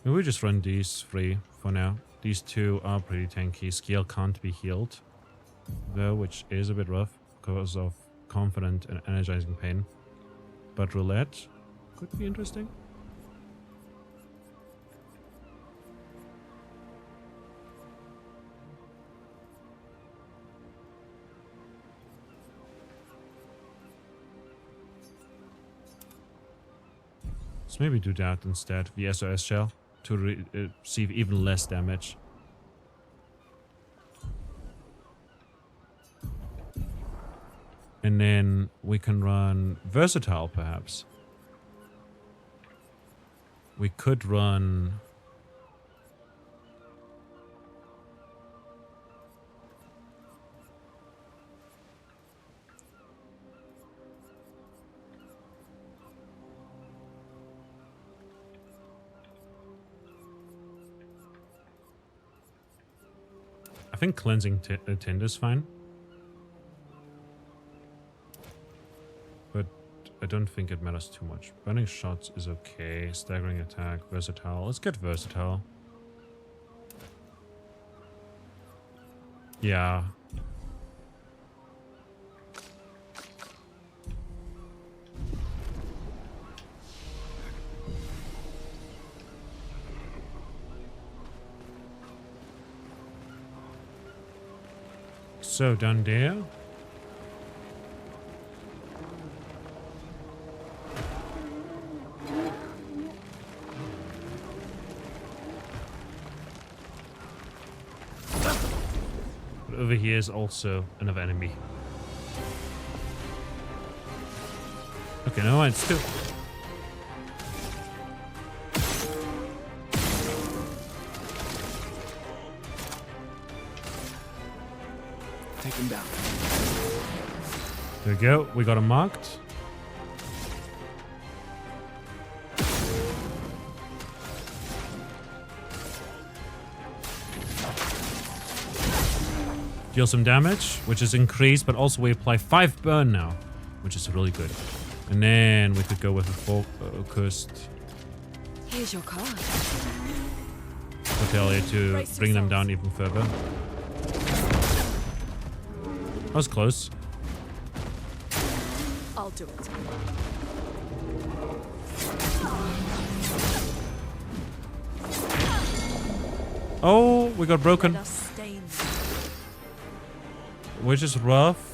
we just run these 3 for now. These 2 are pretty tanky. Scale can't be healed, though, which is a bit rough because of confident and energizing pain. But roulette could be interesting. Let's maybe do that instead, the SOS shell, to receive even less damage. And then we can run versatile, perhaps. We could run... I think cleansing tint is fine. But I don't think it matters too much. Burning shots is okay. Staggering attack, versatile. Let's get versatile. Yeah. So down there. But over here is also another enemy. Okay, no, it's still. Take him down. There we go. We got him marked. Deal some damage, which is increased, but also we apply 5 burn now, which is really good. And then we could go with a focused Here's your card. failure to bring them down even further. That was close. I'll do it. Oh, we got broken. Let us stain them. Which is rough.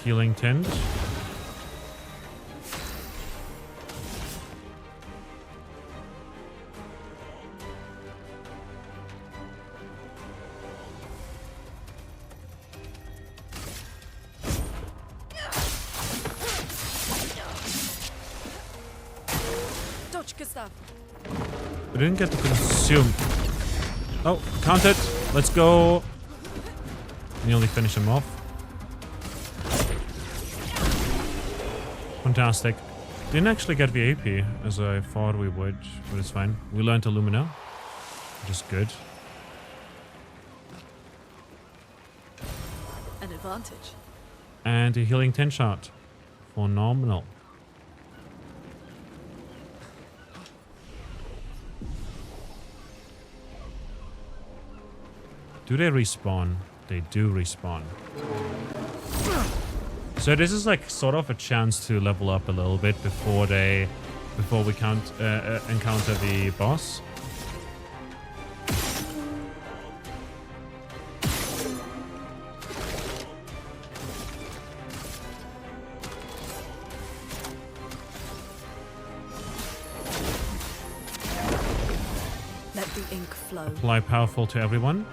Healing tent. We didn't get to consume. Oh, count it. Let's go. Nearly finish him off. Fantastic. Didn't actually get the AP as I thought we would, but it's fine. We learned Illumina, which is good. An advantage. And a healing 10 shot. Phenomenal. Do they respawn? They do respawn. So this is like sort of a chance to level up a little bit before we encounter the boss. Let the ink flow. Apply powerful to everyone.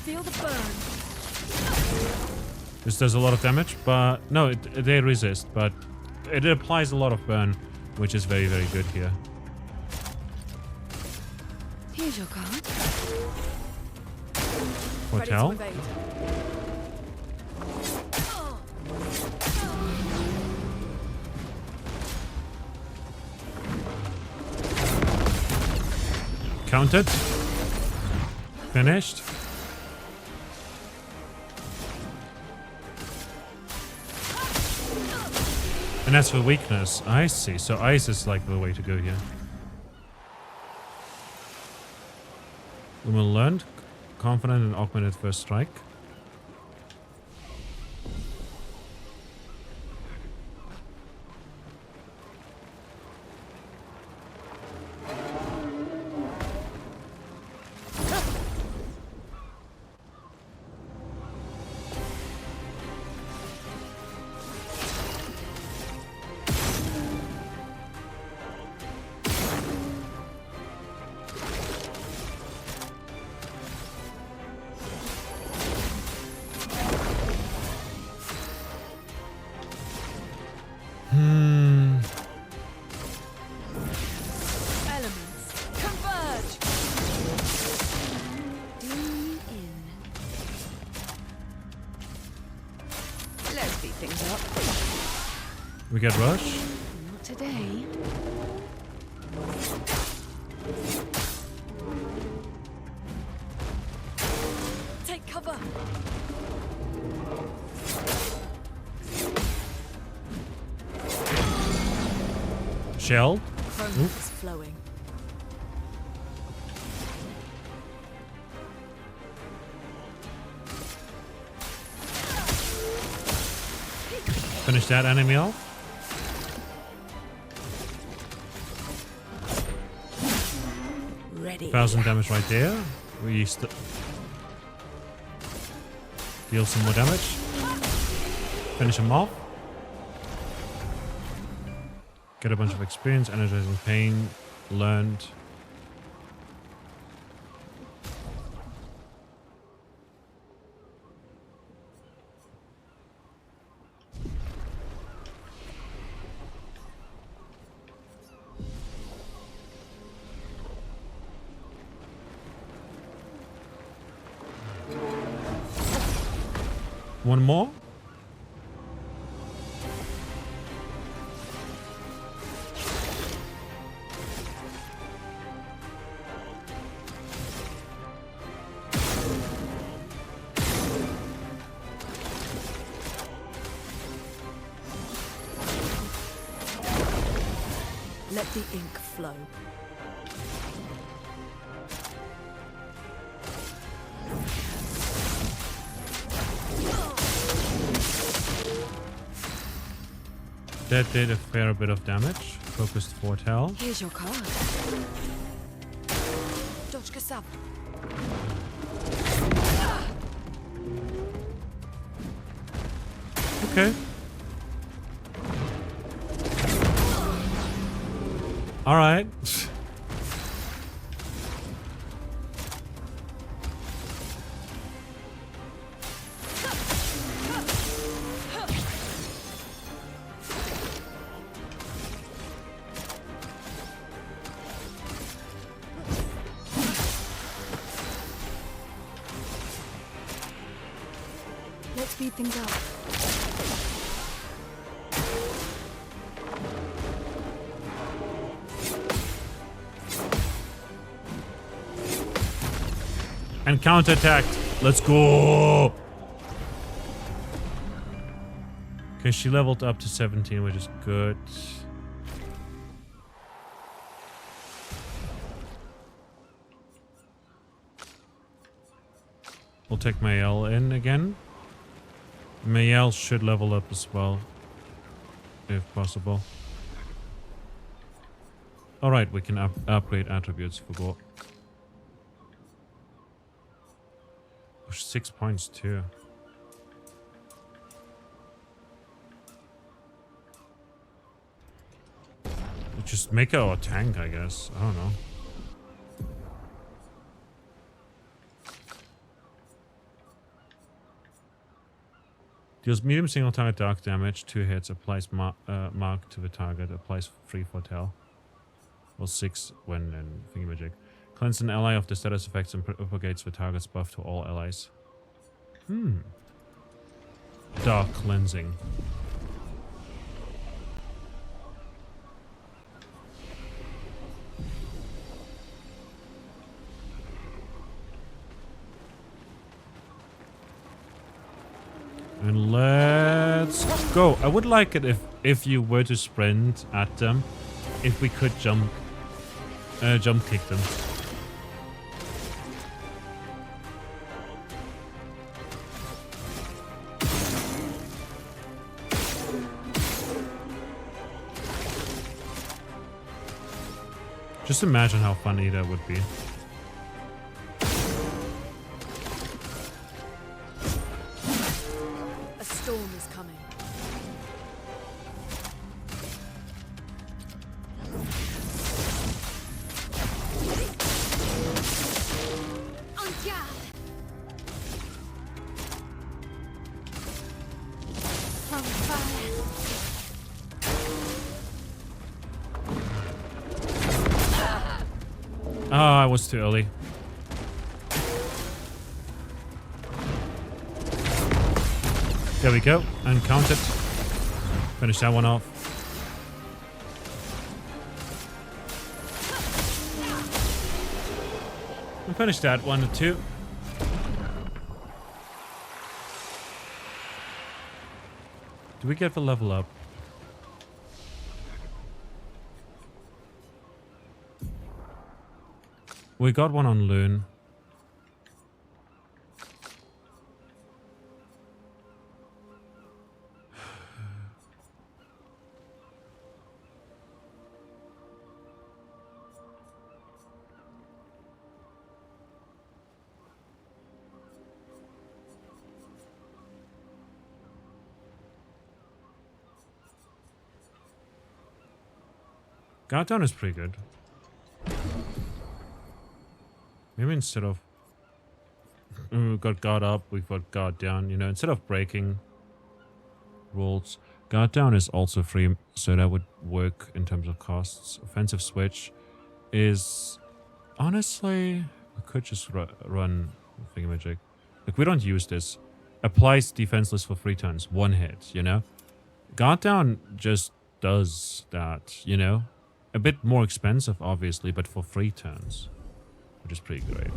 Feel the burn. This does a lot of damage, but no, they resist, but it applies a lot of burn, which is very, very good here. Here's your card. Hotel. Counted. Finished. And that's for weakness. I see. So ice is like the way to go here. We will learn. Confident and augmented first strike. Elements converge. Doom in. Let's speed things up. We get rush. Not today. Take cover. Shell. Chrome is flowing. Finish that enemy off. Ready. 1000 damage right there. We deal some more damage. Finish him off. Get a bunch of experience, energizing pain, learned. One more. the ink flow. That did a fair bit of damage. Focused foretell. Here's your card. Dodge Kasab. Okay. All right. Let's speed things up. And counterattacked. Let's go. Okay, she leveled up to 17, which is good. We'll take Mael in again. Mael should level up as well, if possible. Alright, we can upgrade attributes for Gore. 6 points too. We'll just make her a tank, I guess. I don't know. Deals medium single target dark damage, 2 hits, applies mark to the target, applies 3 foretell. Well, 6 when in thingy-magic. Cleanse an ally of the status effects and propagates the target's buff to all allies. Dark cleansing. And let's go. I would like it if you were to sprint at them, if we could jump kick them. Just imagine how funny that would be. A storm is coming. On guard! On fire! Oh, I was too early. There we go. And count it. Finish that one off. And finish that one too. Do we get the level up? We got one on Loon. Guard down is pretty good. Maybe instead of we've got guard up, we've got guard down, you know, instead of breaking rules. Guard down is also free, so that would work in terms of costs. Offensive switch is honestly, we could just run thingamajig. Like, we don't use this. Applies defenseless for 3 turns, 1 hit, you know? Guard down just does that, you know? A bit more expensive, obviously, but for 3 turns. Which is pretty great.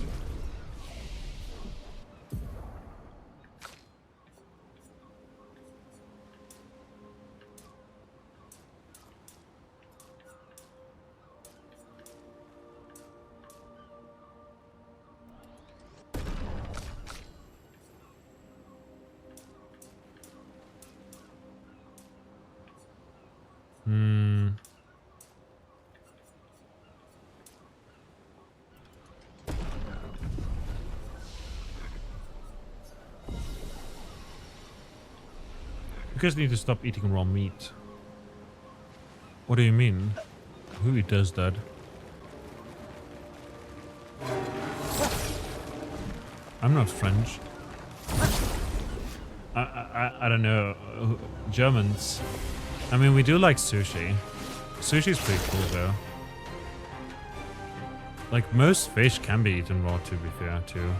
Hmm. You guys need to stop eating raw meat. What do you mean? Who does that? I'm not French. I don't know. Germans. I mean, we do like sushi. Sushi's pretty cool though. Like most fish can be eaten raw, to be fair, too.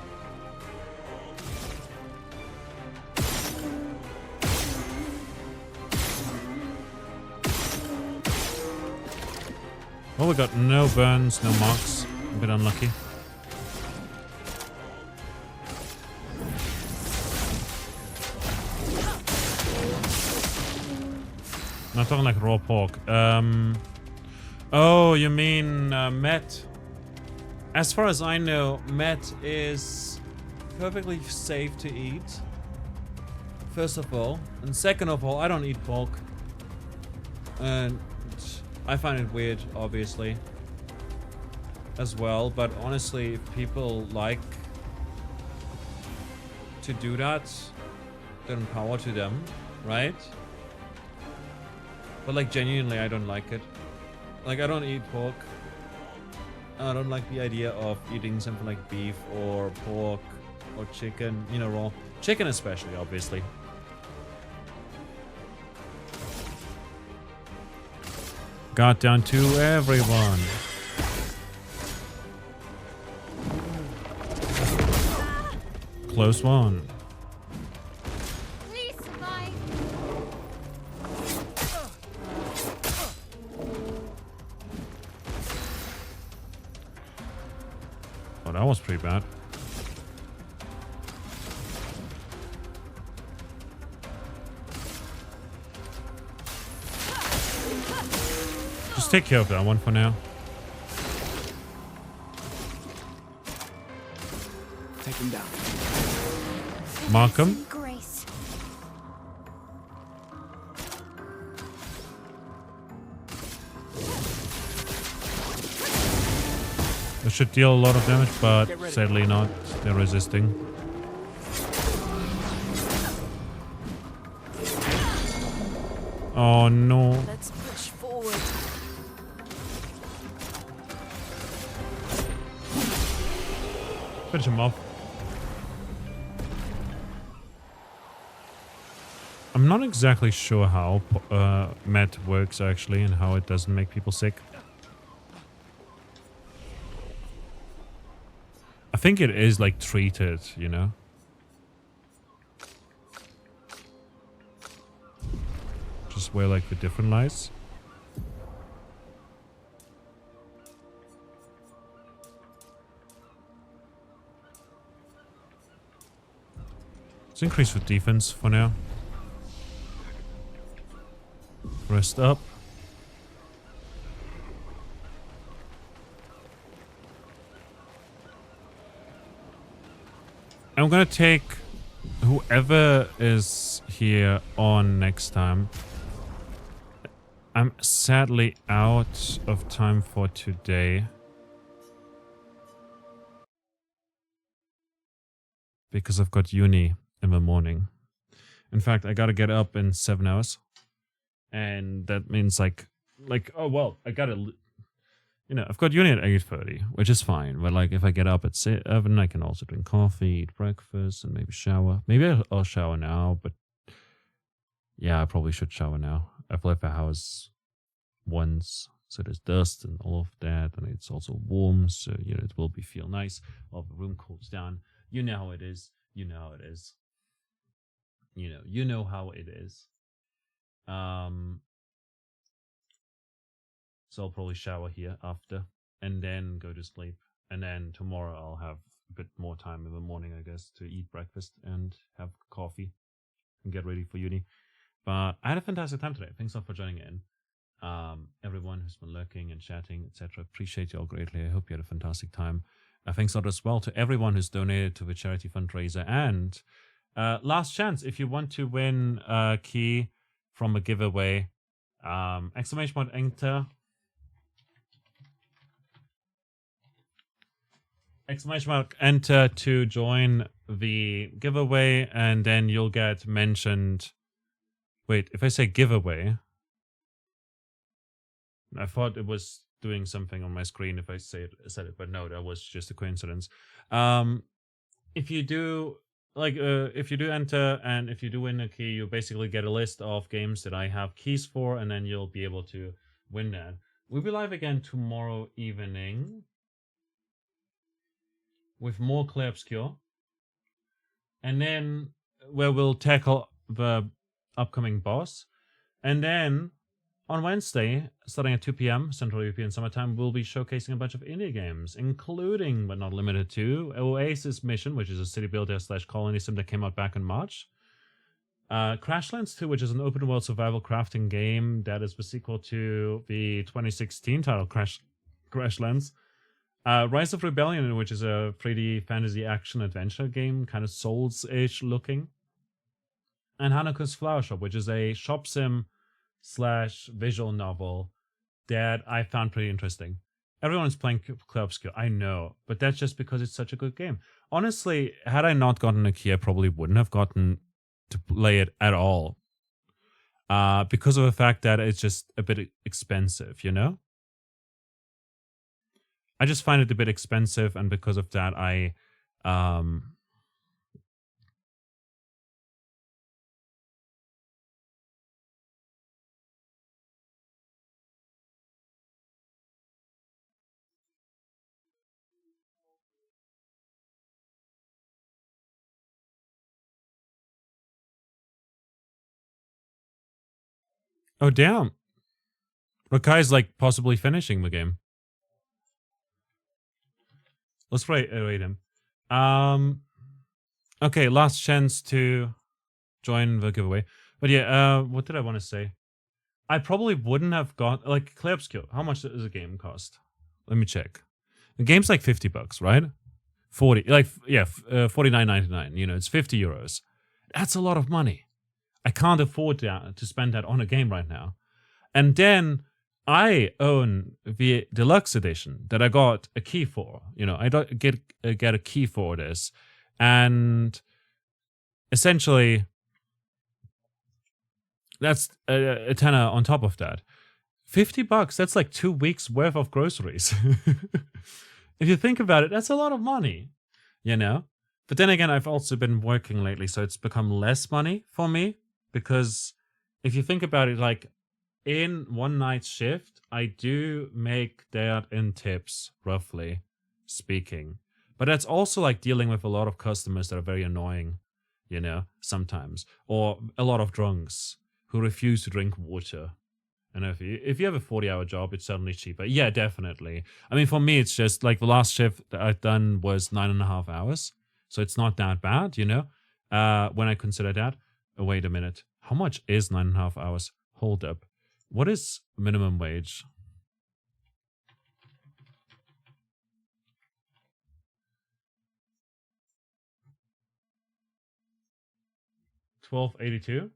Well, we got no burns, no marks. A bit unlucky. Not talking like raw pork. Oh, you mean met? As far as I know, met is perfectly safe to eat. First of all, and second of all, I don't eat pork, and I find it weird, obviously, as well. But honestly, if people like to do that, then power to them, right? But like genuinely, I don't like it. Like I don't eat pork. I don't like the idea of eating something like beef or pork or chicken, you know, raw. Chicken especially, obviously. Got down to everyone. Close one. Please survive. Oh, that was pretty bad. Just take care of that one for now. Take him down. Markham. Grace. That should deal a lot of damage, but sadly not. They're resisting. Oh no. Let's push forward. Finish him off. I'm not exactly sure how Met works actually and how it doesn't make people sick. I think it is like treated, you know? Just where like the different lies. Let's increase with defense for now. Rest up. I'm gonna take whoever is here on next time. I'm sadly out of time for today. Because I've got uni in the morning. In fact, I gotta get up in 7 hours. And that means like, oh, well, I gotta, you know, I've got uni at 8:30, which is fine. But like, if I get up at 7, I can also drink coffee, eat breakfast, and maybe shower. Maybe I'll shower now, but yeah, I probably should shower now. I've left the house once, so there's dust and all of that, and it's also warm, so, you know, it will feel nice while the room cools down. You know how it is. You know how it is. You know how it is. So I'll probably shower here after and then go to sleep. And then tomorrow I'll have a bit more time in the morning, I guess, to eat breakfast and have coffee and get ready for uni. But I had a fantastic time today. Thanks a lot for joining in. Everyone who's been lurking and chatting, etc. Appreciate you all greatly. I hope you had a fantastic time. Thanks a lot as well to everyone who's donated to the charity fundraiser. And last chance, if you want to win a key from a giveaway, Exclamation mark enter. Exclamation mark enter to join the giveaway, and then you'll get mentioned. Wait, if I say giveaway, I thought it was doing something on my screen if I said it, but no, that was just a coincidence. If you do if you do enter and if you do win a key, you basically get a list of games that I have keys for, and then you'll be able to win that. We'll be live again tomorrow evening with more Clair Obscure, and then where we'll tackle the upcoming boss, and then on Wednesday, starting at 2 p.m. Central European Summer Time, we'll be showcasing a bunch of indie games, including, but not limited to, Oasis Mission, which is a city builder / colony sim that came out back in March. Crashlands 2, which is an open-world survival crafting game that is the sequel to the 2016 title Crashlands. Rise of Rebellion, which is a 3D fantasy action-adventure game, kind of Souls-ish looking. And Hanukkah's Flower Shop, which is a shop sim / visual novel that I found pretty interesting. Everyone is playing Clair Obscure, I know, but that's just because it's such a good game. Honestly, had I not gotten a key, I probably wouldn't have gotten to play it at all. Because of the fact that it's just a bit expensive, you know? I just find it a bit expensive, and because of that, I oh damn. Rakai's like possibly finishing the game. Let's rate him. Okay, last chance to join the giveaway. But yeah, what did I want to say? I probably wouldn't have got like Clair Obscure. How much does a game cost? Let me check. The game's like $50, right? 40, like yeah, 49.99. You know, it's 50 euros. That's a lot of money. I can't afford to spend that on a game right now. And then I own the deluxe edition that I got a key for. You know, I don't get a key for this, and essentially that's a tenner on top of that. $50, that's like 2 weeks worth of groceries. If you think about it, that's a lot of money, you know? But then again, I've also been working lately, so it's become less money for me, because if you think about it, like in one night's shift, I do make that in tips, roughly speaking. But that's also like dealing with a lot of customers that are very annoying, you know, sometimes. Or a lot of drunks who refuse to drink water. And if you have a 40-hour job, it's certainly cheaper. Yeah, definitely. I mean, for me, it's just like the last shift that I've done was 9.5 hours. So it's not that bad, you know, when I consider that. Oh, wait a minute. How much is 9.5 hours? Hold up. What is minimum wage? $12.82?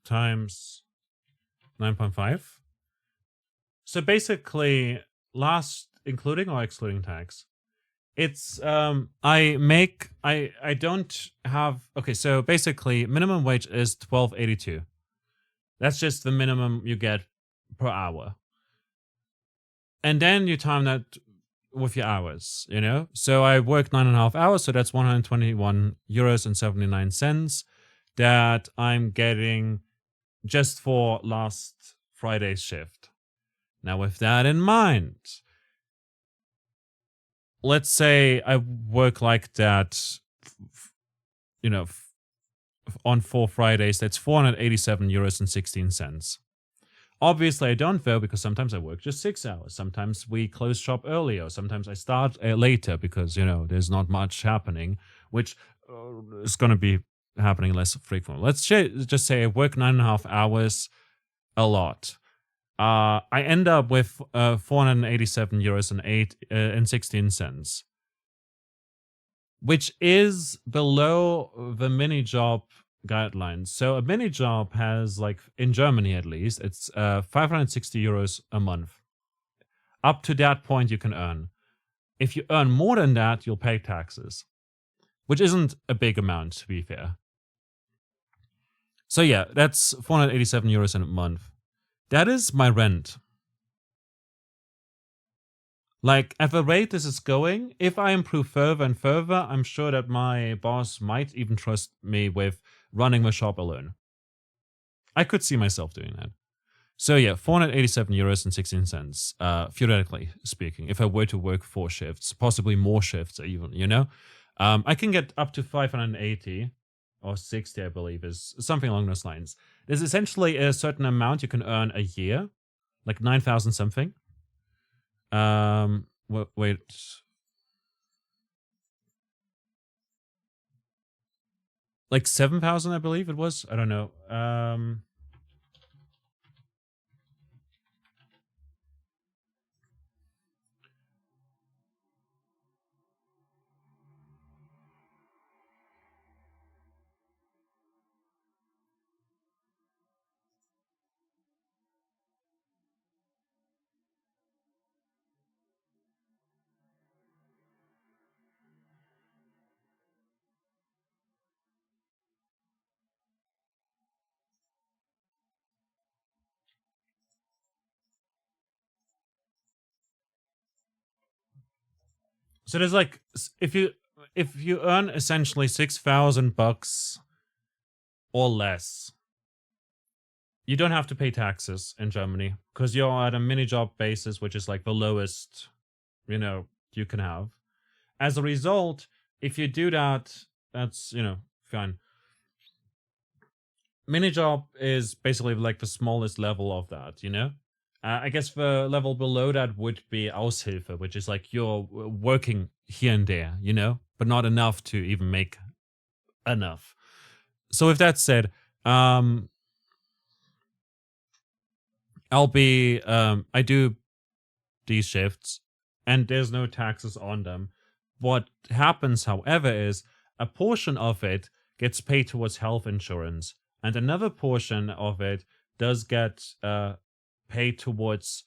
Times 9.5. So basically, last, including or excluding tax, it's I don't have, okay, so basically minimum wage is $12.82. That's just the minimum you get per hour. And then you time that with your hours, you know? So I work 9.5 hours, so that's 121 euros and 79 cents that I'm getting just for last Friday's shift. Now, with that in mind, let's say I work like that, you know, on 4 Fridays, that's 487 euros and 16 cents. Obviously, I don't though, because sometimes I work just 6 hours. Sometimes we close shop earlier. Sometimes I start later because, you know, there's not much happening, which is going to be happening less frequently. Let's just say I work 9.5 hours a lot. I end up with 487 euros and 16 cents, which is below the mini job guidelines. So a mini job has, like, in Germany at least, it's 560 euros a month. Up to that point you can earn. If you earn more than that, you'll pay taxes, which isn't a big amount, to be fair. So yeah, that's 487 euros a month. That is my rent. Like, at the rate this is going, if I improve further and further, I'm sure that my boss might even trust me with running the shop alone. I could see myself doing that. So yeah, 487 euros and 16 cents, theoretically speaking, if I were to work 4 shifts, possibly more shifts even, you know? I can get up to 580 or 60, I believe, is something along those lines. There's essentially a certain amount you can earn a year, like 9,000 something. Wait. Like 7,000, I believe it was. I don't know. So there's like, if you earn essentially 6,000 bucks or less, you don't have to pay taxes in Germany because you're at a mini job basis, which is like the lowest, you know, you can have. As a result, if you do that, that's, you know, fine. Mini job is basically like the smallest level of that, you know? I guess the level below that would be Aushilfe, which is like you're working here and there, you know, but not enough to even make enough. So with that said, I do these shifts and there's no taxes on them. What happens, however, is a portion of it gets paid towards health insurance and another portion of it does get paid towards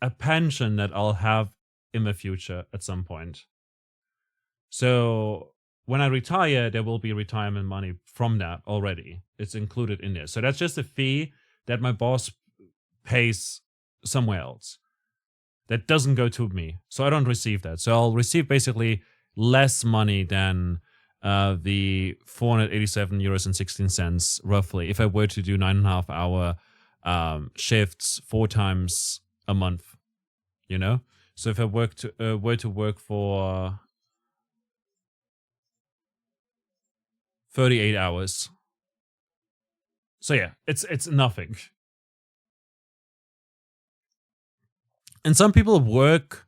a pension that I'll have in the future at some point. So when I retire, there will be retirement money from that already. It's included in there. So that's just a fee that my boss pays somewhere else. That doesn't go to me. So I don't receive that. So I'll receive basically less money than the 487 euros and 16 cents roughly if I were to do 9.5 hour shifts 4 times a month, you know? So if I were to work for 38 hours. So yeah, it's nothing. And some people work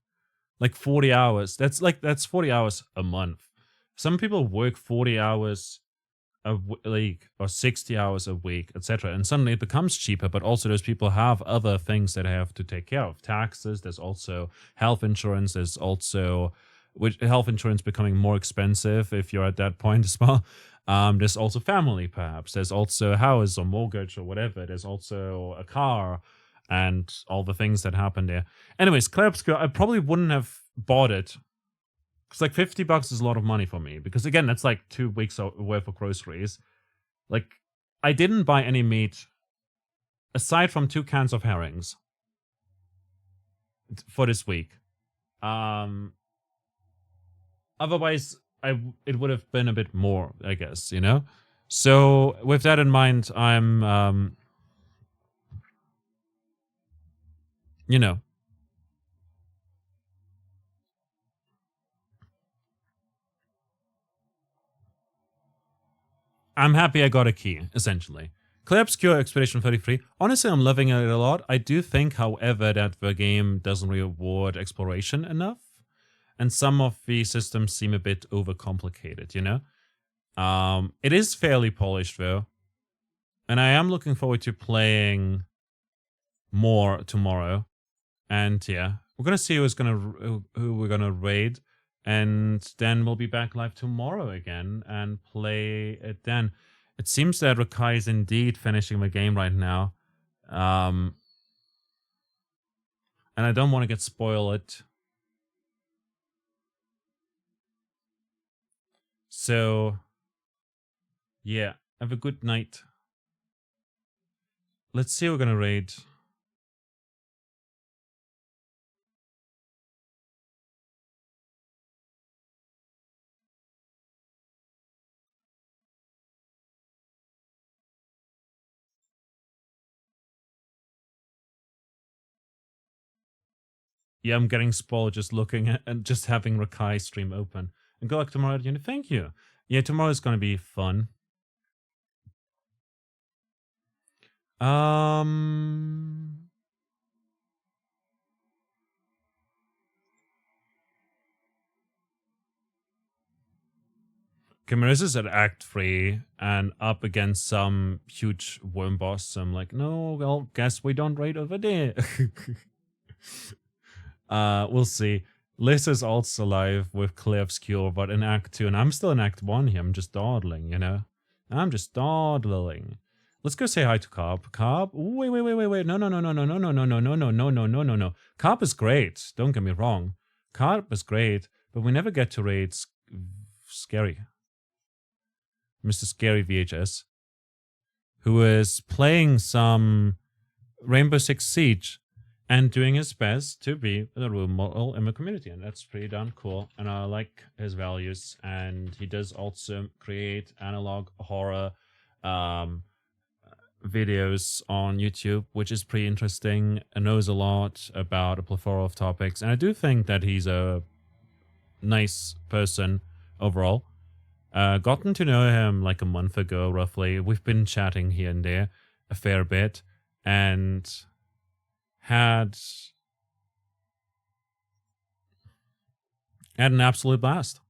like 40 hours. That's 40 hours a month. Some people work 40 hours a week or 60 hours a week, etc. And suddenly it becomes cheaper, but also those people have other things that they have to take care of. Taxes, there's also health insurance, there's also health insurance becoming more expensive if you're at that point as well. There's also family, perhaps. There's also a house or mortgage or whatever. There's also a car and all the things that happen there. Anyways, Clair Obscur, I probably wouldn't have bought it. Because like 50 bucks is a lot of money for me. Because again, that's like 2 weeks worth of groceries. Like, I didn't buy any meat aside from 2 cans of herrings for this week. Otherwise, it would have been a bit more, I guess, you know? So with that in mind, I'm, you know, I'm happy I got a key, essentially. Clair Obscur Expedition 33. Honestly, I'm loving it a lot. I do think, however, that the game doesn't reward exploration enough. And some of the systems seem a bit overcomplicated, you know? It is fairly polished, though. And I am looking forward to playing more tomorrow. And yeah, we're gonna see who we're gonna raid, and then we'll be back live tomorrow again and play it then. It seems that Rakai is indeed finishing the game right now. And I don't want to get spoiled. So, yeah, have a good night. Let's see who we're gonna raid. Yeah, I'm getting spoiled just looking at and just having Rakai stream open. And good luck tomorrow at uni. Thank you. Yeah, tomorrow's gonna be fun. Okay, Marissa's at Act 3 and up against some huge worm boss. So I'm like, no, well, guess we don't raid over there. We'll see. Liz is also alive with Clair Obscure, but in Act 2, and I'm still in Act 1 here. I'm just dawdling, you know? I'm just dawdling. Let's go say hi to Carp. Carp? Ooh, wait. No. Carp is great. Don't get me wrong. Carp is great, but we never get to raid Scary. Mr. Scary VHS, who is playing some Rainbow Six Siege and doing his best to be a role model in the community, and that's pretty darn cool. And I like his values, and he does also create analog horror videos on YouTube, which is pretty interesting, and knows a lot about a plethora of topics. And I do think that he's a nice person overall. Gotten to know him like a month ago, roughly. We've been chatting here and there a fair bit, and had an absolute blast.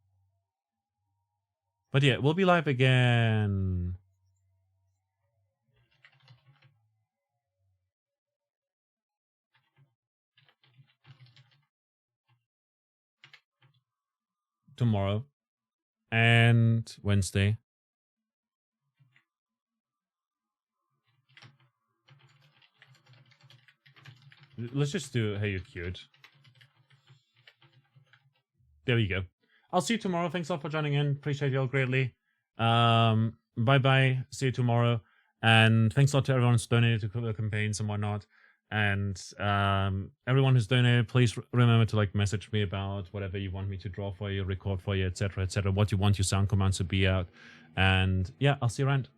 But yeah, we'll be live again tomorrow and Wednesday. Let's just do Hey You Cute. There we go. I'll see you tomorrow. Thanks all for joining in. Appreciate you all greatly. Bye-bye. See you tomorrow. And thanks a lot to everyone who's donated to the campaigns and whatnot. And everyone who's donated, please remember to like message me about whatever you want me to draw for you, record for you, etc., etc. What you want your sound commands to be out. And yeah, I'll see you around.